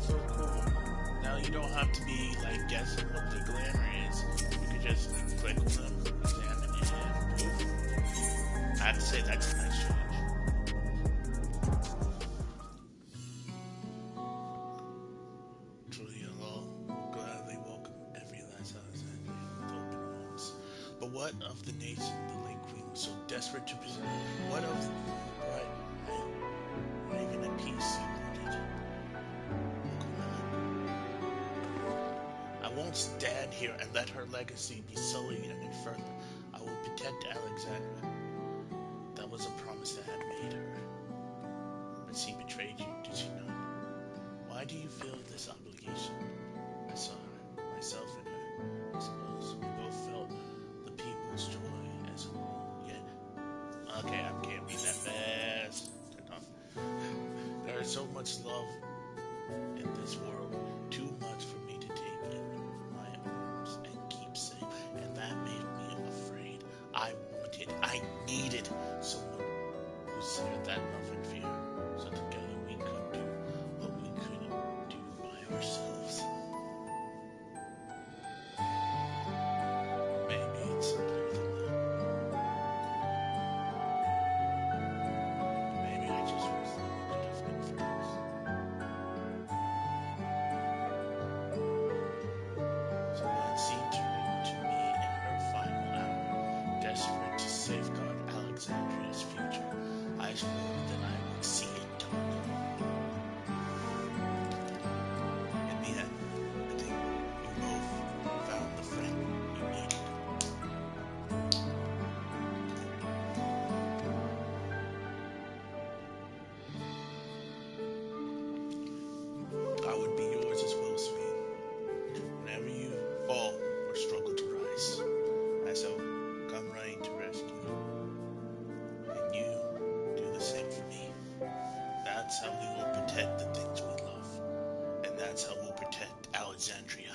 So cool. Now you don't have to be like guessing what the glamour is. You can just click on them, examine it, and poof. I have to say that's a nice change. Truly Allah will gladly welcome every last Alexandria with open arms. But what of the nation the late queen was so desperate to preserve? What of not even a peace he wanted? I won't stand here and let her legacy be sullied any further. I will protect Alexandria. That was a promise I had made her. But she betrayed you, did she not? Why do you feel this obligation? I saw her, myself in her. I suppose we both felt the people's joy as a whole. Yet, okay, I can't read that fast. Turn off. There is so much love in this world, too much for me to take in my arms and keep safe, and that made me afraid. I needed someone who shared that love and fear, so together we could do what we couldn't do by ourselves. Maybe it's simpler than that. Maybe I just was not good enough for this. Someone seemed to read to me in her final hour, desperate to safeguard Alexandria's future. I swore that I would see it done. In the end, I think you both found the friend you needed. I would be yours as well, sweet. Whenever you fall or struggle to rise, I shall come running to rescue you. And you do the same for me. That's how we will protect the things we love. And that's how we'll protect Alexandria.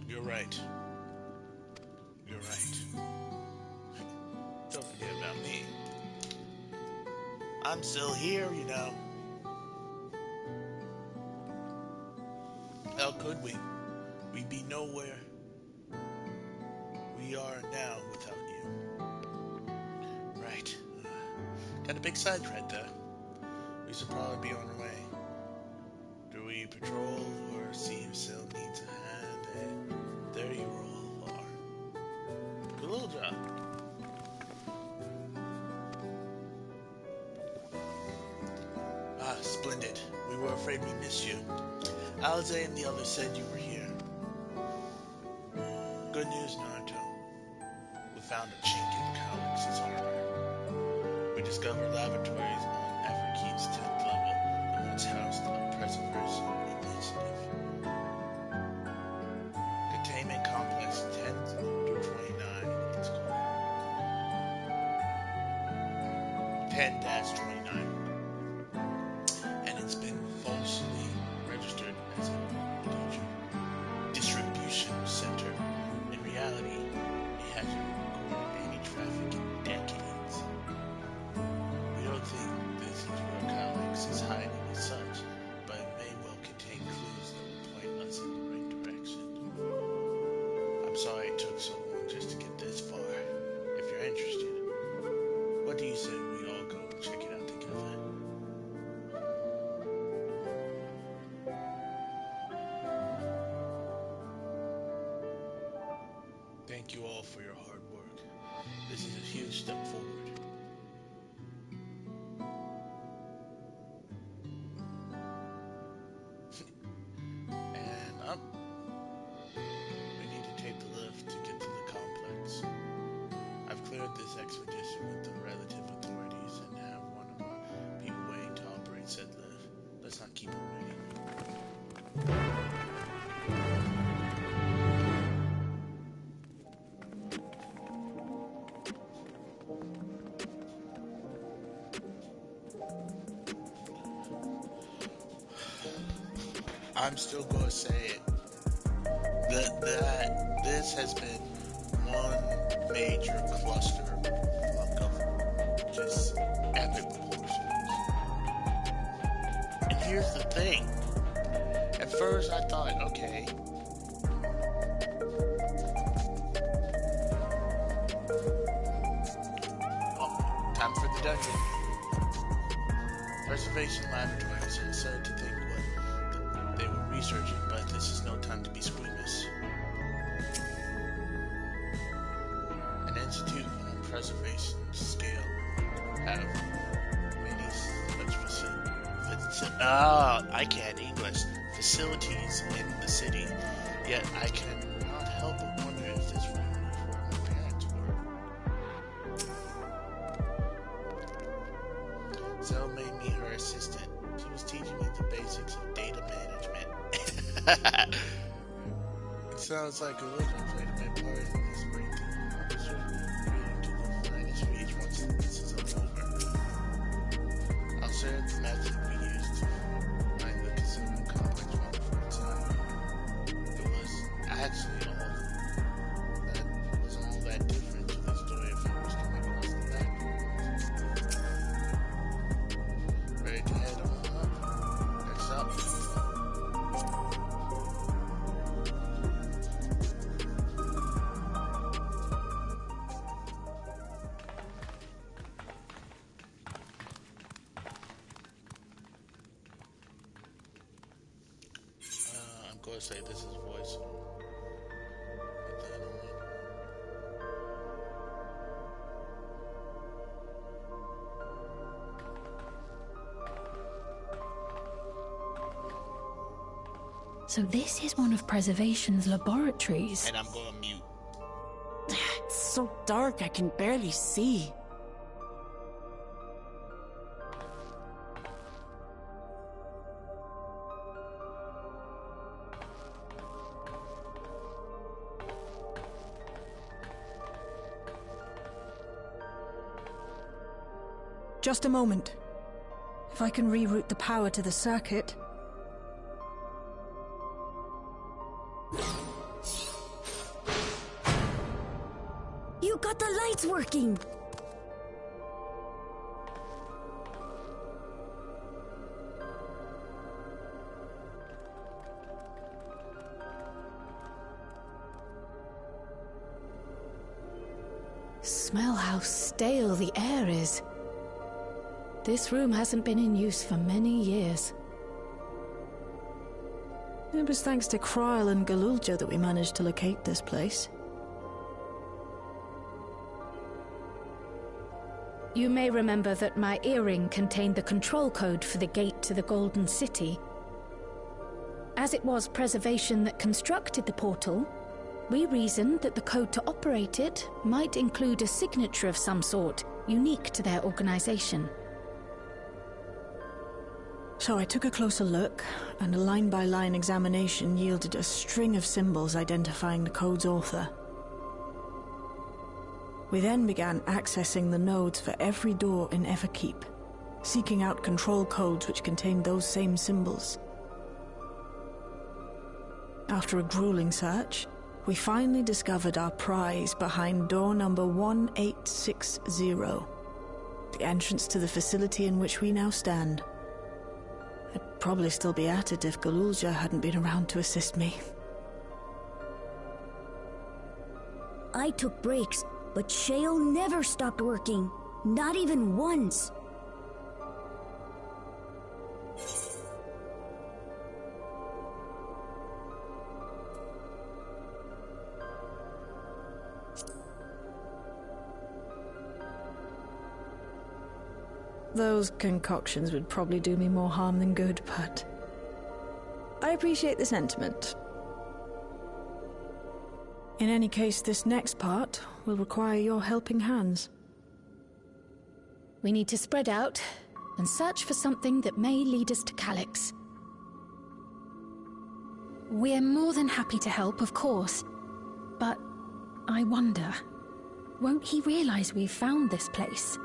You're right. You're right. Don't forget about me. I'm still here, you know. How could we? We'd be nowhere we are now without you. Right. Got a big sidetrack there. We should probably be on our way. Do we patrol or see if Sil needs a hand? And there you all are. Good little job. Ah, splendid. We were afraid we missed you. Alize and the others said you were here. Good news, Naruto. We found a chink in Calix's armor. We discovered laboratories on Everkeep's 10th level that once housed a preservation initiative. Containment Complex 10-29, it's called. 10-29. And it's been falsely registered as a distribution center. In reality, it hasn't recorded any traffic in decades. We don't think this is where Calix is hiding as such, but it may well contain clues that will point us in the right direction. I'm sorry it took so long just to get this far. If you're interested, what do you say we all go check it out together? Thank you all for your hard work. This is a huge step forward. And up. We need to take the lift to get to the complex. I've cleared this expedition with the relative authorities and have one of keep it ready. I'm still gonna say it. That this has been one major cluster of just epic proportions. And here's the thing. At first I thought, okay, time for the dungeon. Preservation laboratories are said to think what they were researching, but this is no time to be squeamish. An institute on preservation scale have many such I can't English. Facilities in the city, yet I cannot help but wonder if this room is where my parents were. Zell made me her assistant. She was teaching me the basics of data management. It sounds like a look played a big part in this breakthrough. I'm certainly reading to the finest speech once this is all over. I'll share the method we used to find the casino complex one before its time. It was actually all that different to the story of how we stumbled across the back. Ready to head on up? Next up. I'm going to say this is voice. Put that on.
So this is one of Preservation's laboratories.
And I'm going to mute.
It's so dark I can barely see.
Just a moment. If I can reroute the power to the circuit.
You got the lights working!
Smell how stale the air is. This room hasn't been in use for many years.
It was thanks to Krile and Galulja that we managed to locate this place.
You may remember that my earring contained the control code for the gate to the Golden City. As it was Preservation that constructed the portal, we reasoned that the code to operate it might include a signature of some sort, unique to their organization.
So I took a closer look, and a line-by-line examination yielded a string of symbols identifying the code's author. We then began accessing the nodes for every door in Everkeep, seeking out control codes which contained those same symbols. After a grueling search, we finally discovered our prize behind door number 1860, the entrance to the facility in which we now stand. I'd probably still be at it if Galulja hadn't been around to assist me.
I took breaks, but Shale never stopped working. Not even once.
Those concoctions would probably do me more harm than good, but I appreciate the sentiment. In any case, this next part will require your helping hands.
We need to spread out and search for something that may lead us to Calyx. We're more than happy to help, of course. But I wonder, won't he realize we've found this place?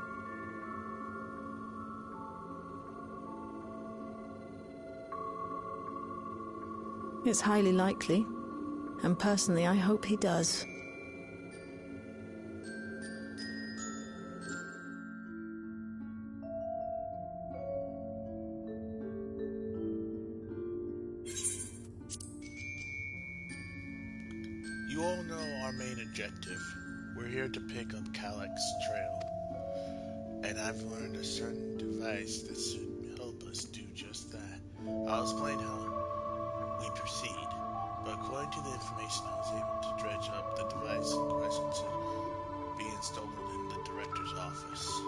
It's highly likely. And personally, I hope he does.
You all know our main objective. We're here to pick up Calyx's trail. And I've learned a certain device that should help us do just that. I'll explain how we proceed. But according to the information I was able to dredge up, the device in question should be installed in the director's office.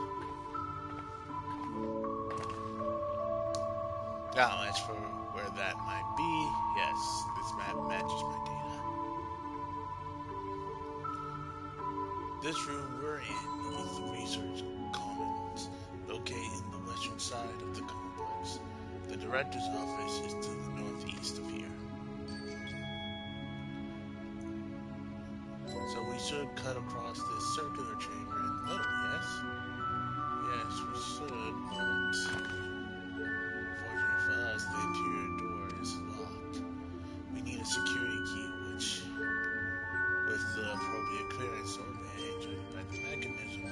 Now, as for where that might be, yes, this map matches my data. This room we're in is the research commons, located in the western side of the complex. The director's office is to the northeast of here. So we should cut across this circular chamber in the middle, yes? Yes, we should, but fortunately for us, the interior door is locked. We need a security key, which, with the appropriate clearance, will be actuated by the mechanism.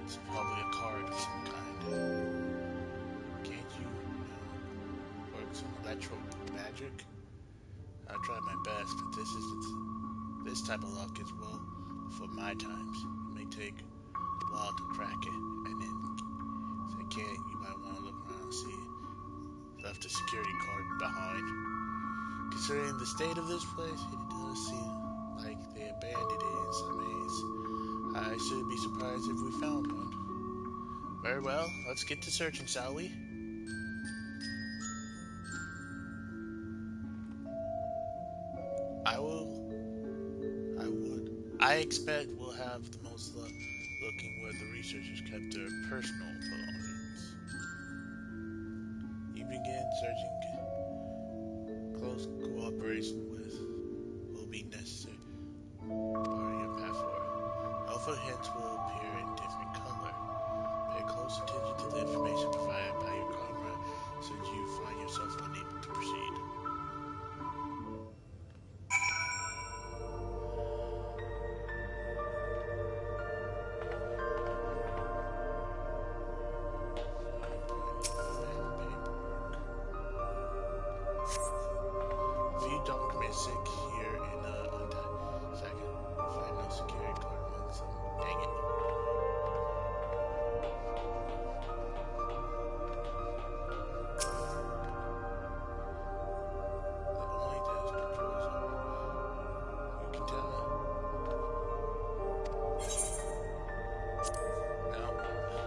It's probably a card of some kind. Can't you, work some electro magic? I'll try my best, but this type of luck is well for my times. It may take a while to crack it, and then if I can't, you might want to look around and see it. Left a security card behind. Considering the state of this place, it does seem like they abandoned it in some ways. I shouldn't be surprised if we found one. Very well, let's get to searching, shall we? I expect we'll have the most luck looking where the researchers kept their personal belongings. You begin searching. Close cooperation will be necessary. Part of your path forward. Alpha hints will appear in different color. Pay close attention to the information provided by your comrade should you find yourself unable to proceed.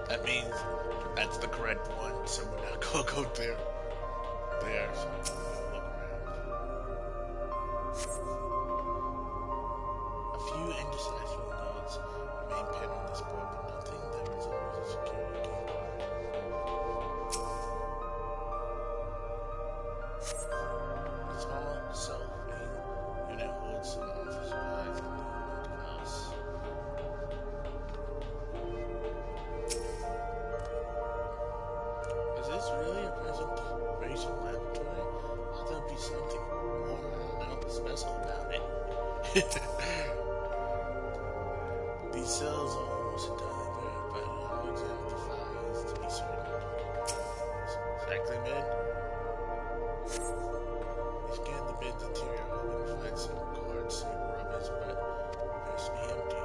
That means that's the correct one, so we're not gonna go there. There, so look around. A few indecipherable notes remain pinned on this board, but nothing that resembles a security key. A small self-made unit holds some office supplies and nothing else. Is this really a preservation laboratory? I thought there'd be something more, I don't know, special about it. These cells are almost entirely bare, but I'll examine the files to be certain. Exactly, men? We scanned the bed's interior, hoping to find some cards and rubbish, but it appears to be empty.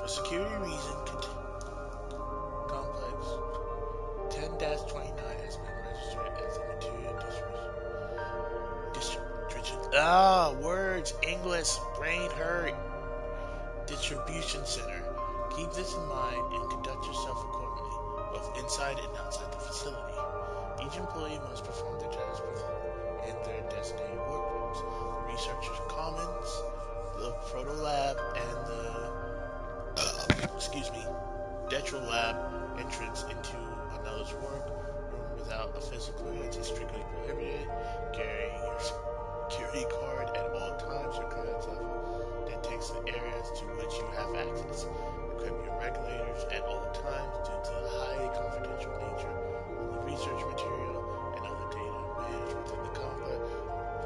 For security reasons, complex 10-29 has been registered as a material distribution. Words, English, brain hurt. Distribution center. Keep this in mind and conduct yourself accordingly, both inside and outside the facility. Each employee must perform their tasks within their designated workrooms. The researcher's commons, the proto lab, and the Detro lab entrance into another's workroom without a physical clearance is strictly prohibited. Carry your security card at all times. Your clearance level dictates the areas to which you have access. Equip your regulators at all times due to the highly confidential nature of the research material and other data managed within the complex.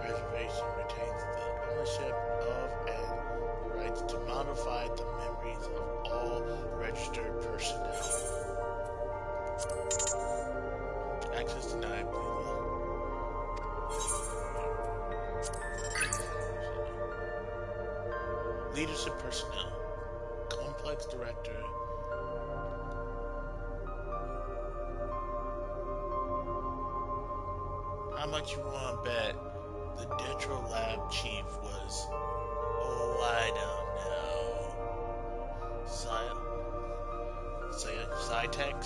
Preservation retains the ownership of and the rights to modify the memories of all registered personnel. Access denied. Leadership personnel. Complex director. How much you want to bet the Detro Lab chief was? Oh, I don't know. Cytex?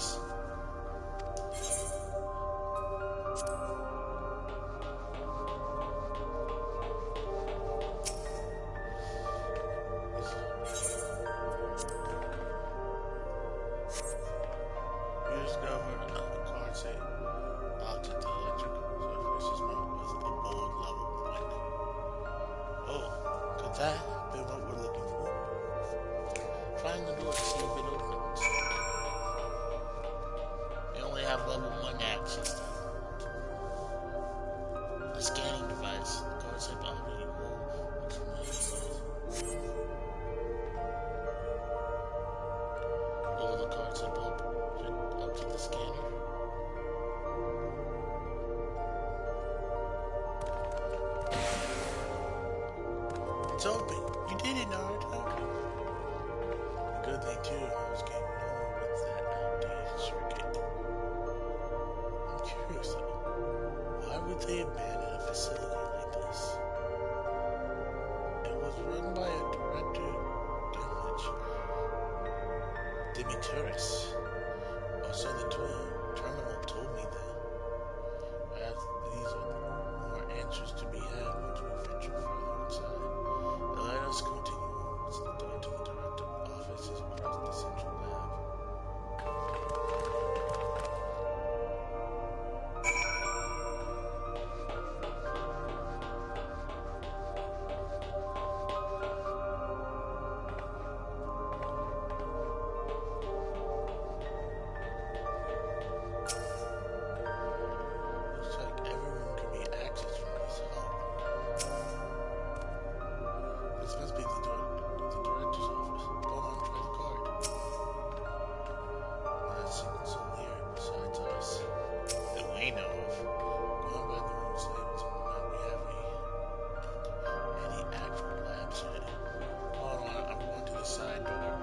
It's open. You did it, Naruto. The good thing too, I was getting on with that outdated circuit. I'm curious though, why would they abandon a facility like this? It was run by a director, Demetrius. Also, the terminal told me that. These are more answers to be had once we venture further inside. Let us continue on. The door to the director office is across the central lab. Looks like everyone can be accessed from this hub. This must be the director's office. Go on, try the card. Not a single soul here besides us that we know of. Going by the rules labels on the map, we have any actual labs yet. Hold on, I'm going to the side door.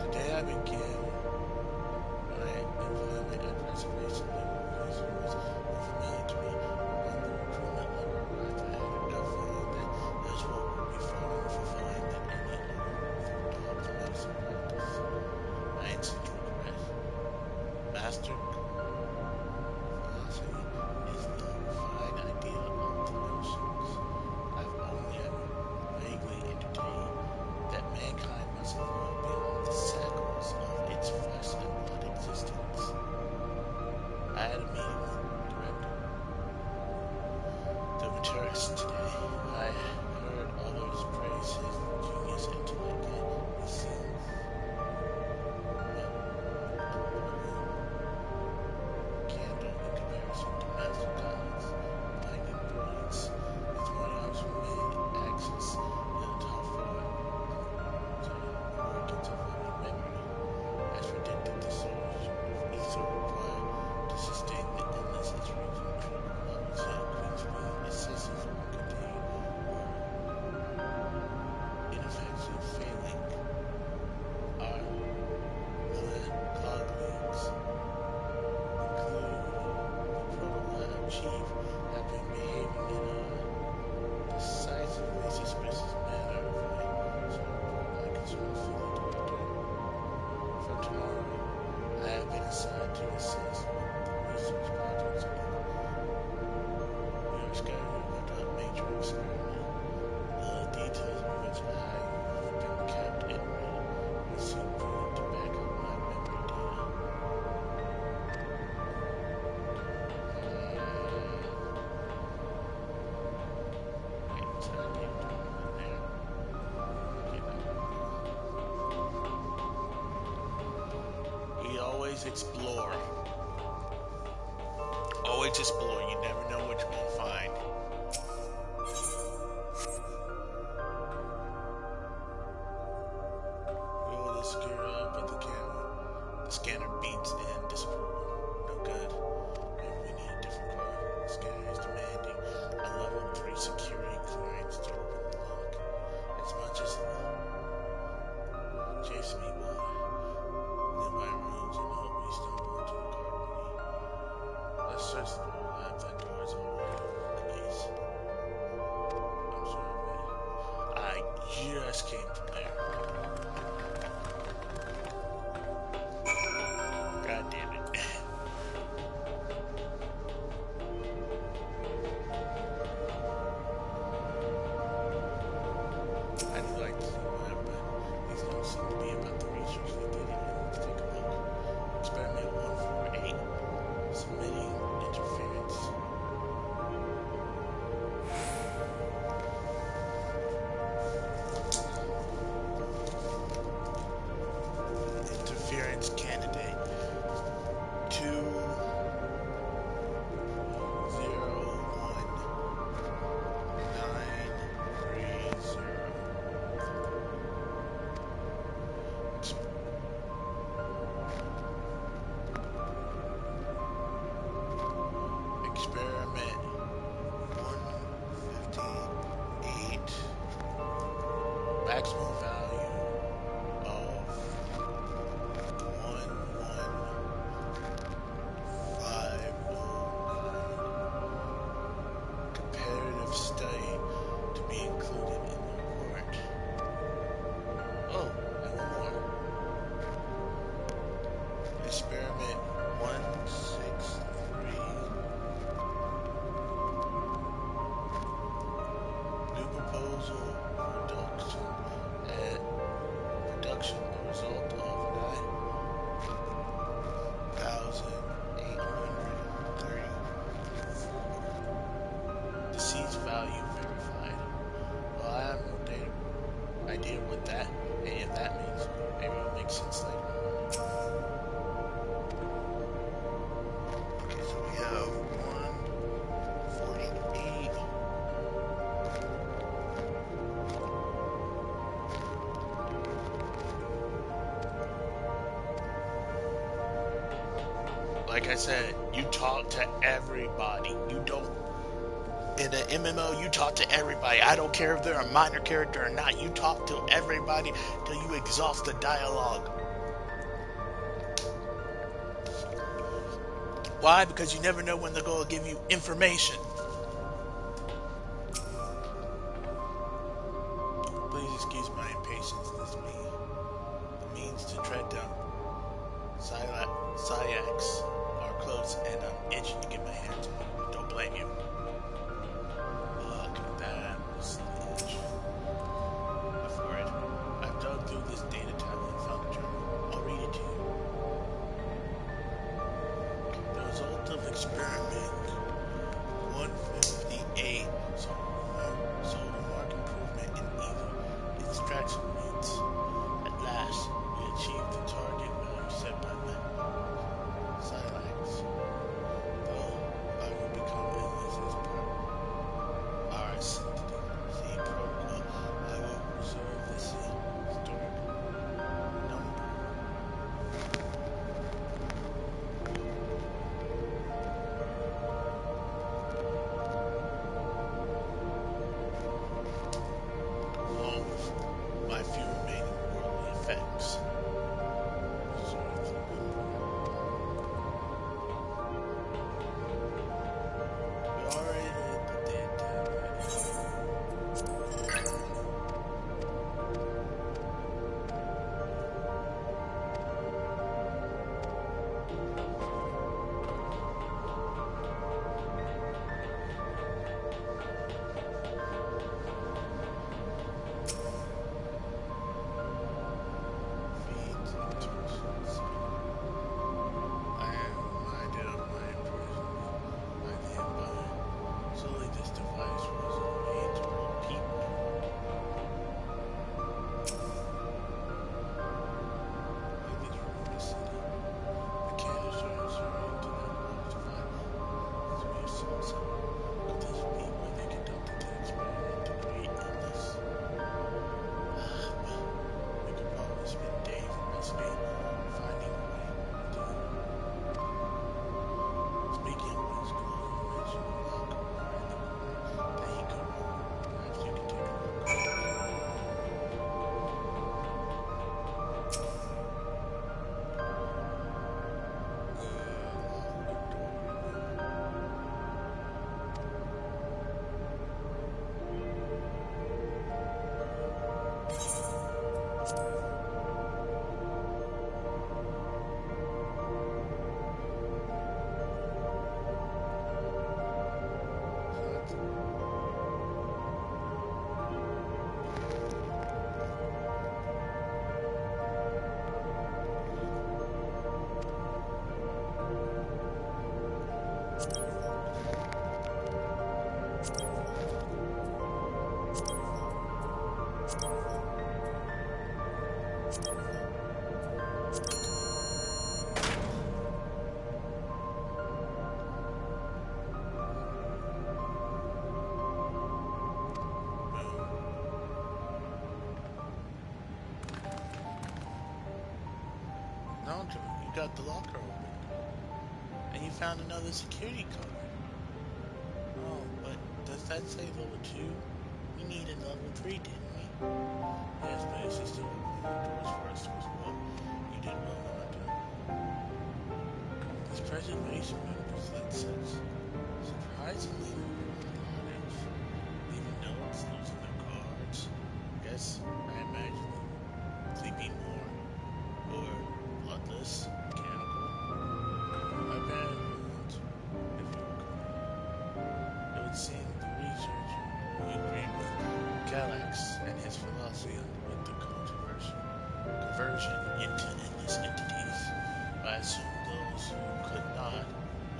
Today I begin my employment at preservation level because it was unfamiliar to me. When the recruitment level arrived, I had enough feeling that this work would be far more fulfilling than any other dog's medicine practice. I instantly regret. Master philosophy is the fine idea of the notions I've only ever vaguely entertained, that mankind must evolve beyond the shackles of its explore. Always explore. You never know what you're going to find. Roll the scanner up at the camera. The scanner beats in disapproval. No good. Maybe we need a different car. The scanner is demanding a level 3 security clearance to open the lock. As much as chase me by nearby rooms and hope we stumble into a car. Let's search the whole lab. That door is already open. Please. I'm sorry, man. I just came from there. God damn it. I do like to see whatever, but these don't seem to be about the research they did here. Let's take a look. Experiment 148. Submitting interference. Interference candidate 2019330. Experiment 158. Maximum value of 11509. Comparative study to be included in the report. Oh, and one more. Experiment 163. New proposal production the result of 9,830. Deceased value verified. Well, I have no idea what that any of that means. Maybe it'll make sense later. So we have 148. Like I said, you talk to everybody. You don't. In an MMO, you talk to everybody. I don't care if they're a minor character or not. You talk to everybody till you exhaust the dialogue. Why? Because you never know when they're going to give you information. Please excuse my impatience. This means to tread down. Syax are close and I'm itching to get my hands on them. Don't blame you. Look, that was the itch. Before it, I've dug through this data tablet and found a journal. I'll read it to you. The result of experiment 158 saw a marked improvement in either extraction rates. At last, we achieved the target value set by Silex. Though I will become endless as got the locker open. And you found another security card. Oh, but does that say level 2? We needed level 3, didn't we? Yes, but it's just still doors for us as well. You did well, Nanda. This preservation members that says surprisingly knowledge, even notes, losing their cards. Guess I imagine them sleeping more or bloodless, mechanical. My bad wounds, if you recall. It would seem the researcher who agreed with Galax and his philosophy with the conversion into endless entities. I assume those who could not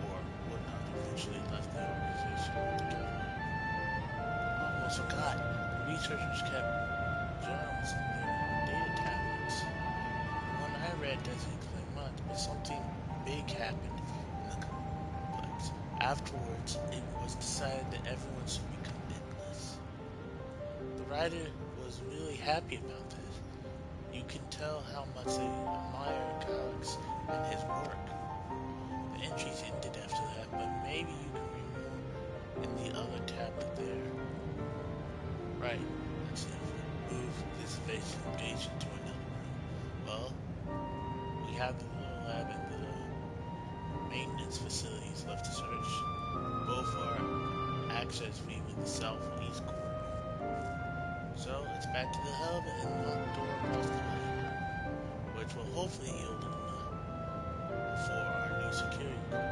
or would not eventually left the organization altogether. I almost forgot. The researchers kept journals in their data tablets. The one I read doesn't explain much, but something big happened in the complex. Afterwards, it was decided that everyone should become endless. The writer was really happy about this. You can tell how much they admire Galax and his work. The entries ended after that, but maybe you can read more in the other tablet there. Right, let's move this face engaged into another room. Well, we have the little lab and the maintenance facilities left to search. Both are access fee with the south and east corner. So it's back to the hub and locked door across the way, which will hopefully yield enough for our new security guard.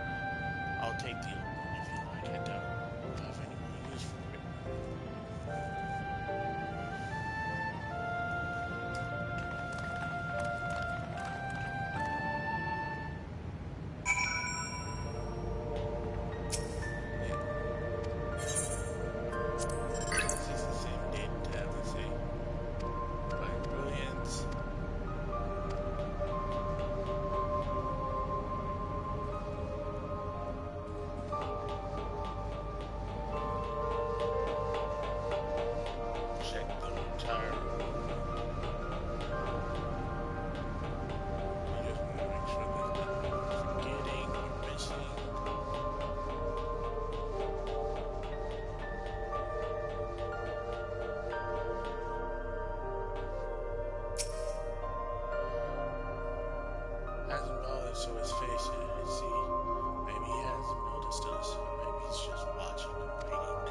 I'll take the old one if you like. I doubt we'll have any more use for it. So his face, you see, maybe he hasn't noticed us, or maybe he's just watching and waiting.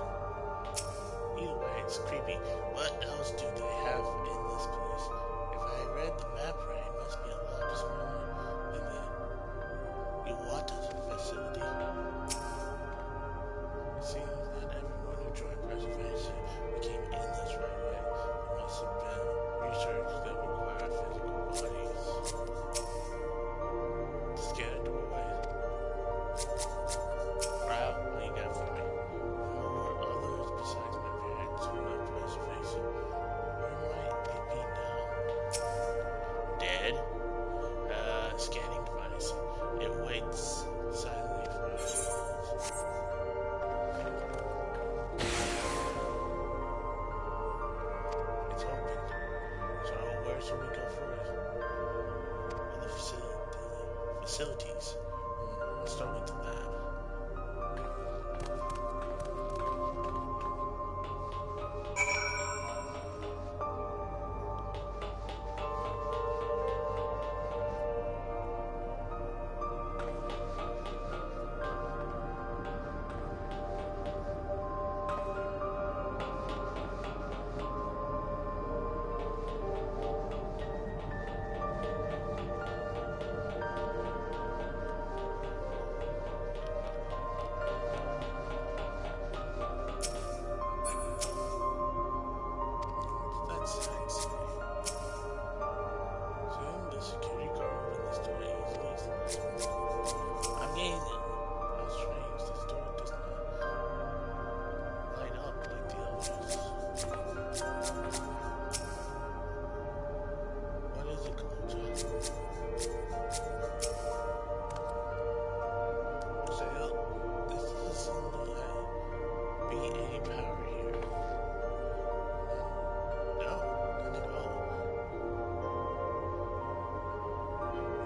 Either way, it's creepy. What else do they have in this place? If I read the map right, it must be a lot smaller than the Iwata facility. It seems that everyone who joined preservation became endless right away. There must have been research that required physical bodies. Scan a doorway. Wow, what do you got for me? More others besides my parents who left preservation. Where might they be now? Dead? Scanning device. It waits silently for us. It's open. So where should we go first? Well, the facilities. Let's start with the lab.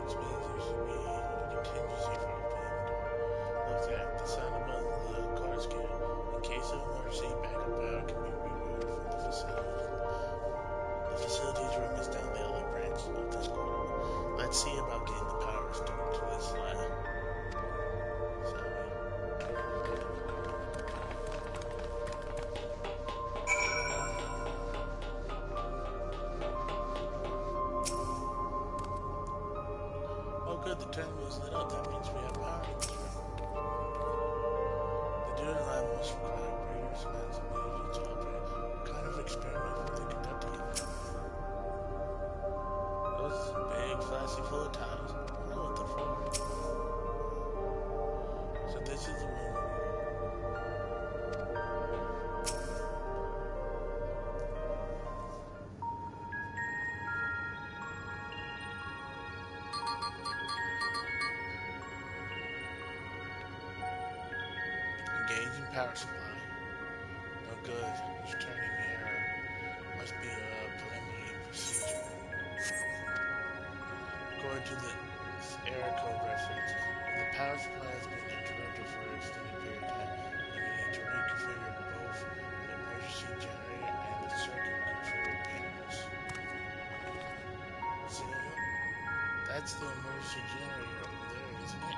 Which means there should be good, the terminal is lit up. That means we have power in this room. The duty line must require greater amounts of energy to operate. What kind of experiment were they conducting? Those big, flashy, full of tiles. I don't know what they're for. So this is the room. Engaging power supply. No good. Returning error. Must be a preliminary procedure. According to this error code reference, if the power supply has been interrupted for an extended period of time, then we need to reconfigure both the emergency generator and the circuit control panels. See, that's the emergency generator over there, isn't it?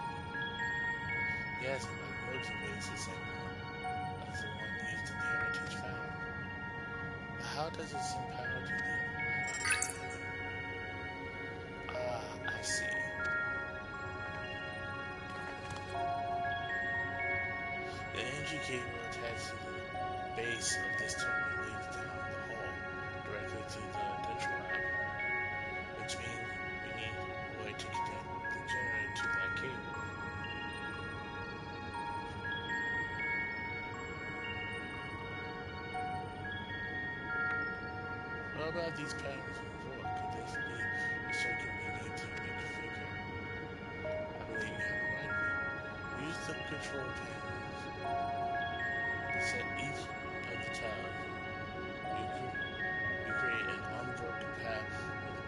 Yes, and by the looks of it, it's the same one as the one used in the Heritage Found. But how does it send power to the I see. The energy cable attached to the base of this terminal leads down the hall directly to the Dutch lab, which means we need a way to connect the generator to that cable. What about these panels on the floor? Could this be a circuit we need to reconfigure? I believe you have it right of it. Use the control panels to set each of the tiles. We create an unbroken path for the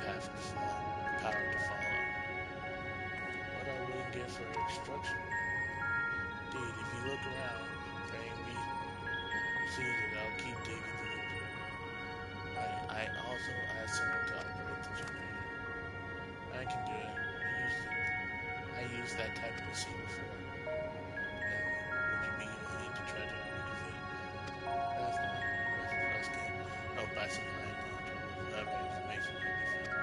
power to follow. What are we going to get for instruction? Indeed, if you look around for A&B procedures, I'll keep digging through the dirt. I also asked someone to operate the generator. I can do it. I used that type of machine before. And would you be willing to try to reconfigure? That's not worth the first game. Help by supplying control with whatever information might be found.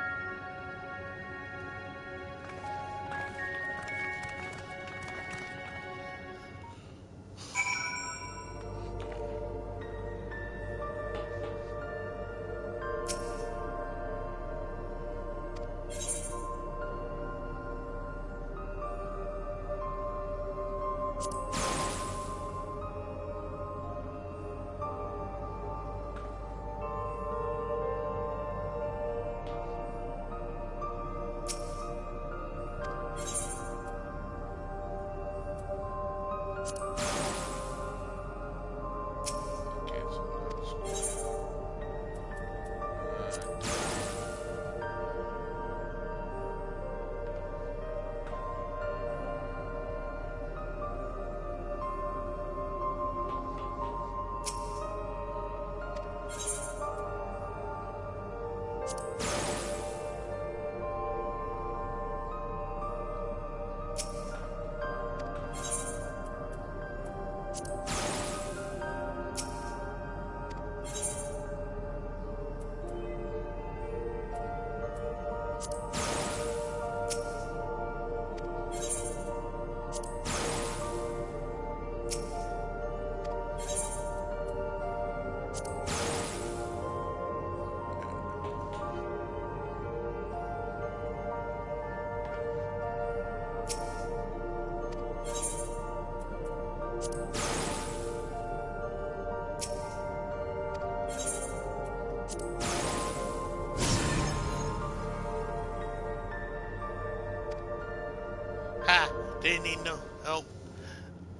Ha! Didn't need no help.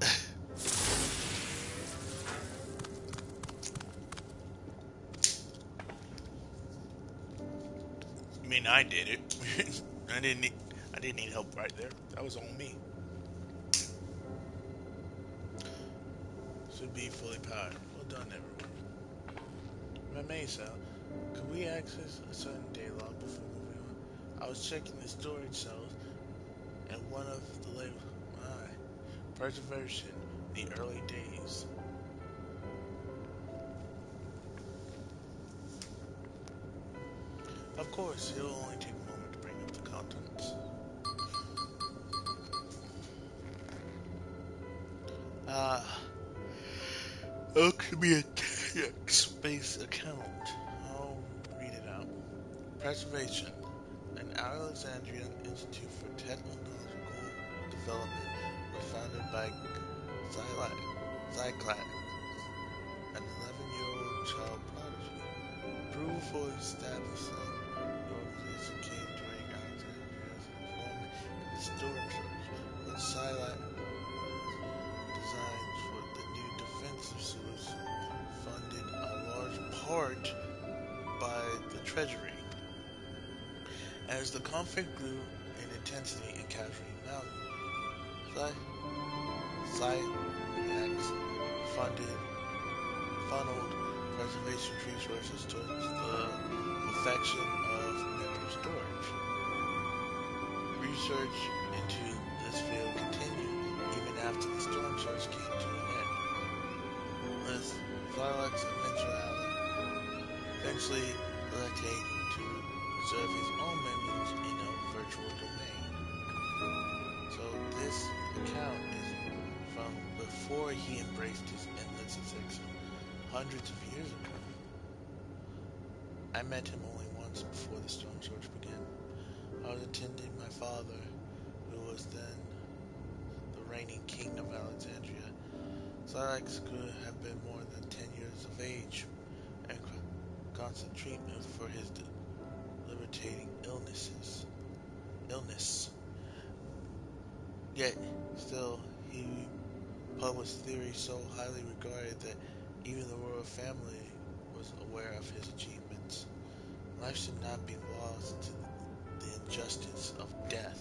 I mean, I did it. I didn't need help right there. That was on me. Should be fully powered. Well done, everyone. If I may, Sal, could we access a certain day log before moving on? I was checking the storage cells, and one of the labels, Preservation, the early days. Of course, it'll only take a moment to bring up the contents. Alchemy text-based account. I'll read it out. Preservation. An Alexandrian Institute for Technological Development was founded by Zyklak, an 11-year-old child prodigy. Approval for establishing the organization came during Alexandria's involvement in the Storm Church, when Zyklak designs for the new defensive solution funded a large part by the Treasury. As the conflict grew in intensity in Kasrine Mountain, Zyklak funneled preservation resources towards the perfection of mineral storage. Research into this field continued even after the Storm Surge came to an end. With Zyklak's eventually elected to preserve his own memories in a virtual domain. So this account is from before he embraced his endless addiction hundreds of years ago. I met him only once before the Storm Surge began. I was attending my father, who was then the reigning king of Alexandria. Zyklak could have been more than 10 years of age, and constant treatment for his debilitating illness. Yet, still, he published theories so highly regarded that even the royal family was aware of his achievements. Life should not be lost to the injustice of death.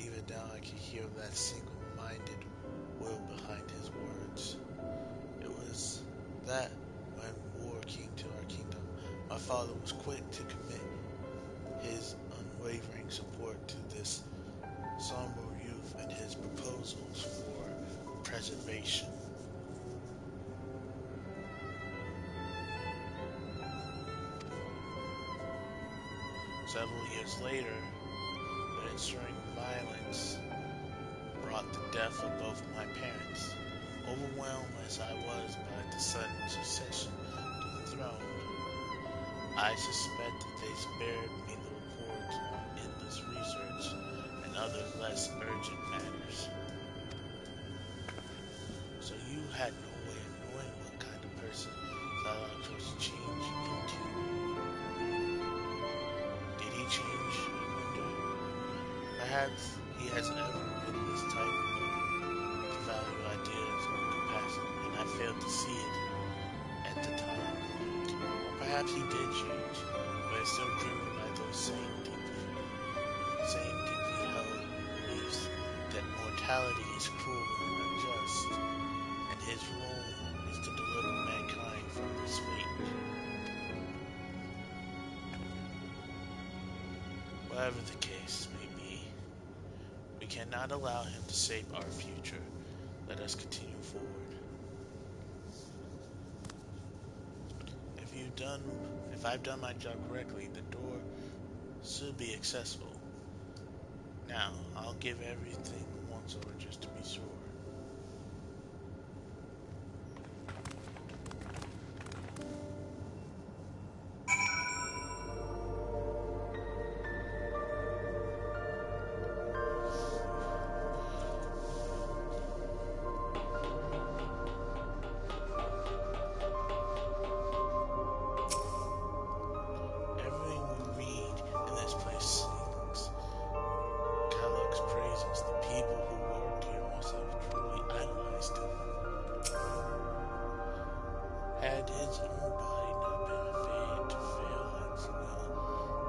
Even now I can hear that single-minded will behind his words. It was that when war came to our kingdom, my father was quick to commit his unwavering support to this somber youth and his proposals for preservation. Several years later, the ensuing violence brought the death of both my parents. Overwhelmed as I was by the sudden succession to the throne, I suspected they spared me the reports on endless research and other less urgent matters. So you had no way of knowing what kind of person Zyklak was changing into. Did he change, I wonder? Perhaps he has ever been this type to value ideas or capacity, and I failed to see it at the time. Or perhaps he did change, but is still driven by those same deeply held beliefs that mortality is cruel and unjust, and his role is to deliver mankind from this fate. Whatever the case may be, we cannot allow him to shape our future. Let us continue forward. If I've done my job correctly, the door should be accessible. Now, I'll give everything once over just to be sure. Had his own body not been afraid to fail its will,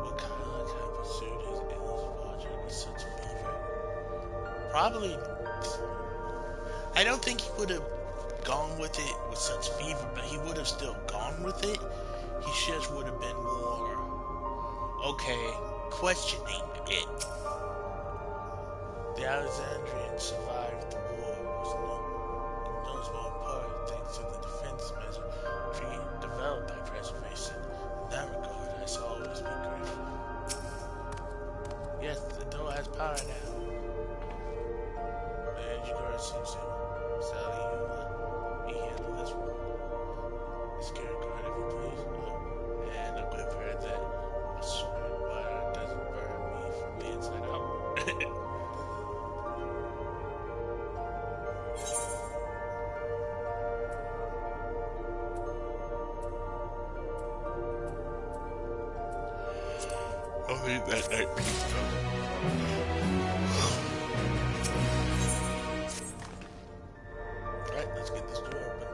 would Kylak have pursued his endless project with such fervor? Probably. I don't think he would have gone with it with such fever, but he would have still gone with it. He just would have been more, questioning it. The Alexandrians survived the war, was notable in part thanks to the defense measure developed by preservation. In that regard, I shall always be grateful. Yes, the door has power now. The edge guard seems to I'll need that night piece though. Alright, let's get this door open.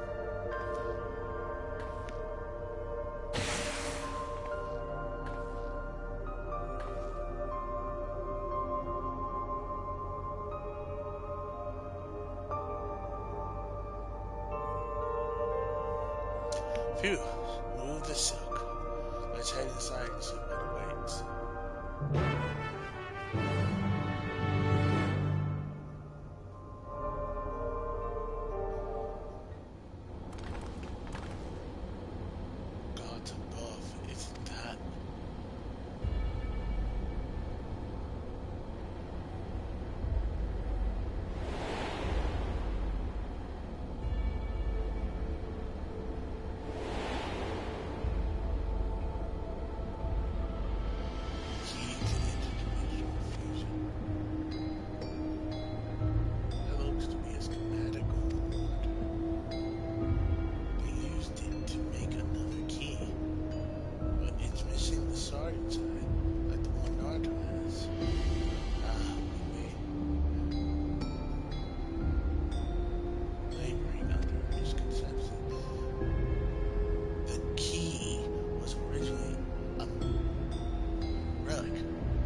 Phew, move the silk. Let's head inside and see what awaits. Gods above, isn't that?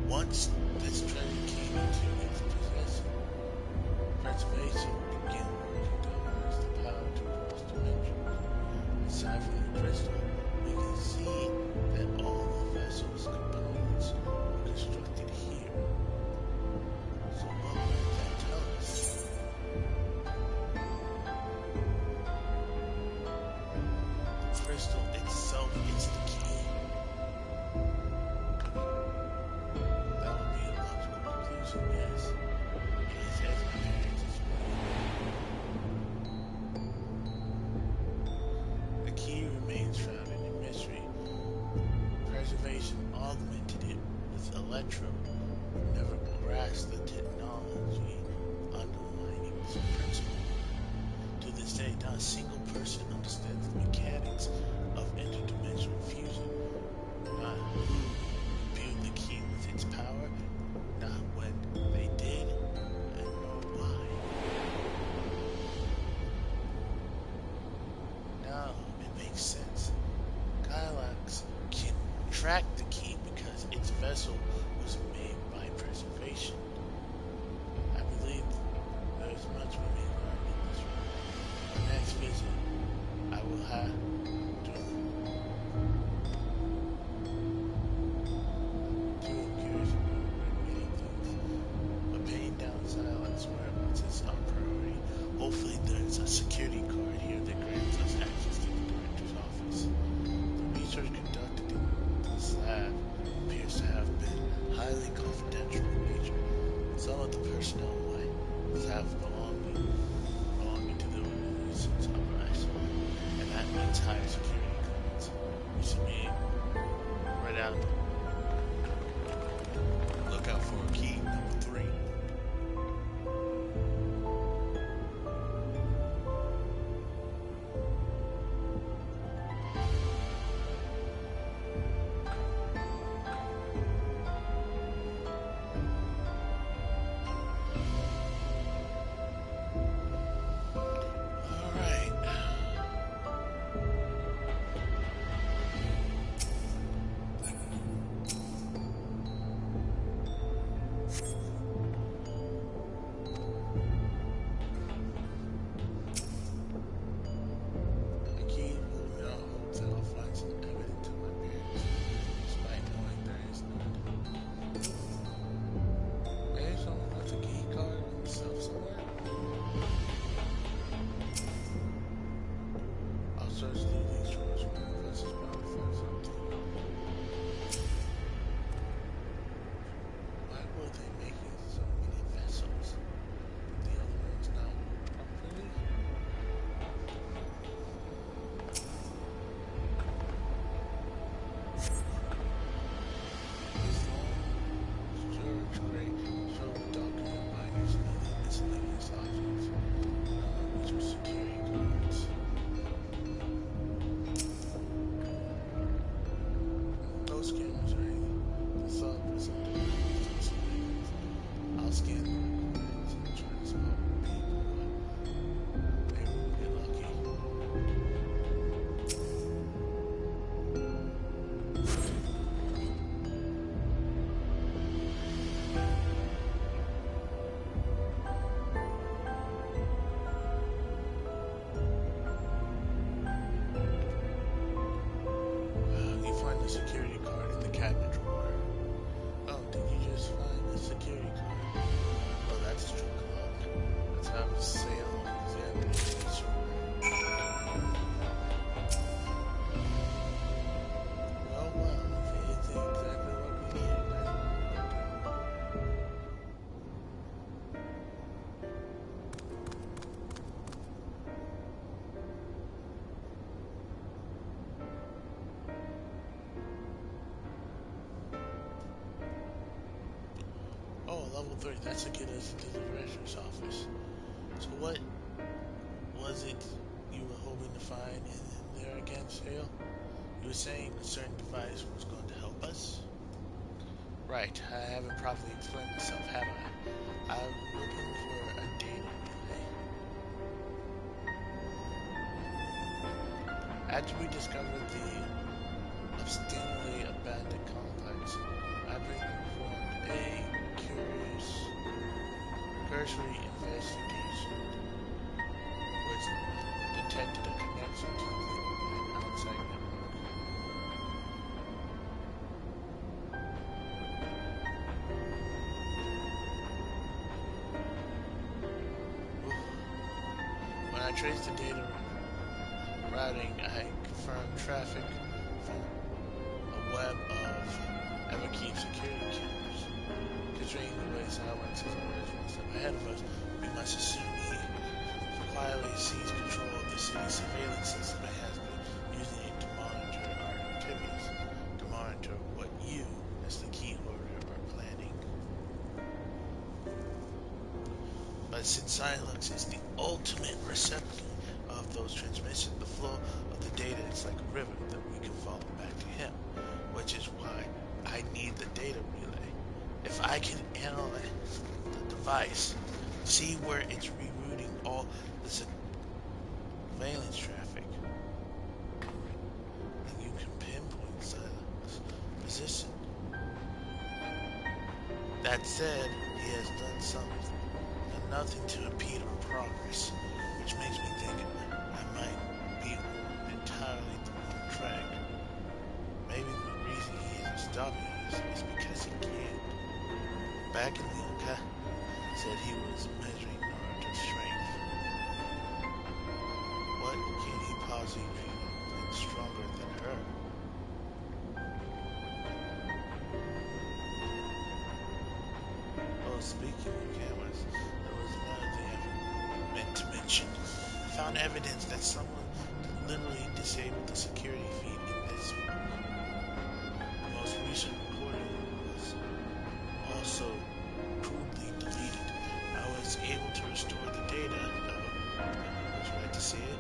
Once this treasure came into its possession, preservation began working to harness the power to cross dimensions. Aside from the crystal, we can see that all the vessel's components were constructed here. So what would that tell us? The crystal itself is the key. Yes, it is as my parents explained. The key remains shrouded in mystery. Preservation augmented it with Electro, who never grasped the technology underlying this principle. To this day, not a single person understands the mechanics of interdimensional fusion. Not who imbued the key with its power, not when they did, and nor why. Now it makes sense. Kylax can track the key because its vessel was made by preservation. I believe there is much we may learn in this room. Our next visit, I will have to curious about many things. But paying down silence where it was its top priority. Hopefully there's a security card here that grants us access to the director's office. The research conducted in this lab appears to have been highly confidential in nature. Some of the personnel might have belonging to the organization's uprising, and that means higher security clearance. We should be right out. Look out for key number 3. security card in the cabinet drawer. Oh, did you just find the security card? Oh, that's true. Let's have a sale. Examine it. Well, if it's exactly what we need, oh, level 3. That's to get us into the director's office. So what was it you were hoping to find in there again, Sale? You were saying a certain device was going to help us? Right, I haven't properly explained myself, have I? I'm looking for a data relay. After we discovered the obstinately abandoned complex, I performed a cursory investigation, which detected a connection to an outside network. When I traced the data routing, I confirmed traffic from a web of Everkeep security cameras. Considering the way Silence is always one step ahead of us, we must assume he quietly seized control of the city's surveillance system and has been using it to monitor our activities, to monitor what you, as the key holder, are planning. But since Silence is the ultimate receptacle of those transmissions, the flow of the data is like a river that we can follow back to him, which is why I need the data relay. If I can analyze the device, see where it's rerouting all the surveillance traffic, then you can pinpoint Silence's position. That said, he has done nothing to impede our progress, which makes me think I might be entirely the wrong track. Maybe the reason he isn't stopping us is because he can't. Back in the Oka, said he was measuring Naruto's strength. What can he possibly be stronger than her? Oh, speaking of cameras, there was another thing I meant to mention. I found evidence that someone literally disabled the security feed in this one. The most recent recording was also crudely deleted. I was able to restore the data, though. Would you like to see it?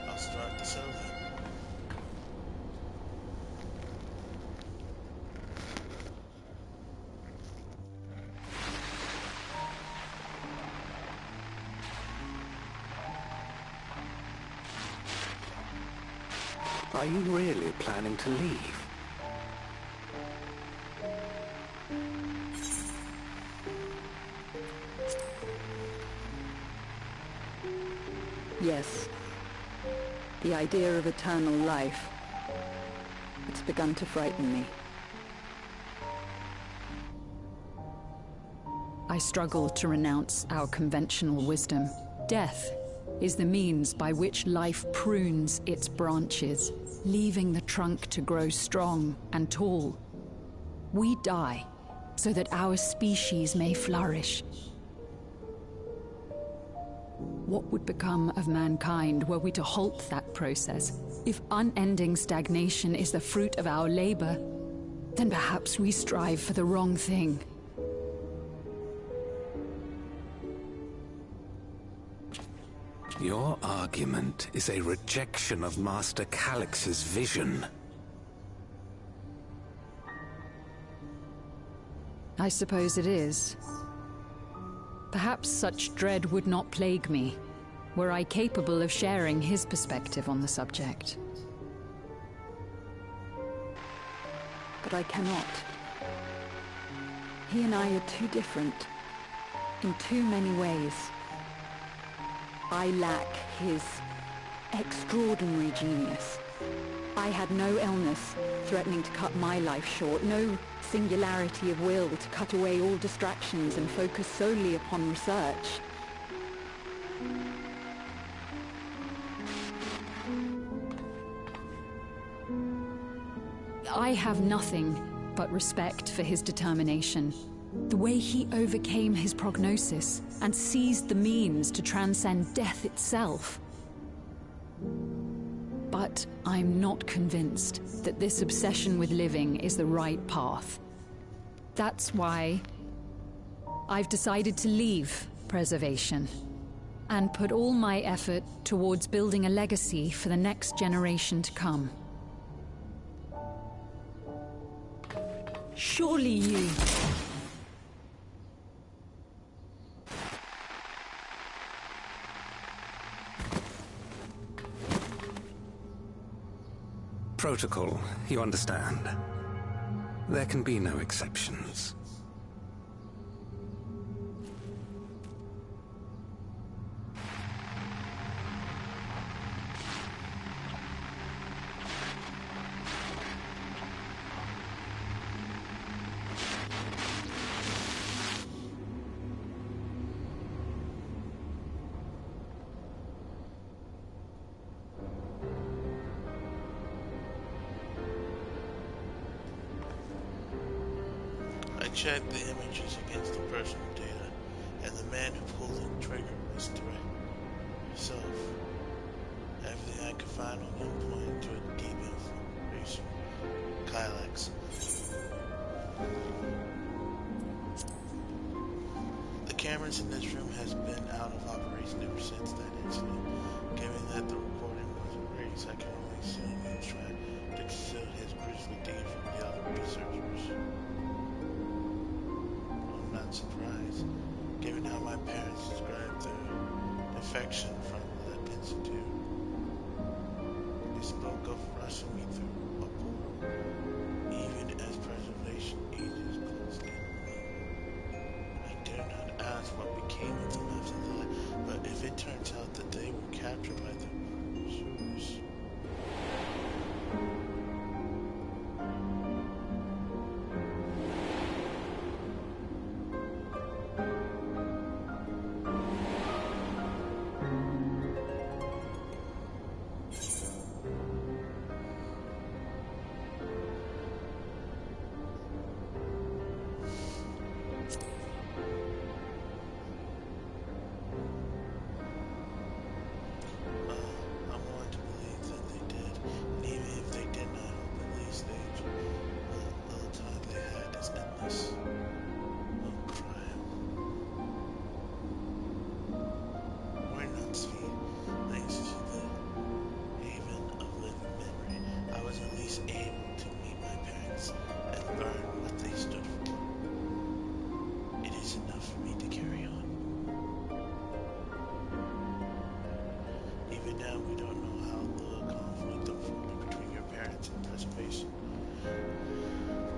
I'll start the survey.
Are you really planning to leave?
Yes. The idea of eternal life. It's begun to frighten me. I struggle to renounce our conventional wisdom. Death is the means by which life prunes its branches, leaving the trunk to grow strong and tall. We die so that our species may flourish. What would become of mankind were we to halt that process? If unending stagnation is the fruit of our labor, then perhaps we strive for the wrong thing.
Your argument is a rejection of Master Calyx's vision.
I suppose it is. Perhaps such dread would not plague me, were I capable of sharing his perspective on the subject. But I cannot. He and I are too different, in too many ways. I lack his extraordinary genius. I I had no illness threatening to cut my life short, no singularity of will to cut away all distractions and focus solely upon research. I have nothing but respect for his determination. The way he overcame his prognosis and seized the means to transcend death itself. But I'm not convinced that this obsession with living is the right path. That's why I've decided to leave preservation and put all my effort towards building a legacy for the next generation to come. Surely you...
Protocol, you understand. There can be no exceptions.
Check the images against the personal data, and the man who pulled the trigger was yourself. Everything I could find on him pointed to a deep information. Kylax. The cameras in this room has been out of operation ever since that incident. Given that the recording was erased, I can only assume he was trying to conceal his personal data from the other researchers. Not surprised, given how my parents described their defection from the Institute. They spoke of rushing me through a portal, even as preservation agents closed in on me. I dare not ask what became of them after that, but if it turns out that they were captured by the pursuers,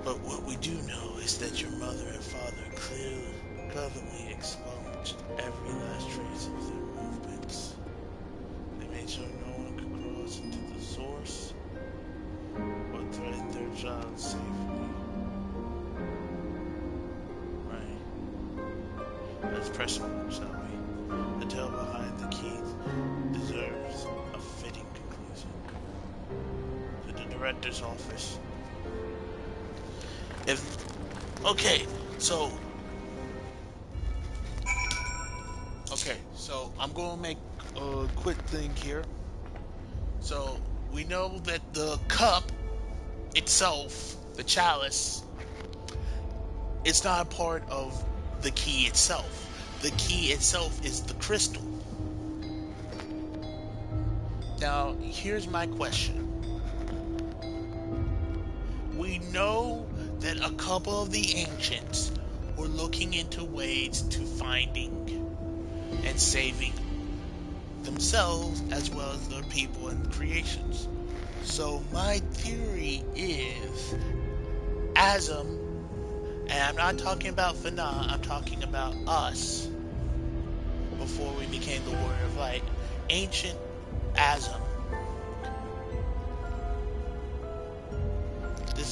but what we do know is that your mother and father cleverly expunged every last trace of their movements. They made sure no one could cross into the source or threaten their child safely. Right. Let's press on, shall we? The tale behind the key deserves a fitting conclusion. To the director's office. Okay, so I'm gonna make a quick thing here. So we know that the cup itself, the chalice, it's not a part of the key itself. The key itself is the crystal. Now, here's my question. We know that a couple of the ancients were looking into ways to finding and saving themselves as well as their people and creations. So my theory is Azum, and I'm not talking about Fana, I'm talking about us before we became the Warrior of Light. Ancient Azum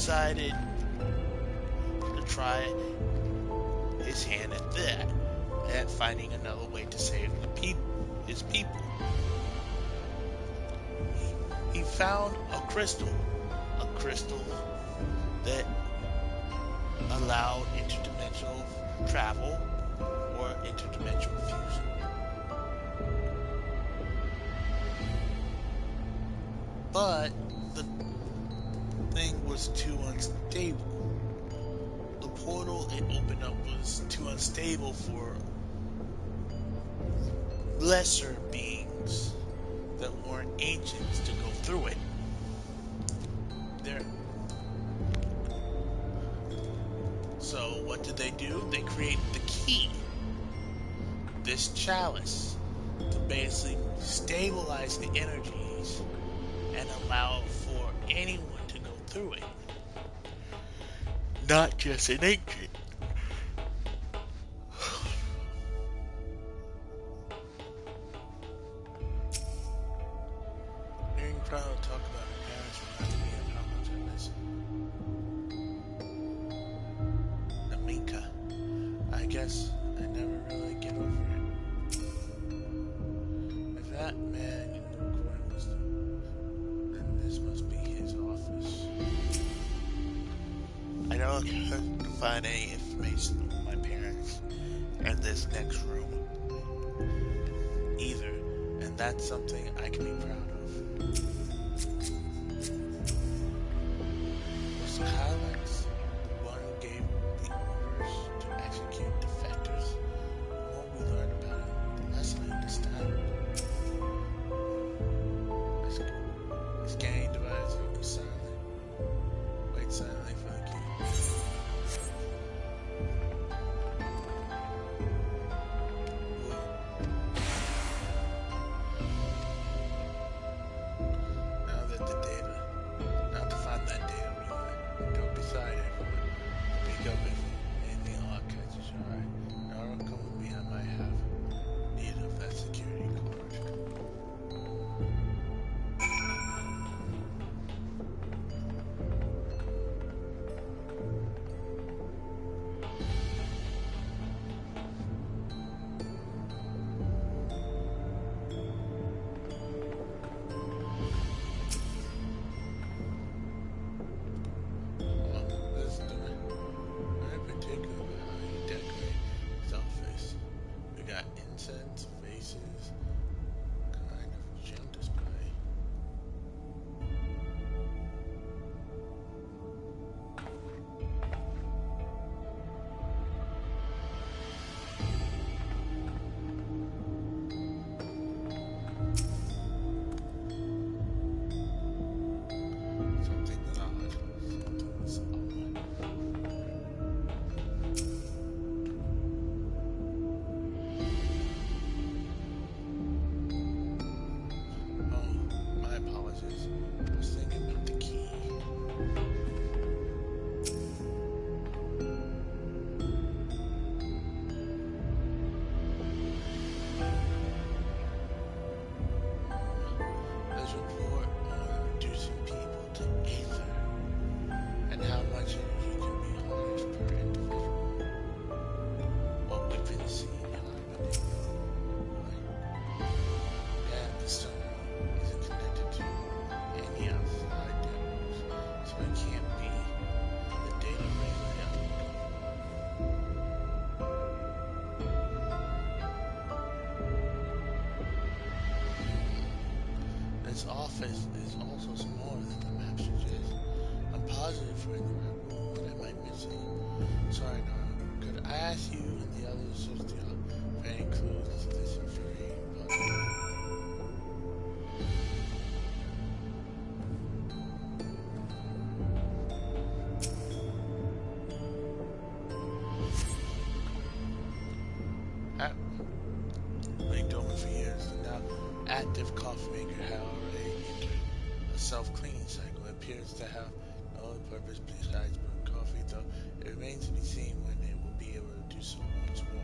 decided to try his hand at that, at finding another way to save his people. He found a crystal that allowed interdimensional travel or interdimensional fusion. But the thing was too unstable. The portal it opened up was too unstable for lesser beings that weren't ancients to go through it. So what did they do? They created the key, this chalice, to basically stabilize the energies and allow for anyone to go through it. Not just an ancient. Hearing Crown talk about her parents reminded me of how much I miss Namika. I guess I never really get over it. If that man in the corner was then this must be his office. I don't have to find any information on my parents in this next room either, and that's something I can be proud of. Was Kylex the one who gave the orders to execute defectors? The more we learn about him, the less I understand. The scanning device was silent. Wait silently for the key. Now to find that data relay, go beside it. Pick up if anything odd catches your eye. Now don't come with me, I might have need of that security card. This is very particular about how you decorate his office. We got incense, vases, kind of gem display. Something's odd. Something's odd. Oh, my apologies. I was thinking about the key. There's a report on reducing people to ether and how much energy can be harnessed per individual. What we've been seeing happening. And the sun isn't connected to any outside networks, so it can't be the data relay output. This office is also smaller than the map suggests. I'm positive we're in the right room, but I might miss it. Sorry, Nara. Could I ask you and the others for any clues to this infuriating puzzle? Linked over for years, the now active coffee maker had already entered a self-cleaning cycle. It appears to have no other purpose besides brewing coffee, though it remains to be seen when it will be able to do so once more.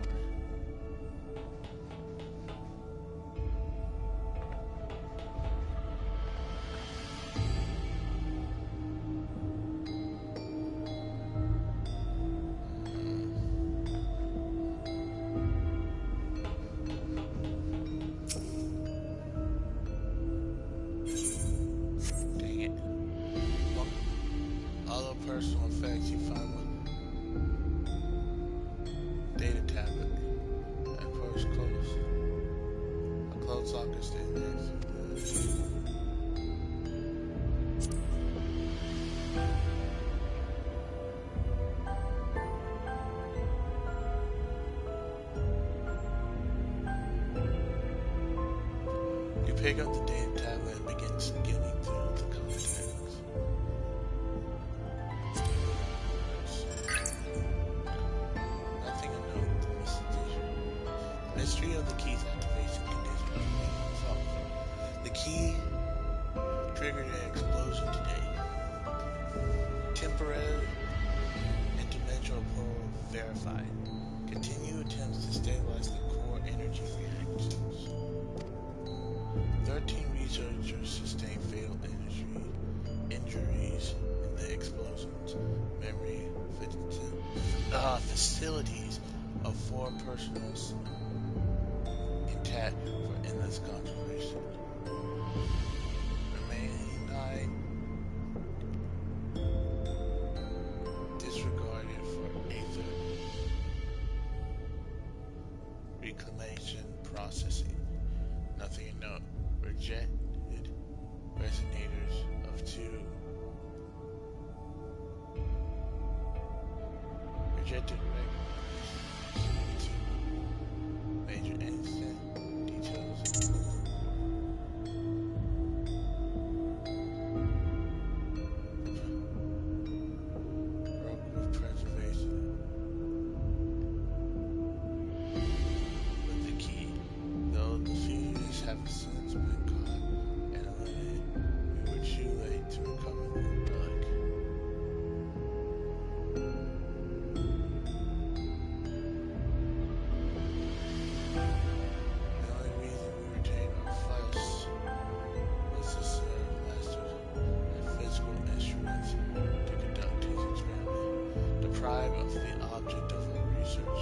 Pick up the data tablet and begin skimming through the contents. Nothing of note. The mystery of the key's activation condition remains unsolved. The key triggered an explosion today. Temporary interdimensional portal verified. Continue attempts to stabilize the core energy reactions. 13 researchers sustained fatal injuries in the explosions. Memory facilities of 4 personnel intact for endless conservation. Remaining 9 disregarded for Aether reclamation processing. Nothing to note. Rejected resonators of 2. Rejected resonators of 2. Major incident details. Broke with preservation. With the key. Though the fuses have since been caught and eliminated, we were too late to recover the relic. The only reason we retained our files was to serve masters and physical instruments to conduct his experiment. Deprived of the object of our research,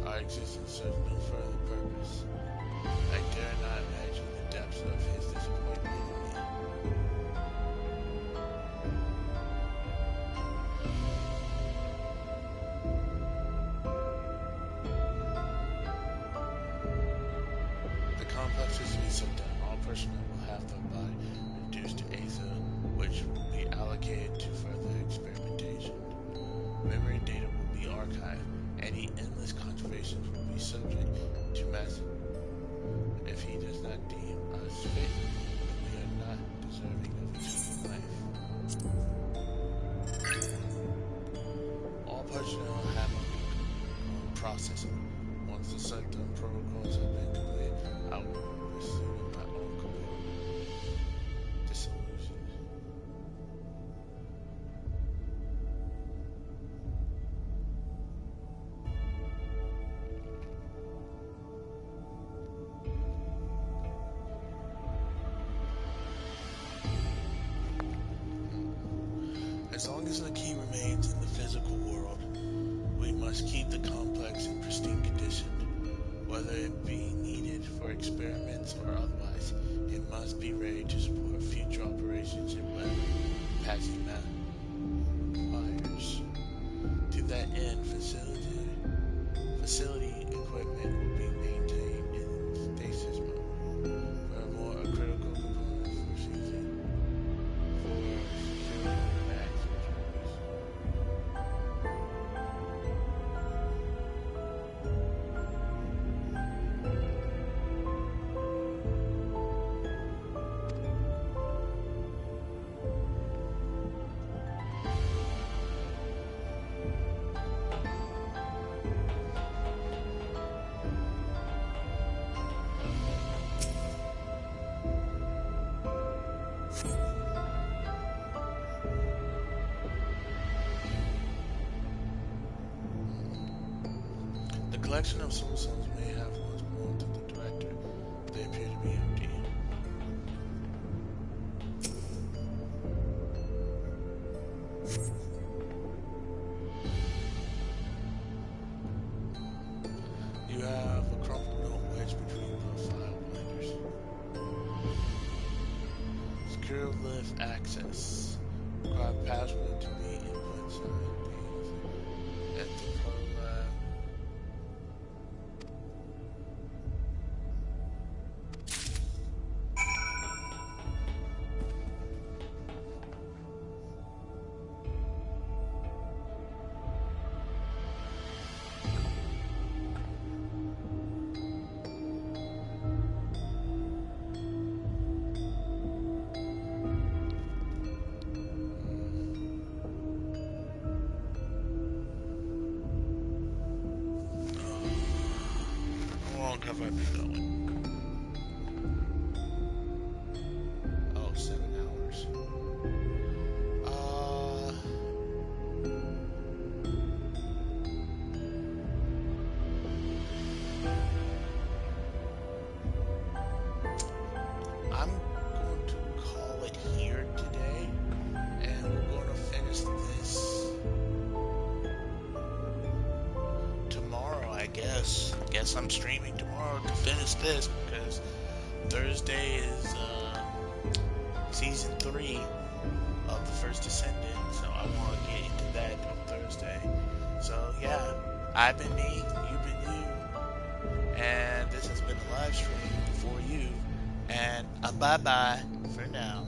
our existence served no further purpose. I dare not imagine the depths of his disappointment in me. The complex is to be shut down. All personnel will have their body reduced to Aether, which will be allocated to further experimentation. Memory data will be archived. Any endless conservations will be subject to massive. If he does not deem us fit, then we are not deserving of eternal life. All personnel have processing. Once the shutdown protocols have been completed, I will pursue my own complete dissolution. As long as the key remains in the physical world, we must keep the complex in pristine condition. Whether it be needed for experiments or otherwise, it must be ready to support future operations in whatever capacity requires. To that end, facility equipment will be maintained in stasis mode. Furthermore, a critical component for security The collection of soul stones may have once belonged to the director. They appear to be empty. You have a crumpled note wedged between the file binders. Secure lift access. Require password to be input side at the program. long have I been going? Oh, 7 hours. I'm going to call it here today, and we're going to finish this tomorrow, I guess. Guess I'm streaming tomorrow to finish this, because Thursday is season 3 of The First Descendant, so I want to get into that on Thursday. So yeah, I've been me, you've been you, and this has been a live stream for you, and bye-bye for now.